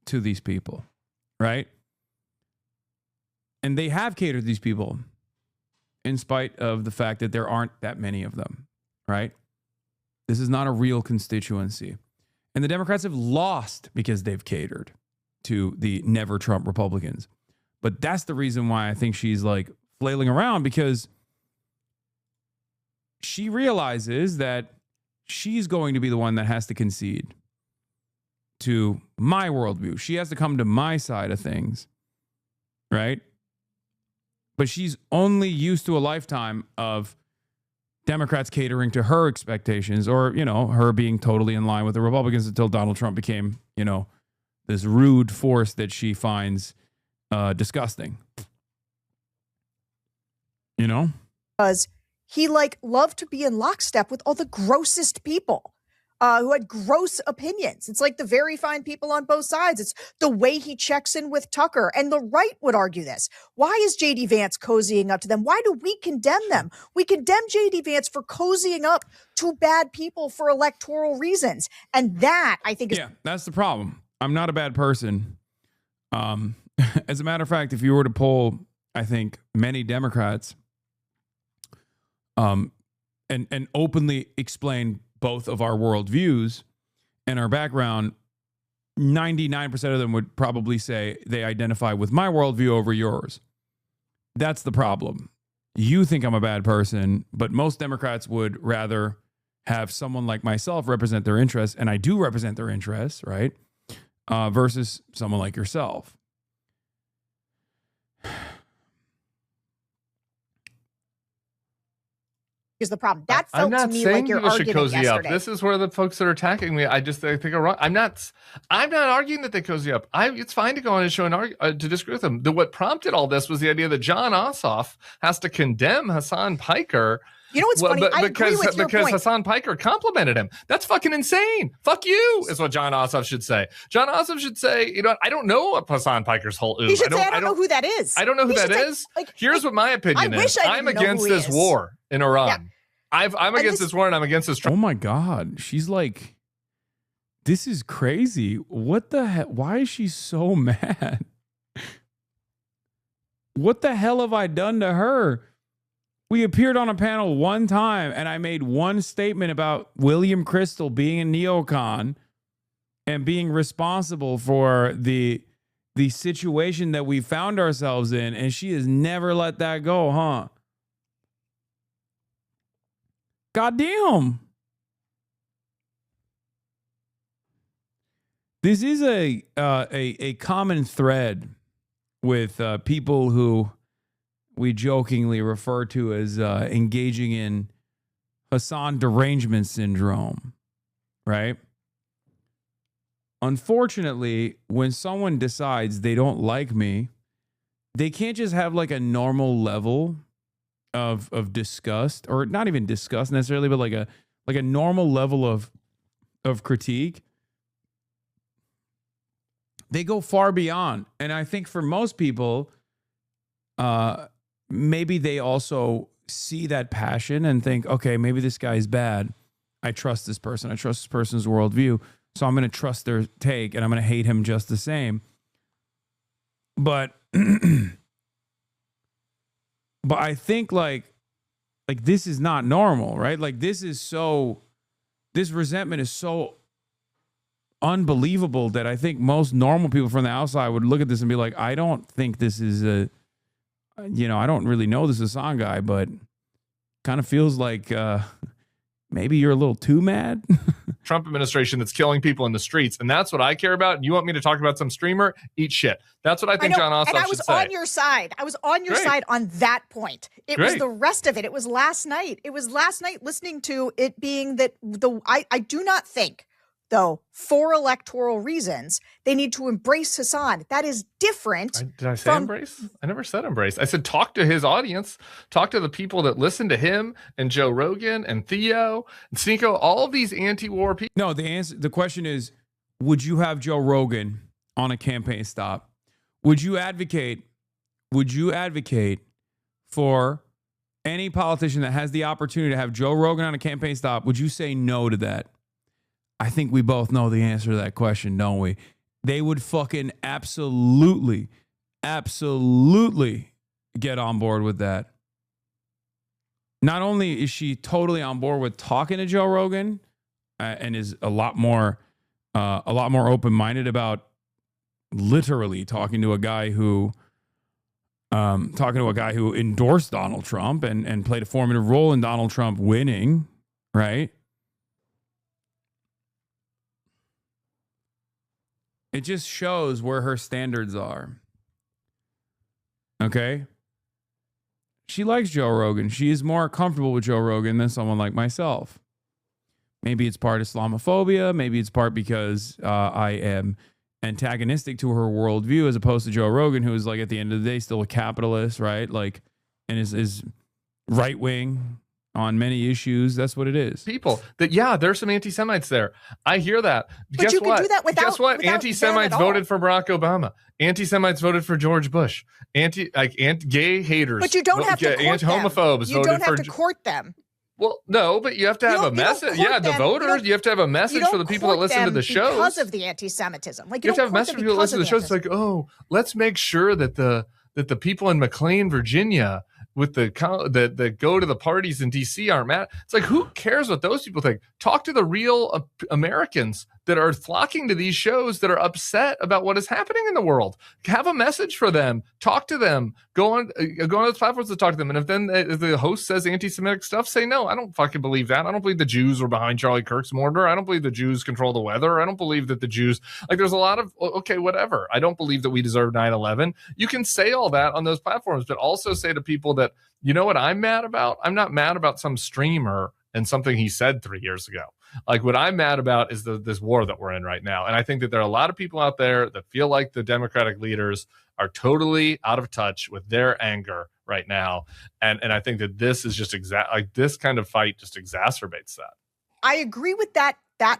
[SPEAKER 2] to these people, right? And they have catered to these people in spite of the fact that there aren't that many of them, right? This is not a real constituency. And the Democrats have lost because they've catered to the never Trump Republicans. But that's the reason why I think she's like flailing around, because she realizes that she's going to be the one that has to concede to my worldview. She has to come to my side of things, right? But she's only used to a lifetime of Democrats catering to her expectations, or, you know, her being totally in line with the Republicans until Donald Trump became, you know, this rude force that she finds disgusting. You know?
[SPEAKER 9] Because he like loved to be in lockstep with all the grossest people who had gross opinions. It's like the very fine people on both sides. It's the way he checks in with Tucker. And the right would argue this. Why is J.D. Vance cozying up to them? Why do we condemn them? We condemn J.D. Vance for cozying up to bad people for electoral reasons. And that, I think, is...
[SPEAKER 2] Yeah, that's the problem. I'm not a bad person. As a matter of fact, if you were to poll, I think, many Democrats and openly explain both of our worldviews and our background, 99% of them would probably say they identify with my worldview over yours. That's the problem. You think I'm a bad person, but most Democrats would rather have someone like myself represent their interests, and I do represent their interests, right? Versus someone like yourself.
[SPEAKER 9] Is the problem. That
[SPEAKER 3] I'm
[SPEAKER 9] felt
[SPEAKER 3] not
[SPEAKER 9] to me
[SPEAKER 3] saying
[SPEAKER 9] like your
[SPEAKER 3] people should
[SPEAKER 9] argument
[SPEAKER 3] cozy
[SPEAKER 9] yesterday.
[SPEAKER 3] up. This is where the folks that are attacking me, I think are wrong. I'm not arguing that they cozy up. It's fine to go on a show and argue, to disagree with them. What prompted all this was the idea that John Ossoff has to condemn Hasan Piker.
[SPEAKER 9] You know what's funny? I agree with your
[SPEAKER 3] because
[SPEAKER 9] point.
[SPEAKER 3] Hasan Piker complimented him. That's fucking insane. Fuck you is what John Ossoff should say. John Ossoff should say, you know, I don't know what Hasan Piker's whole
[SPEAKER 9] He should say, I don't know who that is.
[SPEAKER 3] I don't know who
[SPEAKER 9] He
[SPEAKER 3] that
[SPEAKER 9] should say,
[SPEAKER 3] is.
[SPEAKER 9] like,
[SPEAKER 3] Here's what my opinion
[SPEAKER 9] I wish
[SPEAKER 3] is.
[SPEAKER 9] I
[SPEAKER 3] I'm
[SPEAKER 9] didn't know
[SPEAKER 3] against
[SPEAKER 9] who he
[SPEAKER 3] this
[SPEAKER 9] is.
[SPEAKER 3] war in Iran.
[SPEAKER 9] Yeah.
[SPEAKER 3] I'm against this war, and I'm against this.
[SPEAKER 2] Oh my God. She's like, this is crazy. What the hell? Why is she so mad? What the hell have I done to her? We appeared on a panel one time, and I made one statement about William Crystal being a neocon and being responsible for the situation that we found ourselves in, and she has never let that go, huh? Goddamn. This is a common thread with people who we jokingly refer to as engaging in Hasan derangement syndrome, right? Unfortunately, when someone decides they don't like me, they can't just have like a normal level of disgust, or not even disgust necessarily, but like a normal level of critique. They go far beyond. And I think for most people, maybe they also see that passion and think, okay, maybe this guy's bad. I trust this person. I trust this person's worldview. So I'm going to trust their take and I'm going to hate him just the same. But but I think like this is not normal, right? Like this resentment is so unbelievable that I think most normal people from the outside would look at this and be like, I don't think this is I don't really know this Hasan guy, but kind of feels like maybe you're a little too mad.
[SPEAKER 3] Trump administration that's killing people in the streets, and that's what I care about. And you want me to talk about some streamer? Eat shit. That's what I think John Ossoff should say.
[SPEAKER 9] And I was on your side. I was on your side on that point. It was the rest of it. It was last night. It was last night listening to it being that I do not think, though, for electoral reasons, they need to embrace Hasan. That is different.
[SPEAKER 3] Did I say embrace? I never said embrace. I said talk to his audience. Talk to the people that listen to him and Joe Rogan and Theo and Sneeko, all of these anti-war people.
[SPEAKER 2] No, the question is, would you have Joe Rogan on a campaign stop? Would you advocate for any politician that has the opportunity to have Joe Rogan on a campaign stop? Would you say no to that? I think we both know the answer to that question, don't we? They would fucking absolutely get on board with that. Not only is she totally on board with talking to Joe Rogan and is a lot more open-minded about literally talking to a guy who endorsed Donald Trump and played a formative role in Donald Trump winning, right? It just shows where her standards are. Okay? She likes Joe Rogan. She is more comfortable with Joe Rogan than someone like myself. Maybe it's part Islamophobia. Maybe it's part because I am antagonistic to her worldview as opposed to Joe Rogan, who is like at the end of the day still a capitalist, right? Like, and is right-wing on many issues. That's what it is.
[SPEAKER 3] People that, there's some anti-Semites there. I hear that.
[SPEAKER 9] But
[SPEAKER 3] guess
[SPEAKER 9] you
[SPEAKER 3] what?
[SPEAKER 9] can do that without,
[SPEAKER 3] guess what?
[SPEAKER 9] without
[SPEAKER 3] Anti-Semites voted for Barack Obama. Anti-Semites voted for George Bush. Gay haters.
[SPEAKER 9] But you don't have to court them.
[SPEAKER 3] Homophobes.
[SPEAKER 9] You don't have to court them.
[SPEAKER 3] Well, no, but you have to have a message. Yeah, the voters. You have to have a message for the people that listen to the shows
[SPEAKER 9] because of the anti-Semitism. Like
[SPEAKER 3] you have to have a message for people that listen to the shows. It's like, oh, let's make sure that the people in McLean, Virginia, with that go to the parties in DC aren't mad. It's like, who cares what those people think? Talk to the real Americans that are flocking to these shows that are upset about what is happening in the world. Have a message for them. Talk to them. Go on those platforms to talk to them. And if the host says anti-Semitic stuff, say no. I don't fucking believe that. I don't believe the Jews were behind Charlie Kirk's murder. I don't believe the Jews control the weather. I don't believe that the Jews, there's a lot of, okay, whatever. I don't believe that we deserve 9/11. You can say all that on those platforms, but also say to people that, you know what I'm mad about? I'm not mad about some streamer and something he said 3 years ago. Like, what I'm mad about is this war that we're in right now. And I think that there are a lot of people out there that feel like the Democratic leaders are totally out of touch with their anger right now. And I think that this is just this kind of fight just exacerbates that.
[SPEAKER 9] I agree with that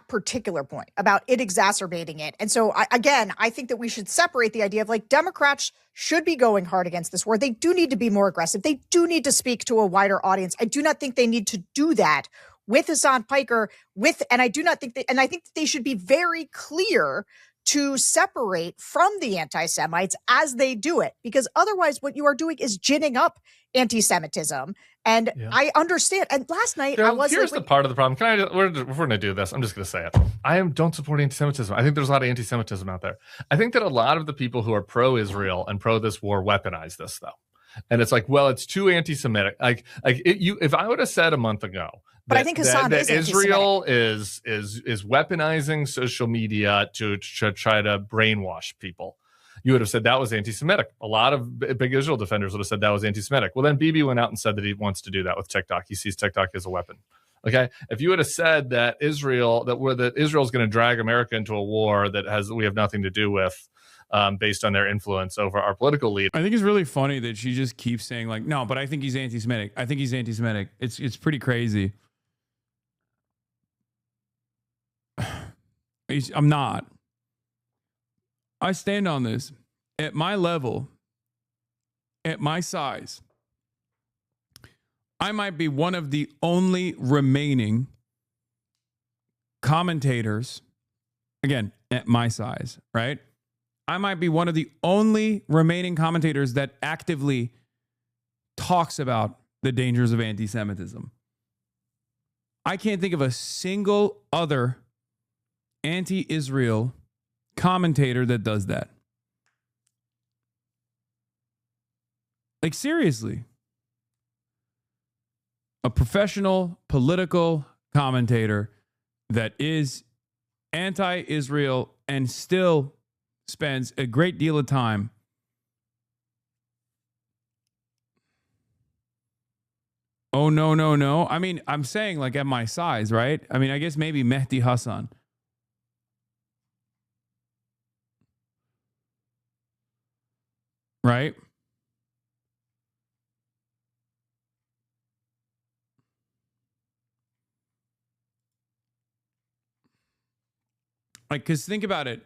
[SPEAKER 9] particular point about it exacerbating it. And so, I think that we should separate the idea of Democrats should be going hard against this war. They do need to be more aggressive. They do need to speak to a wider audience. I do not think they need to do that with Hasan Piker, and I think that they should be very clear to separate from the anti-Semites as they do it, because otherwise what you are doing is ginning up anti-Semitism. And I understand. And last night
[SPEAKER 3] here's the part of the problem. We're going to do this. I'm just going to say it. I don't support anti-Semitism. I think there's a lot of anti-Semitism out there. I think that a lot of the people who are pro-Israel and pro this war weaponize this, though. And it's like, well, it's too anti-Semitic. If I would have said a month ago,
[SPEAKER 9] but I think Hasan is
[SPEAKER 3] Israel is weaponizing social media to try to brainwash people, you would have said that was anti-Semitic. A lot of big Israel defenders would have said that was anti-Semitic. Well, then Bibi went out and said that he wants to do that with TikTok. He sees TikTok as a weapon. Okay, if you would have said that Israel's going to drag America into a war that we have nothing to do with, based on their influence over our political lead.
[SPEAKER 2] I think it's really funny that she just keeps saying like, no, but I think he's anti-Semitic. I think he's anti-Semitic. It's pretty crazy. I'm not. I stand on this. At my level, at my size, I might be one of the only remaining commentators, again, at my size, right? I might be one of the only remaining commentators that actively talks about the dangers of anti-Semitism. I can't think of a single other anti-Israel commentator that does that. Like, seriously. A professional political commentator that is anti-Israel and still spends a great deal of time oh, no. I mean, I'm saying like at my size, right? I mean, I guess maybe Mehdi Hasan. Right? Like, because think about it.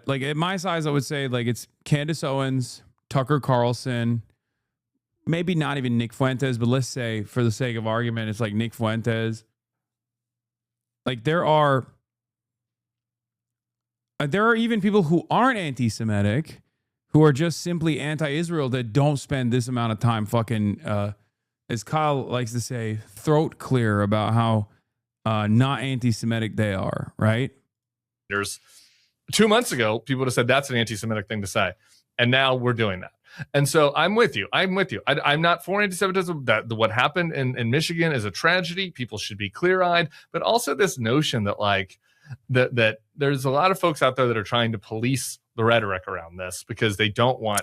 [SPEAKER 2] Like, at my size, I would say, like, it's Candace Owens, Tucker Carlson, maybe not even Nick Fuentes, but let's say, for the sake of argument, it's like Nick Fuentes. Like, there are even people who aren't anti-Semitic, who are just simply anti-Israel, that don't spend this amount of time fucking, as Kyle likes to say, throat clear about how not anti-Semitic they are, right?
[SPEAKER 3] There's 2 months ago, people would have said that's an anti-Semitic thing to say. And now we're doing that. And so I'm with you. I'm not for anti-Semitism. What happened in Michigan is a tragedy. People should be clear-eyed. But also this notion that like that there's a lot of folks out there that are trying to police the rhetoric around this because they don't want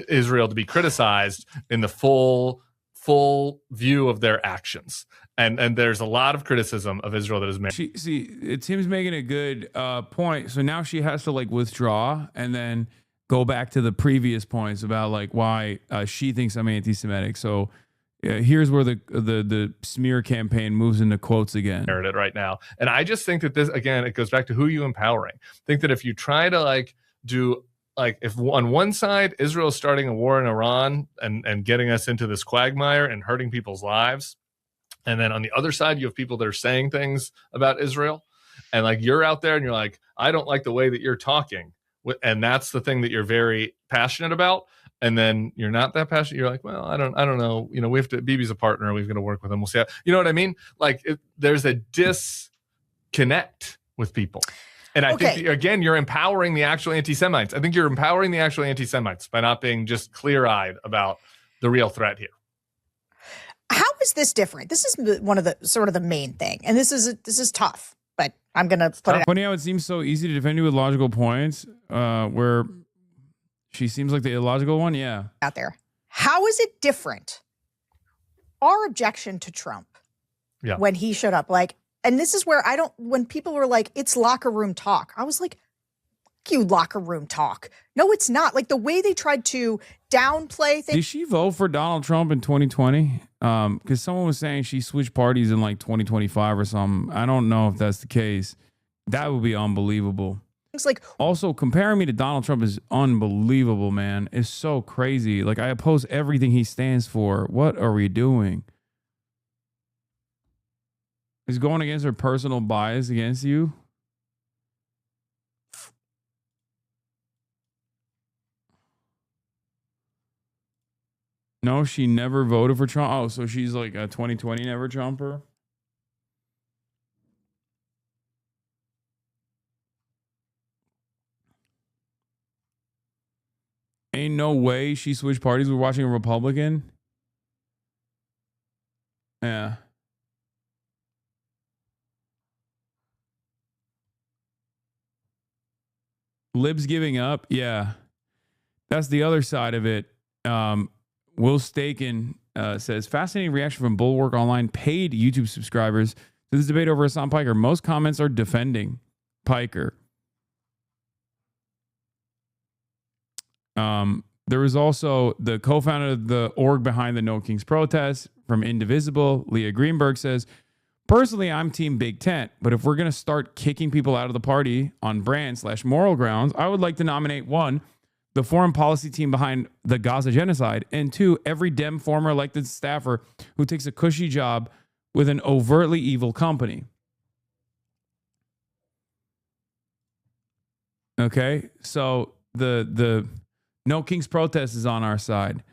[SPEAKER 3] Israel to be criticized in the full view of their actions. And there's a lot of criticism of Israel that is made.
[SPEAKER 2] Tim's making a good point. So now she has to like withdraw and then go back to the previous points about like why she thinks I'm anti-Semitic. So here's where the smear campaign moves into quotes again.
[SPEAKER 3] It right now. And I just think that this, again, it goes back to who you empowering. I think that if you try to like do like if on one side Israel is starting a war in Iran and getting us into this quagmire and hurting people's lives, and then on the other side you have people that are saying things about Israel, and like you're out there and you're like, I don't like the way that you're talking, and that's the thing that you're very passionate about, and then you're not that passionate. You're like, well, I don't know. You know, we have to. Bibi's a partner. We've got to work with him. We'll see how. You know what I mean? Like there's a disconnect with people. And I think, again, you're empowering the actual anti-Semites. I think you're empowering the actual anti-Semites by not being just clear-eyed about the real threat here.
[SPEAKER 9] How is this different? This is one of the sort of the main thing. And this is tough, but I'm going to put it out.
[SPEAKER 2] Funny how it seems so easy to defend you with logical points where she seems like the illogical one. Yeah.
[SPEAKER 9] Out there. How is it different? Our objection to Trump when he showed up, like, and this is where when people were like, it's locker room talk, I was like, you locker room talk. No, it's not. Like the way they tried to downplay things.
[SPEAKER 2] Did she vote for Donald Trump in 2020? Because someone was saying she switched parties in like 2025 or something. I don't know if that's the case. That would be unbelievable.
[SPEAKER 9] It's like
[SPEAKER 2] also comparing me to Donald Trump is unbelievable, man. It's so crazy. Like I oppose everything he stands for. What are we doing? Is going against her personal bias against you? No, she never voted for Trump. Oh, so she's like a 2020 never Trumper? Ain't no way she switched parties. We're watching a Republican. Yeah. Libs giving up. Yeah. That's the other side of it. Will Staken says, fascinating reaction from Bulwark Online paid YouTube subscribers to this debate over Hasan Piker. Most comments are defending Piker. There was also the co-founder of the org behind the No Kings protest from Indivisible. Leah Greenberg says, personally, I'm team Big Tent, but if we're going to start kicking people out of the party on brand/moral grounds, I would like to nominate 1, the foreign policy team behind the Gaza genocide, and 2, every Dem former elected staffer who takes a cushy job with an overtly evil company. Okay, so the No Kings protest is on our side.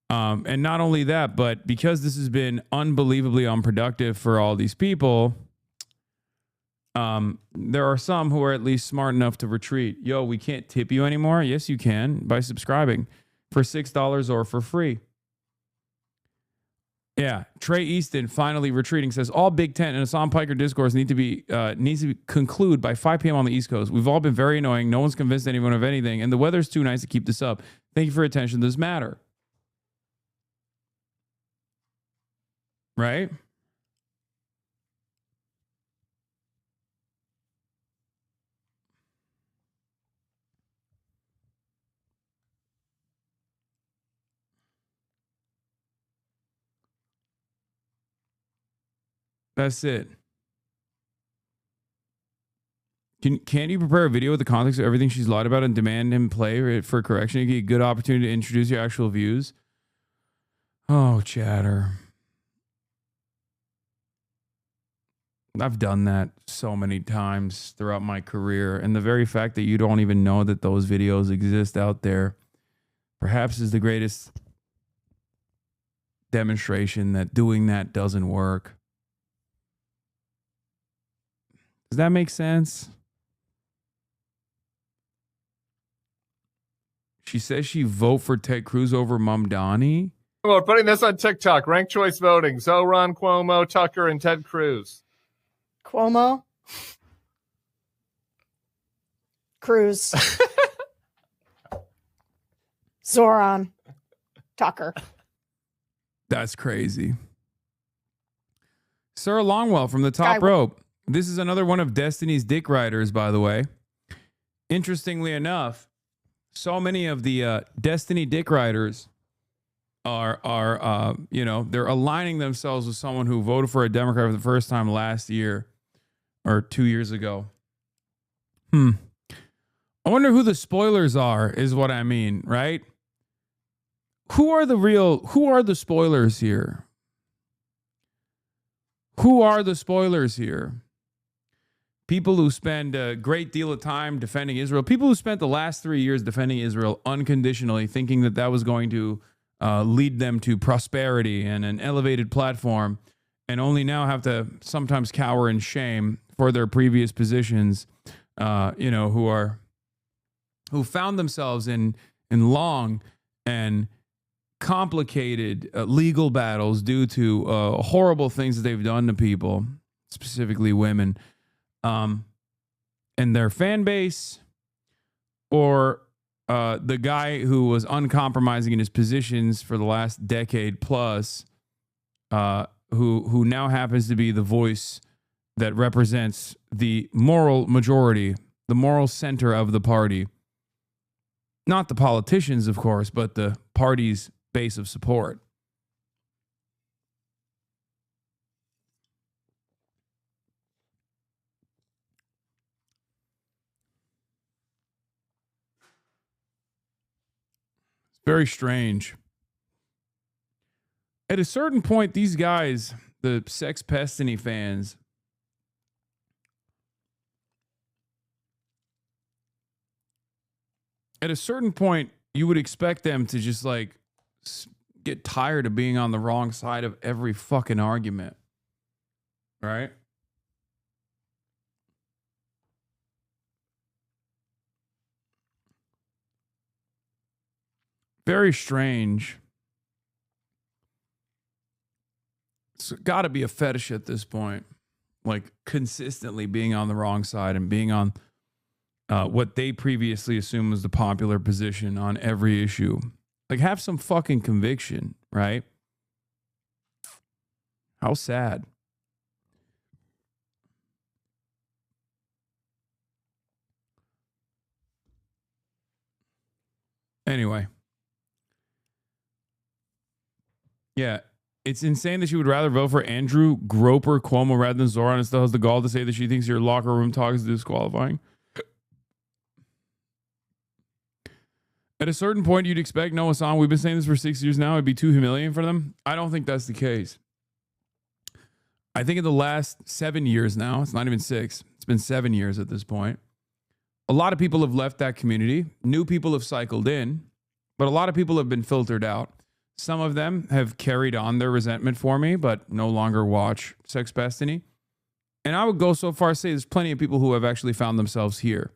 [SPEAKER 2] And not only that, but because this has been unbelievably unproductive for all these people, there are some who are at least smart enough to retreat. Yo, we can't tip you anymore. Yes, you can by subscribing for $6 or for free. Yeah, Trey Easton finally retreating says all Big Tent and Hasan Piker discourse needs to conclude by 5 p.m. on the East Coast. We've all been very annoying. No one's convinced anyone of anything, and the weather's too nice to keep this up. Thank you for your attention to this matter. Right? That's it. Can't you prepare a video with the context of everything she's lied about and demand him play for correction? You get a good opportunity to introduce your actual views. Oh, chatter. I've done that so many times throughout my career. And the very fact that you don't even know that those videos exist out there perhaps is the greatest demonstration that doing that doesn't work. Does that make sense? She says she vote for Ted Cruz over Mamdani.
[SPEAKER 3] We're putting this on TikTok. Ranked choice voting. Zoran, Cuomo, Tucker, and Ted Cruz.
[SPEAKER 9] Cuomo. Cruz. Zoran. Tucker.
[SPEAKER 2] That's crazy. Sarah Longwell from the top rope. This is another one of Destiny's dick riders, by the way. Interestingly enough, so many of the Destiny dick riders are they're aligning themselves with someone who voted for a Democrat for the first time last year or 2 years ago. I wonder who the spoilers are, is what I mean, right? Who are the spoilers here? Who are the spoilers here? People who spend a great deal of time defending Israel. People who spent the last 3 years defending Israel unconditionally, thinking that that was going to lead them to prosperity and an elevated platform, and only now have to sometimes cower in shame for their previous positions. Who found themselves in long and complicated legal battles due to horrible things that they've done to people, specifically women. And their fan base, or the guy who was uncompromising in his positions for the last decade plus, who now happens to be the voice that represents the moral majority, the moral center of the party. Not the politicians, of course, but the party's base of support. Very strange. At a certain point, these guys, the Sex Pestiny fans, at a certain point, you would expect them to just like get tired of being on the wrong side of every fucking argument. Right? Very strange. It's got to be a fetish at this point. Like consistently being on the wrong side and being on what they previously assumed was the popular position on every issue. Like have some fucking conviction, right? How sad. Anyway. Yeah. It's insane that she would rather vote for Andrew Groper Cuomo rather than Zoran and still has the gall to say that she thinks your locker room talk is disqualifying. At a certain point, you'd expect, no, Hasan, we've been saying this for 6 years now. It'd be too humiliating for them. I don't think that's the case. I think in the last 7 years now, it's not even 6, it's been 7 years at this point. A lot of people have left that community. New people have cycled in, but a lot of people have been filtered out. Some of them have carried on their resentment for me, but no longer watch Sexpestiny. And I would go so far as to say there's plenty of people who have actually found themselves here.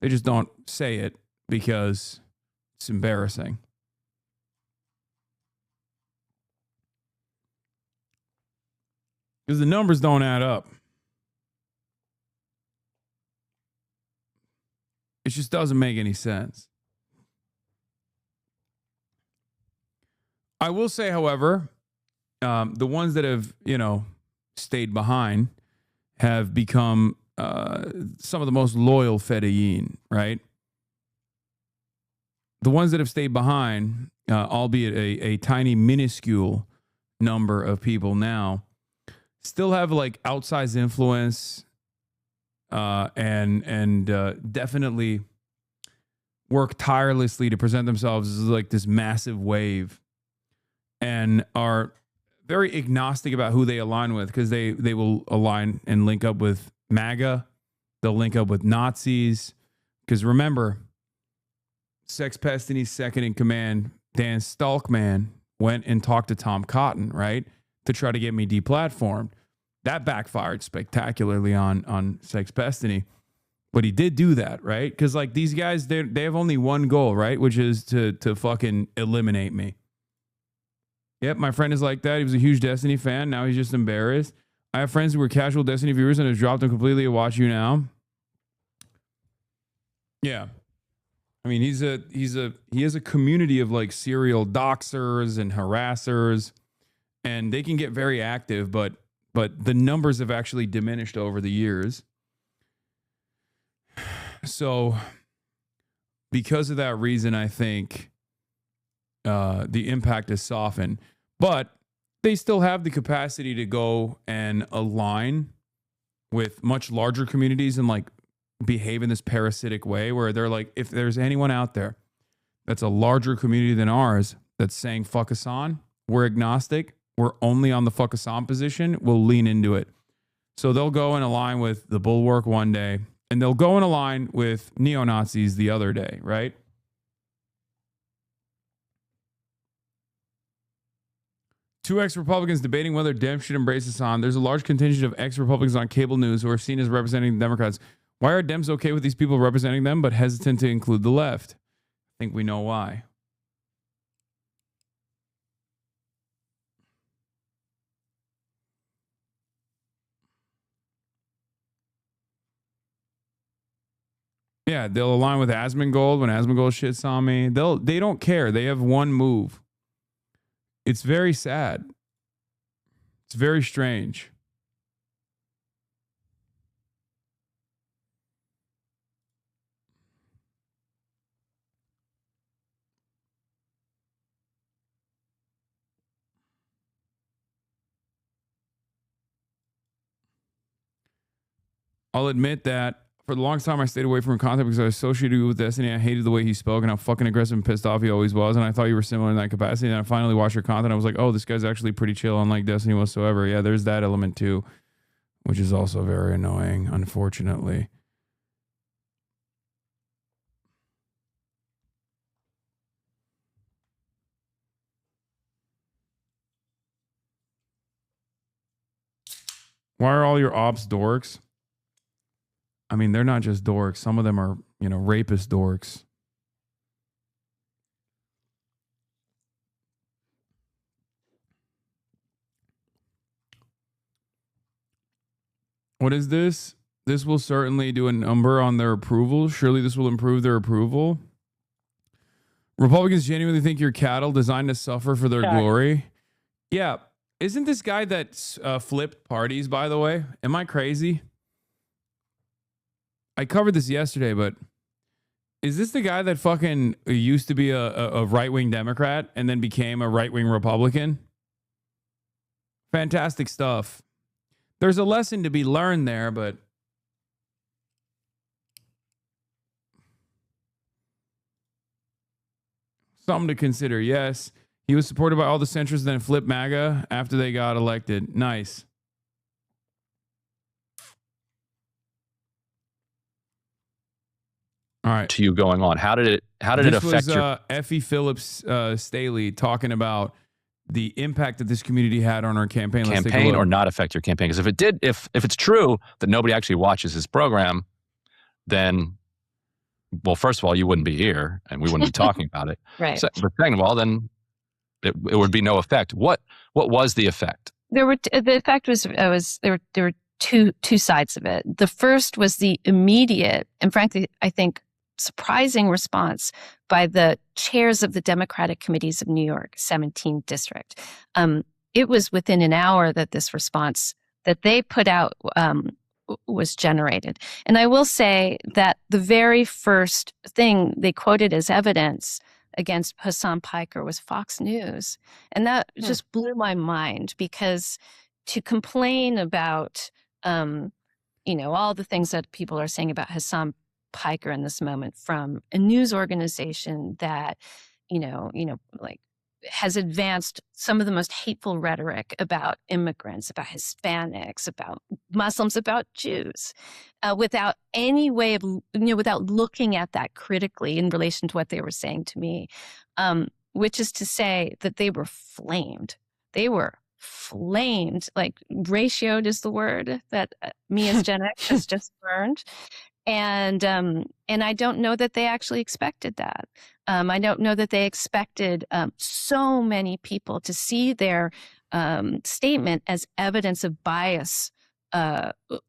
[SPEAKER 2] They just don't say it because it's embarrassing. Because the numbers don't add up. It just doesn't make any sense. I will say, however, the ones that have, stayed behind have become some of the most loyal fedayeen, right? The ones that have stayed behind, albeit a tiny, minuscule number of people now, still have like outsized influence and definitely work tirelessly to present themselves as like this massive wave and are very agnostic about who they align with because they will align and link up with MAGA. They'll link up with Nazis. Because remember, Sexpestiny's second in command, Dan Stalkman, went and talked to Tom Cotton, right? To try to get me deplatformed. That backfired spectacularly on Sexpestiny. But he did do that, right? Because like these guys, they have only one goal, right? Which is to fucking eliminate me. Yep, my friend is like that. He was a huge Destiny fan. Now he's just embarrassed. I have friends who were casual Destiny viewers and have dropped them completely to watch you now. Yeah. I mean, he has a community of like serial doxers and harassers, and they can get very active, but the numbers have actually diminished over the years. So because of that reason, I think the impact is softened, but they still have the capacity to go and align with much larger communities and like behave in this parasitic way where they're like, if there's anyone out there that's a larger community than ours that's saying fuck Hasan, we're agnostic, we're only on the fuck Hasan position, we'll lean into it. So they'll go and align with the Bulwark one day and they'll go and align with neo-Nazis the other day, right? Two ex-Republicans debating whether Dems should embrace Hasan. There's a large contingent of ex-Republicans on cable news who are seen as representing the Democrats. Why are Dems okay with these people representing them, but hesitant to include the left? I think we know why. Yeah, they'll align with Asmongold when Asmongold shits on me. They don't care. They have one move. It's very sad. It's very strange. I'll admit that for the longest time I stayed away from content because I was associated with Destiny. I hated the way he spoke and how fucking aggressive and pissed off he always was. And I thought you were similar in that capacity. And I finally watched your content. I was like, oh, this guy's actually pretty chill, unlike Destiny whatsoever. Yeah, there's that element too, which is also very annoying, unfortunately. Why are all your ops dorks? I mean, they're not just dorks. Some of them are, rapist dorks. What is this? This will certainly do a number on their approval. Surely this will improve their approval. Republicans genuinely think you're cattle designed to suffer for their glory. Yeah. Isn't this guy that flipped parties, by the way? Am I crazy? I covered this yesterday, but is this the guy that fucking used to be a right-wing Democrat and then became a right-wing Republican? Fantastic stuff. There's a lesson to be learned there, but something to consider. Yes, he was supported by all the centrists, then flipped MAGA after they got elected. Nice. All right.
[SPEAKER 11] To you going on, how did it affect your?
[SPEAKER 2] Effie Phillips Staley talking about the impact that this community had on our campaign.
[SPEAKER 11] Campaign or not affect your campaign? Because if it did, if it's true that nobody actually watches his program, then, well, first of all, you wouldn't be here and we wouldn't be talking about it.
[SPEAKER 6] Right.
[SPEAKER 11] So, but second of all, then it would be no effect. What was the effect?
[SPEAKER 6] The effect was there were two sides of it. The first was the immediate and frankly, I think, surprising response by the chairs of the Democratic committees of New York, 17th District. It was within an hour that this response that they put out was generated. And I will say that the very first thing they quoted as evidence against Hasan Piker was Fox News. And that just blew my mind, because to complain about, all the things that people are saying about Hasan Piker in this moment from a news organization that, has advanced some of the most hateful rhetoric about immigrants, about Hispanics, about Muslims, about Jews, without any way of, without looking at that critically in relation to what they were saying to me, which is to say that they were flamed. They were flamed, like ratioed is the word that me as Gen X has just burned. And I don't know that they actually expected that. I don't know that they expected so many people to see their statement as evidence of bias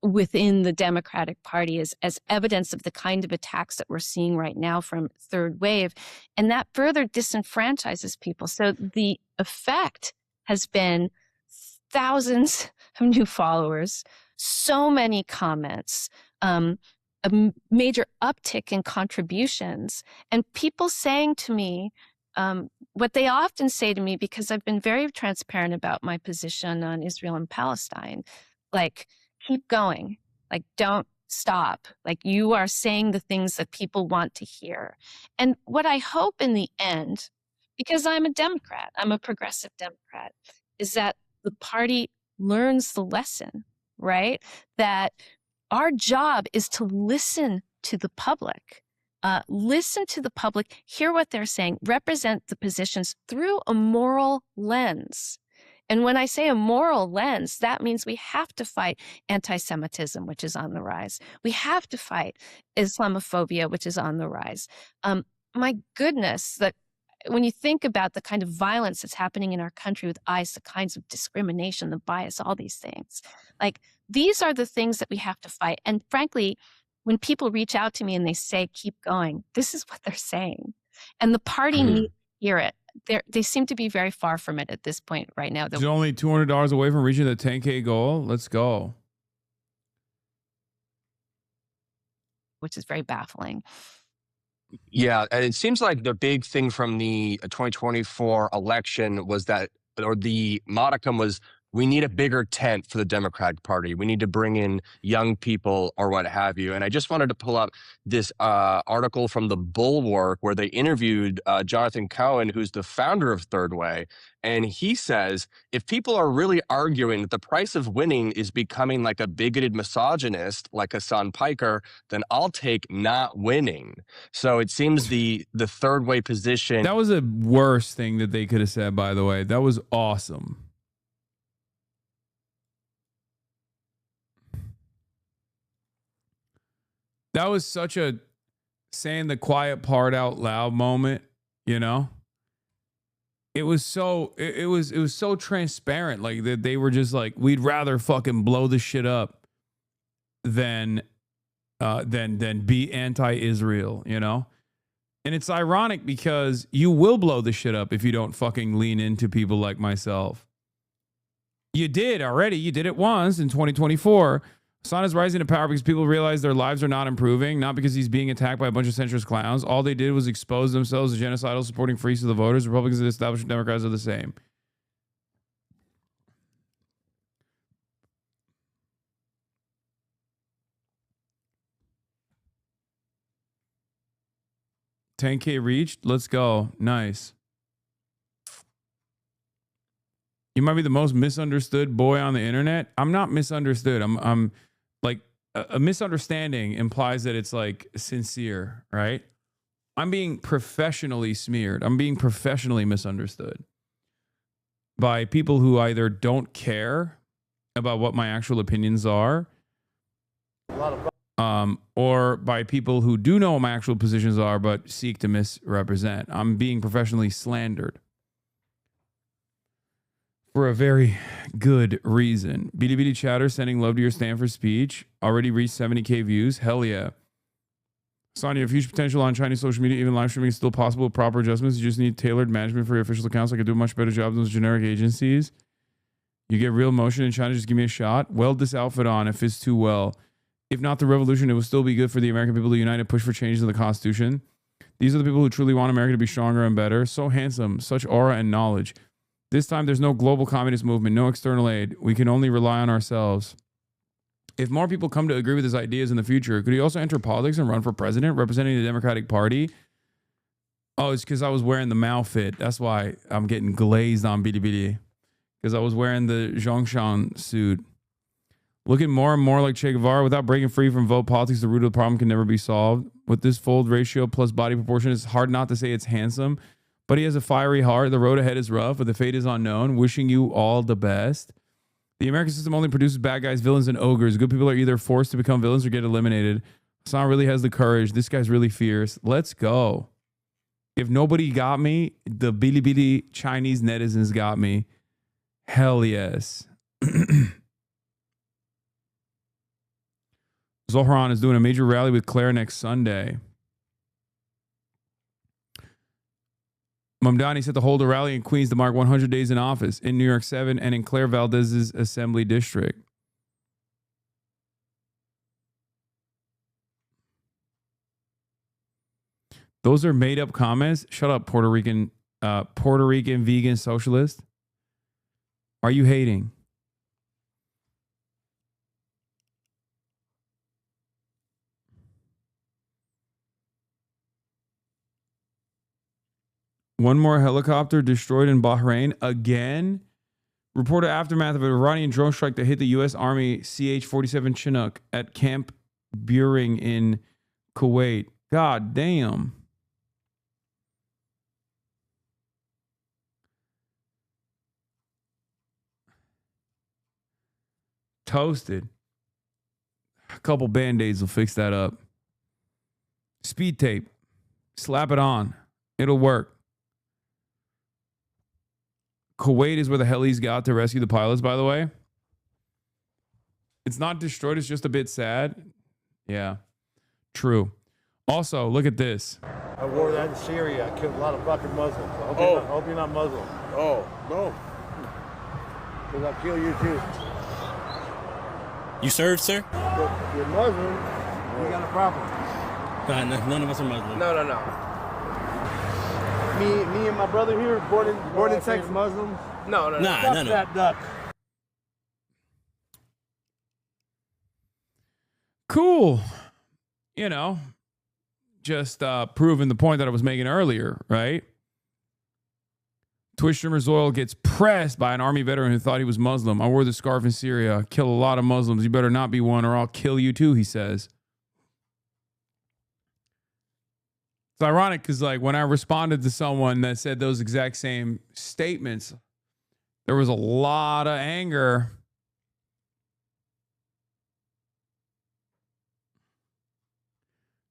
[SPEAKER 6] within the Democratic Party, as evidence of the kind of attacks that we're seeing right now from third wave. And that further disenfranchises people. So the effect has been thousands of new followers, so many comments, a major uptick in contributions, and people saying to me what they often say to me, because I've been very transparent about my position on Israel and Palestine, like, keep going, like, don't stop, like, you are saying the things that people want to hear. And what I hope in the end, because I'm a Democrat, I'm a progressive Democrat, is that the party learns the lesson, right? That our job is to listen to the public, hear what they're saying, represent the positions through a moral lens. And when I say a moral lens, that means we have to fight anti-Semitism, which is on the rise. We have to fight Islamophobia, which is on the rise. My goodness, that when you think about the kind of violence that's happening in our country with ICE, the kinds of discrimination, the bias, all these things, like, these are the things that we have to fight. And frankly, when people reach out to me and they say, keep going, this is what they're saying. And the party needs to hear it. They seem to be very far from it at this point right now.
[SPEAKER 2] It's only $200 away from reaching the 10K goal. Let's go.
[SPEAKER 6] Which is very baffling.
[SPEAKER 12] Yeah, and it seems like the big thing from the 2024 election was that, or the modicum was, we need a bigger tent for the Democratic Party. We need to bring in young people or what have you. And I just wanted to pull up this article from the Bulwark where they interviewed Jonathan Cohen, who's the founder of Third Way. And he says, if people are really arguing that the price of winning is becoming like a bigoted misogynist like Hasan Piker, then I'll take not winning. So it seems the Third Way position.
[SPEAKER 2] That was the worst thing that they could have said, by the way. That was awesome. That was such a saying the quiet part out loud moment, you know? It was so so transparent, like that they were just like, we'd rather fucking blow this shit up than be anti-Israel, you know? And it's ironic because you will blow the shit up if you don't fucking lean into people like myself. You did already. You did it once in 2024. Hasan is rising to power because people realize their lives are not improving, not because he's being attacked by a bunch of centrist clowns. All they did was expose themselves as genocidal, supporting freaks to the voters. Republicans and establishment Democrats are the same. $10K reached. Let's go. Nice. You might be the most misunderstood boy on the internet. I'm not misunderstood. I'm like a misunderstanding implies that it's like sincere, right? I'm being professionally smeared. I'm being professionally misunderstood by people who either don't care about what my actual opinions are, or by people who do know what my actual positions are but seek to misrepresent. I'm being professionally slandered for a very good reason. BDBD chatter sending love to your Stanford speech. Already reached 70K views. Hell yeah. Hasan, you have huge potential on Chinese social media. Even live streaming is still possible with proper adjustments. You just need tailored management for your official accounts. I could do a much better job than those generic agencies. You get real motion in China. Just give me a shot. Weld this outfit on. It fits too well. If not the revolution, it will still be good for the American people to unite and push for changes in the Constitution. These are the people who truly want America to be stronger and better. So handsome, such aura and knowledge. This time, there's no global communist movement, no external aid. We can only rely on ourselves. If more people come to agree with his ideas in the future, could he also enter politics and run for president, representing the Democratic Party? Oh, it's because I was wearing the Mao fit. That's why I'm getting glazed on BDBD. Because I was wearing the Zhongshan suit. Looking more and more like Che Guevara. Without breaking free from vote politics, the root of the problem can never be solved. With this fold ratio plus body proportion, it's hard not to say it's handsome. But he has a fiery heart. The road ahead is rough, but the fate is unknown. Wishing you all the best. The American system only produces bad guys, villains, and ogres. Good people are either forced to become villains or get eliminated. Hasan really has the courage. This guy's really fierce. Let's go. If nobody got me, the Bilibili Chinese netizens got me. Hell yes. Zohran is doing a major rally with Claire next Sunday. Mamdani set to hold a rally in Queens to mark 100 days in office in New York 7 and in Claire Valdez's assembly district. Those are made up comments. Shut up, Puerto Rican vegan socialist. Are you hating? One more helicopter destroyed in Bahrain again. Reported aftermath of an Iranian drone strike that hit the U.S. Army CH-47 Chinook at Camp Buehring in Kuwait. God damn. Toasted. A couple band-aids will fix that up. Speed tape. Slap it on. It'll work. Kuwait is where the helis got to rescue the pilots, by the way. It's not destroyed. It's just a bit sad. Yeah. True. Also, look at this.
[SPEAKER 17] I wore that in Syria. I killed a lot of fucking Muslims. I hope you're not Muslim. Oh, no. Because I'll kill you too.
[SPEAKER 20] You served, sir?
[SPEAKER 17] If you're Muslim, you got a problem.
[SPEAKER 20] None of us are Muslim.
[SPEAKER 17] No. Me and my brother here, born in Texas, Muslims. No. That duck.
[SPEAKER 2] Cool. You know, just proving the point that I was making earlier, right? Twitch streamer Zoil gets pressed by an army veteran who thought he was Muslim. I wore the scarf in Syria. Kill a lot of Muslims. You better not be one or I'll kill you too, he says. It's ironic because, like, when I responded to someone that said those exact same statements, there was a lot of anger.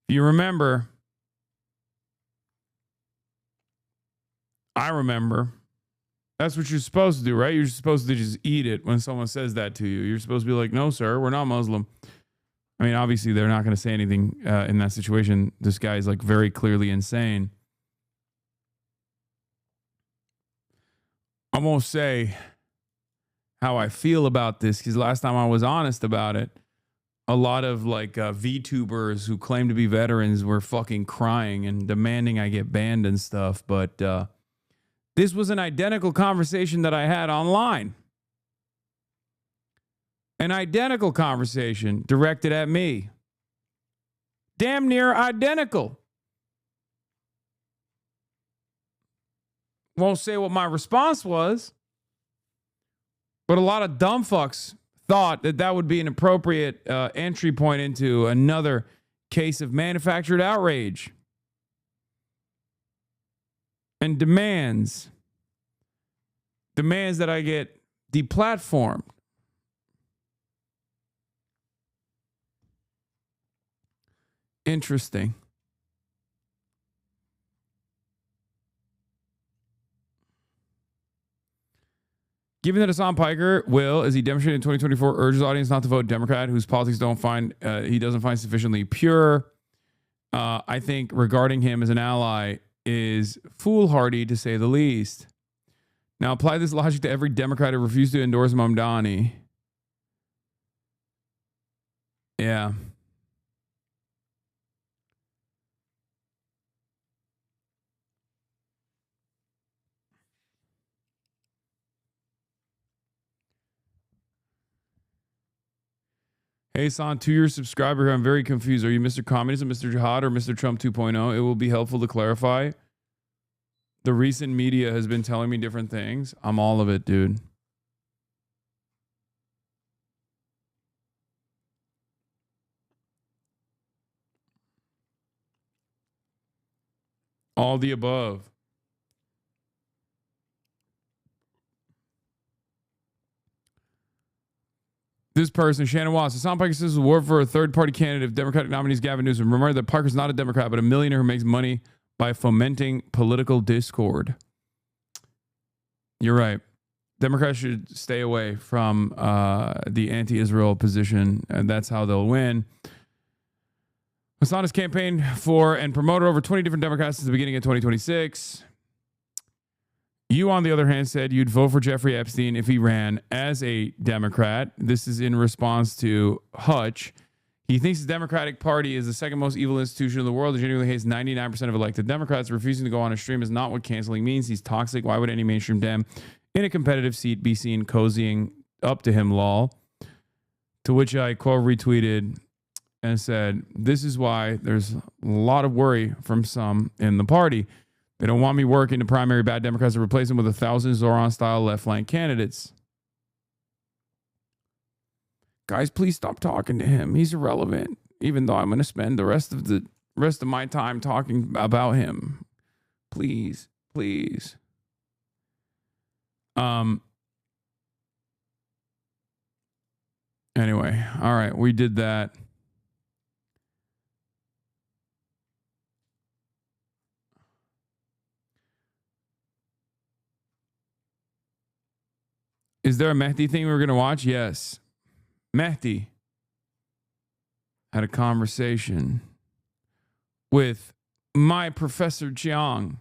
[SPEAKER 2] If you remember, I remember. That's what you're supposed to do, right? You're supposed to just eat it when someone says that to you. You're supposed to be like, no, sir, we're not Muslim. I mean, obviously, they're not going to say anything in that situation. This guy is like very clearly insane. I won't say how I feel about this because last time I was honest about it, a lot of like VTubers who claim to be veterans were fucking crying and demanding I get banned and stuff. But this was an identical conversation that I had online. An identical conversation directed at me. Damn near identical. Won't say what my response was, but a lot of dumb fucks thought that that would be an appropriate entry point into another case of manufactured outrage and demands that I get deplatformed. Interesting. Given that Hasan Piker will, as he demonstrated in 2024, urge his audience not to vote Democrat, whose politics he doesn't find sufficiently pure, I think regarding him as an ally is foolhardy to say the least. Now apply this logic to every Democrat who refused to endorse Mamdani. Yeah. Hey, Hasan, 2-year subscriber here. I'm very confused. Are you Mr. Communism, Mr. Jihad, or Mr. Trump 2.0? It will be helpful to clarify. The recent media has been telling me different things. I'm all of it, dude. All the above. This person, Shannon Watts, Hasan Piker says war for a third-party candidate if Democratic nominees Gavin Newsom. Remember that Parker's not a Democrat, but a millionaire who makes money by fomenting political discord. You're right. Democrats should stay away from the anti-Israel position, and that's how they'll win. Hasan has campaigned for and promoted over 20 different Democrats since the beginning of 2026. You, on the other hand, said you'd vote for Jeffrey Epstein if he ran as a Democrat. This is in response to Hutch. He thinks the Democratic Party is the second most evil institution in the world. He genuinely hates 99% of elected Democrats. Refusing to go on a stream is not what canceling means. He's toxic. Why would any mainstream Dem in a competitive seat be seen cozying up to him, lol? To which I quote retweeted and said, this is why there's a lot of worry from some in the party. They don't want me working to primary bad Democrats to replace them with 1,000 Zoran-style left-flank candidates. Guys, please stop talking to him. He's irrelevant. Even though I'm going to spend the rest of my time talking about him. Please, please. Anyway, all right, we did that. Is there a Mehdi thing we're going to watch? Yes. Mehdi had a conversation with my Professor Jang.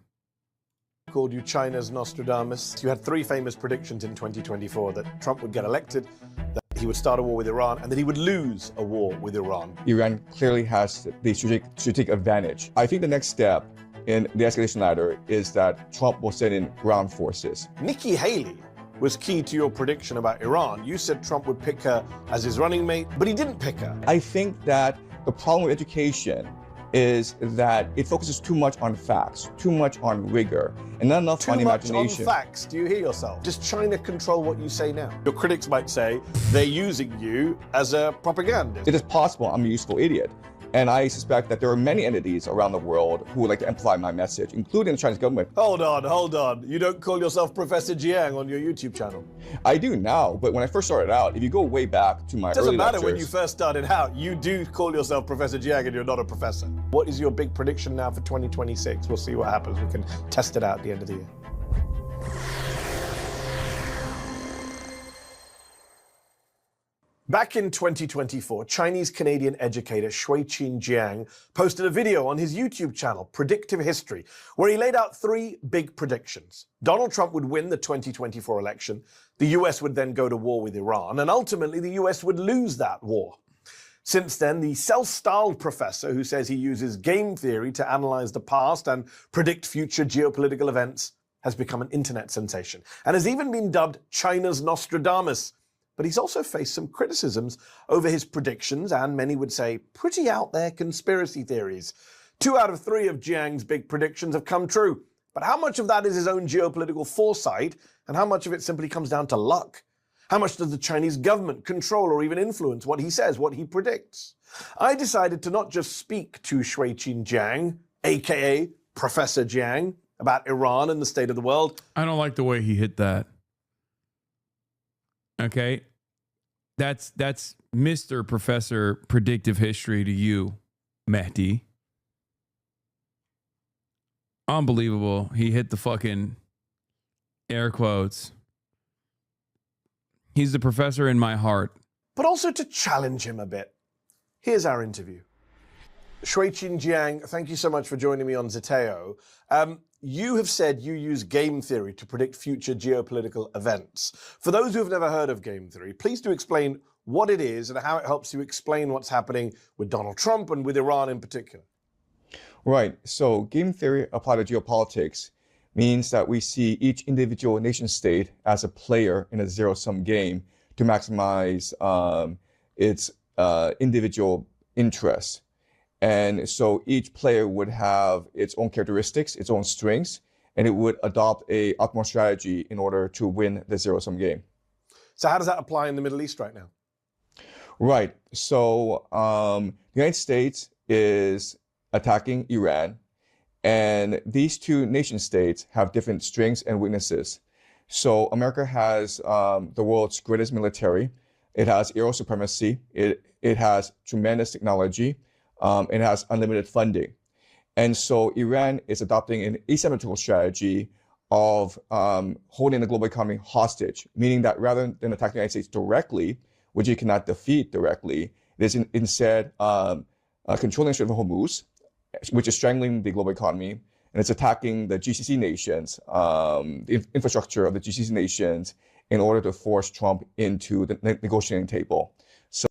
[SPEAKER 17] Called you China's Nostradamus. You had 3 famous predictions in 2024 that Trump would get elected, that he would start a war with Iran, and that he would lose a war with Iran.
[SPEAKER 20] Iran clearly has the strategic advantage. I think the next step in the escalation ladder is that Trump will send in ground forces.
[SPEAKER 17] Nikki Haley was key to your prediction about Iran. You said Trump would pick her as his running mate, but he didn't pick her.
[SPEAKER 20] I think that the problem with education is that it focuses too much on facts, too much on rigor, and not enough on imagination.
[SPEAKER 17] Too much on facts. Do you hear yourself? Does China control what you say now? Your critics might say they're using you as a propagandist.
[SPEAKER 20] It is possible I'm a useful idiot. And I suspect that there are many entities around the world who would like to amplify my message, including the Chinese government.
[SPEAKER 17] Hold on. You don't call yourself Professor Jiang on your YouTube channel?
[SPEAKER 20] I do now, but when I first started out, if you go way back to my early lectures...
[SPEAKER 17] It doesn't matter when you first started out. You do call yourself Professor Jiang and you're not a professor. What is your big prediction now for 2026? We'll see what happens. We can test it out at the end of the year. Back in 2024, Chinese-Canadian educator Shui-Qin Jiang posted a video on his YouTube channel, Predictive History, where he laid out 3 big predictions. Donald Trump would win the 2024 election, the US would then go to war with Iran, and ultimately the US would lose that war. Since then, the self-styled professor who says he uses game theory to analyze the past and predict future geopolitical events has become an internet sensation, and has even been dubbed China's Nostradamus. But he's also faced some criticisms over his predictions and, many would say, pretty out there conspiracy theories. 2 out of 3 of Jiang's big predictions have come true. But how much of that is his own geopolitical foresight, and how much of it simply comes down to luck? How much does the Chinese government control or even influence what he says, what he predicts? I decided to not just speak to Shui-Qin Jiang, aka Professor Jiang, about Iran and the state of the world.
[SPEAKER 2] I don't like the way he hit that. Okay, that's Mr. Professor Predictive History to you, Mehdi. Unbelievable. He hit the fucking air quotes. He's the professor in my heart.
[SPEAKER 17] But also to challenge him a bit. Here's our interview. Shui-Qin Jiang, thank you so much for joining me on Zeteo. You have said you use game theory to predict future geopolitical events. For those who have never heard of game theory, please do explain what it is and how it helps you explain what's happening with Donald Trump and with Iran in particular.
[SPEAKER 20] Right. So game theory applied to geopolitics means that we see each individual nation state as a player in a zero-sum game to maximize its individual interests. And so each player would have its own characteristics, its own strengths, and it would adopt a optimal strategy in order to win the zero-sum game.
[SPEAKER 17] So how does that apply in the Middle East right now?
[SPEAKER 20] Right. So the United States is attacking Iran, and these 2 nation states have different strengths and weaknesses. So America has the world's greatest military. It has aerial supremacy. It has tremendous technology. It has unlimited funding. And so Iran is adopting an asymmetrical strategy of holding the global economy hostage, meaning that rather than attacking the United States directly, which it cannot defeat directly, it is instead controlling the Strait of Hormuz, which is strangling the global economy, and it's attacking the GCC nations, the infrastructure of the GCC nations, in order to force Trump into the negotiating table. So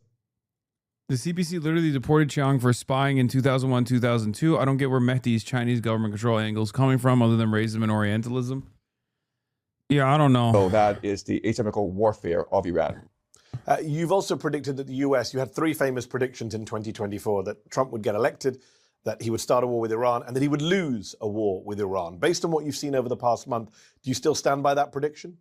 [SPEAKER 2] the CPC literally deported Chiang for spying in 2001, 2002. I don't get where Mehdi's Chinese government control angle is coming from other than racism and Orientalism. Yeah, I don't know.
[SPEAKER 20] So that is the asymmetrical warfare of Iran.
[SPEAKER 17] You've also predicted that the US, you had 3 famous predictions in 2024, that Trump would get elected, that he would start a war with Iran, and that he would lose a war with Iran. Based on what you've seen over the past month, do you still stand by that prediction?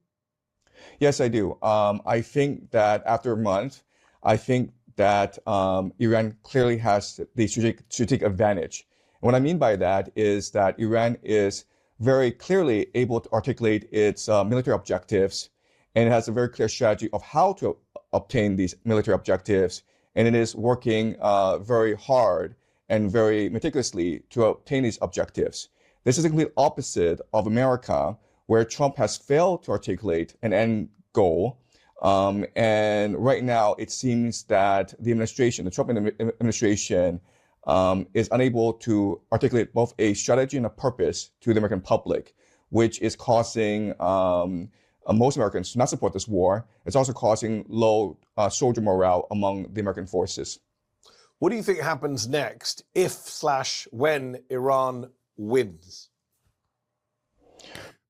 [SPEAKER 20] Yes, I do. I think that after a month, I think that Iran clearly has the strategic advantage. And what I mean by that is that Iran is very clearly able to articulate its military objectives, and it has a very clear strategy of how to obtain these military objectives, and it is working very hard and very meticulously to obtain these objectives. This is the complete opposite of America, where Trump has failed to articulate an end goal. And right now, it seems that the administration, the Trump administration, is unable to articulate both a strategy and a purpose to the American public, which is causing most Americans to not support this war. It's also causing low soldier morale among the American forces.
[SPEAKER 17] What do you think happens next if/when Iran wins?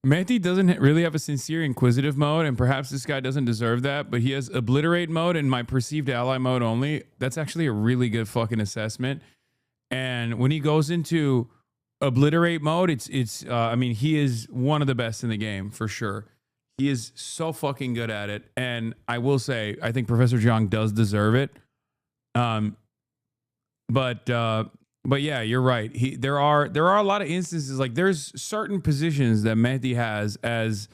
[SPEAKER 2] Mehdi doesn't really have a sincere inquisitive mode, and perhaps this guy doesn't deserve that, but he has obliterate mode and my perceived ally mode only. That's actually a really good fucking assessment. And when he goes into obliterate mode, I mean, he is one of the best in the game for sure. He is so fucking good at it. And I will say, I think Professor Jang does deserve it. But yeah, you're right. There are a lot of instances, like there's certain positions that Mehdi has as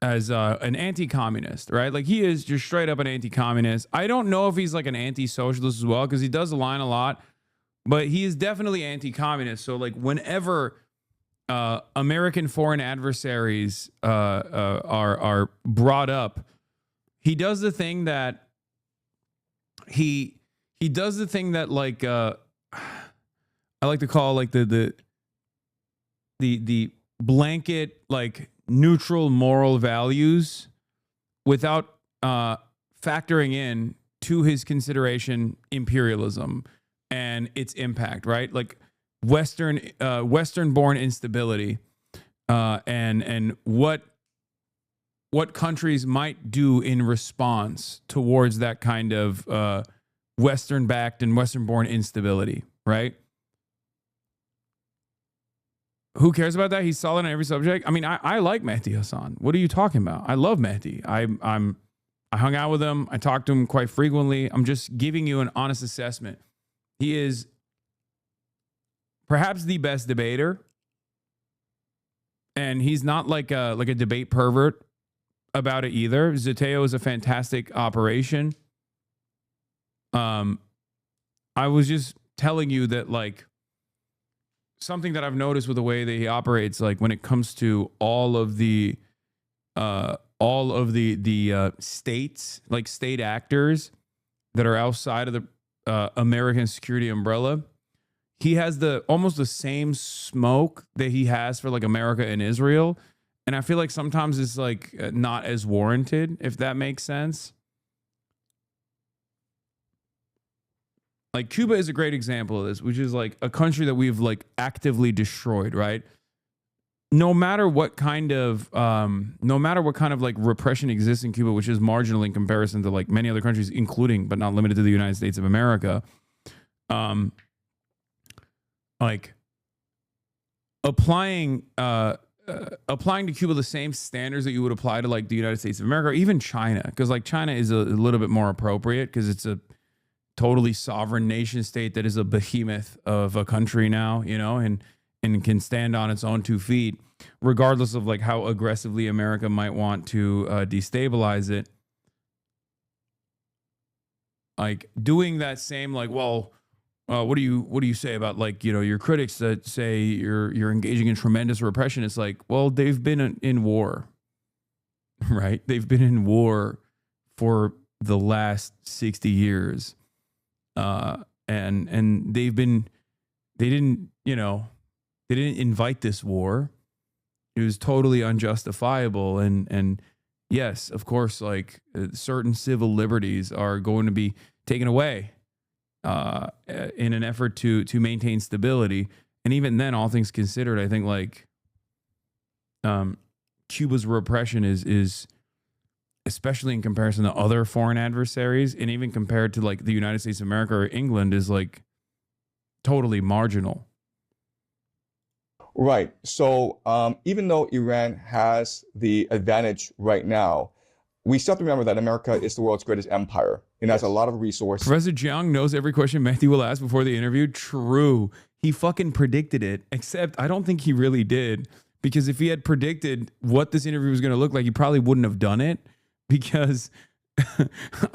[SPEAKER 2] an anti-communist, right? Like he is just straight up an anti-communist. I don't know if he's like an anti-socialist as well, because he does align a lot, but he is definitely anti-communist. So like whenever American foreign adversaries are brought up, he does the thing that he does the thing that like I like to call like the blanket like neutral moral values without factoring in to his consideration imperialism and its impact, right? Like Western born instability and what countries might do in response towards that kind of Western backed and Western born instability, right? Who cares about that? He's solid on every subject. I mean, I like Mehdi Hasan. What are you talking about? I love Mehdi. I hung out with him. I talked to him quite frequently. I'm just giving you an honest assessment. He is perhaps the best debater, and he's not like a debate pervert about it either. Zateo is a fantastic operation. I was just telling you that like something that I've noticed with the way that he operates, like when it comes to all of the states, like state actors that are outside of the American security umbrella, he has almost the same smoke that he has for like America and Israel. And I feel like sometimes it's like not as warranted, if that makes sense. Like Cuba is a great example of this, which is like a country that we've like actively destroyed, right? No matter what kind of like repression exists in Cuba, which is marginal in comparison to like many other countries, including but not limited to the United States of America, like applying to Cuba the same standards that you would apply to like the United States of America, or even China, because like China is a little bit more appropriate because it's a totally sovereign nation state that is a behemoth of a country now, you know, and can stand on its own 2 feet, regardless of like how aggressively America might want to destabilize it. Like doing that same like, well, what do you say about like, you know, your critics that say you're engaging in tremendous repression? It's like, well, they've been in war, right? They've been in war for the last 60 years. And they didn't invite this war. It was totally unjustifiable. And yes, of course, like certain civil liberties are going to be taken away, in an effort to maintain stability. And even then, all things considered, I think like, Cuba's repression is especially in comparison to other foreign adversaries, and even compared to like the United States of America or England, is like totally marginal.
[SPEAKER 20] Right. So even though Iran has the advantage right now, we still have to remember that America is the world's greatest empire and has a lot of resources.
[SPEAKER 2] Professor Jang knows every question Mehdi will ask before the interview. True. He fucking predicted it, except I don't think he really did, because if he had predicted what this interview was going to look like, he probably wouldn't have done it. Because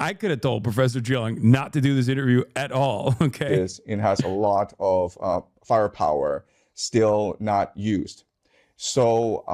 [SPEAKER 2] I could have told Professor Jang not to do this interview at all. Okay.
[SPEAKER 20] It has a lot of firepower still not used. So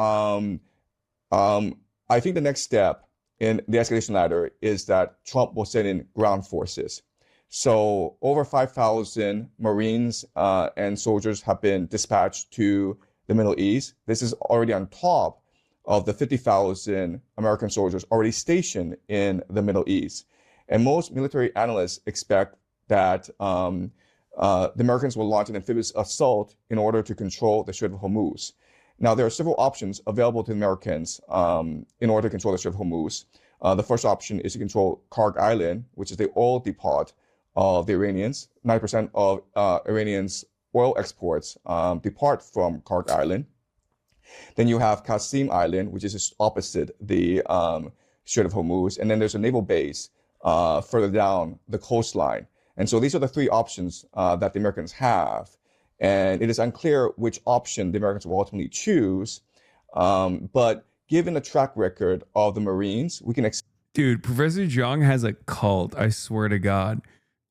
[SPEAKER 20] I think the next step in the escalation ladder is that Trump will send in ground forces. So over 5,000 Marines and soldiers have been dispatched to the Middle East. This is already on top of the 50,000 American soldiers already stationed in the Middle East. And most military analysts expect that the Americans will launch an amphibious assault in order to control the Strait of Hormuz. Now, there are several options available to the Americans in order to control the Strait of Hormuz. The first option is to control Karg Island, which is the oil depot of the Iranians. 90% of Iranians' oil exports depart from Karg Island. Then you have Qasim Island, which is just opposite the Strait of Hormuz. And then there's a naval base further down the coastline. And so these are the three options that the Americans have. And it is unclear which option the Americans will ultimately choose. But given the track record of the Marines, we can expect.
[SPEAKER 2] Dude, Professor Jang has a cult, I swear to God.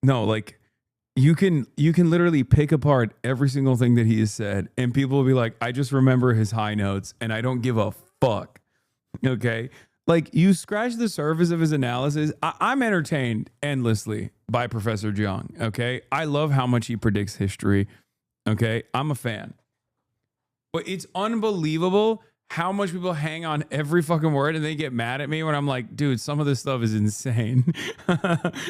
[SPEAKER 2] No, like you can literally pick apart every single thing that he has said, and people will be like, I just remember his high notes and I don't give a fuck. Okay. like you scratch the surface of his analysis. I'm entertained endlessly by Professor Jang. Okay. I love how much he predicts history. Okay. I'm a fan. But it's unbelievable how much people hang on every fucking word and they get mad at me when I'm like, dude, some of this stuff is insane.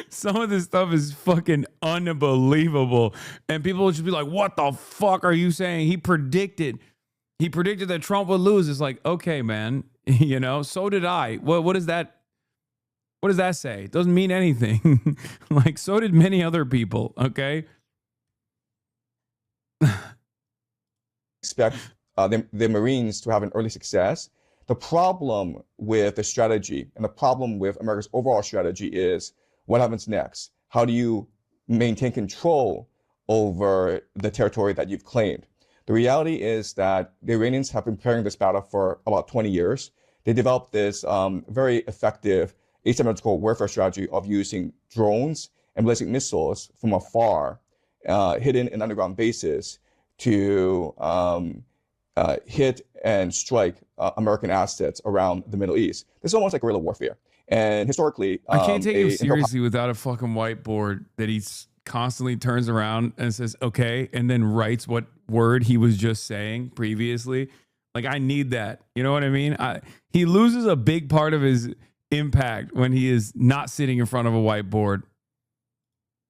[SPEAKER 2] Some of this stuff is fucking unbelievable. And people will just be like, what the fuck are you saying? He predicted that Trump would lose. It's like, okay, man, you know, so did I. What does that say? It doesn't mean anything. Like, so did many other people. Okay.
[SPEAKER 20] Expect the Marines to have an early success. The problem with the strategy and the problem with America's overall strategy is what happens next? How do you maintain control over the territory that you've claimed? The reality is that the Iranians have been preparing this battle for about 20 years. They developed this very effective asymmetrical warfare strategy of using drones and ballistic missiles from afar, hidden in underground bases, to hit and strike American assets around the Middle East. This is almost like guerrilla warfare. And historically,
[SPEAKER 2] I can't take him seriously without a fucking whiteboard that he constantly turns around and says, okay, and then writes what word he was just saying previously. Like, I need that. You know what I mean? He loses a big part of his impact when he is not sitting in front of a whiteboard.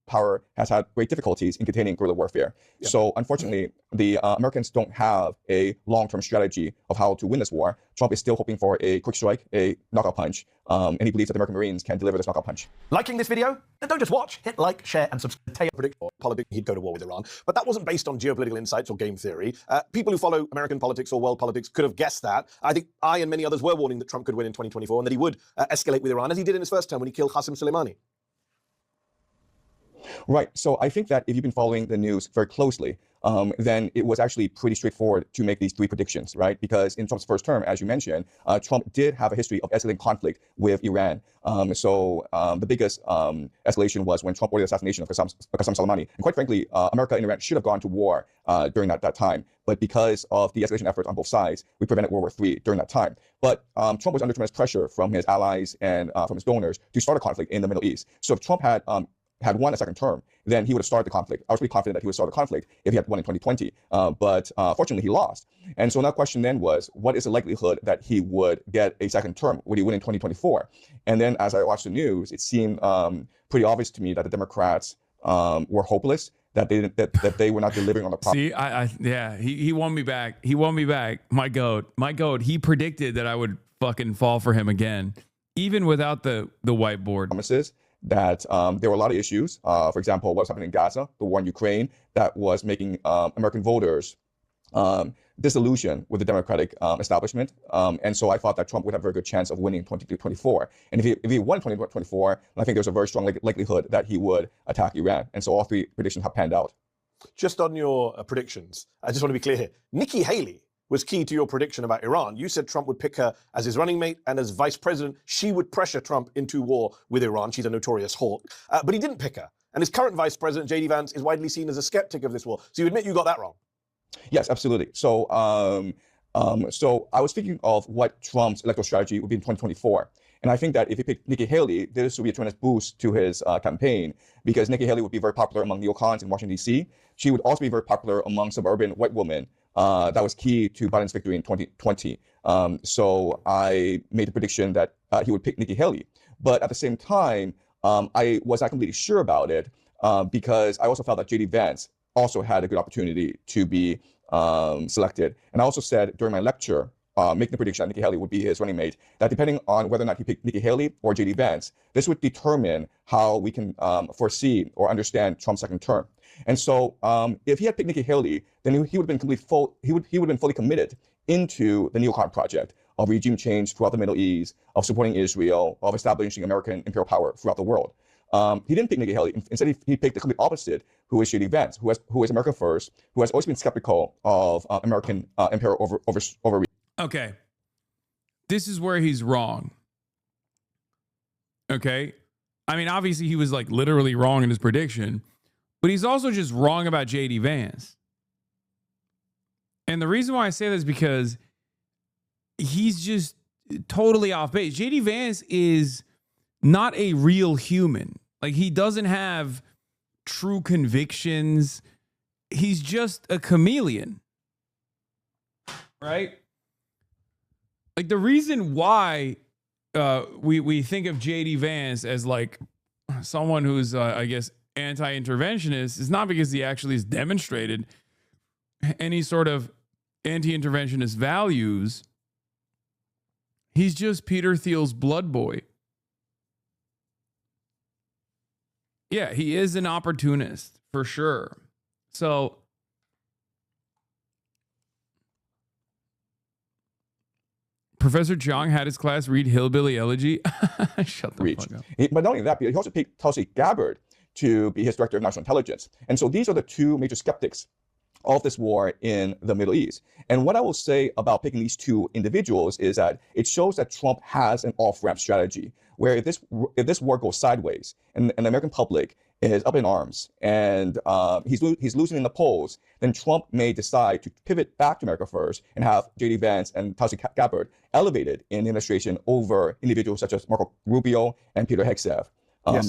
[SPEAKER 20] Power has had great difficulties in containing guerrilla warfare. Yep. So unfortunately, the Americans don't have a long-term strategy of how to win this war. Trump is still hoping for a quick strike, a knockout punch, and he believes that the American Marines can deliver this knockout punch.
[SPEAKER 17] Liking this video? Then don't just watch. Hit like, share, and subscribe. Predict politics, he'd go to war with Iran. But that wasn't based on geopolitical insights or game theory. People who follow American politics or world politics could have guessed that. I think I and many others were warning that Trump could win in 2024 and that he would escalate with Iran, as he did in his first term when he killed Qasem Soleimani.
[SPEAKER 20] Right. So I think that if you've been following the news very closely, then it was actually pretty straightforward to make these three predictions, right? Because in Trump's first term, as you mentioned, Trump did have a history of escalating conflict with Iran. The biggest escalation was when Trump ordered the assassination of Qasem Soleimani. And quite frankly, America and Iran should have gone to war during that time. But because of the escalation efforts on both sides, we prevented World War III during that time. But Trump was under tremendous pressure from his allies and from his donors to start a conflict in the Middle East. So if Trump had won a second term, then he would have started the conflict. I was pretty confident that he would start the conflict if he had won in 2020. But fortunately, he lost. And so that question then was, what is the likelihood that he would get a second term? Would he win in 2024? And then as I watched the news, it seemed pretty obvious to me that the Democrats were hopeless, that they were not delivering on the promise.
[SPEAKER 2] See, he won me back. He won me back. My goat. He predicted that I would fucking fall for him again, even without the whiteboard.
[SPEAKER 20] Promises that there were a lot of issues. For example, what was happening in Gaza, the war in Ukraine, that was making American voters disillusioned with the Democratic establishment. And so I thought that Trump would have a very good chance of winning 2024. And if he won 2024, I think there's a very strong likelihood that he would attack Iran. And so all three predictions have panned out.
[SPEAKER 17] Just on your predictions, I just want to be clear here. Nikki Haley was key to your prediction about Iran. You said Trump would pick her as his running mate, and as vice president, she would pressure Trump into war with Iran. She's a notorious hawk. But he didn't pick her. And his current vice president, J.D. Vance, is widely seen as a skeptic of this war. So you admit you got that wrong?
[SPEAKER 20] Yes, absolutely. So so I was thinking of what Trump's electoral strategy would be in 2024. And I think that if he picked Nikki Haley, this would be a tremendous boost to his campaign, because Nikki Haley would be very popular among neocons in Washington, D.C. She would also be very popular among suburban white women. That was key to Biden's victory in 2020. So I made the prediction that he would pick Nikki Haley. But at the same time, I was not completely sure about it because I also felt that J.D. Vance also had a good opportunity to be selected. And I also said during my lecture, making the prediction that Nikki Haley would be his running mate, that depending on whether or not he picked Nikki Haley or J.D. Vance, this would determine how we can foresee or understand Trump's second term. And so if he had picked Nikki Haley, then he would have been he would have been fully committed into the neocon project of regime change throughout the Middle East, of supporting Israel, of establishing American imperial power throughout the world. He didn't pick Nikki Haley. Instead, he picked the complete opposite, who is J.D. Vance, who is America first, who has always been skeptical of American empire over.
[SPEAKER 2] Okay, this is where he's wrong. Okay, I mean, obviously he was like literally wrong in his prediction, but he's also just wrong about J.D. Vance. And the reason why I say that is because he's just totally off base. JD Vance is not a real human. Like, he doesn't have true convictions. He's just a chameleon, right? Like, the reason why we think of JD Vance as like someone who's I guess anti-interventionist is not because he actually has demonstrated any sort of anti-interventionist values. He's just Peter Thiel's blood boy. Yeah, he is an opportunist for sure. So Professor Jang had his class read Hillbilly Elegy. Shut the fuck up.
[SPEAKER 20] But not only that, he also picked Tulsi Gabbard to be his director of national intelligence. And so these are the two major skeptics of this war in the Middle East. And what I will say about picking these two individuals is that it shows that Trump has an off-ramp strategy, where if this war goes sideways and the American public is up in arms and he's losing in the polls, then Trump may decide to pivot back to America first and have J.D. Vance and Tulsi Gabbard elevated in the administration over individuals such as Marco Rubio and Peter Hegseth.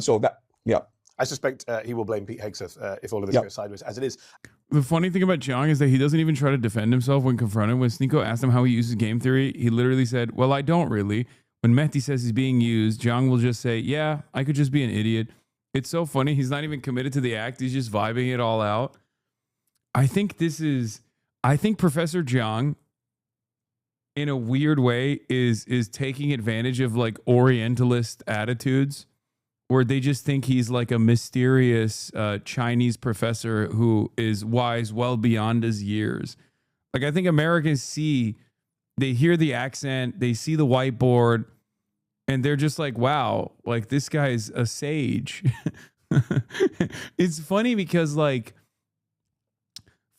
[SPEAKER 20] So that, yeah.
[SPEAKER 17] I suspect he will blame Pete Hegseth if all of this goes sideways, as it is.
[SPEAKER 2] The funny thing about Jang is that he doesn't even try to defend himself when confronted. When Sneeko asked him how he uses game theory, he literally said, well, I don't really. When Mehdi says he's being used, Jang will just say, yeah, I could just be an idiot. It's so funny. He's not even committed to the act. He's just vibing it all out. I think Professor Jang, in a weird way, is taking advantage of like Orientalist attitudes, where they just think he's like a mysterious Chinese professor who is wise well beyond his years. Like, I think Americans they hear the accent, they see the whiteboard, and they're just like, wow, like this guy's a sage. It's funny because like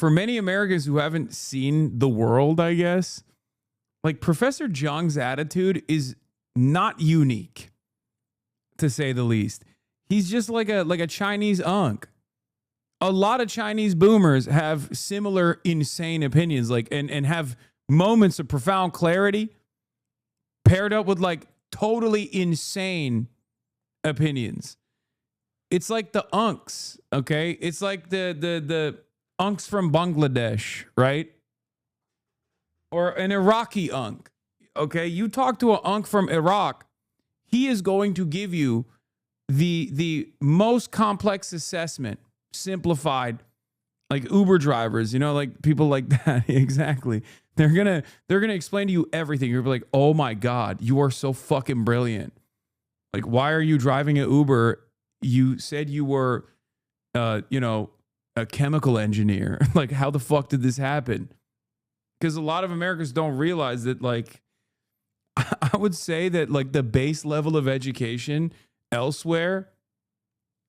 [SPEAKER 2] for many Americans who haven't seen the world, I guess, like Professor Jang's attitude is not unique, to say the least. He's just like a Chinese unk. A lot of Chinese boomers have similar insane opinions, like and have moments of profound clarity paired up with like totally insane opinions. It's like the unks, okay? It's like the unks from Bangladesh, right? Or an Iraqi unk, okay? You talk to an unk from Iraq, he is going to give you the most complex assessment, simplified, like Uber drivers, you know, like people like that. Exactly. They're gonna explain to you everything. You're like, oh my God, you are so fucking brilliant. Like, why are you driving an Uber? You said you were, a chemical engineer. Like, how the fuck did this happen? Because a lot of Americans don't realize that, like, I would say that like the base level of education elsewhere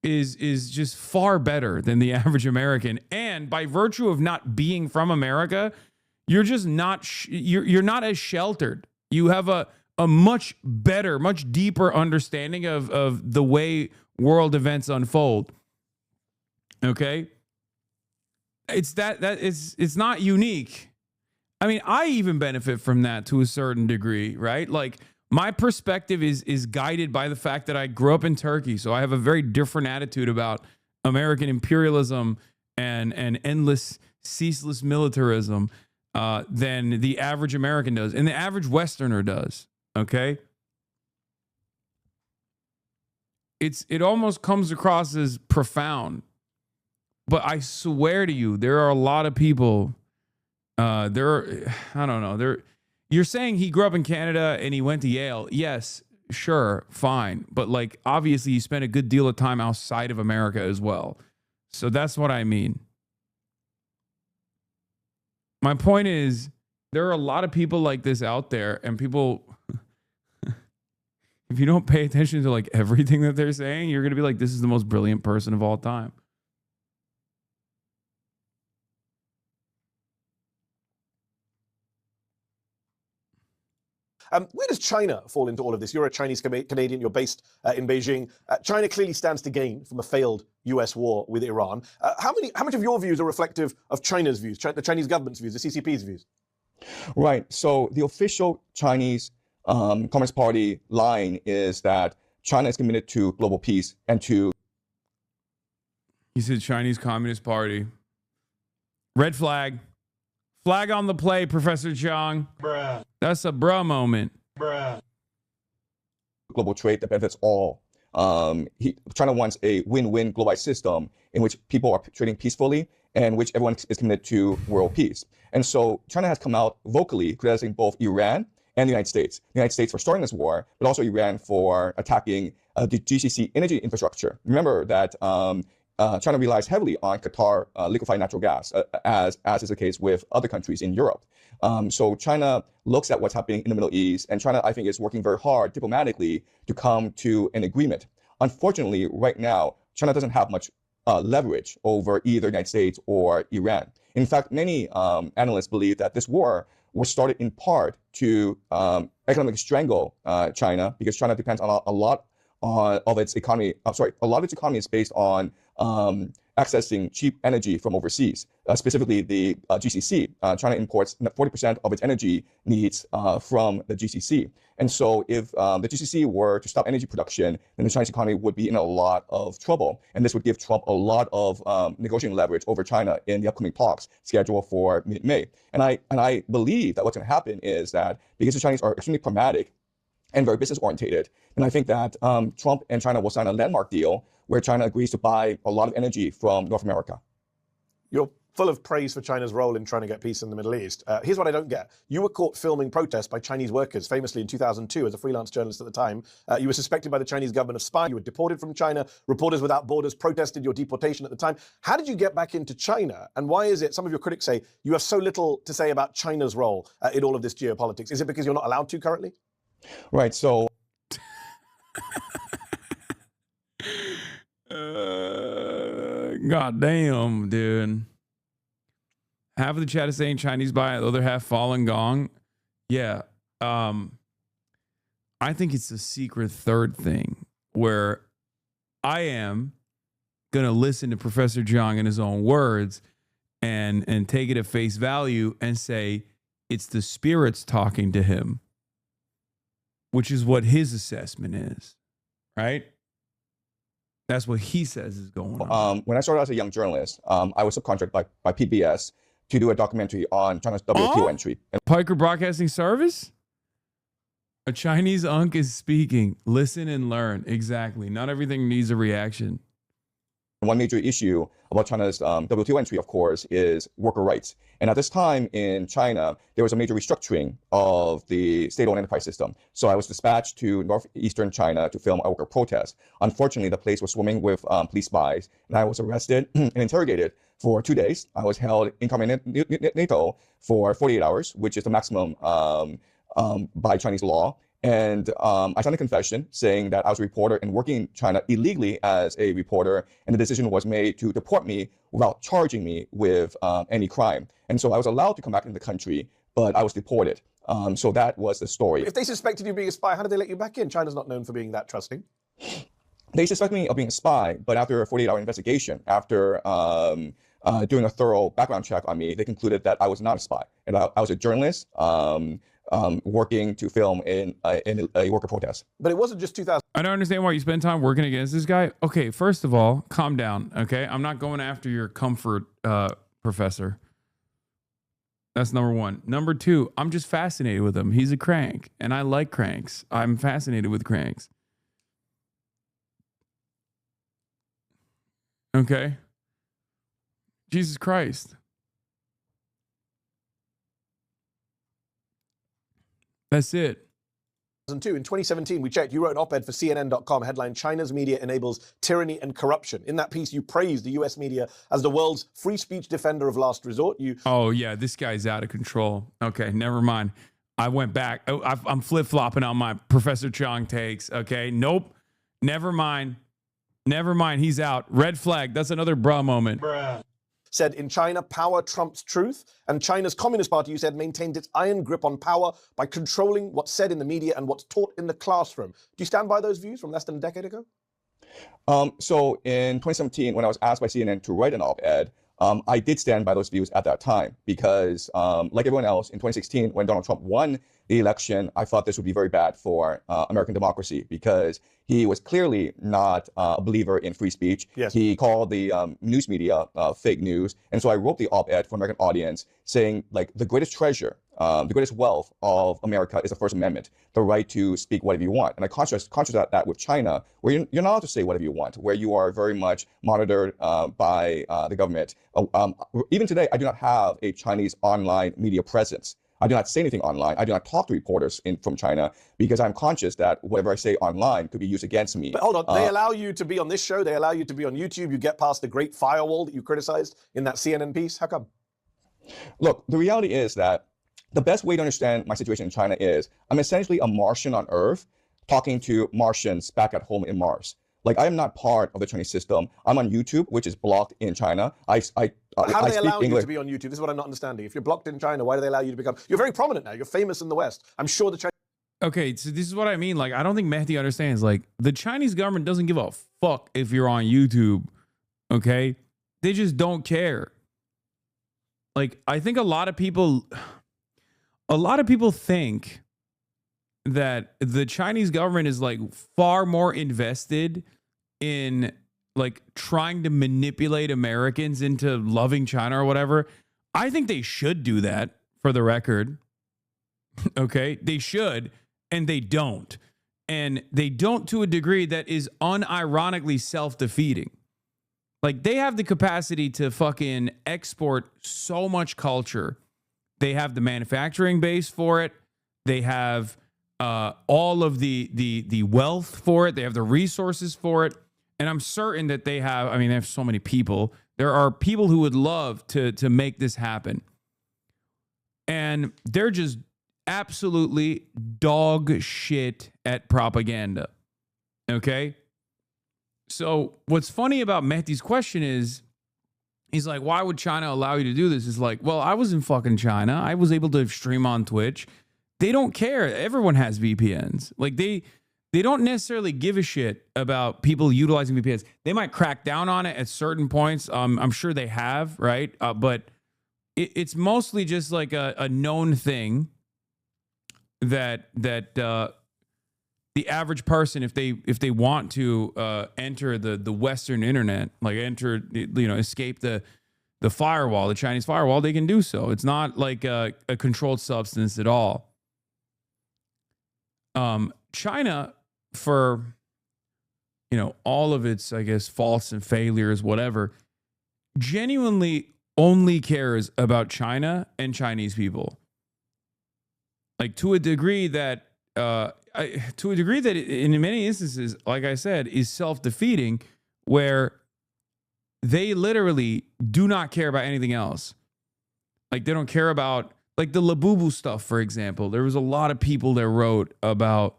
[SPEAKER 2] is just far better than the average American. And by virtue of not being from America, you're just not you're not as sheltered. You have a much better, much deeper understanding of the way world events unfold. Okay? It's not unique. I mean, I even benefit from that to a certain degree, right? Like, my perspective is guided by the fact that I grew up in Turkey, so I have a very different attitude about American imperialism and endless, ceaseless militarism than the average American does, and the average Westerner does, okay? It almost comes across as profound, but I swear to you, there are a lot of people... I don't know. You're saying he grew up in Canada and he went to Yale. Yes, sure, fine. But like, obviously he spent a good deal of time outside of America as well. So that's what I mean. My point is, there are a lot of people like this out there, and people, if you don't pay attention to like everything that they're saying, you're going to be like, this is the most brilliant person of all time.
[SPEAKER 17] Where does China fall into all of this? You're a Chinese Canadian, you're based in Beijing. China clearly stands to gain from a failed US war with Iran. How much of your views are reflective of China's views, the Chinese government's views, the CCP's views?
[SPEAKER 20] Right. So the official Chinese Communist Party line is that China is committed to global peace and to.
[SPEAKER 2] He said Chinese Communist Party. Red flag. Flag on the play, Professor Jang.
[SPEAKER 20] Bruh.
[SPEAKER 2] That's a bruh moment.
[SPEAKER 20] Bruh. Global trade that benefits all. China wants a win-win globalized system in which people are trading peacefully and which everyone is committed to world peace. And so China has come out vocally criticizing both Iran and the United States. The United States for starting this war, but also Iran for attacking the GCC energy infrastructure. Remember that China relies heavily on Qatar liquefied natural gas, as is the case with other countries in Europe. So China looks at what's happening in the Middle East, and China, I think, is working very hard diplomatically to come to an agreement. Unfortunately, right now, China doesn't have much leverage over either the United States or Iran. In fact, many analysts believe that this war was started in part to economically strangle China, because China depends on a lot of its economy. A lot of its economy is based on accessing cheap energy from overseas, specifically the GCC. China imports 40% of its energy needs from the GCC. And so if the GCC were to stop energy production, then the Chinese economy would be in a lot of trouble. And this would give Trump a lot of negotiating leverage over China in the upcoming talks scheduled for mid-May. And I believe that what's going to happen is that because the Chinese are extremely pragmatic and very business oriented, and I think that Trump and China will sign a landmark deal where China agrees to buy a lot of energy from North America.
[SPEAKER 17] You're full of praise for China's role in trying to get peace in the Middle East. Here's what I don't get. You were caught filming protests by Chinese workers, famously in 2002 as a freelance journalist at the time. You were suspected by the Chinese government of spying. You were deported from China. Reporters Without Borders protested your deportation at the time. How did you get back into China? And why is it, some of your critics say, you have so little to say about China's role in all of this geopolitics? Is it because you're not allowed to currently?
[SPEAKER 20] Right, so...
[SPEAKER 2] God damn, dude. Half of the chat is saying Chinese buy, the other half Falun Gong. Yeah. I think it's a secret third thing where I am going to listen to Professor Jang in his own words and take it at face value and say it's the spirits talking to him, which is what his assessment is, right? That's what he says is going on.
[SPEAKER 20] When I started as a young journalist, I was subcontracted by PBS to do a documentary on China's WTO entry.
[SPEAKER 2] Piker Broadcasting Service? A Chinese unk is speaking. Listen and learn. Exactly. Not everything needs a reaction.
[SPEAKER 20] One major issue about China's WTO entry, of course, is worker rights. And at this time in China, there was a major restructuring of the state-owned enterprise system. So I was dispatched to northeastern China to film a worker protest. Unfortunately, the place was swimming with police spies, and I was arrested and interrogated for 2 days. I was held incognito for 48 hours, which is the maximum by Chinese law. And I signed a confession saying that I was a reporter and working in China illegally as a reporter, and the decision was made to deport me without charging me with any crime. And so I was allowed to come back into the country, but I was deported. So that was the story.
[SPEAKER 17] If they suspected you of being a spy, how did they let you back in? China's not known for being that trusting.
[SPEAKER 20] They suspect me of being a spy, but after a 48-hour investigation, after doing a thorough background check on me, they concluded that I was not a spy, and I was a journalist working to film in a worker protest.
[SPEAKER 17] But it wasn't just 2000.
[SPEAKER 2] I don't understand why you spend time working against this guy. Okay, first of all, calm down, okay? I'm not going after your comfort, professor. That's number one. Number two, I'm just fascinated with him. He's a crank, and I like cranks. I'm fascinated with cranks. Okay? Jesus Christ. That's it.
[SPEAKER 17] In 2017, we checked, you wrote an op-ed for CNN.com, headline, China's media enables tyranny and corruption. In that piece, you praised the US media as the world's free speech defender of last resort.
[SPEAKER 2] Oh, yeah, this guy's out of control. Okay, never mind. I went back. I'm flip-flopping on my Professor Chang takes, okay? Nope. Never mind. Never mind. He's out. Red flag. That's another bruh moment.
[SPEAKER 17] Bruh. Said in China, power trumps truth. And China's Communist Party, you said, maintained its iron grip on power by controlling what's said in the media and what's taught in the classroom. Do you stand by those views from less than a decade ago?
[SPEAKER 20] So in 2017, when I was asked by CNN to write an op-ed I did stand by those views at that time because, like everyone else, in 2016, when Donald Trump won the election, I thought this would be very bad for American democracy because he was clearly not a believer in free speech.
[SPEAKER 17] Yes.
[SPEAKER 20] He called the news media fake news. And so I wrote the op-ed for American audience saying, like, the greatest treasure, the greatest wealth of America is the First Amendment, the right to speak whatever you want. And I contrast that with China, where you're not allowed to say whatever you want, where you are very much monitored by the government. Even today, I do not have a Chinese online media presence. I do not say anything online. I do not talk to reporters from China because I'm conscious that whatever I say online could be used against me.
[SPEAKER 17] But hold on, they allow you to be on this show. They allow you to be on YouTube. You get past the great firewall that you criticized in that CNN piece. How come?
[SPEAKER 20] Look, the reality is that the best way to understand my situation in China is I'm essentially a Martian on Earth talking to Martians back at home in Mars. Like, I am not part of the Chinese system. I'm on YouTube, which is blocked in China.
[SPEAKER 17] How do they allow
[SPEAKER 20] English.
[SPEAKER 17] you to be on YouTube? This is what I'm not understanding. If you're blocked in China, why do they allow you to become? You're very prominent now. You're famous in the West. I'm sure the Chinese.
[SPEAKER 2] Okay, so this is what I mean. Like, I don't think Mehdi understands. Like, the Chinese government doesn't give a fuck if you're on YouTube. Okay, they just don't care. Like, I think a lot of people think that the Chinese government is like far more invested in like trying to manipulate Americans into loving China or whatever. I think they should do that, for the record. Okay, they should, and they don't. And they don't to a degree that is unironically self-defeating. Like, they have the capacity to fucking export so much culture. They have the manufacturing base for it. They have all of the wealth for it. They have the resources for it. And I'm certain that they have, I mean, they have so many people. There are people who would love to make this happen. And they're just absolutely dog shit at propaganda. Okay? So what's funny about Mehdi's question is, he's like, why would China allow you to do this? It's like, well, I was in fucking China. I was able to stream on Twitch. They don't care. Everyone has VPNs. Like, they don't necessarily give a shit about people utilizing VPNs. They might crack down on it at certain points. I'm sure they have, right? But it's mostly just like a known thing that the average person, if they want to enter the Western internet, like escape the firewall, the Chinese firewall, they can do so. It's not like a controlled substance at all. China, for all of its, I guess, faults and failures, whatever, genuinely only cares about China and Chinese people. Like, to a degree that in many instances, like I said, is self-defeating, where they literally do not care about anything else. Like, they don't care about, like, the Labubu stuff, for example. There was a lot of people that wrote about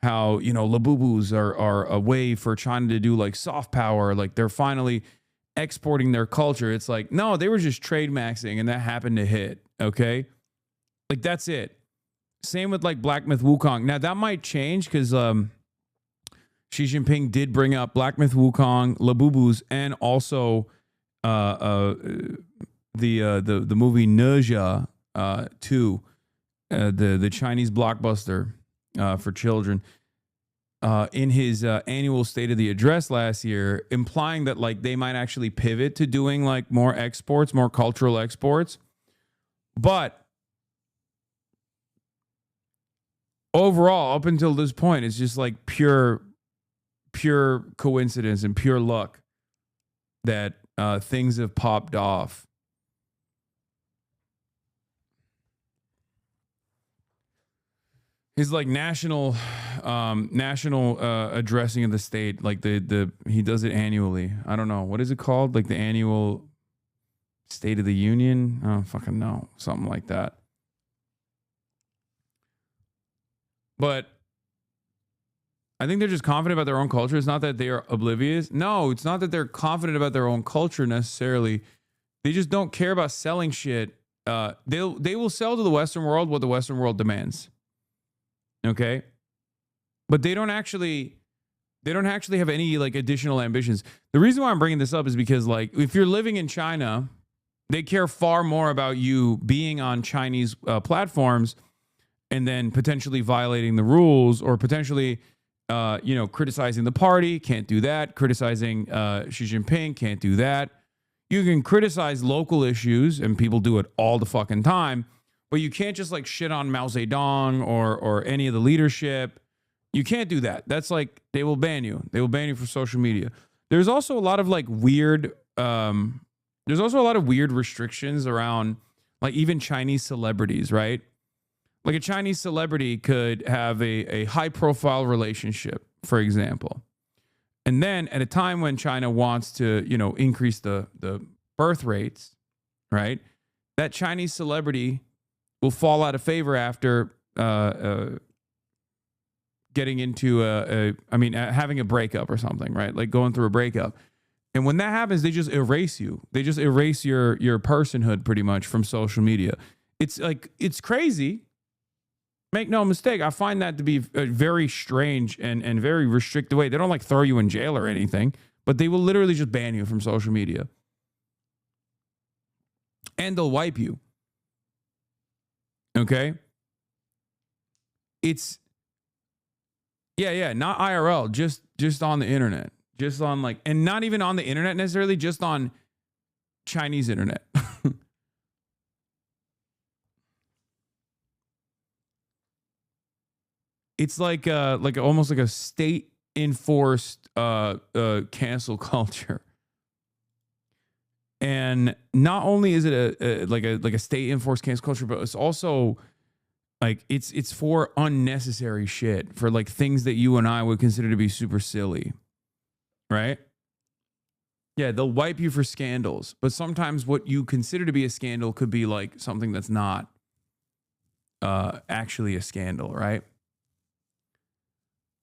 [SPEAKER 2] how, Labubus are a way for China to do, like, soft power. Like, they're finally exporting their culture. It's like, no, they were just trade maxing, and that happened to hit, okay? Like, that's it. Same with, like, Black Myth Wukong. Now, that might change because Xi Jinping did bring up Black Myth Wukong, Labubus, and also the movie Nezha 2, the Chinese blockbuster for children, in his annual State of the Address last year, implying that, like, they might actually pivot to doing, like, more exports, more cultural exports. But overall, up until this point, it's just like pure coincidence and pure luck that things have popped off. His, like, national addressing of the state, like he does it annually. I don't know, what is it called? Like the annual State of the Union? I don't fucking know, something like that. But I think they're just confident about their own culture. It's not that they are oblivious. No, it's not that they're confident about their own culture necessarily. They just don't care about selling shit. They will sell to the Western world what the Western world demands. Okay? But they don't They don't actually have any like additional ambitions. The reason why I'm bringing this up is because like if you're living in China, they care far more about you being on Chinese platforms and then potentially violating the rules or potentially, criticizing the party. Can't do that. Criticizing Xi Jinping. Can't do that. You can criticize local issues, and people do it all the fucking time, but you can't just like shit on Mao Zedong or any of the leadership. You can't do that. That's like, they will ban you. They will ban you for social media. There's also a lot of like weird, there's also a lot of weird restrictions around like even Chinese celebrities, right? Like a Chinese celebrity could have a high profile relationship, for example. And then at a time when China wants to, increase the birth rates, right? That Chinese celebrity will fall out of favor after getting into having a breakup or something, right? Like going through a breakup. And when that happens, they just erase you. They just erase your personhood pretty much from social media. It's like, it's crazy. Make no mistake, I find that to be a very strange and very restricted way. They don't like throw you in jail or anything, but they will literally just ban you from social media. And they'll wipe you. Okay? It's not IRL, just on the internet. Just on like, and not even on the internet necessarily, just on Chinese internet. It's like almost like a state enforced cancel culture. And not only is it a state enforced cancel culture, but it's also like it's for unnecessary shit, for like things that you and I would consider to be super silly. Right? Yeah, they'll wipe you for scandals, but sometimes what you consider to be a scandal could be like something that's not actually a scandal, right?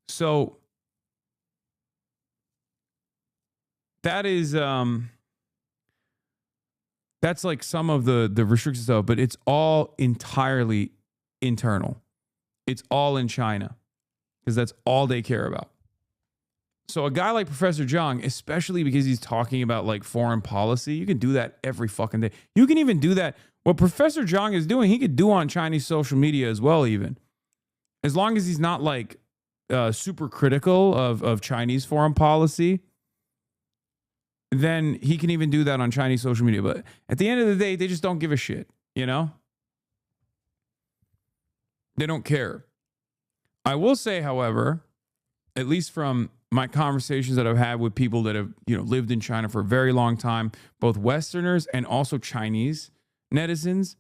[SPEAKER 2] So that is that's like some of the restrictions stuff, but it's all entirely internal. It's all in China because that's all they care about. So a guy like Professor Jang, especially because he's talking about like foreign policy, you can do that every fucking day. You can even do that. What Professor Jang is doing, he could do on Chinese social media as well, even. As long as he's not like super critical of Chinese foreign policy, then he can even do that on Chinese social media. But at the end of the day, they just don't give a shit, They don't care. I will say, however, at least from my conversations that I've had with people that have, lived in China for a very long time, both Westerners and also Chinese netizens,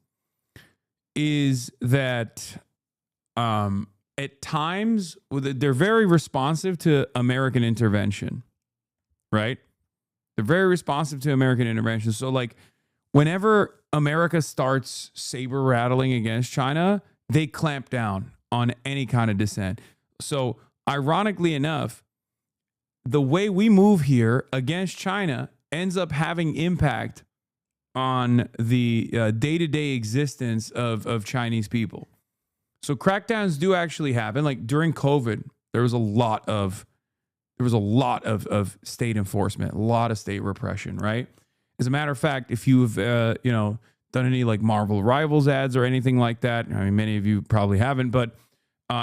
[SPEAKER 2] is that at times they're very responsive to American intervention, right? They're very responsive to American intervention. So like whenever America starts saber rattling against China, they clamp down on any kind of dissent. So ironically enough, the way we move here against China ends up having impact on the day-to-day existence of Chinese people. So crackdowns do actually happen. Like during COVID, there was a lot of state enforcement, a lot of state repression, right? As a matter of fact, if you've done any like Marvel Rivals ads or anything like that, I mean, many of you probably haven't, but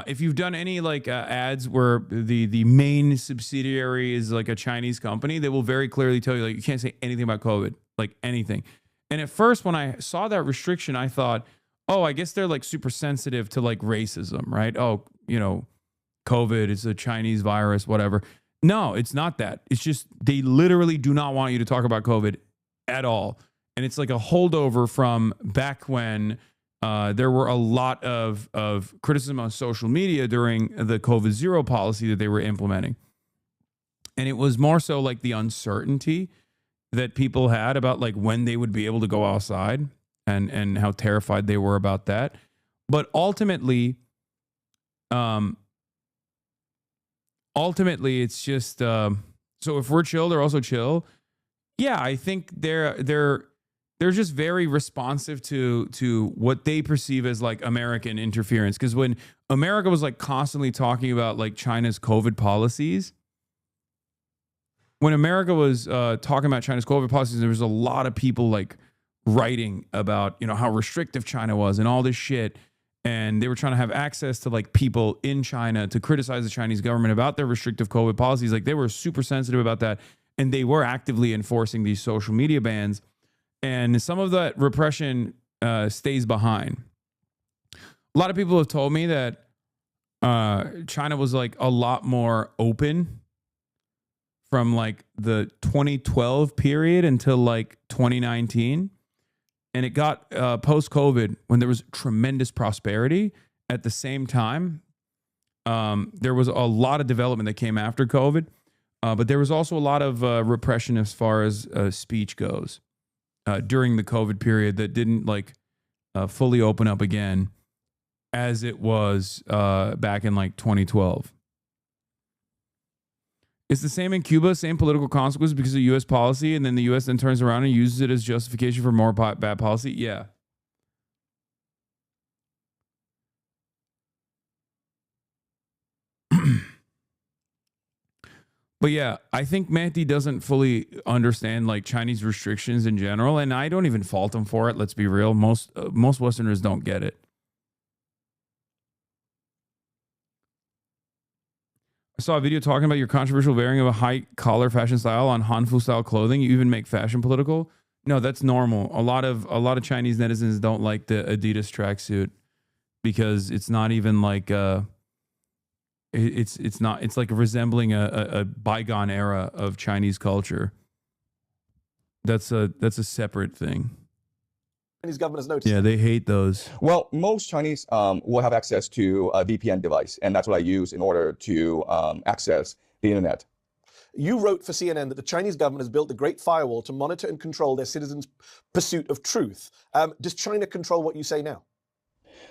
[SPEAKER 2] if you've done any like ads where the main subsidiary is like a Chinese company, they will very clearly tell you like you can't say anything about COVID, like anything. And at first, when I saw that restriction, I thought, oh, I guess they're like super sensitive to like racism, right? Oh, COVID is a Chinese virus, whatever. No, it's not that. It's just they literally do not want you to talk about COVID at all. And it's like a holdover from back when there were a lot of criticism on social media during the COVID zero policy that they were implementing. And it was more so like the uncertainty that people had about like when they would be able to go outside and how terrified they were about that. But ultimately, it's just so if we're chill, they're also chill. Yeah, I think they're just very responsive to what they perceive as like American interference. Because when America was like constantly talking about like China's COVID policies, when America was talking about China's COVID policies, there was a lot of people like writing about, you know, how restrictive China was and all this shit. And they were trying to have access to like people in China to criticize the Chinese government about their restrictive COVID policies. Like they were super sensitive about that. And they were actively enforcing these social media bans. And some of that repression stays behind. A lot of people have told me that China was like a lot more open from like the 2012 period until like 2019. And it got post-COVID, when there was tremendous prosperity. At the same time, there was a lot of development that came after COVID. But there was also a lot of repression as far as speech goes during the COVID period that didn't like fully open up again as it was back in like 2012. It's the same in Cuba, same political consequences because of U.S. policy, and then the U.S. then turns around and uses it as justification for more bad policy. Yeah. But yeah, I think Mehdi doesn't fully understand like Chinese restrictions in general, and I don't even fault him for it. Let's be real. Most Westerners don't get it. I saw a video talking about your controversial wearing of a high collar fashion style on Hanfu style clothing. You even make fashion political. No, that's normal. A lot of Chinese netizens don't like the Adidas tracksuit because it's not even like it's like resembling a bygone era of Chinese culture. That's a separate thing.
[SPEAKER 17] Chinese government has noticed.
[SPEAKER 2] Yeah, they hate those.
[SPEAKER 20] Well, most Chinese will have access to a VPN device, and that's what I use in order to access the internet.
[SPEAKER 17] You wrote for CNN that the Chinese government has built a great firewall to monitor and control their citizens' pursuit of truth. Does China control what you say now?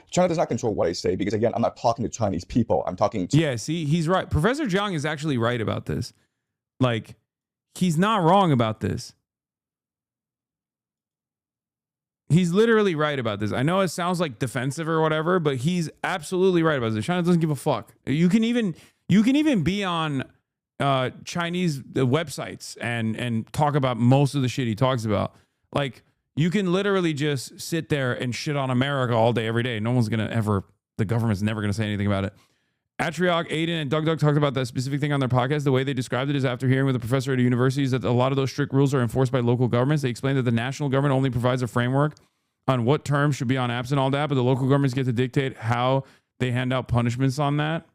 [SPEAKER 20] China does not control what I say because, again, I'm not talking to Chinese people. I'm talking to...
[SPEAKER 2] Yeah, see, he's right. Professor Jang is actually right about this. Like, he's not wrong about this. He's literally right about this. I know it sounds like defensive or whatever, but he's absolutely right about this. China doesn't give a fuck. You can even be on Chinese websites and talk about most of the shit he talks about. Like, you can literally just sit there and shit on America all day, every day. No one's gonna ever. The government's never gonna say anything about it. Atriok, Aiden, and Doug talked about that specific thing on their podcast. The way they described it is after hearing with a professor at a university is that a lot of those strict rules are enforced by local governments. They explained that the national government only provides a framework on what terms should be on apps and all that, but the local governments get to dictate how they hand out punishments on that.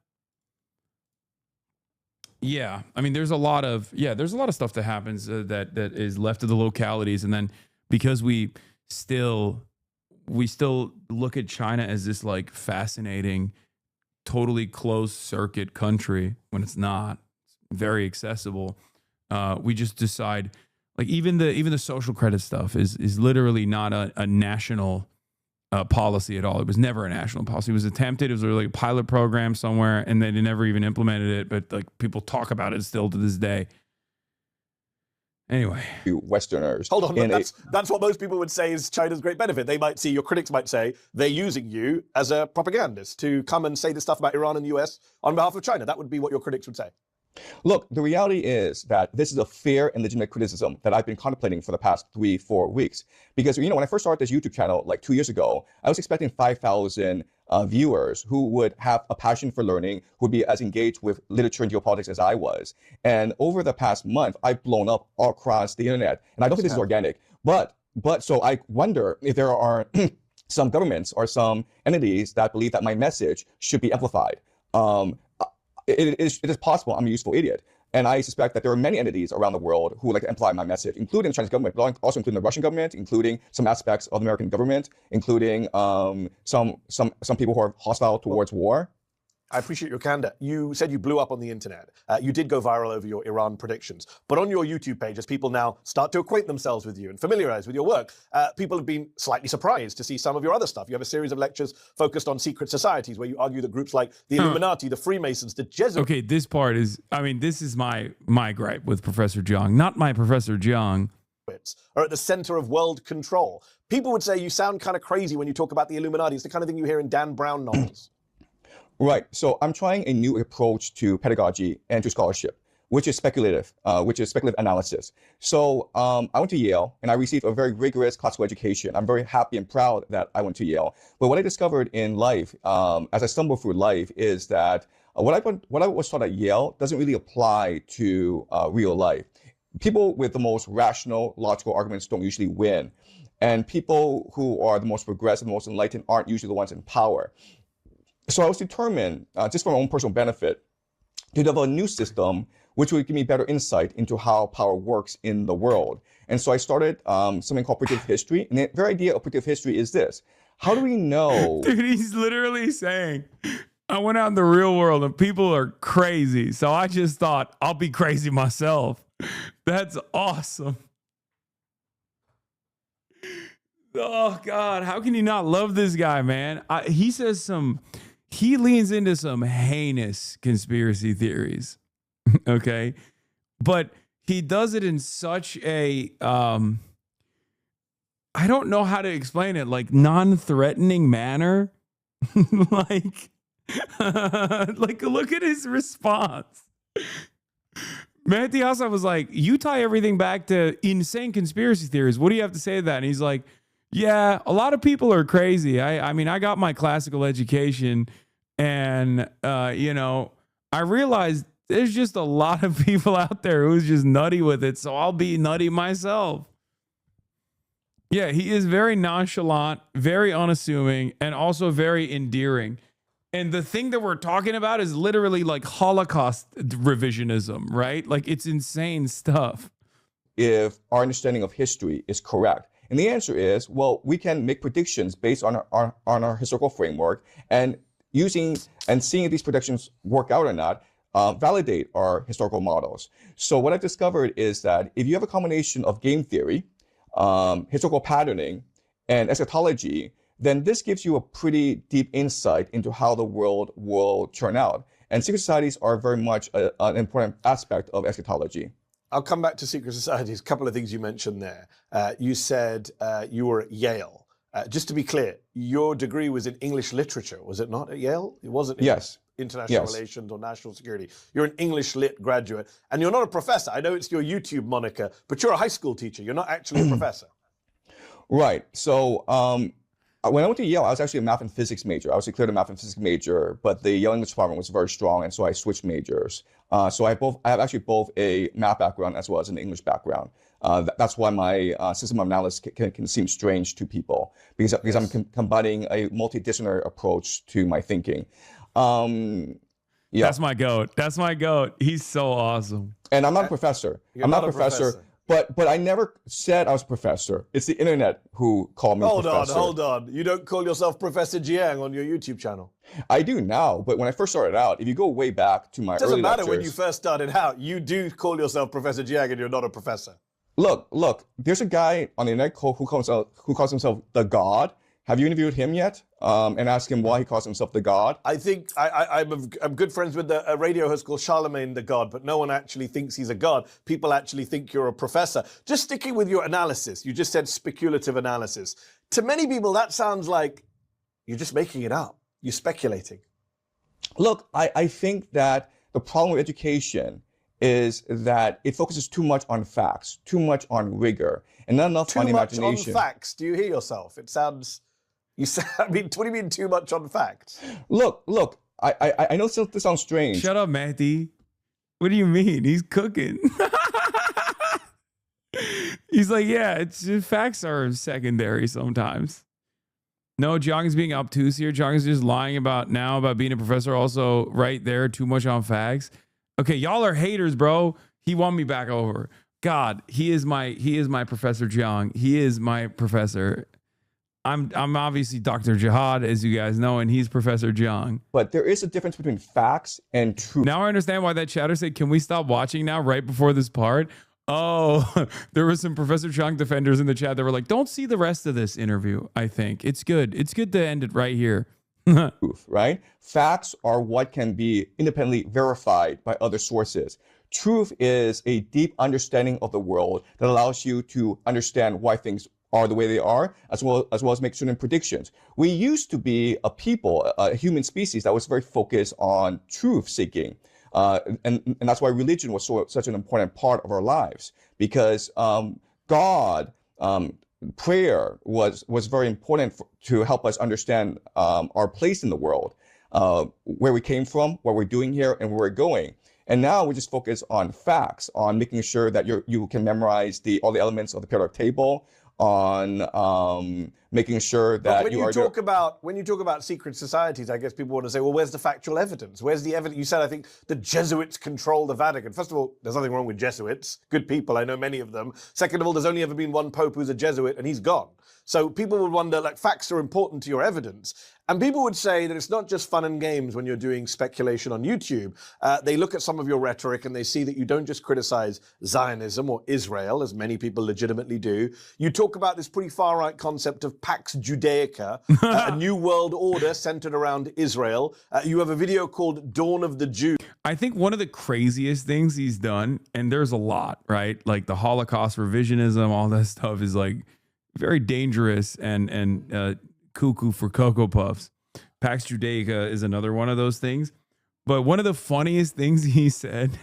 [SPEAKER 2] Yeah, I mean, there's a lot of stuff that happens that is left to the localities, and then because we still look at China as this like fascinating, totally closed circuit country when it's not. It's very accessible. We just decide, like, even the social credit stuff is literally not a national policy at all. It was never a national policy. It was attempted. It was like a pilot program somewhere, and they never even implemented it. But like people talk about it still to this day. Anyway,
[SPEAKER 20] Westerners.
[SPEAKER 17] Hold on, but that's what most people would say is China's great benefit. They might see, your critics might say, they're using you as a propagandist to come and say this stuff about Iran and the US on behalf of China. That would be what your critics would say.
[SPEAKER 20] Look, the reality is that this is a fair and legitimate criticism that I've been contemplating for the past 3-4 weeks. Because, you know, when I first started this YouTube channel like 2 years ago, I was expecting 5,000 viewers who would have a passion for learning, who would be as engaged with literature and geopolitics as I was. And over the past month, I've blown up all across the internet. And I don't think this is organic. But so I wonder if there are some governments or some entities that believe that my message should be amplified. It is possible I'm a useful idiot. And I suspect that there are many entities around the world who would like to amplify my message, including the Chinese government, but also including the Russian government, including some aspects of the American government, including some people who are hostile towards war.
[SPEAKER 17] I appreciate your candor. You said you blew up on the internet. You did go viral over your Iran predictions. But on your YouTube page, as people now start to acquaint themselves with you and familiarize with your work, people have been slightly surprised to see some of your other stuff. You have a series of lectures focused on secret societies where you argue that groups like the Illuminati, the Freemasons, the Jesuits...
[SPEAKER 2] Okay, this part is, I mean, this is my gripe with Professor Jang, not my Professor Jang.
[SPEAKER 17] ...are at the center of world control. People would say you sound kind of crazy when you talk about the Illuminati. It's the kind of thing you hear in Dan Brown novels.
[SPEAKER 20] Right. So I'm trying a new approach to pedagogy and to scholarship. which is speculative analysis. So I went to Yale, and I received a very rigorous classical education. I'm very happy and proud that I went to Yale. But what I discovered in life, as I stumbled through life, is that what I was taught at Yale doesn't really apply to real life. People with the most rational, logical arguments don't usually win. And people who are the most progressive, the most enlightened aren't usually the ones in power. So I was determined, just for my own personal benefit, to develop a new system which would give me better insight into how power works in the world. And so I started something called predictive history. And the very idea of predictive history is this. How do we know?
[SPEAKER 2] Dude, he's literally saying, I went out in the real world and people are crazy. So I just thought I'll be crazy myself. That's awesome. Oh God, how can you not love this guy, man? He leans into some heinous conspiracy theories. Okay. But he does it in such a, I don't know how to explain it, like non-threatening manner. like look at his response. Mehdi Hasan was like, you tie everything back to insane conspiracy theories. What do you have to say to that? And he's like, yeah, a lot of people are crazy. I mean, I got my classical education and, I realized there's just a lot of people out there who's just nutty with it. So I'll be nutty myself. Yeah, he is very nonchalant, very unassuming, and also very endearing. And the thing that we're talking about is literally like Holocaust revisionism, right? Like it's insane stuff.
[SPEAKER 20] If our understanding of history is correct. And the answer is, well, we can make predictions based on our historical framework and seeing if these predictions work out or not, validate our historical models. So what I've discovered is that if you have a combination of game theory, historical patterning, and eschatology, then this gives you a pretty deep insight into how the world will turn out. And secret societies are very much an important aspect of eschatology.
[SPEAKER 17] I'll come back to secret societies. A couple of things you mentioned there. You said you were at Yale. Just to be clear, your degree was in English literature, was it not at Yale? It wasn't in international relations or national security. You're an English lit graduate, and you're not a professor. I know it's your YouTube moniker, but you're a high school teacher. You're not actually a professor.
[SPEAKER 20] Right. So when I went to Yale, I was actually a math and physics major. I was declared a math and physics major, but the Yale English department was very strong, and so I switched majors. So I have actually both a math background as well as an English background. That's why my system of analysis can seem strange to people, because I'm combining a multidisciplinary approach to my thinking.
[SPEAKER 2] That's my goat. That's my goat. He's so awesome.
[SPEAKER 20] And I'm not a professor. I'm not a professor. But I never said I was a professor. It's the internet who called me professor.
[SPEAKER 17] Hold on. You don't call yourself Professor Jang on your YouTube channel.
[SPEAKER 20] I do now, but when I first started out, if you go way back to my early lectures...
[SPEAKER 17] It doesn't matter when you first started out. You do call yourself Professor Jang and you're not a professor.
[SPEAKER 20] Look, there's a guy on the internet who calls himself the God. Have you interviewed him yet? And asked him why he calls himself the God?
[SPEAKER 17] I think I'm good friends with a radio host called Charlemagne the God, but no one actually thinks he's a God. People actually think you're a professor. Just sticking with your analysis, you just said speculative analysis. To many people, that sounds like you're just making it up. You're speculating.
[SPEAKER 20] Look, I think that the problem with education is that it focuses too much on facts, too much on rigor, and not enough on imagination.
[SPEAKER 17] Too much on facts. Do you hear yourself? It sounds... I mean, what do you mean too much on facts?
[SPEAKER 20] Look, I know this sounds strange.
[SPEAKER 2] Shut up, Mehdi. What do you mean? He's cooking. He's like, yeah, facts are secondary sometimes. No, Jang is being obtuse here. Jang is just lying about being a professor. Also, right there, too much on facts. Okay, y'all are haters, bro. He won me back over. God, he is my Professor Jang. He is my professor. I'm obviously Dr. Jihad, as you guys know, and he's Professor Jang.
[SPEAKER 20] But there is a difference between facts and truth.
[SPEAKER 2] Now I understand why that chatter said, can we stop watching now right before this part? Oh, there was some Professor Jang defenders in the chat that were like, don't see the rest of this interview, I think. It's good. It's good to end it right here.
[SPEAKER 20] Truth, right? Facts are what can be independently verified by other sources. Truth is a deep understanding of the world that allows you to understand why things are the way they are, as well as make certain predictions. We used to be a people, a human species that was very focused on truth seeking. And that's why religion was such an important part of our lives, because God, prayer was very important to help us understand our place in the world, where we came from, what we're doing here, and where we're going. And now we just focus on facts, on making sure that you can memorize all the elements of the periodic table, on making sure that
[SPEAKER 17] when you talk about secret societies, I guess people want to say, well, where's the factual evidence? Where's the evidence? You said, I think, the Jesuits control the Vatican. First of all, there's nothing wrong with Jesuits. Good people. I know many of them. Second of all, there's only ever been one pope who's a Jesuit, and he's gone. So people would wonder, like, facts are important to your evidence. And people would say that it's not just fun and games when you're doing speculation on YouTube. They look at some of your rhetoric and they see that you don't just criticize Zionism or Israel, as many people legitimately do. You talk about this pretty far-right concept of Pax Judaica, a new world order centered around Israel. You have a video called Dawn of the Jews.
[SPEAKER 2] I think one of the craziest things he's done, and there's a lot, right? Like the Holocaust revisionism, all that stuff is like very dangerous and cuckoo for Cocoa Puffs. Pax Judaica is another one of those things. But one of the funniest things he said,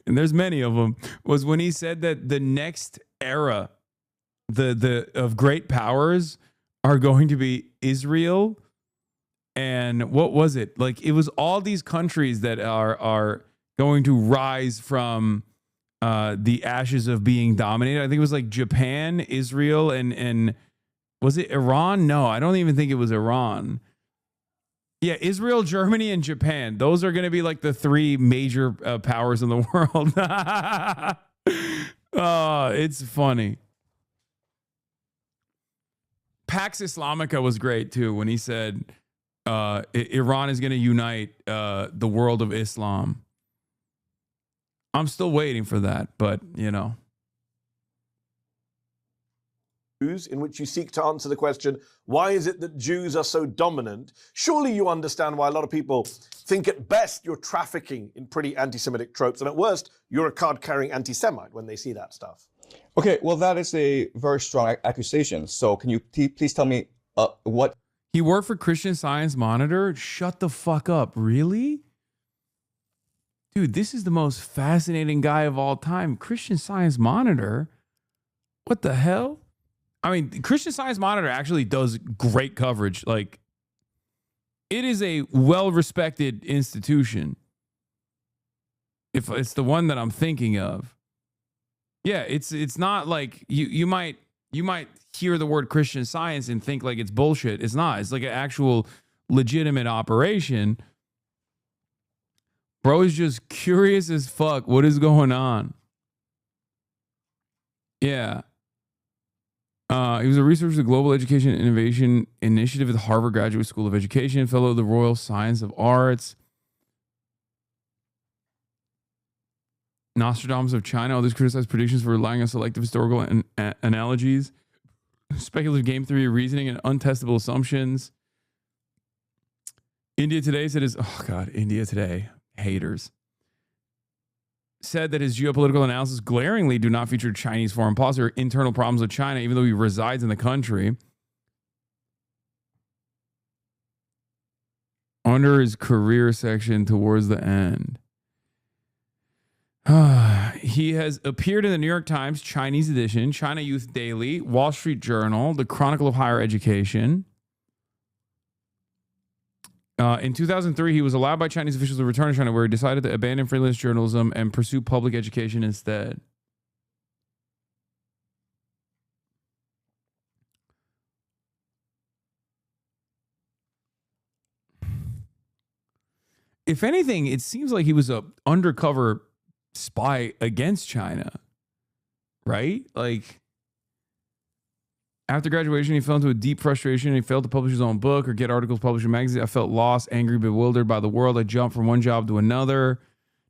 [SPEAKER 2] and there's many of them, was when he said that the next era of great powers are going to be Israel. And what was it? Like, it was all these countries that are going to rise from the ashes of being dominated. I think it was like Japan, Israel, and was it Iran? No, I don't even think it was Iran. Yeah, Israel, Germany, and Japan. Those are going to be like the three major powers in the world. Oh, it's funny. Pax Islamica was great too when he said Iran is going to unite the world of Islam. I'm still waiting for that, but you know.
[SPEAKER 17] In which you seek to answer the question, why is it that Jews are so dominant? Surely you understand why a lot of people think at best you're trafficking in pretty anti-Semitic tropes, and at worst, you're a card-carrying anti-Semite when they see that stuff.
[SPEAKER 20] Okay, well, that is a very strong accusation. So can you please tell me what?
[SPEAKER 2] He worked for Christian Science Monitor? Shut the fuck up. Really? Dude, this is the most fascinating guy of all time. Christian Science Monitor? What the hell? I mean, Christian Science Monitor actually does great coverage. Like, it is a well-respected institution. If it's the one that I'm thinking of. Yeah, it's not like you might hear the word Christian Science and think like it's bullshit. It's not. It's like an actual legitimate operation. Bro is just curious as fuck. What is going on? Yeah. He was a researcher of the Global Education and Innovation Initiative at the Harvard Graduate School of Education, fellow of the Royal Science of Arts. Nostradamus of China. Others criticized predictions for relying on selective historical analogies, speculative game theory reasoning, and untestable assumptions. India Today said India Today, haters, said that his geopolitical analysis glaringly do not feature Chinese foreign policy or internal problems with China, even though he resides in the country. Under his career section towards the end. He has appeared in the New York Times, Chinese edition, China Youth Daily, Wall Street Journal, the Chronicle of Higher Education. In 2003, he was allowed by Chinese officials to return to China, where he decided to abandon freelance journalism and pursue public education instead. If anything, it seems like he was an undercover spy against China, right? Like, after graduation, he fell into a deep frustration. He failed to publish his own book or get articles published in magazines. I felt lost, angry, bewildered by the world. I jumped from one job to another,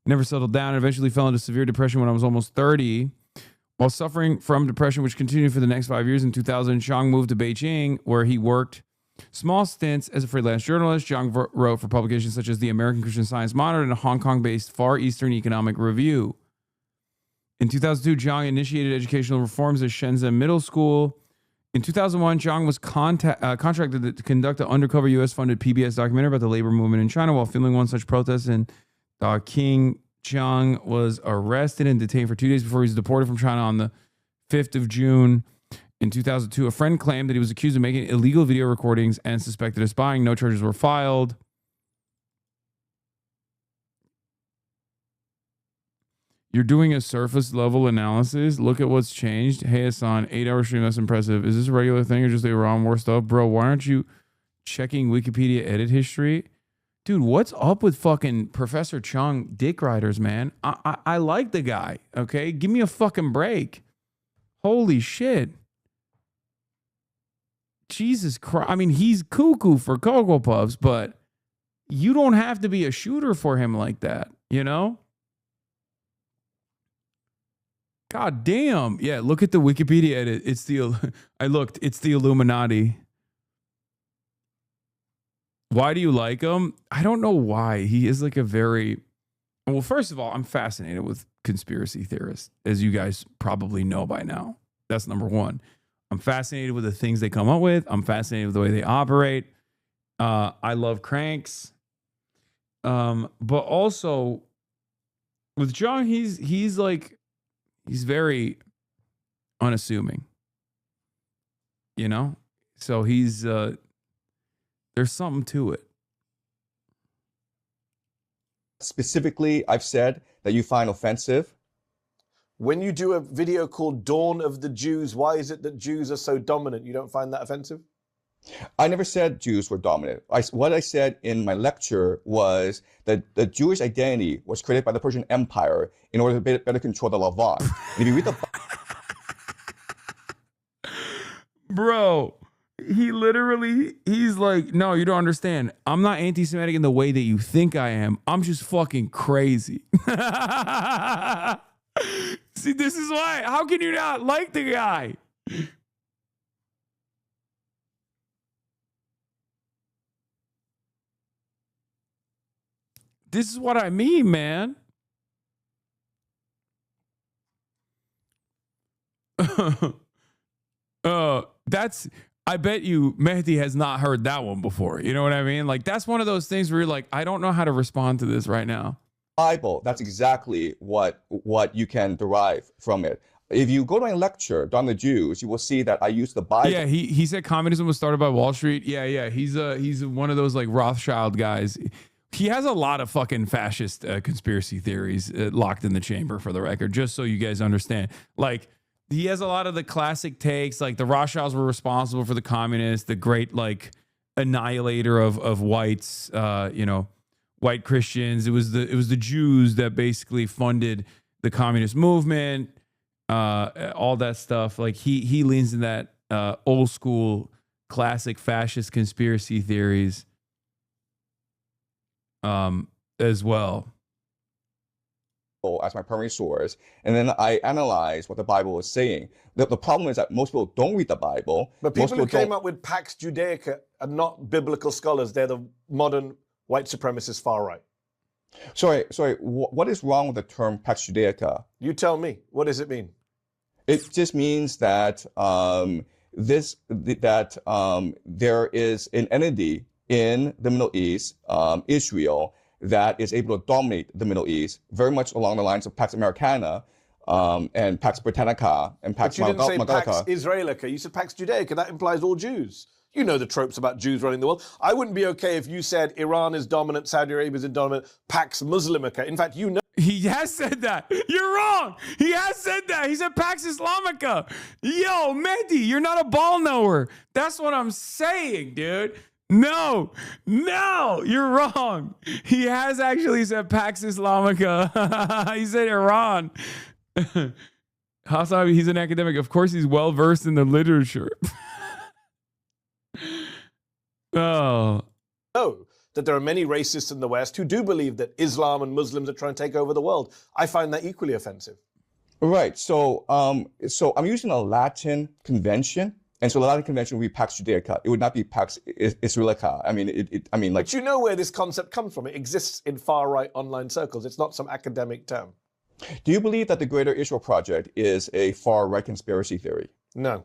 [SPEAKER 2] never settled down, and eventually fell into severe depression when I was almost 30. While suffering from depression, which continued for the next 5 years, in 2000, Zhang moved to Beijing, where he worked small stints as a freelance journalist. Zhang wrote for publications such as the American Christian Science Monitor and a Hong Kong-based Far Eastern Economic Review. In 2002, Zhang initiated educational reforms at Shenzhen Middle School. In 2001, Jang was contracted to conduct an undercover U.S.-funded PBS documentary about the labor movement in China. While filming one such protest in King Jang was arrested and detained for 2 days before he was deported from China on the 5th of June in 2002. A friend claimed that he was accused of making illegal video recordings and suspected of spying. No charges were filed. You're doing a surface level analysis. Look at what's changed. Hey, Hasan, 8-hour stream. That's impressive. Is this a regular thing or just the Iran war stuff? Bro, why aren't you checking Wikipedia edit history? Dude, what's up with fucking Professor Chung dick riders, man? I like the guy, okay? Give me a fucking break. Holy shit. Jesus Christ. I mean, he's cuckoo for Cocoa Puffs, but you don't have to be a shooter for him like that, you know? God damn. Yeah, look at the Wikipedia edit. It's the, I looked, it's the Illuminati. Why do you like him? I don't know why. He is like a very, well, first of all, I'm fascinated with conspiracy theorists, as you guys probably know by now. That's number one. I'm fascinated with the things they come up with. I'm fascinated with the way they operate. I love cranks. But also with John, he's like, he's very unassuming, you know? So he's, there's something to it.
[SPEAKER 20] Specifically, I've said that you find offensive.
[SPEAKER 17] When you do a video called Dawn of the Jews, why is it that Jews are so dominant? You don't find that offensive?
[SPEAKER 20] I never said Jews were dominant. What I said in my lecture was that the Jewish identity was created by the Persian Empire in order to better control the Levant. And if you read the
[SPEAKER 2] bro, he literally, he's like, no, you don't understand. I'm not anti-Semitic in the way that you think I am. I'm just fucking crazy. See, this is why. How can you not like the guy? This is what I mean, man. That's, I bet you Mehdi has not heard that one before. You know what I mean? Like, that's one of those things where you're like, I don't know how to respond to this right now.
[SPEAKER 20] Bible, that's exactly what you can derive from it. If you go to my lecture on the Jews, you will see that I use the Bible.
[SPEAKER 2] Yeah, he said communism was started by Wall Street. Yeah, he's one of those like Rothschild guys. He has a lot of fucking fascist conspiracy theories locked in the chamber, for the record, just so you guys understand. Like, he has a lot of the classic takes, like the Rothschilds were responsible for the communists, the great like annihilator of whites, you know, white Christians. It was the Jews that basically funded the communist movement, all that stuff. Like he leans in that old school classic fascist conspiracy theories as well.
[SPEAKER 20] As my primary source, and then I analyze what the Bible is saying. The problem is that most people don't read the Bible.
[SPEAKER 17] But people who came up with Pax Judaica are not biblical scholars. They're the modern white supremacist far right.
[SPEAKER 20] Sorry. What is wrong with the term Pax Judaica?
[SPEAKER 17] You tell me. What does it mean?
[SPEAKER 20] It just means that there is an entity in the Middle East, Israel, that is able to dominate the Middle East, very much along the lines of Pax Americana and Pax Britannica and Pax
[SPEAKER 17] But you didn't say
[SPEAKER 20] Magalica.
[SPEAKER 17] Pax Israelica. You said Pax Judaica. That implies all Jews. You know the tropes about Jews running the world. I wouldn't be okay if you said Iran is dominant, Saudi Arabia is dominant, Pax Muslimica. In fact, you know.
[SPEAKER 2] He has said that. You're wrong. He has said that. He said Pax Islamica. Yo, Mehdi, you're not a ball knower. That's what I'm saying, dude. No, you're wrong. He has actually said Pax Islamica. He said Iran. HasanAbi, he's an academic. Of course, he's well versed in the literature. Oh.
[SPEAKER 17] No, that there are many racists in the West who do believe that Islam and Muslims are trying to take over the world. I find that equally offensive.
[SPEAKER 20] Right. So I'm using a Latin convention. And so the Latin convention would be Pax Judaica. It would not be Pax Israelica. I mean, like.
[SPEAKER 17] But you know where this concept comes from. It exists in far-right online circles. It's not some academic term.
[SPEAKER 20] Do you believe that the Greater Israel Project is a far-right conspiracy theory?
[SPEAKER 17] No.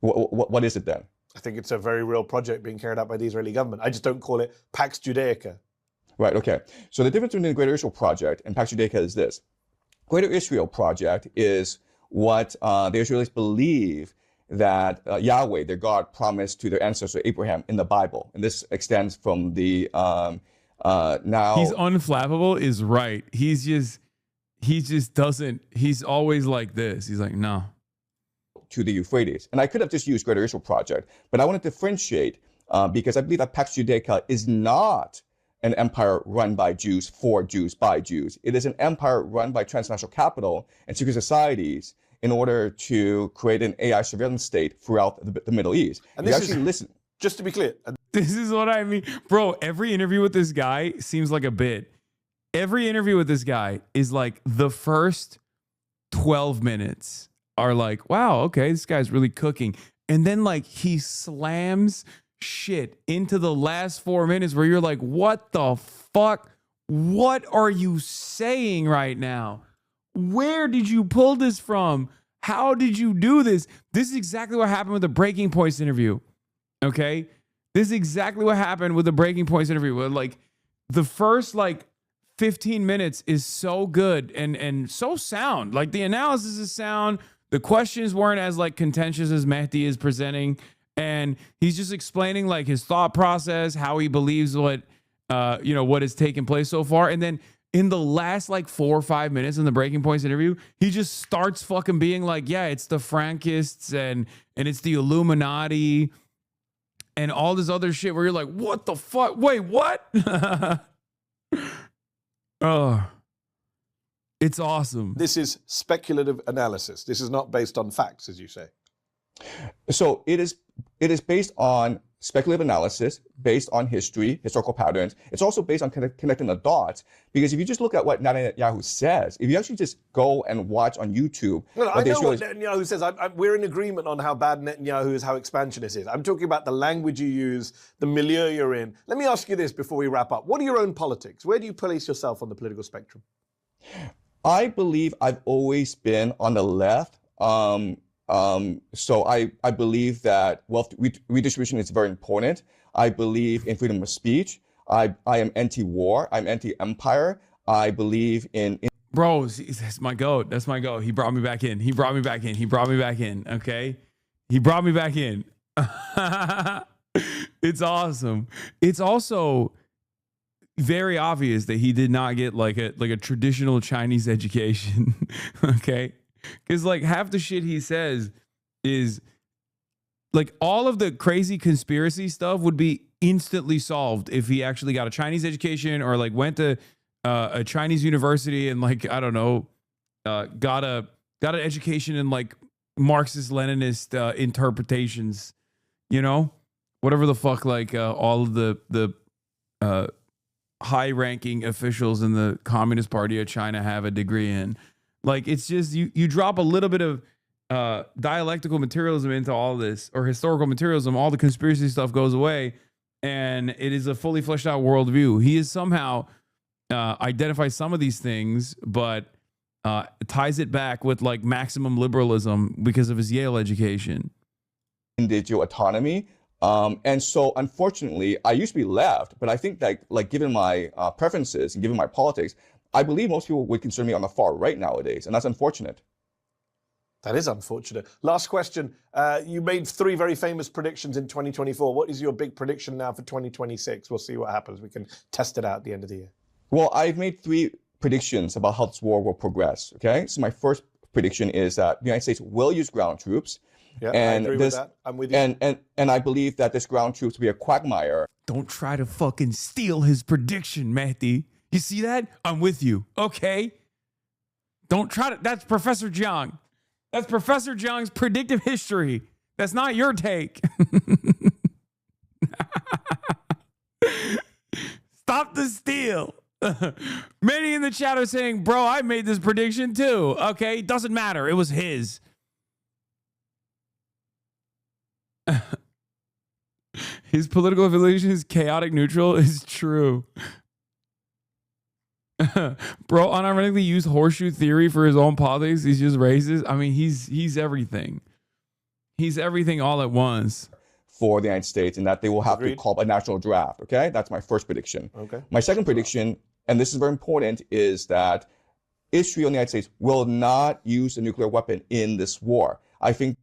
[SPEAKER 20] What is it then?
[SPEAKER 17] I think it's a very real project being carried out by the Israeli government. I just don't call it Pax Judaica.
[SPEAKER 20] Right, okay. So the difference between the Greater Israel Project and Pax Judaica is this. Greater Israel Project is what the Israelis believe that Yahweh, their God, promised to their ancestor Abraham in the Bible. And this extends from the now...
[SPEAKER 2] He's unflappable is right. He just doesn't, he's always like this. He's like, no.
[SPEAKER 20] To the Euphrates. And I could have just used Greater Israel Project, but I want to differentiate because I believe that Pax Judaica is not an empire run by Jews, for Jews, by Jews. It is an empire run by transnational capital and secret societies in order to create an AI surveillance state throughout the Middle East.
[SPEAKER 17] And this is, just to be clear.
[SPEAKER 2] This is what I mean. Bro, every interview with this guy seems like a bit. Every interview with this guy is like the first 12 minutes are like, wow, okay, this guy's really cooking. And then like he slams shit into the last 4 minutes where you're like, what the fuck? What are you saying right now? Where did you pull this from? How did you do this? This is exactly what happened with the Breaking Points interview. Okay? This is exactly what happened with the Breaking Points interview. Where like the first like 15 minutes is so good and so sound. Like the analysis is sound. The questions weren't as like contentious as Mehdi is presenting. And he's just explaining like his thought process, how he believes what has taken place so far. And then in the last like 4 or 5 minutes in the Breaking Points interview, he just starts fucking being like, yeah, it's the Frankists and it's the Illuminati and all this other shit where you're like, what the fuck? Wait, what? Oh, it's awesome.
[SPEAKER 17] This is speculative analysis. This is not based on facts, as you say.
[SPEAKER 20] So it is based on speculative analysis, based on history, historical patterns. It's also based on connecting the dots. Because if you just look at what Netanyahu says, if you actually just go and watch on YouTube...
[SPEAKER 17] No, I know what Netanyahu says. We're in agreement on how bad Netanyahu is, how expansionist is. I'm talking about the language you use, the milieu you're in. Let me ask you this before we wrap up. What are your own politics? Where do you place yourself on the political spectrum?
[SPEAKER 20] I believe I've always been on the left. So I believe that wealth redistribution is very important. I believe in freedom of speech. I am anti-war. I'm anti-empire. I believe in...
[SPEAKER 2] Bro, that's my goat. That's my goat. He brought me back in. He brought me back in. He brought me back in. Okay? He brought me back in. It's awesome. It's also very obvious that he did not get like a traditional Chinese education. Okay? Because like half the shit he says is like all of the crazy conspiracy stuff would be instantly solved if he actually got a Chinese education or like went to a Chinese university and like, I don't know, got an education in like Marxist Leninist interpretations, you know, whatever the fuck, like all of the high ranking officials in the Communist Party of China have a degree in. Like, it's just, you drop a little bit of dialectical materialism into all this, or historical materialism, all the conspiracy stuff goes away, and it is a fully fleshed out worldview. He is somehow identifies some of these things, but ties it back with like maximum liberalism because of his Yale education.
[SPEAKER 20] Digital autonomy. And so, unfortunately, I used to be left, but I think that, like, given my preferences and given my politics, I believe most people would consider me on the far right nowadays, and that's unfortunate.
[SPEAKER 17] That is unfortunate. Last question. You made 3 very famous predictions in 2024. What is your big prediction now for 2026? We'll see what happens. We can test it out at the end of the year.
[SPEAKER 20] Well, I've made 3 predictions about how this war will progress, okay? So my first prediction is that the United States will use ground troops.
[SPEAKER 17] Yeah, and I agree with that. I'm with you.
[SPEAKER 20] And I believe that this ground troops will be a quagmire.
[SPEAKER 2] Don't try to fucking steal his prediction, Mehdi. You see that? I'm with you. Okay. Don't try to. That's Professor Jang. That's Professor Jang's predictive history. That's not your take. Stop the steal. Many in the chat are saying, bro, I made this prediction too. Okay. Doesn't matter. It was his. His political affiliation is chaotic neutral is true. Bro, unironically used horseshoe theory for his own politics. He's just racist. I mean, he's everything. He's everything all at once.
[SPEAKER 20] for the United States and that they will have
[SPEAKER 17] Agreed.
[SPEAKER 20] to call up a national draft. Okay, that's my first prediction.
[SPEAKER 17] Okay.
[SPEAKER 20] My second prediction, and this is very important, is that Israel and the United States will not use a nuclear weapon in this war. I think.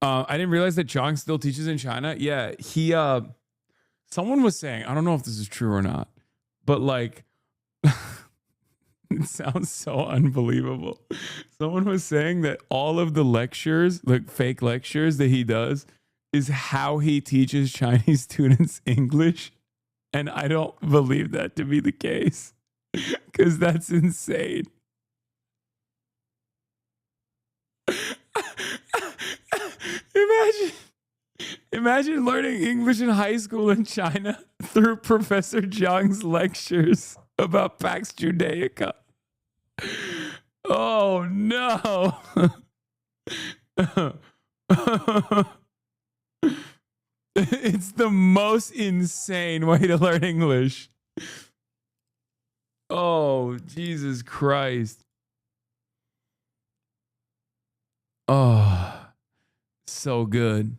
[SPEAKER 2] I didn't realize that Jang still teaches in China. Yeah, he. Someone was saying, I don't know if this is true or not, but like, it sounds so unbelievable. Someone was saying that all of the lectures, like fake lectures that he does, is how he teaches Chinese students English. And I don't believe that to be the case because that's insane. Imagine learning English in high school in China through Professor Zhang's lectures about Pax Judaica. Oh no. It's the most insane way to learn English. Oh, Jesus Christ. Oh, so good.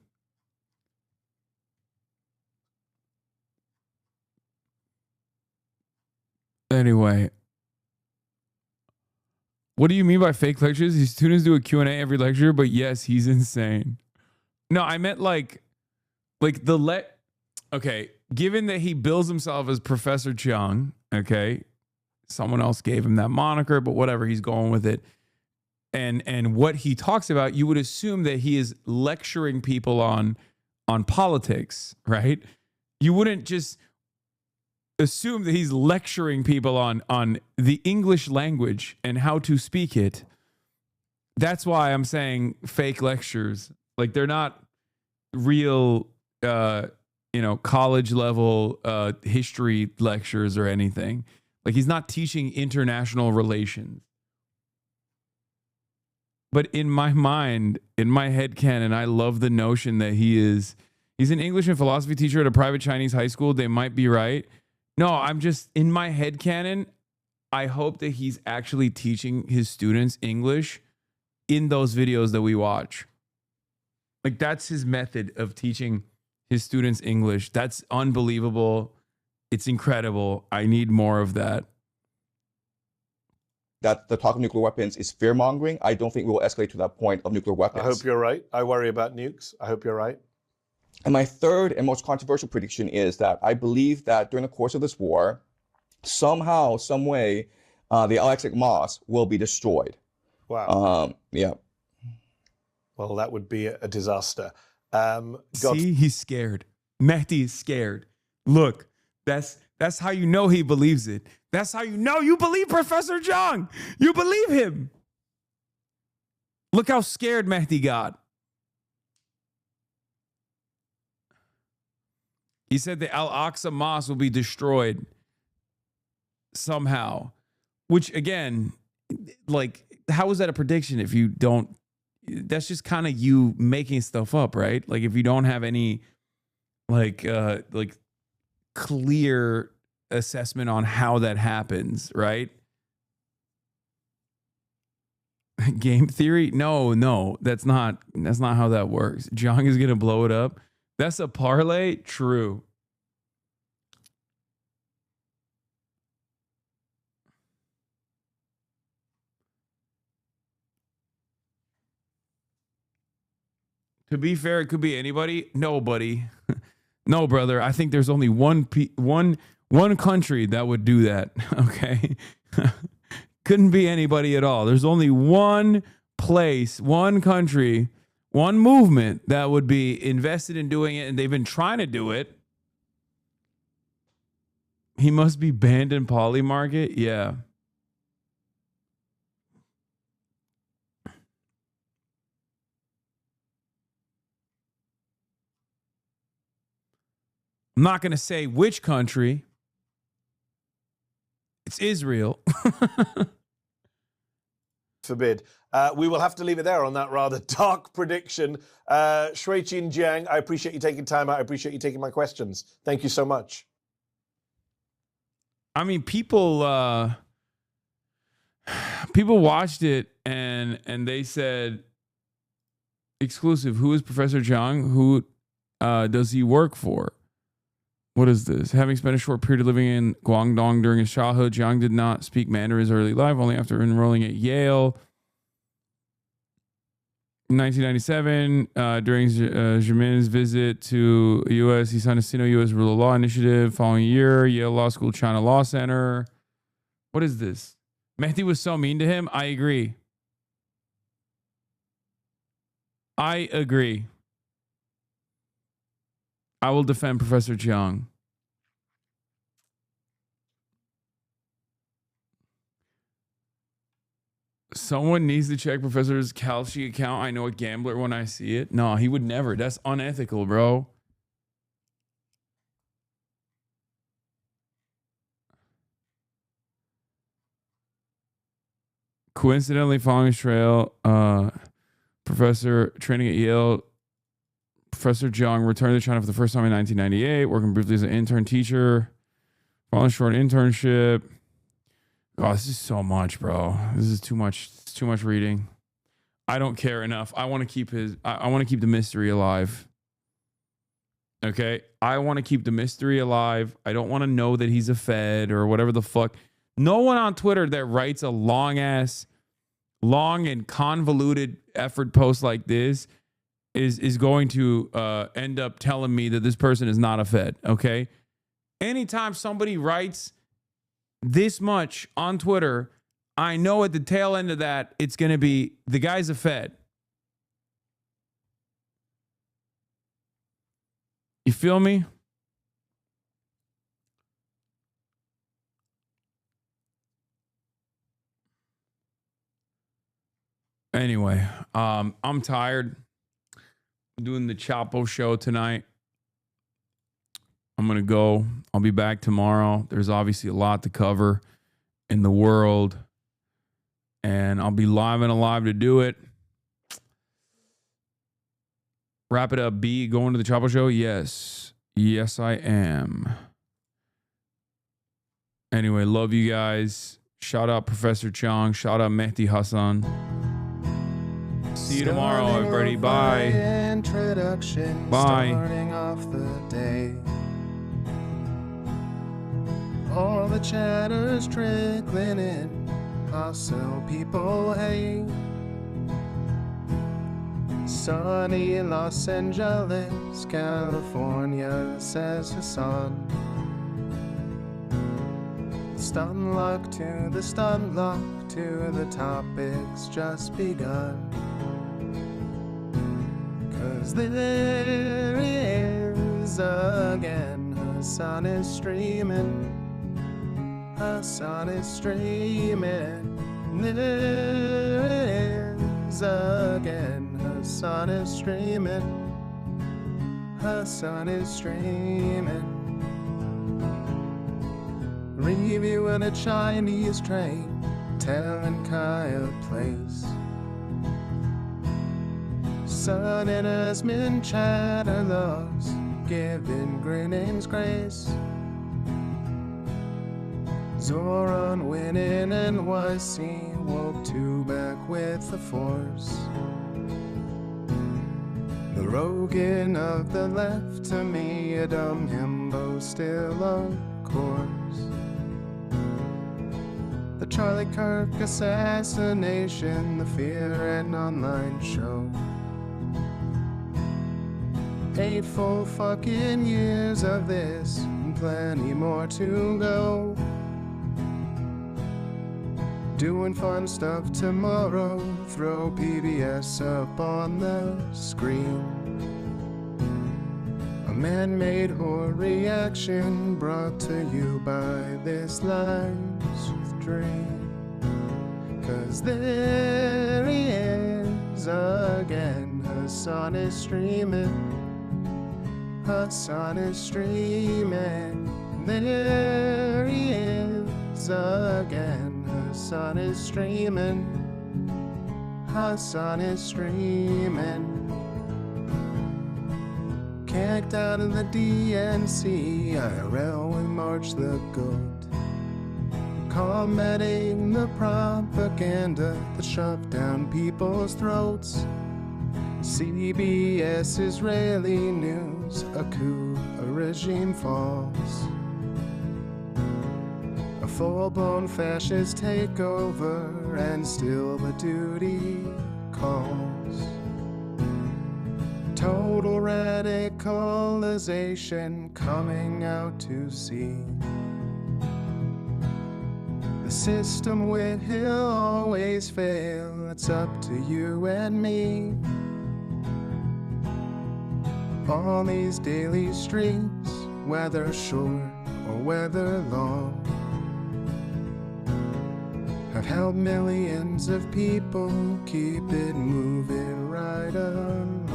[SPEAKER 2] Anyway, what do you mean by fake lectures? These students do a Q&A every lecture, but yes, he's insane. No, I meant like okay, given that he bills himself as Professor Zhang, okay, someone else gave him that moniker, but whatever, he's going with it. And what he talks about, you would assume that he is lecturing people on politics, right? You wouldn't just assume that he's lecturing people on the English language and how to speak it. That's why I'm saying fake lectures. Like they're not real, college level history lectures or anything. Like he's not teaching international relations. But in my mind, in my headcanon, I love the notion that he's an English and philosophy teacher at a private Chinese high school. They might be right. No, I'm just, in my headcanon, I hope that he's actually teaching his students English in those videos that we watch. Like that's his method of teaching his students English. That's unbelievable. It's incredible. I need more of that.
[SPEAKER 20] That the talk of nuclear weapons is fear-mongering. I don't think we will escalate to that point of nuclear weapons.
[SPEAKER 17] I hope you're right. I worry about nukes. I hope you're right.
[SPEAKER 20] And my third and most controversial prediction is that I believe that during the course of this war, somehow, some way, the Al-Aqsa Mosque will be destroyed.
[SPEAKER 17] Wow.
[SPEAKER 20] Yeah.
[SPEAKER 17] Well, that would be a disaster.
[SPEAKER 2] See, he's scared. Mehdi is scared. Look, that's how you know he believes it. That's how you know you believe Professor Zhang. You believe him. Look how scared Mehdi got. He said the Al-Aqsa Mosque will be destroyed somehow. Which, again, like, how is that a prediction if you don't? That's just kind of you making stuff up, right? Like, if you don't have any, like clear assessment on how that happens, right? Game theory? No, that's not how that works. Jang is gonna blow it up. That's a parlay? True. To be fair, it could be anybody. Nobody. No, brother. I think there's only one country that would do that. Okay. Couldn't be anybody at all. There's only one place, one country, one movement that would be invested in doing it, and they've been trying to do it. He must be banned in Poly Market. Yeah. I'm not going to say which country. It's Israel.
[SPEAKER 17] Forbid. We will have to leave it there on that rather dark prediction. Shui-Chin Jiang, I appreciate you taking time out. I appreciate you taking my questions. Thank you so much.
[SPEAKER 2] I mean, people watched it and they said, exclusive, who is Professor Zhang? does he work for? What is this? Having spent a short period living in Guangdong during his childhood, Jang did not speak Mandarin his early life, only after enrolling at Yale. In 1997, during Jimin's visit to the U.S., he signed a Sino-U.S. Rule of Law Initiative. Following year, Yale Law School China Law Center. What is this? Mehdi was so mean to him. I agree. I agree. I will defend Professor Jiang. Someone needs to check Professor's Kalshi account. I know a gambler when I see it. No, he would never. That's unethical, bro. Coincidentally, following his trail, professor training at Yale, Professor Jang returned to China for the first time in 1998, working briefly as an intern teacher. Following a short internship. Oh, this is so much, bro. This is too much. It's too much reading. I don't care enough. I want to keep I want to keep the mystery alive. Okay? I want to keep the mystery alive. I don't want to know that he's a Fed or whatever the fuck. No one on Twitter that writes a long and convoluted effort post like this is going to end up telling me that this person is not a Fed. Okay? Anytime somebody writes this much on Twitter, I know at the tail end of that, it's going to be the guy's a Fed. You feel me? Anyway, I'm tired. I'm doing the Chapo show tonight. I'm going to go. I'll be back tomorrow. There's obviously a lot to cover in the world. And I'll be live and alive to do it. Wrap it up. B, going to the Chapo show? Yes. Yes, I am. Anyway, love you guys. Shout out Professor Chang. Shout out Mehdi Hasan. See you tomorrow, everybody. Bye. Bye.
[SPEAKER 19] Starting off the day. All the chatter's trickling in. Hostile people hate. Sunny Los Angeles, California, says Hasan. Stun luck to the stun luck to the topics just begun. 'Cause there he is again. Hasan is streaming. Hasan is streaming. There it is again. Hasan is streaming. Hasan is streaming. Reviewing a Chinese train, telling Kyle place. Sun and Asmin chatter loves, giving Greening's grace. Zoran winning NYC, woke two back with the force. The Rogan of the left, to me a dumb himbo still of course. The Charlie Kirk assassination, the Fear and Online show. 8 full fucking years of this, and plenty more to go. Doing fun stuff tomorrow, throw PBS up on the screen. A man-made horror reaction brought to you by this life's dream. 'Cause there he is again, Hasan is streaming. Hasan is streaming. There he is again. Hasan is streaming. Hasan is streaming. Kicked out of the DNC, IRL we march the goat. Combating the propaganda that shoved down people's throats. CBS Israeli news, a coup, a regime falls. A full-blown fascist takeover, and still the duty calls. Total radicalization coming out to sea. The system will always fail, it's up to you and me. On these daily streets, whether short or whether long, have helped millions of people keep it moving right along.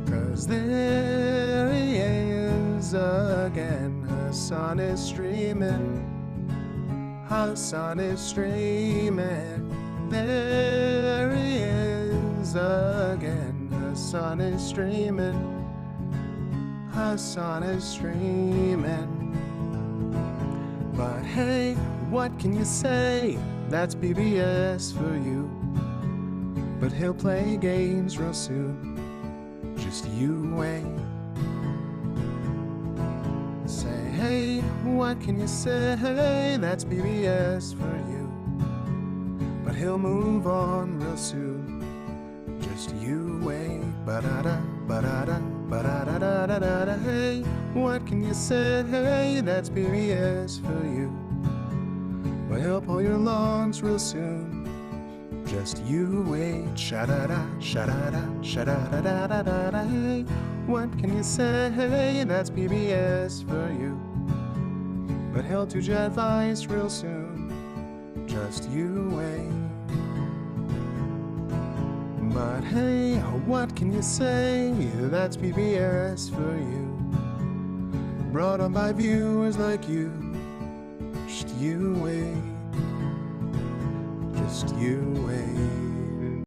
[SPEAKER 19] 'Cause there he is again, Hasan is streaming, Hasan is streaming. There he is again, Hasan is streaming, Hasan is streaming. But hey, what can you say? That's BBS for you. But he'll play games real soon. Just you wait. Say, hey, what can you say? That's BBS for you. But he'll move on real soon. Just you wait. Ba-da-da, ba-da-da, ba-da-da-da-da-da. Hey, what can you say? Hey, that's BBS for you. But he'll pull your lungs real soon. Just you wait. Sha-da-da, sha-da-da, sha-da-da-da-da-da. Hey, what can you say? Hey, that's BBS for you. But he'll do your advice real soon. Just you wait. But hey, what can you say? That's PBS for you. Brought on by viewers like you. Just you wait. Just you wait.